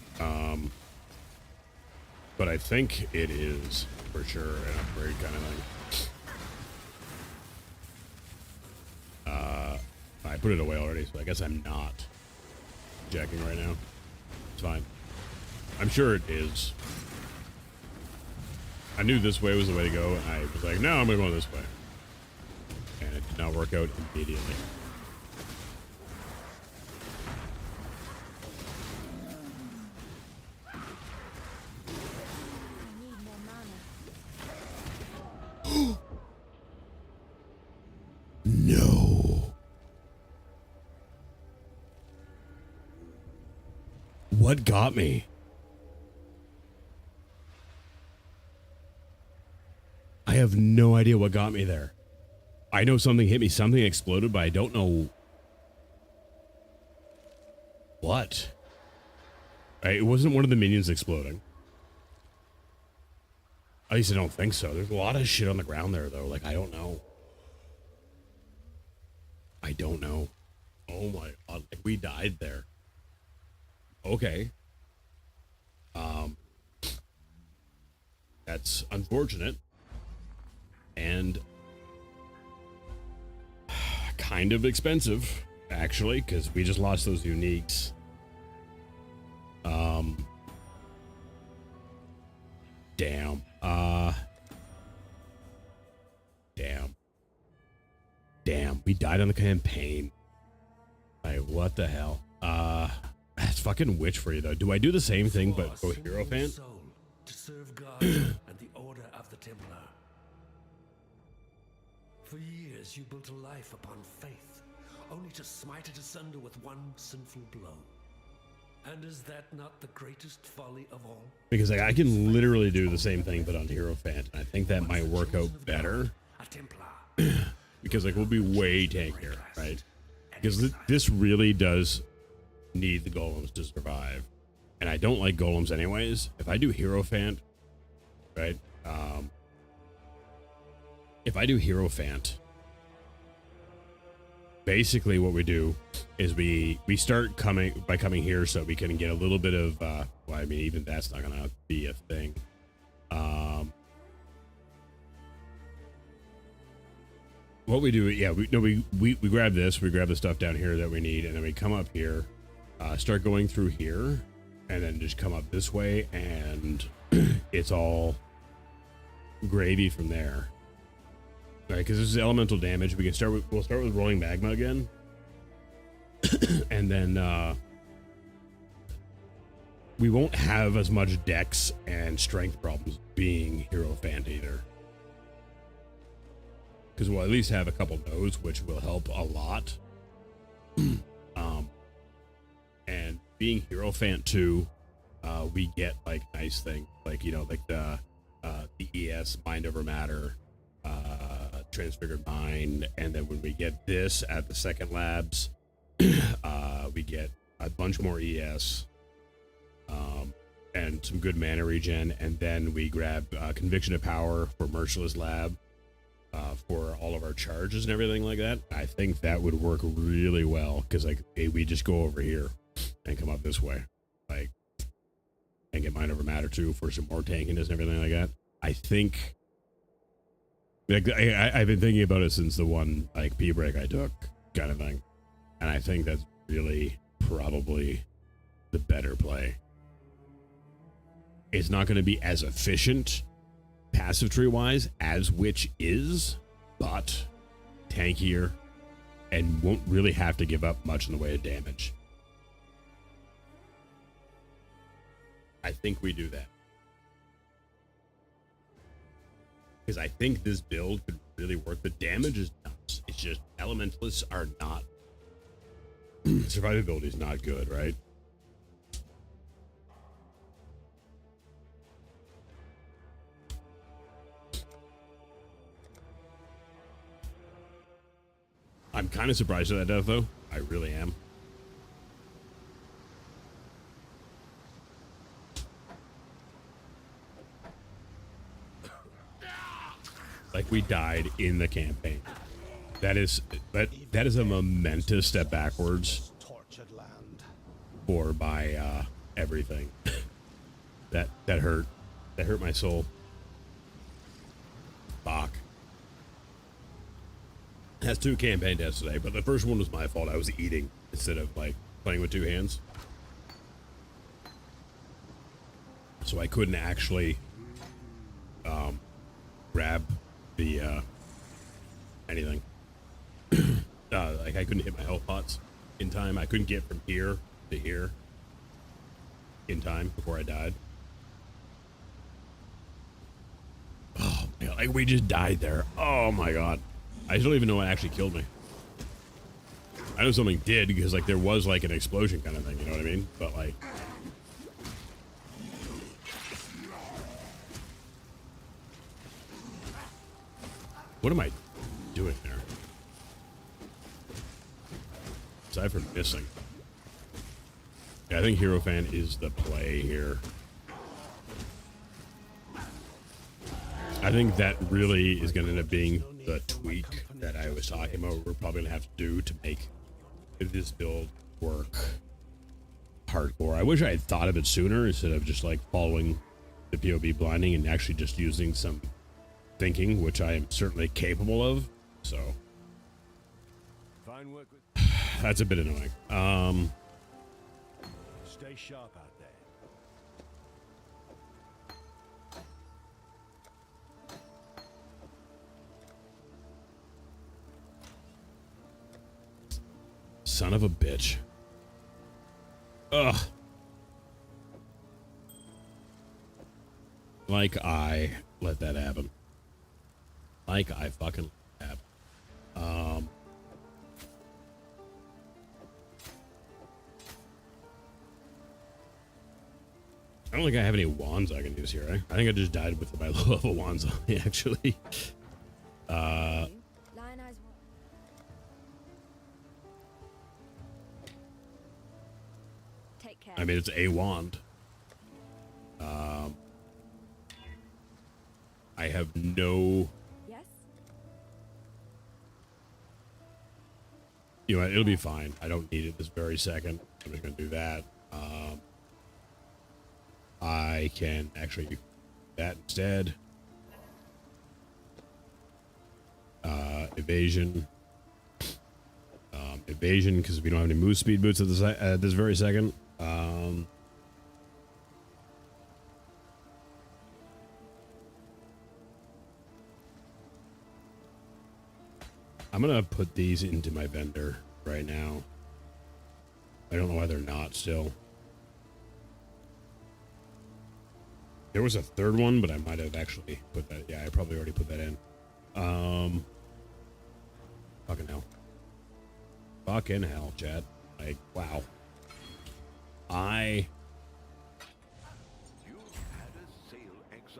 But I think it is for sure an upgrade kind of thing. I put it away already, so I guess I'm not checking right now. It's fine. I'm sure it is. I knew this way was the way to go, and I was like, no, I'm going to go this way. And it did not work out immediately. No. What got me? I have no idea what got me there. I know something hit me, something exploded, but I don't know what. It wasn't one of the minions exploding. At least I don't think so. There's a lot of shit on the ground there, though. Like, I don't know. I don't know. Oh my god, like we died there. Okay. That's unfortunate. And kind of expensive, actually, because we just lost those uniques. Damn. died on the campaign. Like, what the hell? That's fucking witch for you, though. Do I do the same thing, but go Hierophant? Soul to serve God and the Order of the Templar. For years, you built a life upon faith, only to smite it asunder with one sinful blow. And is that not the greatest folly of all? Because like I can literally do the same thing, but on Hierophant. I think that might work out better. Because like we'll be way tankier, right? Because this really does need the golems to survive, and I don't like golems anyways. If I do Hierophant, right? If I do Hierophant, basically what we do is we start coming here so we can get a little bit of well, I mean, even that's not gonna be a thing. What we do, yeah, we grab this, we grab the stuff down here that we need, and then we come up here, start going through here, and then just come up this way, and it's all gravy from there. All right, because this is elemental damage. We'll start with rolling magma again, and then we won't have as much dex and strength problems being Hierophant either. Because we'll at least have a couple nodes, which will help a lot. And being Hierophant too, we get like nice things, like, you know, like the ES, Mind Over Matter, Transfigured Mind, and then when we get this at the second labs, we get a bunch more ES, and some good mana regen, and then we grab Conviction of Power for Merciless Lab. For all of our charges and everything like that. I think that would work really well, because like, hey, we just go over here and come up this way, like, and get Mind Over Matter too for some more tankiness and everything like that. I think, like, I've been thinking about it since the one like P break I took, kind of thing, and I think that's really probably the better play. It's not going to be as efficient passive tree wise as Witch is, but tankier and won't really have to give up much in the way of damage. I think we do that, because I think this build could really work. The damage is nuts. It's just elementalists are not survivability is not good, right? I'm kind of surprised at that death, though. I really am. Like, we died in the campaign. That is a momentous step backwards for my everything. that hurt. That hurt my soul. Fuck. Has 2 campaign deaths today, but the first one was my fault. I was eating instead of like playing with 2 hands, so I couldn't actually grab the anything. Like, I couldn't hit my health pots in time. I couldn't get from here to here in time before I died. Oh man, like, we just died there. Oh my god. I don't even know what actually killed me. I know something did, because like there was like an explosion kind of thing, you know what I mean? But like, what am I doing there? Aside from missing. Yeah, I think Hierophant is the play here. I think that really is going to end up being the tweak that I was talking about. We're probably going to have to do to make this build work hardcore. I wish I had thought of it sooner instead of just like following the POB blinding and actually just using some thinking, which I am certainly capable of. So Fine work with that's a bit annoying. Stay sharp out there. son of a bitch. Ugh. Like I let that happen. Like I fucking let that happen. I don't think I have any wands I can use here. I think I just died with my low level wands on me, actually. Take care. I mean, it's a wand. I have no... Yes? You know, it'll be fine. I don't need it this very second. I'm just going to do that. I can actually do that instead. Evasion. Evasion, because we don't have any move speed boots at this very second. I'm gonna put these into my vendor right now. I don't know why they're not still. There was a third one, but I might have actually put that. Yeah, I probably already put that in. Fucking hell. Fucking hell, Chad. Like, wow. I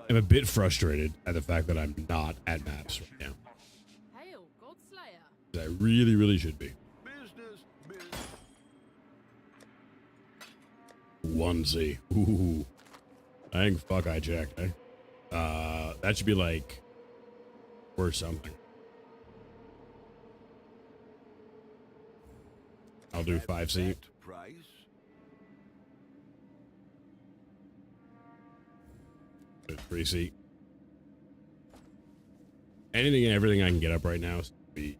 am a bit frustrated at the fact that I'm not at maps right now. Hail, Godslayer. I really, really should be. Onesie. Ooh. I think fuck I checked, eh? That should be like worth something. I'll do 5C. 3C. Anything and everything I can get up right now is be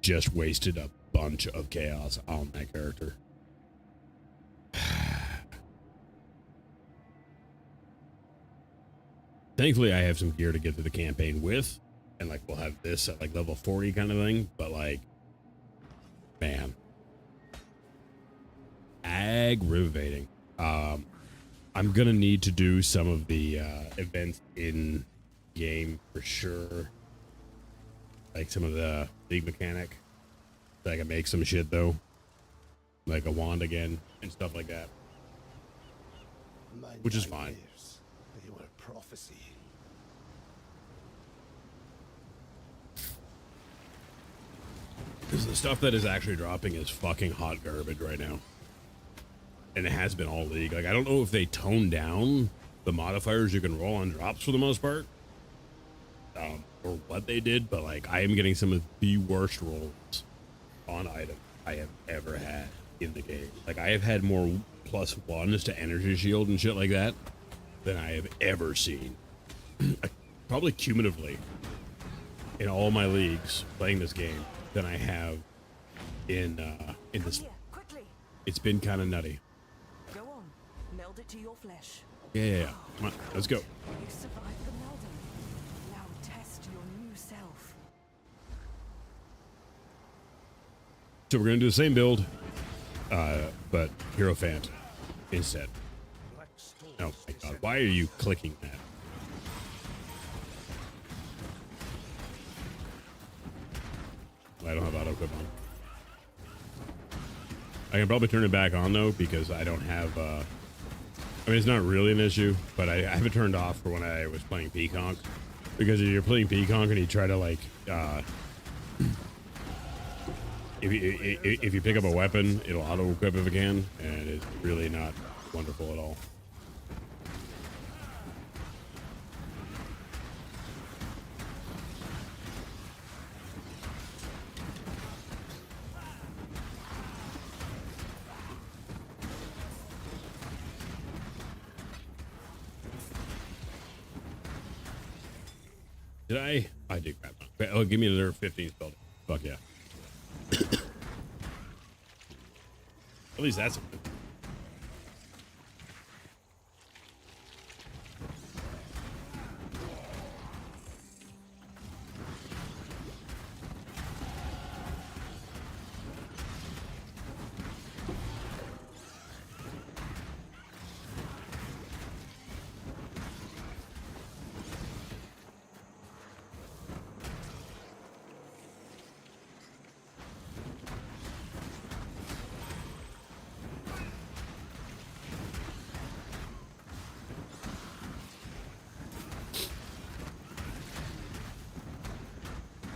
just wasted a bunch of chaos on that character. Thankfully, I have some gear to get through the campaign with, and like we'll have this at like level 40 kind of thing. But like, man, aggravating. I'm gonna need to do some of the events in game for sure, like some of the league mechanic. So I can make some shit though, like a wand again and stuff like that, which is fine. They were prophecy. Because the stuff that is actually dropping is fucking hot garbage right now. And it has been all league. Like, I don't know if they toned down the modifiers you can roll on drops for the most part. Or what they did, but like, I am getting some of the worst rolls on items I have ever had in the game. Like, I have had more +1s to energy shield and shit like that than I have ever seen. Probably cumulatively in all my leagues playing this game than I have in this. It's been kind of nutty. Go on, meld it to your flesh. Yeah. Come on, let's go. You survived the melding. Now test your new self. So we're gonna do the same build, but Hero Fant instead. Oh my god, why are you clicking that? I don't have auto equip on. I can probably turn it back on though, because I don't have I mean, it's not really an issue, but I have it turned off for when I was playing Peaconk, because if you're playing Peaconk and you try to like if you pick up a weapon, it'll auto equip if it can, and it's really not wonderful at all. Did I? I did grab one. Oh, give me another 15 spell. Fuck yeah. At least that's something.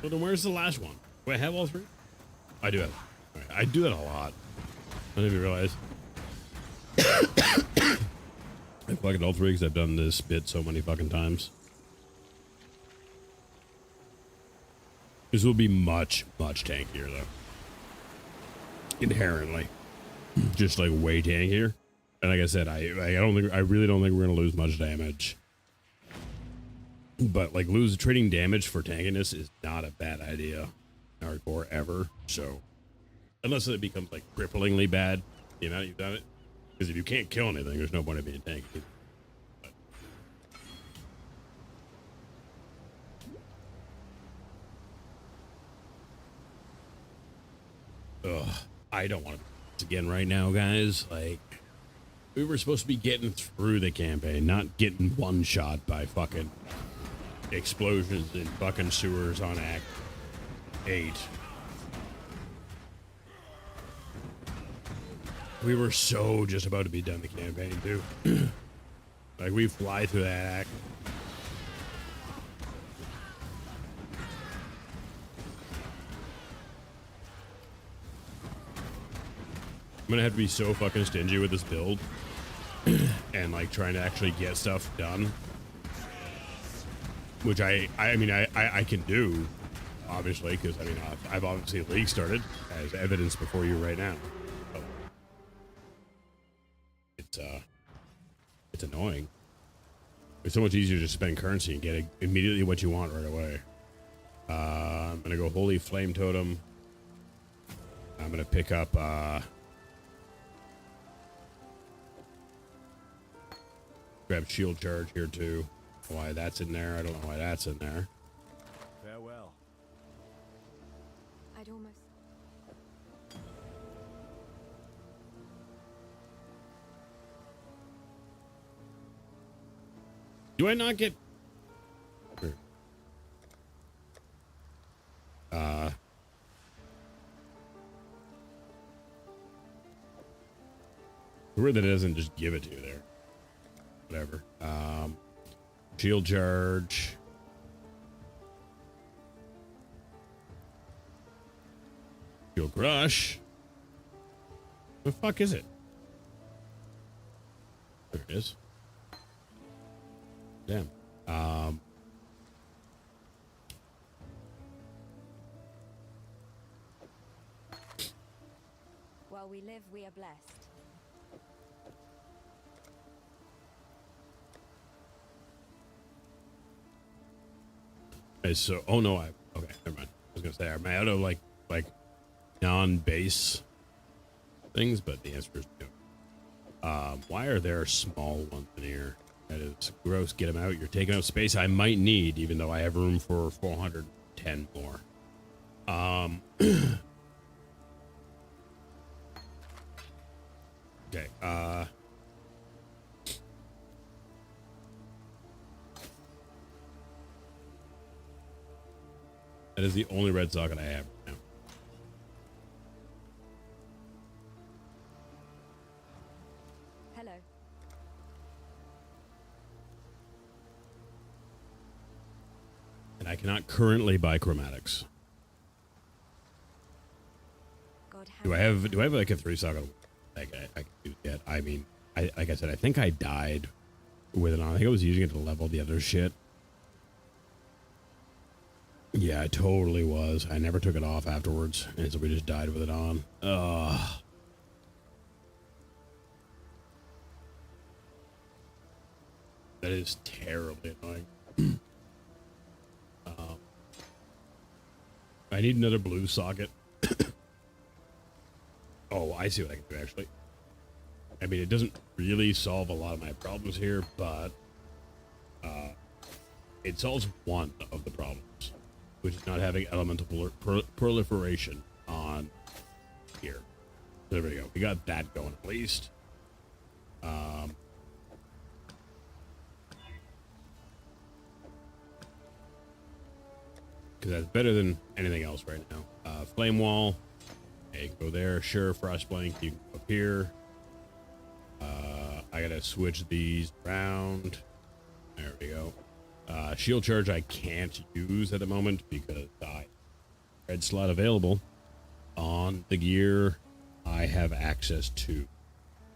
Well, then where's the last one? Do I have all three? I do have. Right, I do that a lot. I didn't even realize. I fucking all three because I've done this bit so many fucking times. This will be much, much tankier though. Inherently, just like way tankier. And like I said, I really don't think we're gonna lose much damage. But like trading damage for tankiness is not a bad idea, in hardcore ever. So, unless it becomes like cripplingly bad, you know, you've done it. Because if you can't kill anything, there's no point in being tanky. Ugh, I don't want to do this again right now, guys. Like, we were supposed to be getting through the campaign, not getting one shot by fucking explosions in fucking sewers on Act 8. We were so just about to be done the campaign, too. Like, we fly through that act. I'm gonna have to be so fucking stingy with this build. And, like, trying to actually get stuff done. Which I mean, I can do, obviously, because, I mean, I've obviously League started, as evidence before you right now. It's annoying. It's so much easier to spend currency and get immediately what you want right away. I'm gonna go Holy Flame Totem. I'm gonna pick up grab Shield Charge here too. Why that's in there? I don't know why that's in there. Farewell. I'd almost. Do I not get... Weird that it doesn't just give it to you there. Whatever. Shield Charge. Shield Crush. The fuck is it? There it is. Damn. While we live, we are blessed. Okay, so, oh no, okay, never mind. I was gonna say, I'm out of like non-base things, but the answer is no. Why are there small ones in here? That is gross. Get them out. You're taking up space I might need, even though I have room for 410 more. Okay. That is the only red socket I have right now. Hello. And I cannot currently buy chromatics. God, Do I have like a 3-socket like I can do yet? I mean, like I said, I think I died with it on. I think I was using it to level the other shit. Yeah, I totally was. I never took it off afterwards, and so we just died with it on. Ugh. That is terribly annoying. I need another blue socket. Oh, I see what I can do, actually. I mean, it doesn't really solve a lot of my problems here, but it solves one of the problems, which is not having elemental proliferation on here. There we go. We got that going at least. Because that's better than anything else right now. Flame Wall. Okay, go there. Sure, Frostblank, you can go up here. I gotta switch these around. There we go. Shield Charge I can't use at the moment because I red slot available on the gear I have access to.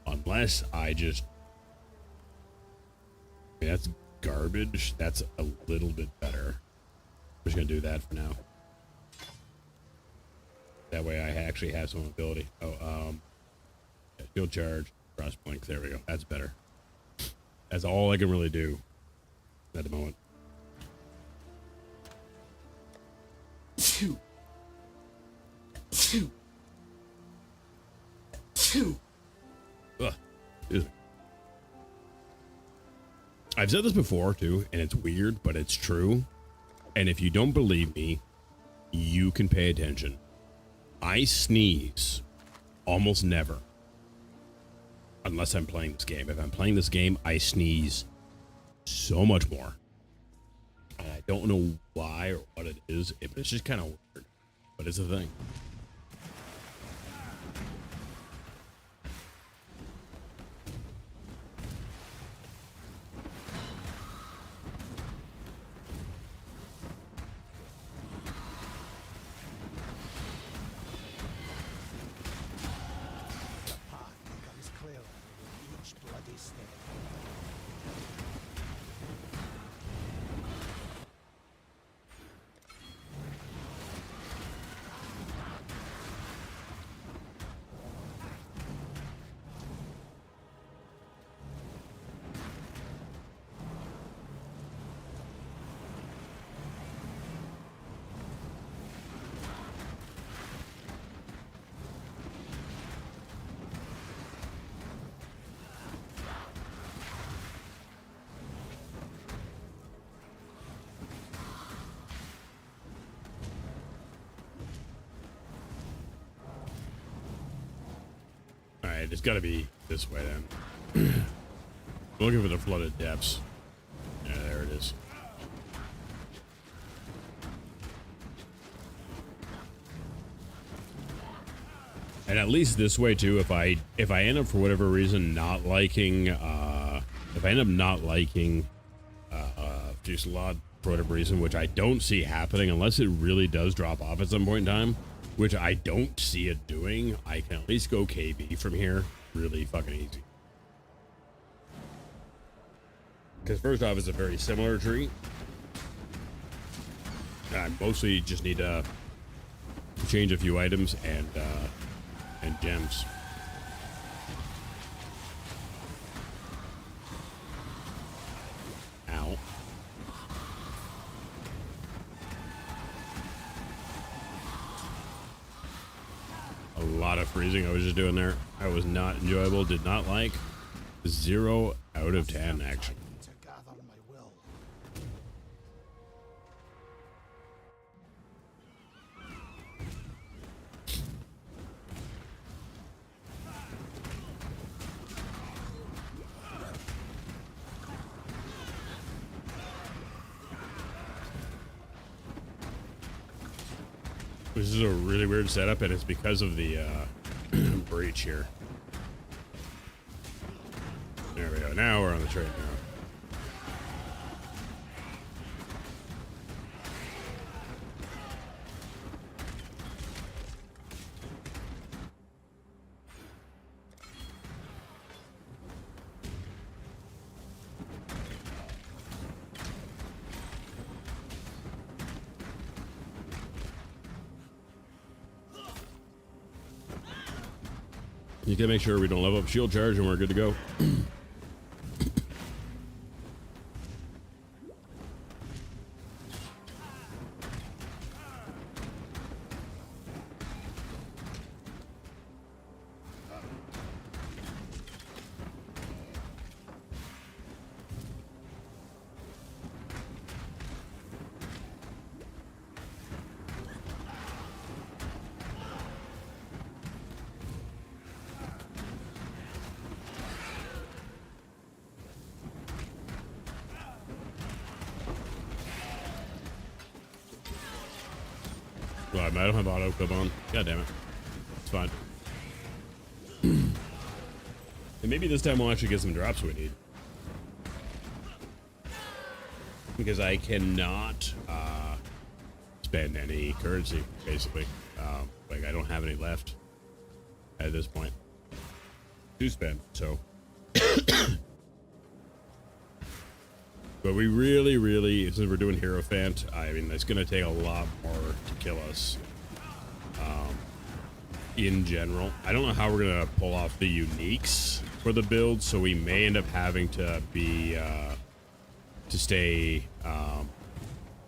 Unless I just... that's garbage. That's a little bit better. I'm just going to do that for now. That way I actually have some ability. Oh, yeah, field charge, cross blink. There we go. That's better. That's all I can really do at the moment. Ugh. Excuse me. I've said this before too, and it's weird, but it's true. And if you don't believe me, you can pay attention. I sneeze almost never. Unless I'm playing this game. If I'm playing this game, I sneeze so much more. And I don't know why or what it is. It's just kind of weird. But it's a thing. Alright, it's gotta be this way then. Looking for the flooded depths. Yeah, there it is. And at least this way too, if I end up for whatever reason not liking Fusillade for whatever reason, which I don't see happening unless it really does drop off at some point in time, which I don't see it doing, I can at least go KB from here really fucking easy. Because first off, it's a very similar tree. I mostly just need to change a few items and gems. Ow. A lot of freezing I was just doing there. I was not enjoyable, did not like. 0 out of 10 actually. This is a really weird setup, and it's because of the breach here. There we go. Now we're on the train now. You can make sure we don't level up shield charge and we're good to go. Well, I don't have auto clip on. God damn it. It's fine. And maybe this time we'll actually get some drops we need. Because I cannot spend any currency, basically. Like, I don't have any left at this point to spend, so. But we really, since we're doing Hierophant, I mean, it's going to take a lot more to kill us. In general, I don't know how we're going to pull off the uniques for the build, so we may end up having to be, to stay,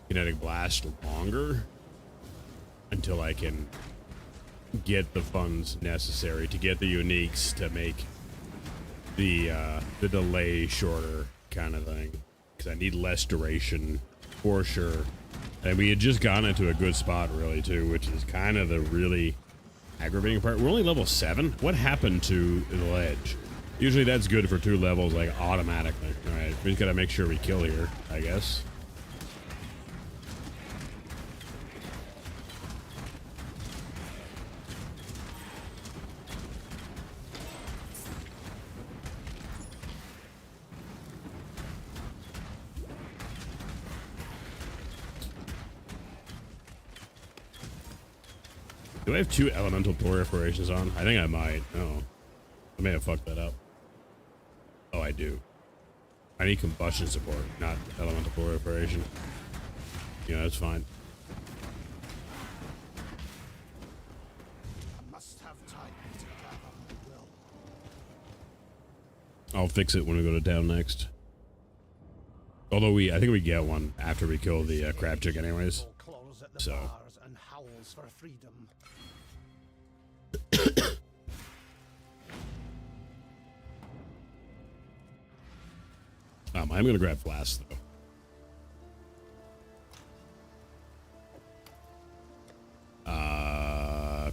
Kinetic Blast longer until I can get the funds necessary to get the uniques to make the delay shorter kind of thing. Because I need less duration for sure. And we had just gotten into a good spot really too, which is kind of the really aggravating part. We're only level 7. What happened to the ledge? Usually that's good for 2 levels, like automatically. All right, we just gotta make sure we kill here, I guess. Do I have 2 elemental proliferations on? I think I might. Oh, I may have fucked that up. Oh, I do. I need combustion support, not elemental proliferation. Yeah, that's fine. I must have time to gather my will. I'll fix it when we go to town next. Although I think we get one after we kill the crab chick anyways. So. And howls for freedom. I'm gonna grab flasks though.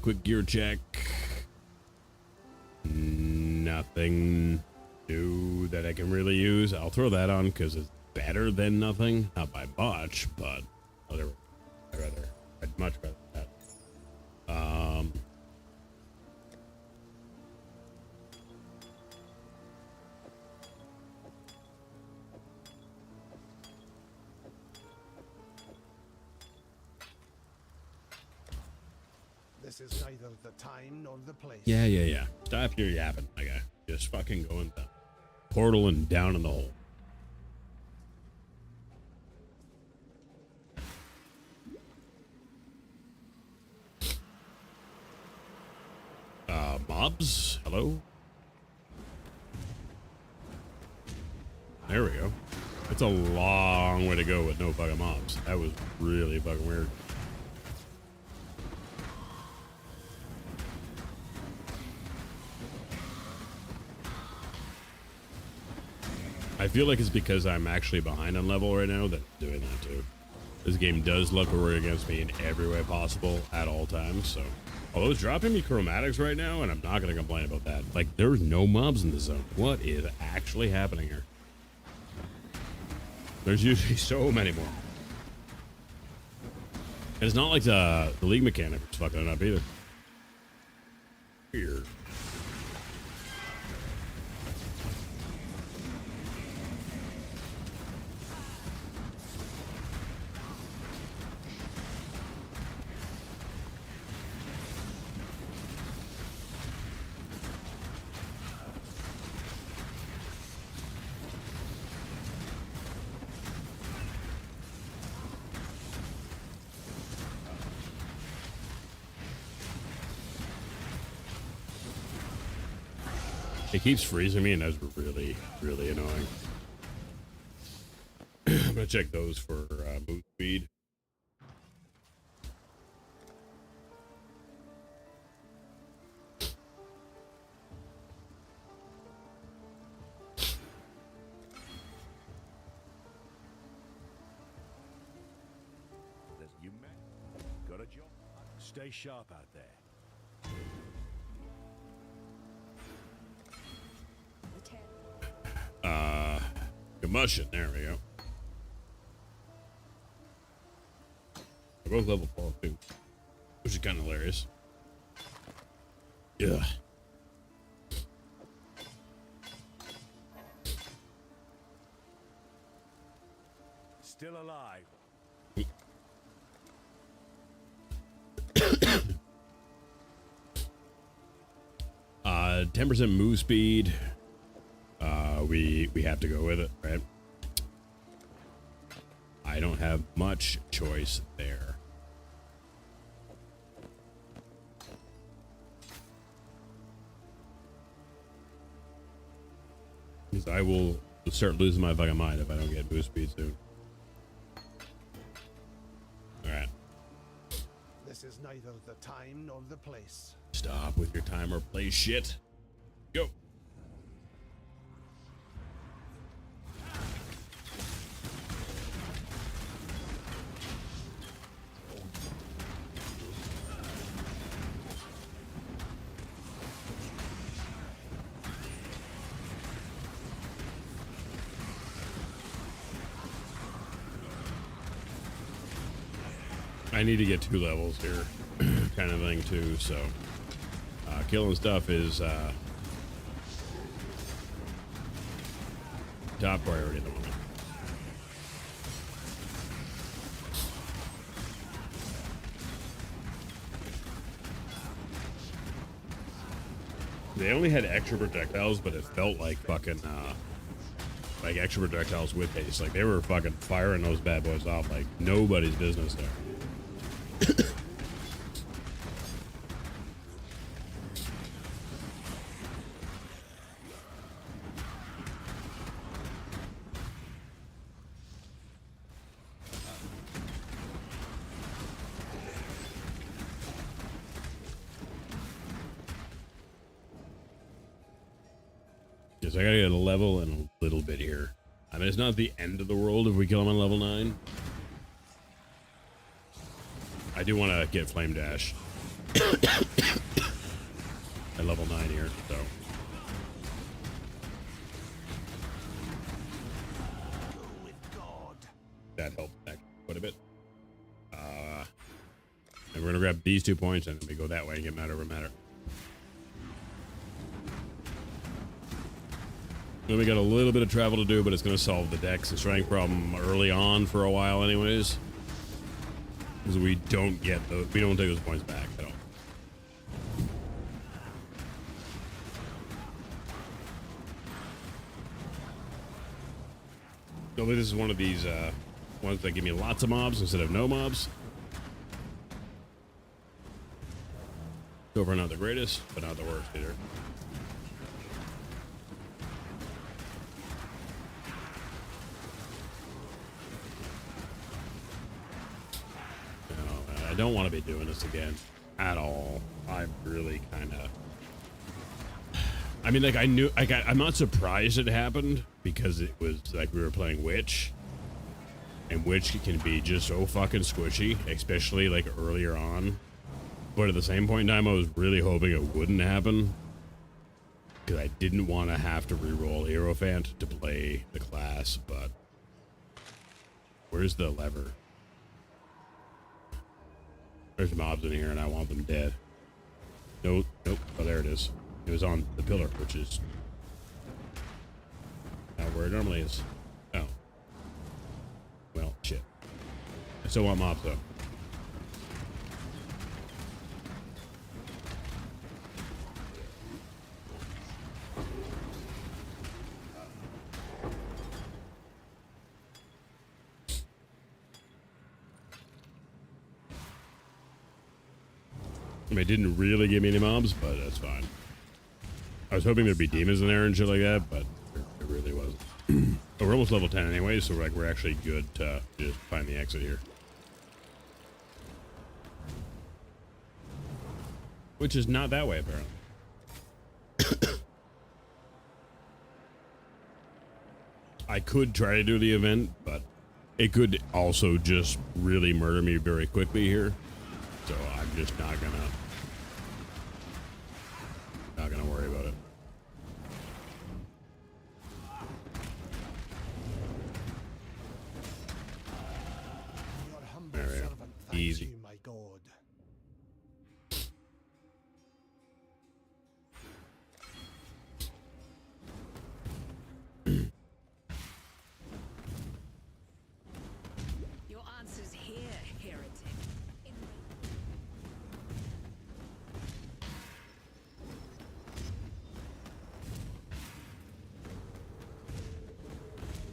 Quick gear check. Nothing new that I can really use. I'll throw that on because it's better than nothing. Not by much, but whatever. I'd much rather that. This is neither the time nor the place. Yeah. Stop your yapping, my guy. Just fucking go in the portal and down in the hole. Mobs? Hello? There we go. It's a long way to go with no fucking mobs. That was really fucking weird. I feel like it's because I'm actually behind on level right now that I'm doing that too. This game does look against me in every way possible at all times, so. Although it's dropping me chromatics right now, and I'm not going to complain about that. Like, there's no mobs in the zone. What is actually happening here? There's usually so many more. And it's not like the league mechanic is fucking it up either. Weird. It keeps freezing me, and that's really, really annoying. I'm gonna check those for move speed. You got a job. Stay sharp out there. Combustion, there we go. They're both level 4 too, which is kind of hilarious. Yeah. Still alive. 10% move speed. We have to go with it, right? I don't have much choice there. Because I will start losing my fucking mind if I don't get move speed soon. Alright. This is neither the time nor the place. Stop with your time or place shit. Go. I need to get 2 levels here, kind of thing too, so killing stuff is top priority at the moment. They only had extra projectiles, but it felt like fucking like extra projectiles with haste. Like they were fucking firing those bad boys off like nobody's business there. Yes, I gotta get a level and a little bit here. I mean, it's not the end of the world if we kill him on level 9. I do want to get Flame Dash at level 9 here, so. That helped quite a bit. And we're gonna grab these 2 points and then we go that way and get matter over matter. Then we got a little bit of travel to do, but it's going to solve the dex and strength problem early on for a while anyways. Because we don't get those, we don't take those points back at all. So this is one of these ones that give me lots of mobs instead of no mobs. So far not the greatest, but not the worst either. I don't want to be doing this again at all. I'm really kind of, I mean, like I knew, like I'm not surprised it happened because it was like we were playing Witch, and Witch can be just so fucking squishy, especially like earlier on. But at the same point in time, I was really hoping it wouldn't happen because I didn't want to have to reroll Hierophant to play the class. But where's the lever? There's mobs in here and I want them dead. Nope, nope. Oh, there it is. It was on the pillar, which is not where it normally is. Oh. Well, shit. I still want mobs, though. I mean, it didn't really give me any mobs, but that's fine. I was hoping there'd be demons in there and shit like that, but it really wasn't. But we're almost level 10 anyway, so we're actually good to just find the exit here. Which is not that way, apparently. I could try to do the event, but it could also just really murder me very quickly here. So I'm just not gonna worry about it. There we go. Easy. My God. Your answer's here, heretic.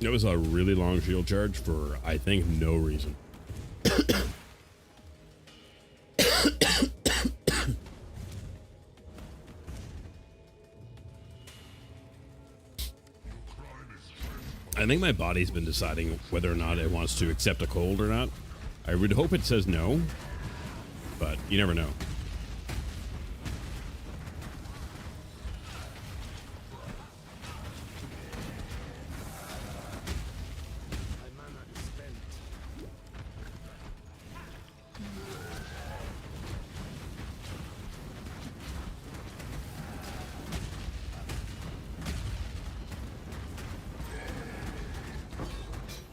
It was a really long shield charge for, I think, no reason. I think my body's been deciding whether or not it wants to accept a cold or not. I would hope it says no, but you never know.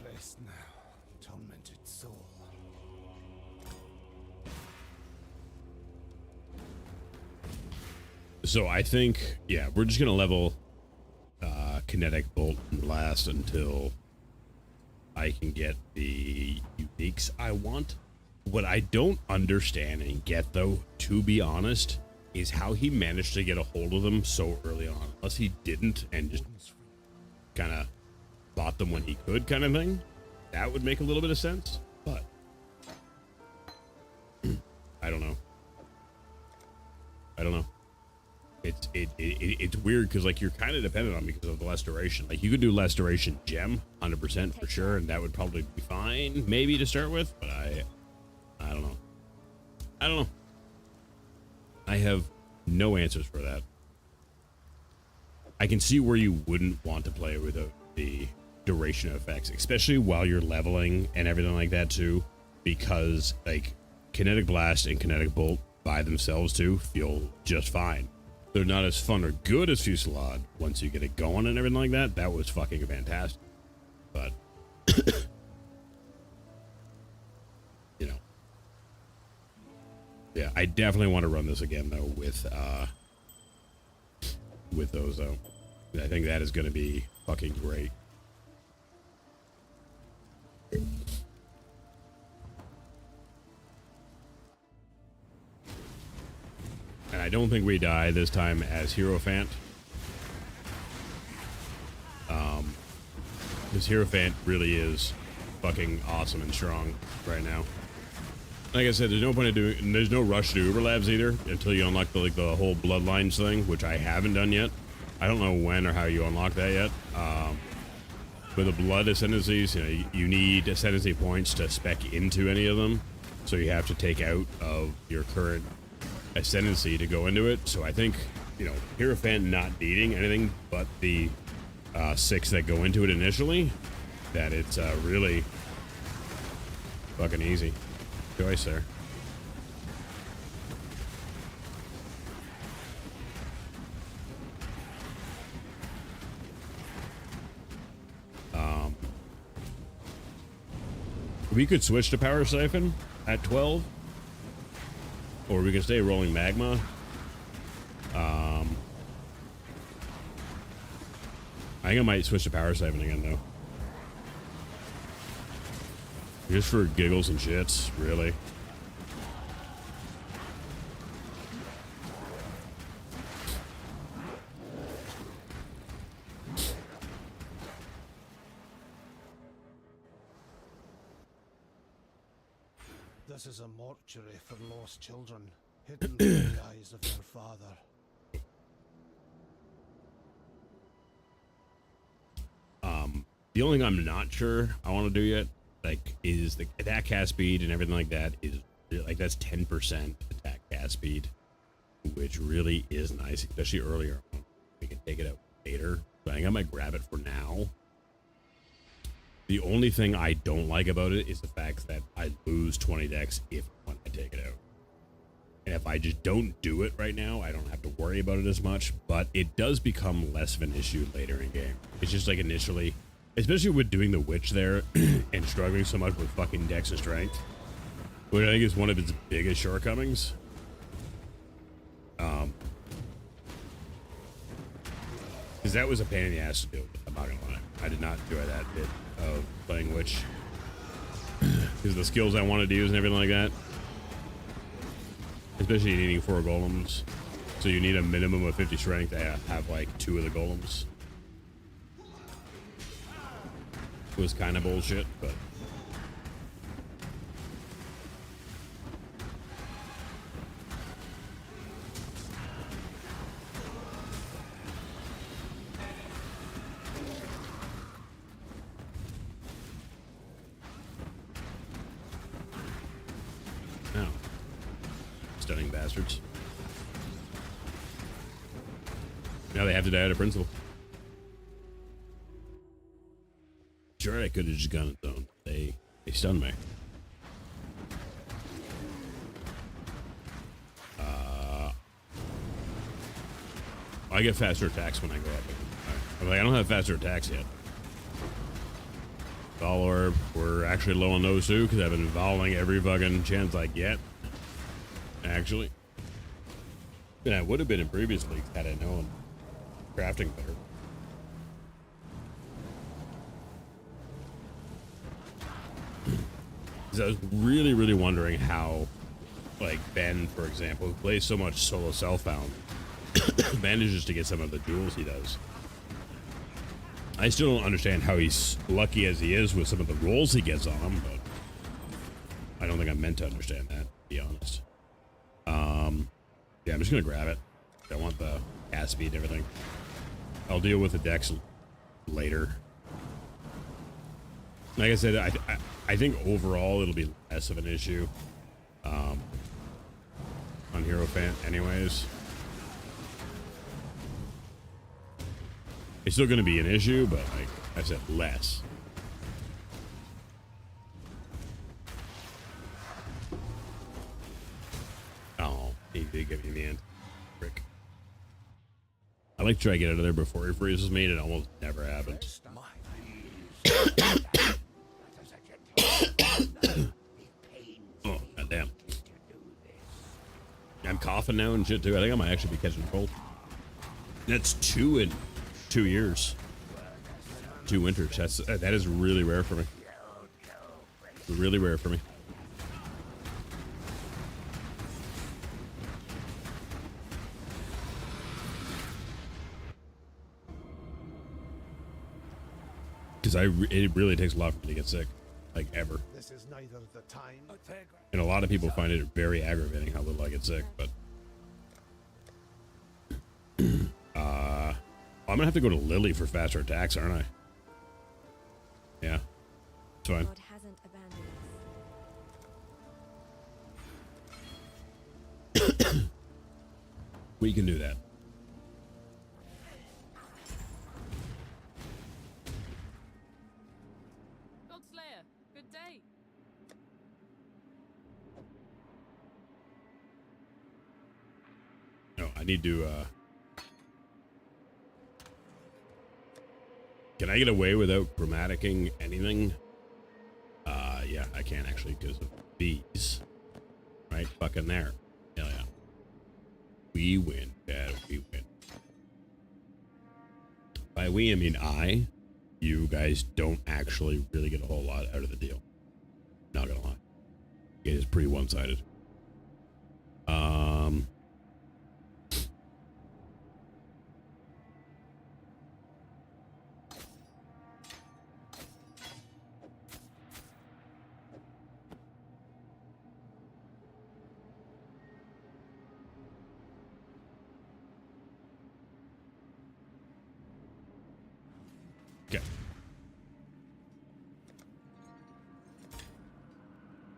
Rest now, tormented soul. So I think, yeah, we're just gonna level Kinetic, Bolt, and Blast until I can get the uniques I want. What I don't understand and get, though, to be honest, is how he managed to get a hold of them so early on. Unless he didn't and just kind of bought them when he could, kind of thing. That would make a little bit of sense, but I don't know. I don't know. It's weird because, like, you're kind of dependent on because of the less duration. Like, you could do less duration gem 100% for sure, and that would probably be fine maybe to start with, but I don't know. I don't know. I have no answers for that. I can see where you wouldn't want to play with the duration effects, especially while you're leveling and everything like that too, because like Kinetic Blast and Kinetic Bolt by themselves too feel just fine. They're not as fun or good as Fusillade once you get it going and everything like that. That was fucking fantastic. But, you know. Yeah, I definitely want to run this again, though, with those, though. I think that is going to be fucking great. And I don't think we die this time as Hierophant. Because Hierophant really is fucking awesome and strong right now. Like I said, there's no point in doing, there's no rush to Uber Labs either until you unlock the whole Bloodlines thing, which I haven't done yet. I don't know when or how you unlock that yet. With the blood ascendancies, you know, you need ascendancy points to spec into any of them. So you have to take out of your current ascendancy to go into it. So I think, you know, Hierophant not needing anything but the 6 that go into it initially, that it's really fucking easy choice there. We could switch to Power Siphon at 12, or we can stay Rolling Magma. I think I might switch to Power Siphon again, though. Just for giggles and shits, really. This is a mortuary for lost children, hidden from the eyes of their father. The only thing I'm not sure I want to do yet, like, is the attack cast speed and everything like that is, like, that's 10% attack cast speed, which really is nice, especially earlier on. We can take it out later, but I think I might grab it for now. The only thing I don't like about it is the fact that I lose 20 decks when I take it out. And if I just don't do it right now, I don't have to worry about it as much, but it does become less of an issue later in game. It's just like initially, especially with doing the Witch there and struggling so much with fucking dex and strength, which I think is one of its biggest shortcomings. Because that was a pain in the ass to do, I'm not gonna lie. I did not enjoy that bit of playing Witch. Because the skills I wanted to use and everything like that. Especially needing 4 golems. So you need a minimum of 50 strength to have like 2 of the golems. was kind of bullshit, but no. Stunning bastards. Now they have to die out of principle. Sure, I could have just gone it zone. They stunned me. I get faster attacks when I go up. I'm like, I don't have faster attacks yet. Vol Orb, we're actually low on those too, because I've been volleying every fucking chance I get. Actually. And I would have been in previous leagues had I known crafting better. Because I was really, really wondering how, like, Ben, for example, who plays so much solo self-bound, manages to get some of the duels he does. I still don't understand how he's lucky as he is with some of the rolls he gets on him, but I don't think I'm meant to understand that, to be honest. Yeah, I'm just gonna grab it. I want the cast speed and everything. I'll deal with the decks later. Like I said, I think overall it'll be less of an issue on Hero Fan anyways. It's still going to be an issue, but like I said, less. Oh, he did give me the end. Frick. I like to try to get out of there before he freezes me, and it almost never happens. Oh, goddamn. I'm coughing now and shit too. I think I might actually be catching a cold. That's 2 in 2 years. 2 winters. That is really rare for me. Really rare for me. Because it really takes a lot for me to get sick, like ever. This is neither the time. And a lot of people find it very aggravating how little I get sick, but I'm gonna have to go to Lily for faster attacks, aren't I? Yeah, it's fine. God hasn't abandoned us. We can do that. Godslayer, good day. No, I need to, can I get away without chromaticing anything? Yeah, I can actually because of bees. Right fucking there. Hell yeah. We win, Dad. We win. By we, I mean I. You guys don't actually really get a whole lot out of the deal. Not gonna lie. It is pretty one-sided.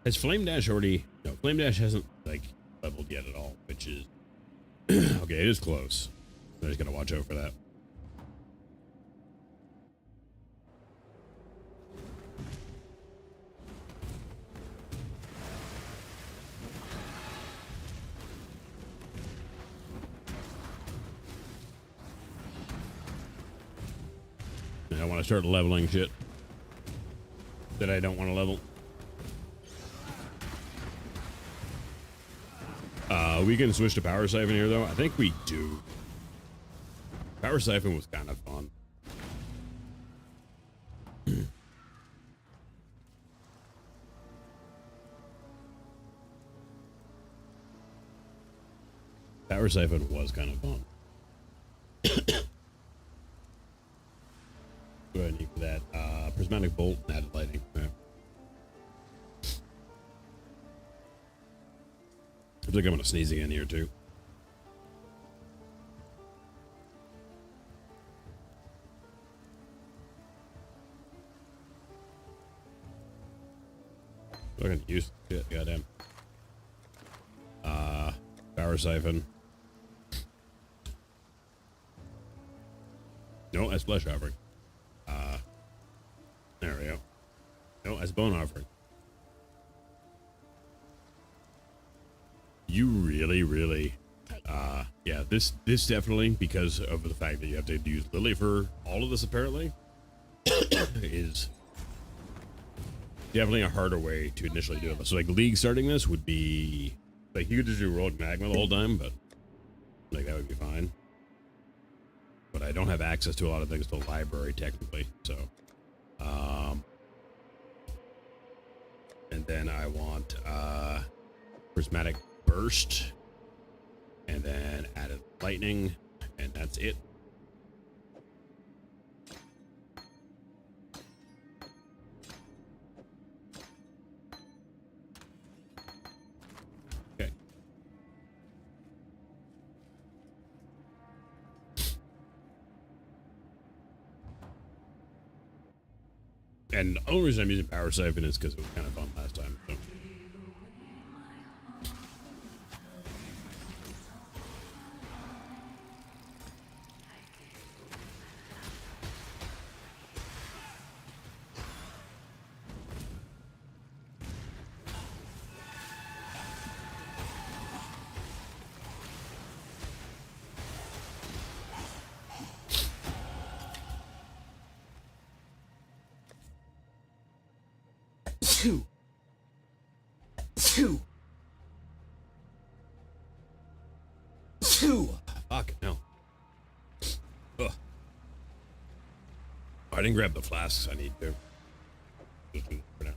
Has Flame Dash already... No, Flame Dash hasn't, like, leveled yet at all, which is... okay, it is close. I'm just gonna watch out for that. And I want to start leveling shit that I don't want to level. We can switch to Power Siphon here, though. I think we do. Power Siphon was kind of fun. Power Siphon was kind of fun. What do I need for that? Prismatic bolt and added lightning. Okay. I feel like I'm gonna sneeze again here too. Fucking use shit, goddamn. Power siphon. No, that's flesh offering. There we go. No, that's bone offering. You really, yeah, this definitely, because of the fact that you have to use Lily for all of this apparently, is definitely a harder way to initially do it. So like League starting this would be, like you could just do Rogue Magma the whole time, but like that would be fine. But I don't have access to a lot of things to the library technically, so. And then I want Prismatic Burst, and then added lightning, and that's it. Okay. And the only reason I'm using Power Siphon is because it was kind of fun last time. So. Fuck no. Ugh. I didn't grab the flasks I need to. Just for now.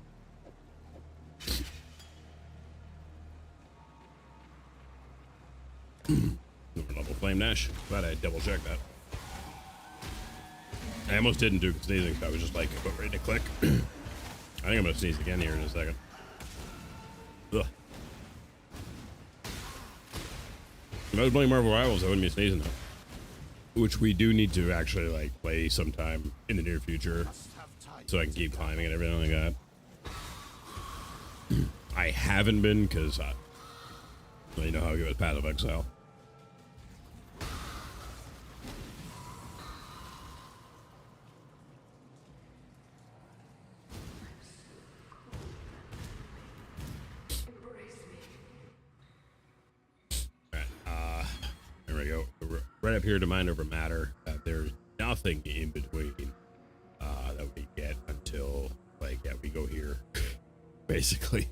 Number level Flame Dash. Glad I double checked that. I almost didn't do sneezing, so I was just like ready to click. I think I'm gonna sneeze again here in a second. Ugh. If I was playing Marvel Rivals, I wouldn't be sneezing though. Which we do need to actually like play sometime in the near future, so I can keep climbing and everything like that. I haven't been because you know how I go with Path of Exile. There we go. Right up here to Mind Over Matter. There's nothing in between that we get until like we go here. Basically,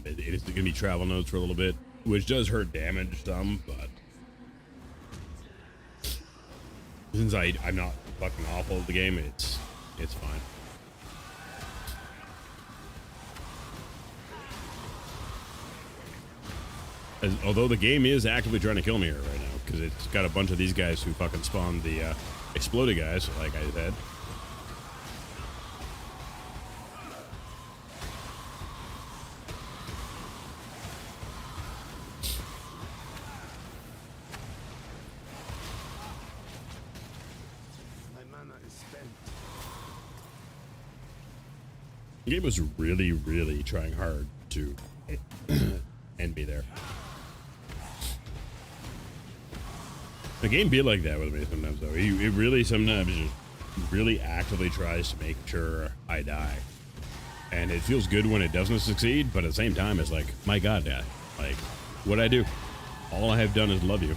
it is going to be travel notes for a little bit, which does hurt damage some, but since I'm not fucking awful at the game, it's fine. Although the game is actively trying to kill me here right now, because it's got a bunch of these guys who fucking spawned the exploded guys, like I said. My mana is spent. The game was really trying hard to end me there. The game be like that with me sometimes, though. It really sometimes just really actively tries to make sure I die. And it feels good when it doesn't succeed, but at the same time, it's like, my God, Dad. Like, what'd I do? All I have done is love you.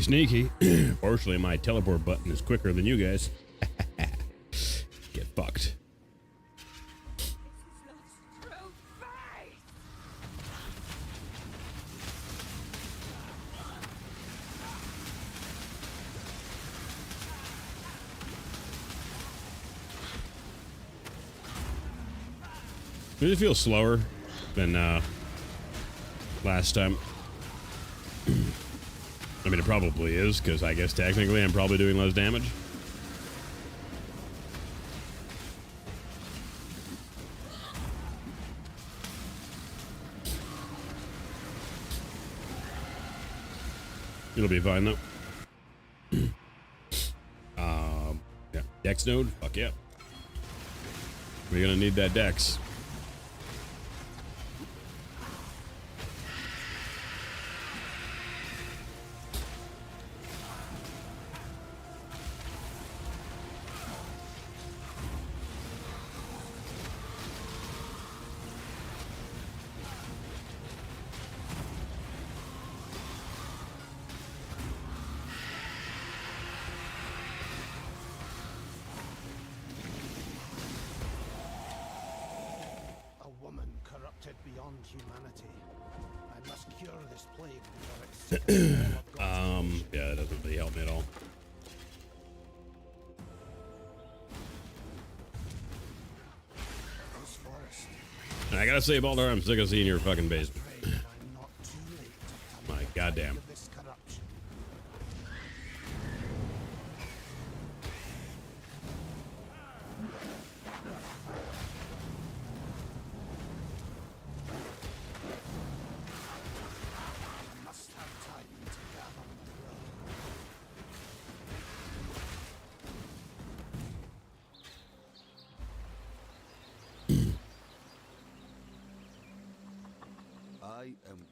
Sneaky. Fortunately, my teleport button is quicker than you guys. Get fucked. Does it feel slower than last time? I mean, it probably is, because I guess technically I'm probably doing less damage. It'll be fine, though. Yeah. Dex node? Fuck yeah. We're gonna need that dex. Beyond humanity. I must cure this plague before it's Yeah, that doesn't really help me at all. this forest. And I gotta say, Baldur, I'm sick of seeing your fucking basement. My goddamn. This corruption. I am.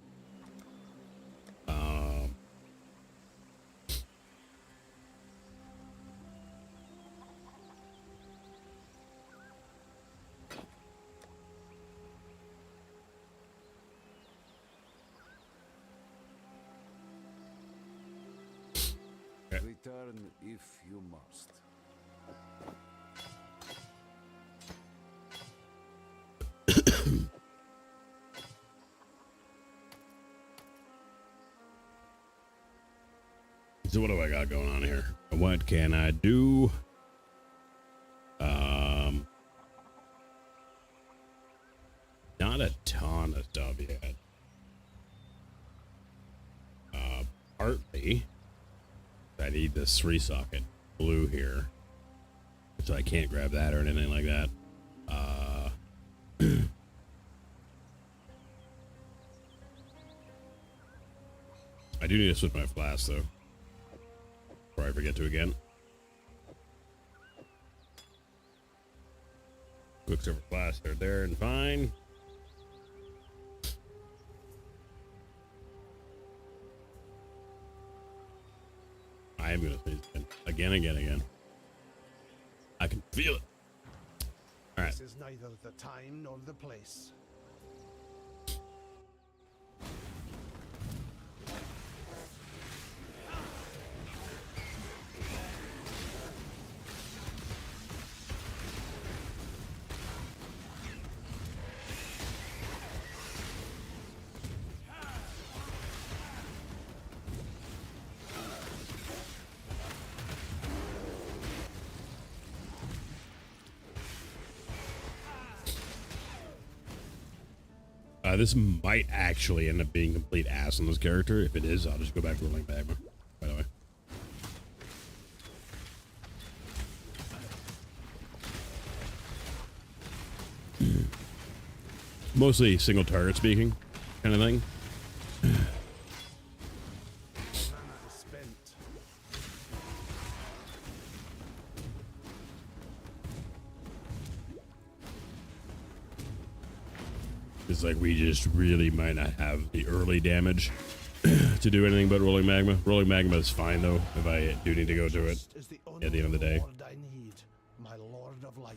Return if you must. So what do I got going on here? What can I do? Not a ton of stuff yet. Partly, I need this 3-socket blue here, so I can't grab that or anything like that. I do need to switch my flask though, before I forget to again. Quicksilver flask, they're there and fine. I am gonna say it again. I can feel it. All right. This is neither the time nor the place. This might actually end up being complete ass on this character. If it is, I'll just go back to rolling magma, by the way. Mostly single target speaking kind of thing. It's like we just really might not have the early damage to do anything but rolling magma. Rolling magma is fine though if I do need to go to it at the end of the day. I need, my Lord of Light.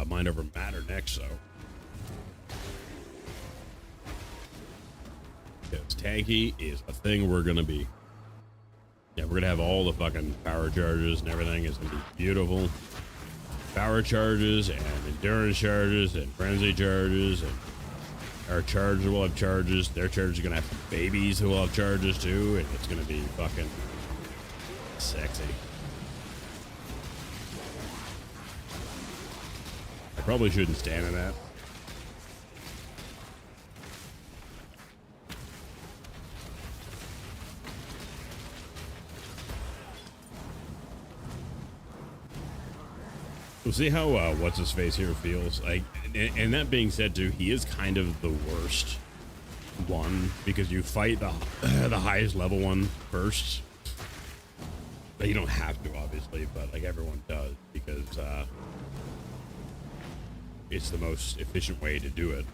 Mind over matter next though. Because tanky is a thing we're gonna be. Yeah, we're gonna have all the fucking power charges and everything. It's gonna be beautiful. Power charges and endurance charges and frenzy charges, and our chargers will have charges. Their chargers are gonna have babies who will have charges too, and it's gonna be fucking sexy. I probably shouldn't stand in that. We'll see how what's his face here feels like. And that being said, too, he is kind of the worst one because you fight the the highest level one first. But you don't have to, obviously, but like everyone does because it's the most efficient way to do it.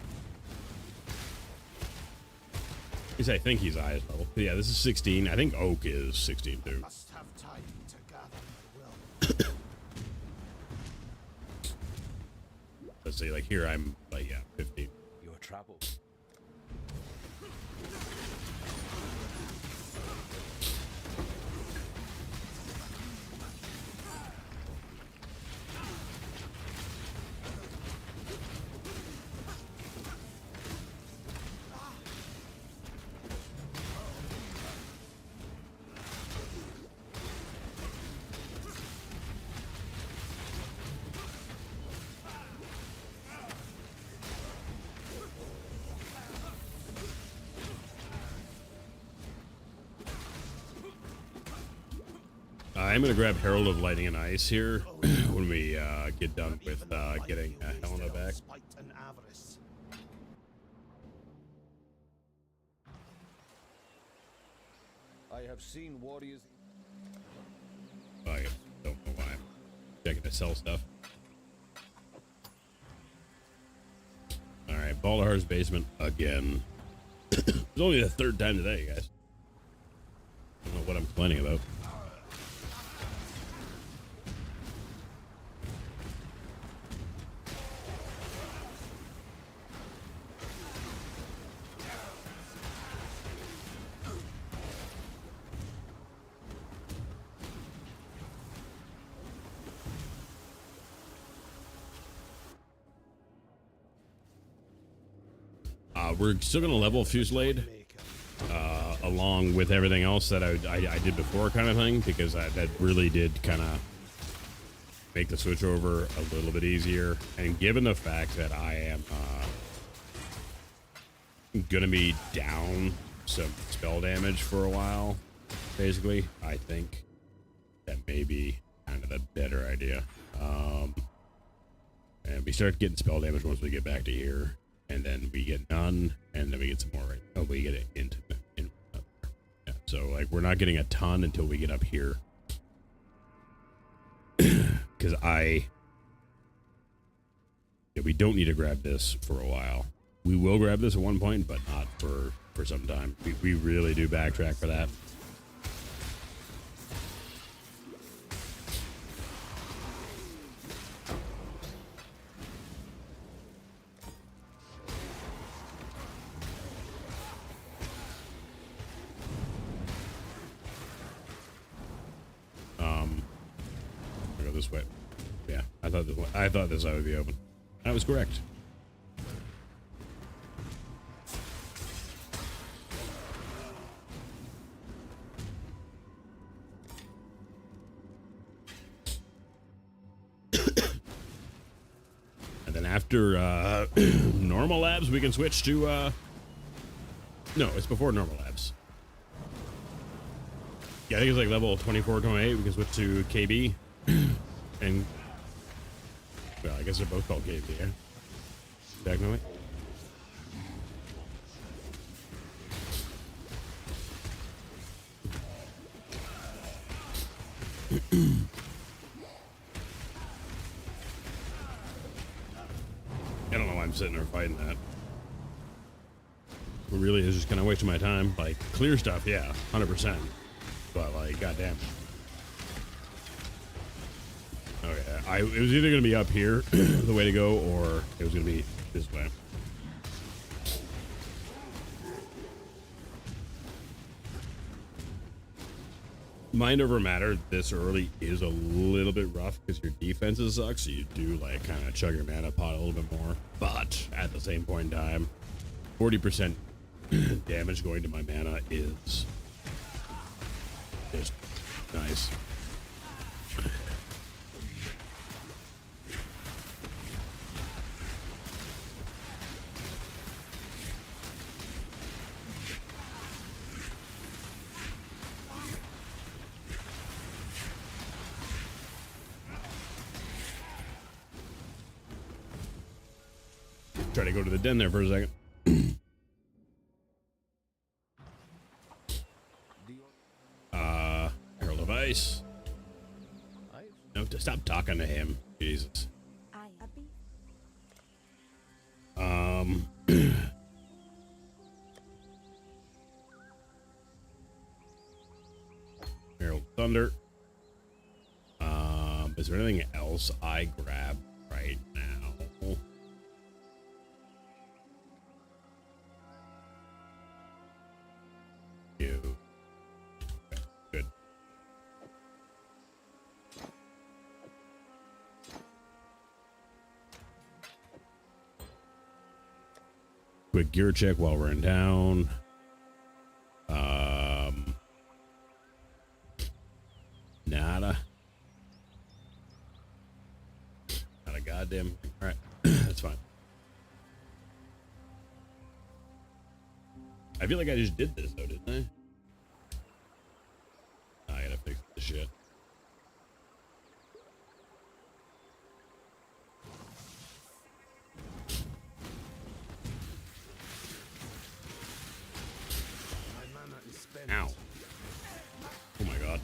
At least I think he's highest level. But yeah, this is 16. I think Oak is 16 too. Must have time to gather my will. Let's see, like here I'm like, yeah, 15. Your trouble. I'm gonna grab Herald of Lightning and Ice here when we get done with getting Helena back. I have seen warriors. I don't know why I'm checking to sell stuff. All right, Baldahar's basement again. It's only the third time today, guys. I don't know what I'm complaining about. We're still going to level Fusillade along with everything else that I did before kind of thing, because that really did kind of make the switch over a little bit easier. And given the fact that I am going to be down some spell damage for a while, basically, I think that may be kind of a better idea. And we start getting spell damage once we get back to here. And then we get none, and then we get some more. Right? Oh, we get it into yeah. So like we're not getting a ton until we get up here, because we don't need to grab this for a while. We will grab this at one point, but not for some time. We really do backtrack for that. This way. Yeah, I thought this side would be open. I was correct. And then after normal labs, we can switch to no, it's before normal labs. Yeah, I think it's like level 24, 28. We can switch to KB. And well, I guess they're both called KB, yeah. Technically. I don't know why I'm sitting there fighting that. It really is just kind of wasting my time. Like, clear stuff, yeah, 100%. But, like, goddamn. Okay, it was either going to be up here, the way to go, or it was going to be this way. Mind over matter this early is a little bit rough because your defenses suck, so you do like kind of chug your mana pot a little bit more. But at the same point in time, 40% damage going to my mana is just nice. Try to go to the den there for a second. Herald of Ice. No, stop talking to him. Jesus. Herald Thunder. Is there anything else I grab right now? You. Okay, good. Quick gear check while we're in town. Nada. Not a goddamn. All right, that's fine. I feel like I just did this though, didn't I? I gotta fix this shit. Ow. Oh my god.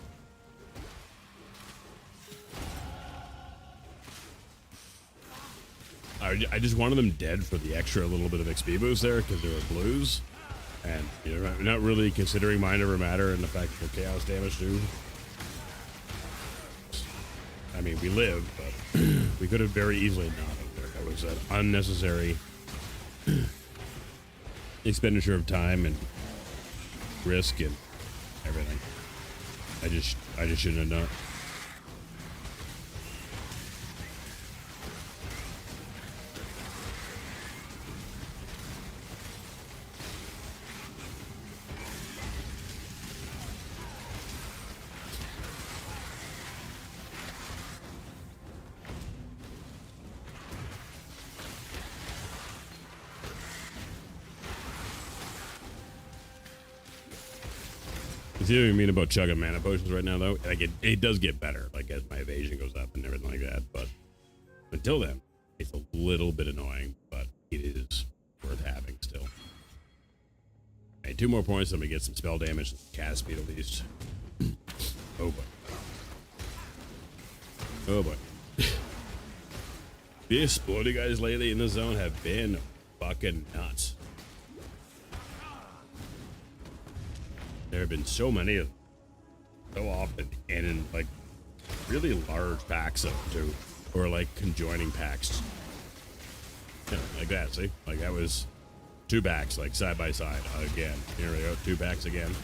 I just wanted them dead for the extra little bit of XP boost there because they were blues. And you're not really considering mind over matter and the fact that the chaos damage too. I mean, we live, but we could have very easily not have there. That was an unnecessary expenditure of time and risk and everything. I just shouldn't have done it. See what I mean about chugging mana potions right now, though? Like, it does get better, like, as my evasion goes up and everything like that, but until then, it's a little bit annoying, but it is worth having still. Hey, 2 more points, then we get some spell damage and cast speed at least. Oh, boy. Oh, boy. The exploding guys lately in the zone have been fucking nuts. There have been so many of them, so often, and in like really large packs of them too, or like conjoining packs. Yeah, like that. See, like that was 2 packs, like side by side again. Here we go, 2 packs again.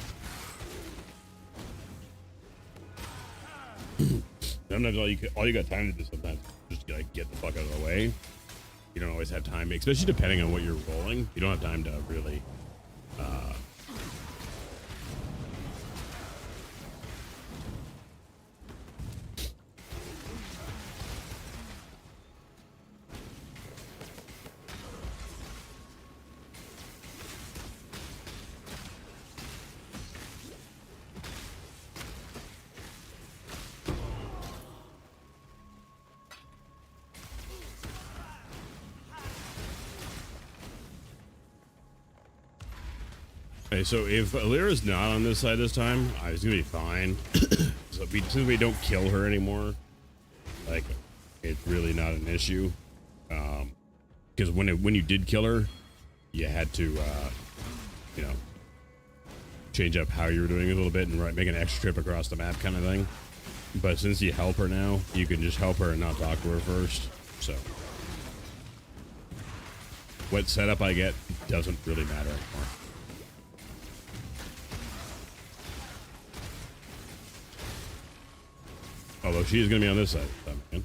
Sometimes all you got time to do sometimes just like get the fuck out of the way. You don't always have time, especially depending on what you're rolling. You don't have time to really. Okay, so if Alira's not on this side this time, I was gonna be fine. So since we don't kill her anymore, like it's really not an issue. Because when you did kill her, you had to, you know, change up how you were doing it a little bit and make an extra trip across the map kind of thing. But since you help her now, you can just help her and not talk to her first. So what setup I get doesn't really matter anymore. Although she is going to be on this side. All right.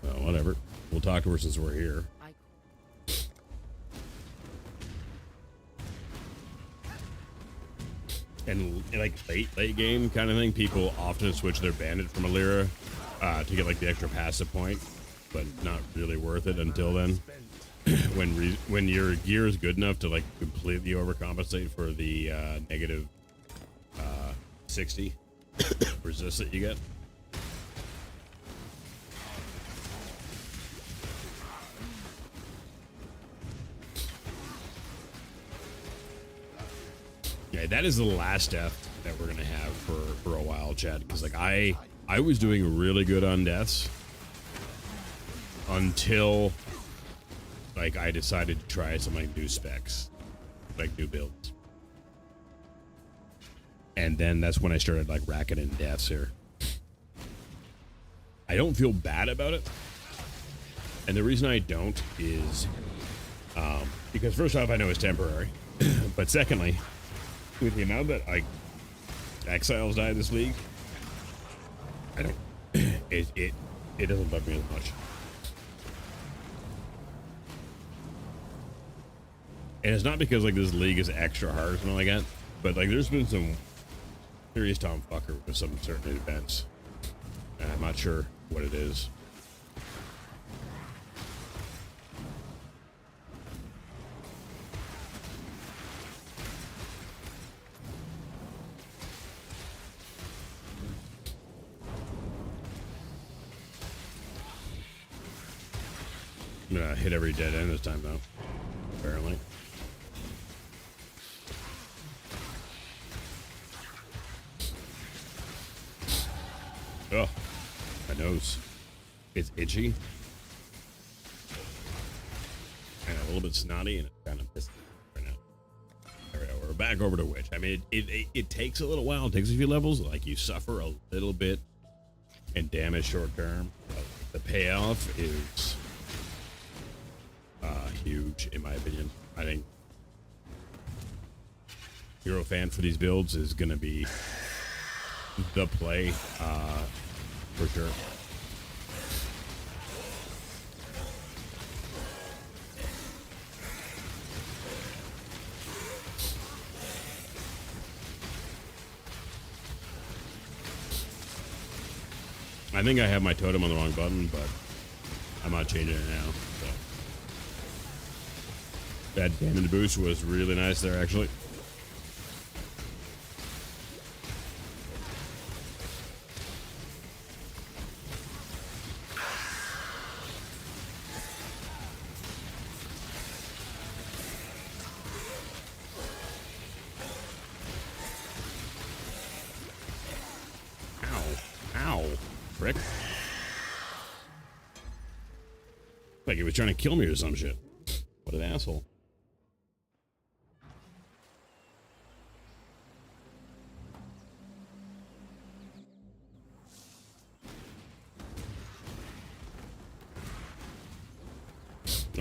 Well, whatever. We'll talk to her since we're here. And like late game kind of thing, people often switch their bandit from Alira to get like the extra passive point, but not really worth it until then. when your gear is good enough to like completely overcompensate for the negative 60 resist that you get. Okay, that is the last death that we're gonna have for a while, Chad. Because like I was doing really good on deaths until like I decided to try some like new specs, like new builds, and then that's when I started like racking in deaths here. I don't feel bad about it, and the reason I don't is because first off, I know it's temporary, but secondly, with the amount that like exiles die this league, I don't. It doesn't bug me as much. And it's not because like this league is extra hard or something like that, but like there's been some serious tomfucker with some certain events. And I'm not sure what it is. I'm gonna hit every dead end this time though, apparently. Oh, my nose. It's itchy. And a little bit snotty, and it's kind of pissed right now. There we go. We're back over to Witch. I mean, it takes a little while. It takes a few levels. Like, you suffer a little bit in damage short term. But the payoff is huge, in my opinion. I think Hero Fan for these builds is going to be the play for sure. I think I have my totem on the wrong button, but I'm not changing it now. So. That damage boost was really nice there, actually. Frick. Like he was trying to kill me or some shit. What an asshole.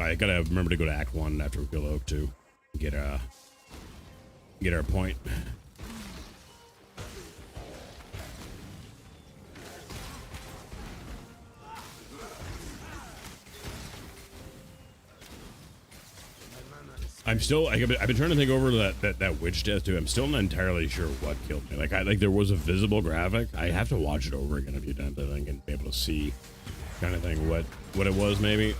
I gotta remember to go to Act 1 after we kill Oak too. Get our point. I'm still. I've been trying to think over that witch death too. I'm still not entirely sure what killed me. Like there was a visible graphic. I have to watch it over again a few times I think and be able to see, kind of thing what it was. Maybe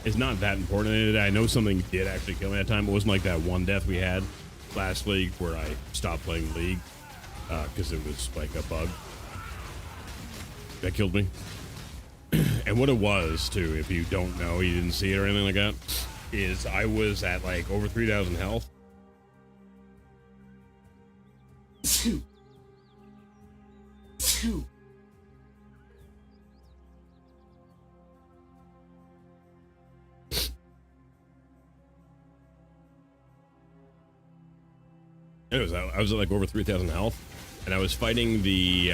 it's not that important. I know something did actually kill me that time. It wasn't like that one death we had last league where I stopped playing League because it was like a bug that killed me. And what it was too, if you don't know, you didn't see it or anything like that, is I was at like over 3,000 health. Anyways, I was at like over 3,000 health, and I was fighting the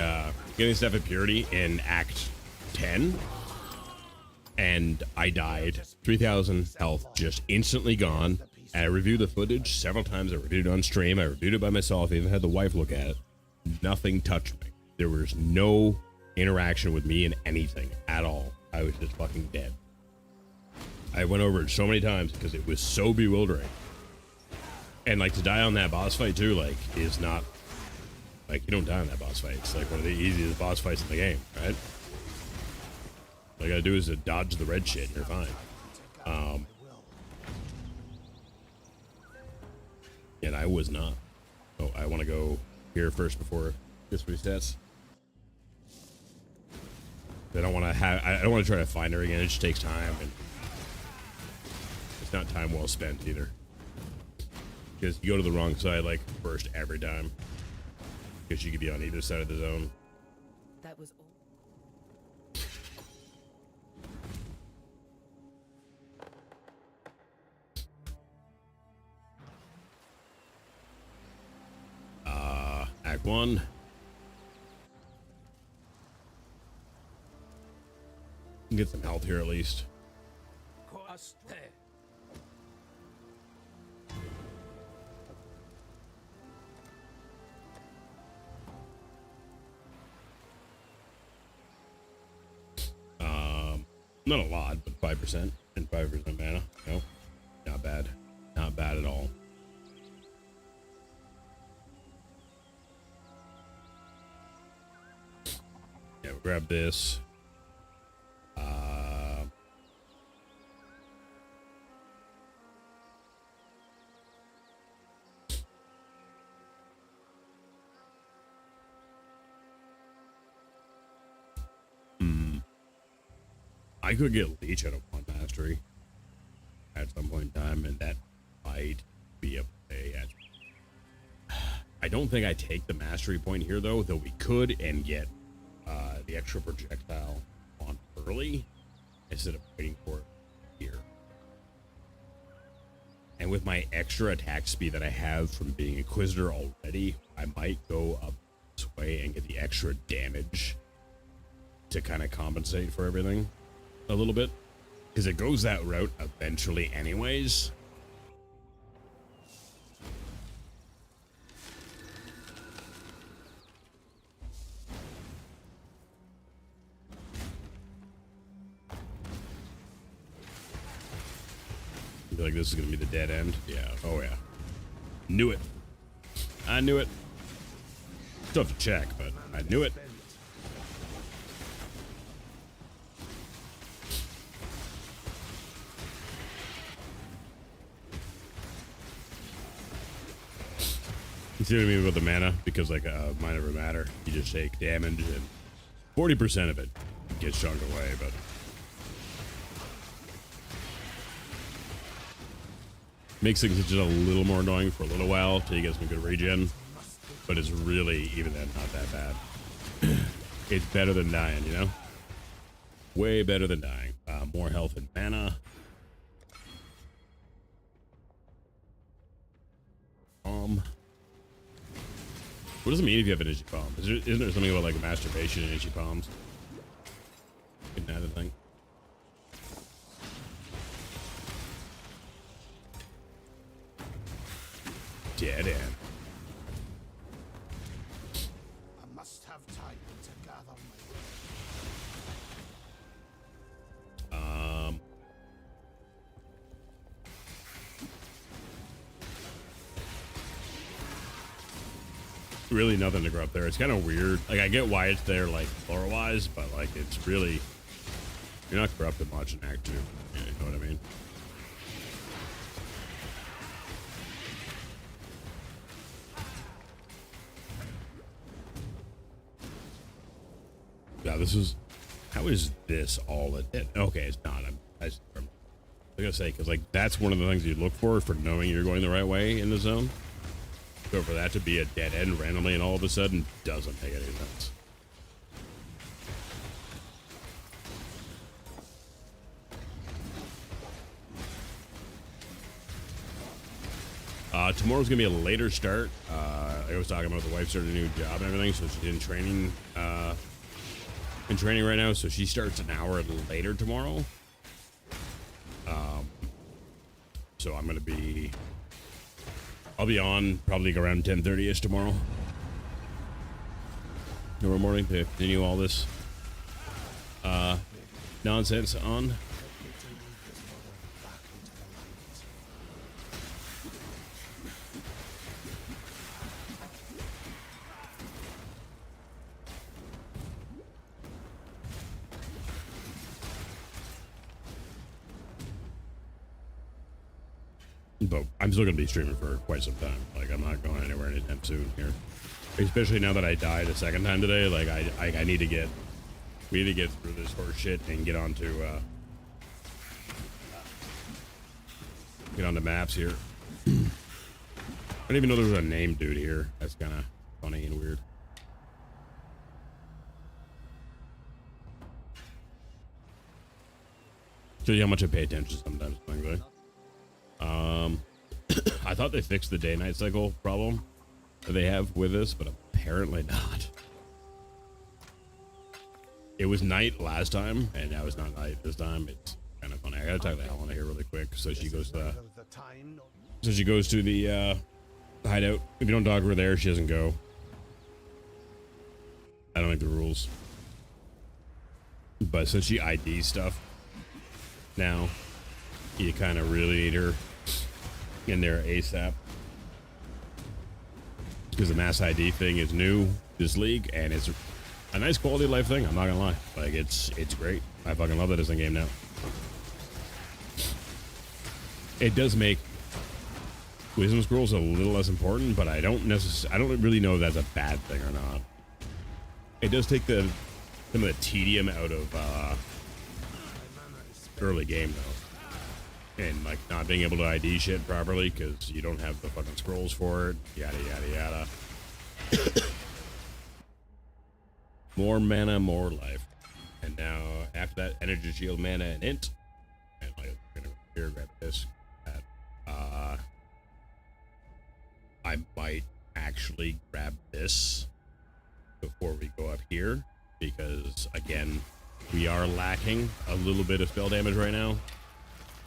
getting stuff at Purity in Act 10. And I died. 3,000 health, just instantly gone. And I reviewed the footage several times. I reviewed it on stream. I reviewed it by myself. I even had the wife look at it. Nothing touched me. There was no interaction with me in anything at all. I was just fucking dead. I went over it so many times because it was so bewildering. And like to die on that boss fight too, like is not like you don't die on that boss fight. It's like one of the easiest boss fights in the game, right? All you gotta do is to dodge the red shit and you're fine. And I was not. Oh, I want to go here first before this resets. I don't want to have. I don't want to try to find her again. It just takes time, and it's not time well spent either. Because you go to the wrong side like first every time. Because you could be on either side of the zone. That was all. Act 1. Get some health here at least. Not a lot, but 5% and 5% mana. No, not bad. Not bad at all. Yeah, we'll grab this. I could get Leech out of 1 mastery at some point in time, and that might be a play. I don't think I take the mastery point here, though we could and get the extra projectile on early instead of waiting for it here. And with my extra attack speed that I have from being Inquisitor already, I might go up this way and get the extra damage to kind of compensate for everything a little bit, because it goes that route eventually anyways. I feel like this is gonna be the dead end. Yeah. Oh yeah. Knew it. I knew it. Still have to check, but I knew it. You see what I mean with the mana? Because like mine never matter. You just take damage and 40% of it gets chunked away, but makes things just a little more annoying for a little while till you get some good regen. But it's really, even then, not that bad. It's better than dying, you know? Way better than dying. More health and mana. What does it mean if you have an itchy palm? Isn't there something about like masturbation and itchy palms? Couldn't add a thing. Dead end. I must have time to gather my... Really nothing to grow up there. It's kind of weird. Like, I get why it's there, like, lore-wise, but, like, it's really... You're not corrupted much in Act 2. You know what I mean? Yeah, this is... How is this all it? Okay, it's not. I'm gonna say, because, like, that's one of the things you look for knowing you're going the right way in the zone. So for that to be a dead end randomly and all of a sudden doesn't make any sense. Tomorrow's gonna be a later start. I was talking about the wife started a new job and everything, so she's in training right now, so she starts an hour later tomorrow. So I'm gonna be I'll be on probably around 10:30ish tomorrow morning to continue all this nonsense on. But I'm still going to be streaming for quite some time. Like, I'm not going anywhere anytime soon here. Especially now that I died a second time today. Like, I need to get... We need to get through this horse shit and get onto maps here. I didn't even know there was a name dude here. That's kind of funny and weird. Show you how much I pay attention sometimes. Anyway. I thought they fixed the day-night cycle problem that they have with this, but apparently not. It was night last time, and now it's not night this time. It's kind of funny. I gotta talk to Helena here really quick. So she goes to the hideout. If you don't talk to her there, she doesn't go. I don't like the rules. But since she IDs stuff now, you kind of really need her in there ASAP. Because the mass ID thing is new this league, and it's a nice quality of life thing. I'm not gonna lie. Like, it's great. I fucking love that it's in game now. It does make wisdom scrolls a little less important, but I don't really know if that's a bad thing or not. It does take some of the tedium out of early game though, and like not being able to ID shit properly because you don't have the fucking scrolls for it. Yada yada yada. More mana, more life, and now after that, energy shield, mana, and int. And I'm gonna here grab this. I might actually grab this before we go up here, because again, we are lacking a little bit of spell damage right now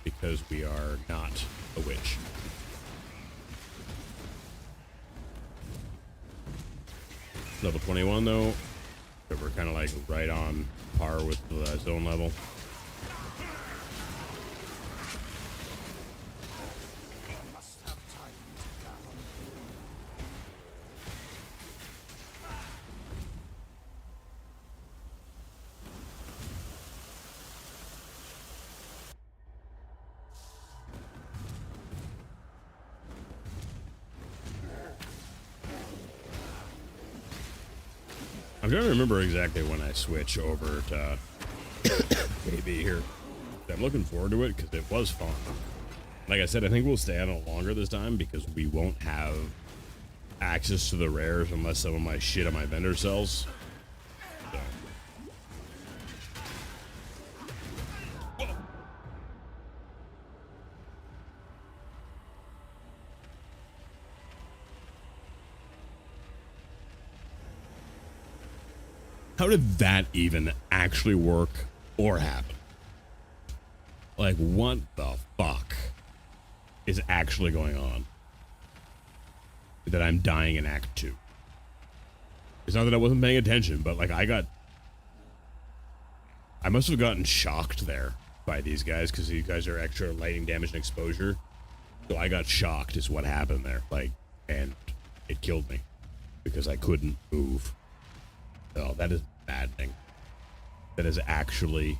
because we are not a witch. Level 21 though, but we're kind of like right on par with the zone level. I'm trying to remember exactly when I switch over to KB here. I'm looking forward to it because it was fun. Like I said, I think we'll stay on it longer this time because we won't have access to the rares unless some of my shit on my vendor sells. So. How did that even actually work or happen? Like, what the fuck is actually going on? That I'm dying in Act 2. It's not that I wasn't paying attention, but like I must have gotten shocked there by these guys because these guys are extra lightning damage and exposure. So I got shocked is what happened there. Like, and it killed me because I couldn't move. So that is a bad thing. That is actually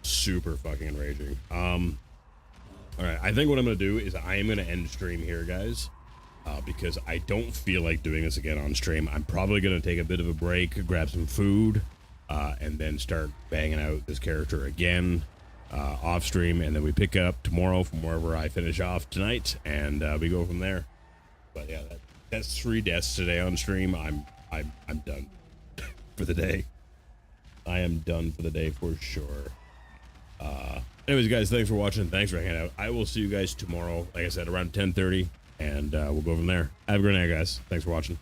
super fucking enraging. All right, I think what I'm gonna do is I am gonna end stream here, guys, because I don't feel like doing this again on stream. I'm probably gonna take a bit of a break, grab some food, and then start banging out this character again off stream, and then we pick up tomorrow from wherever I finish off tonight, and we go from there. But yeah, that's 3 deaths today on stream. I'm done for the day. I am done for the day for sure. Anyways, guys, thanks for watching. Thanks for hanging out. I will see you guys tomorrow, like I said, around 10:30, and we'll go from there. Have a great night, guys. Thanks for watching.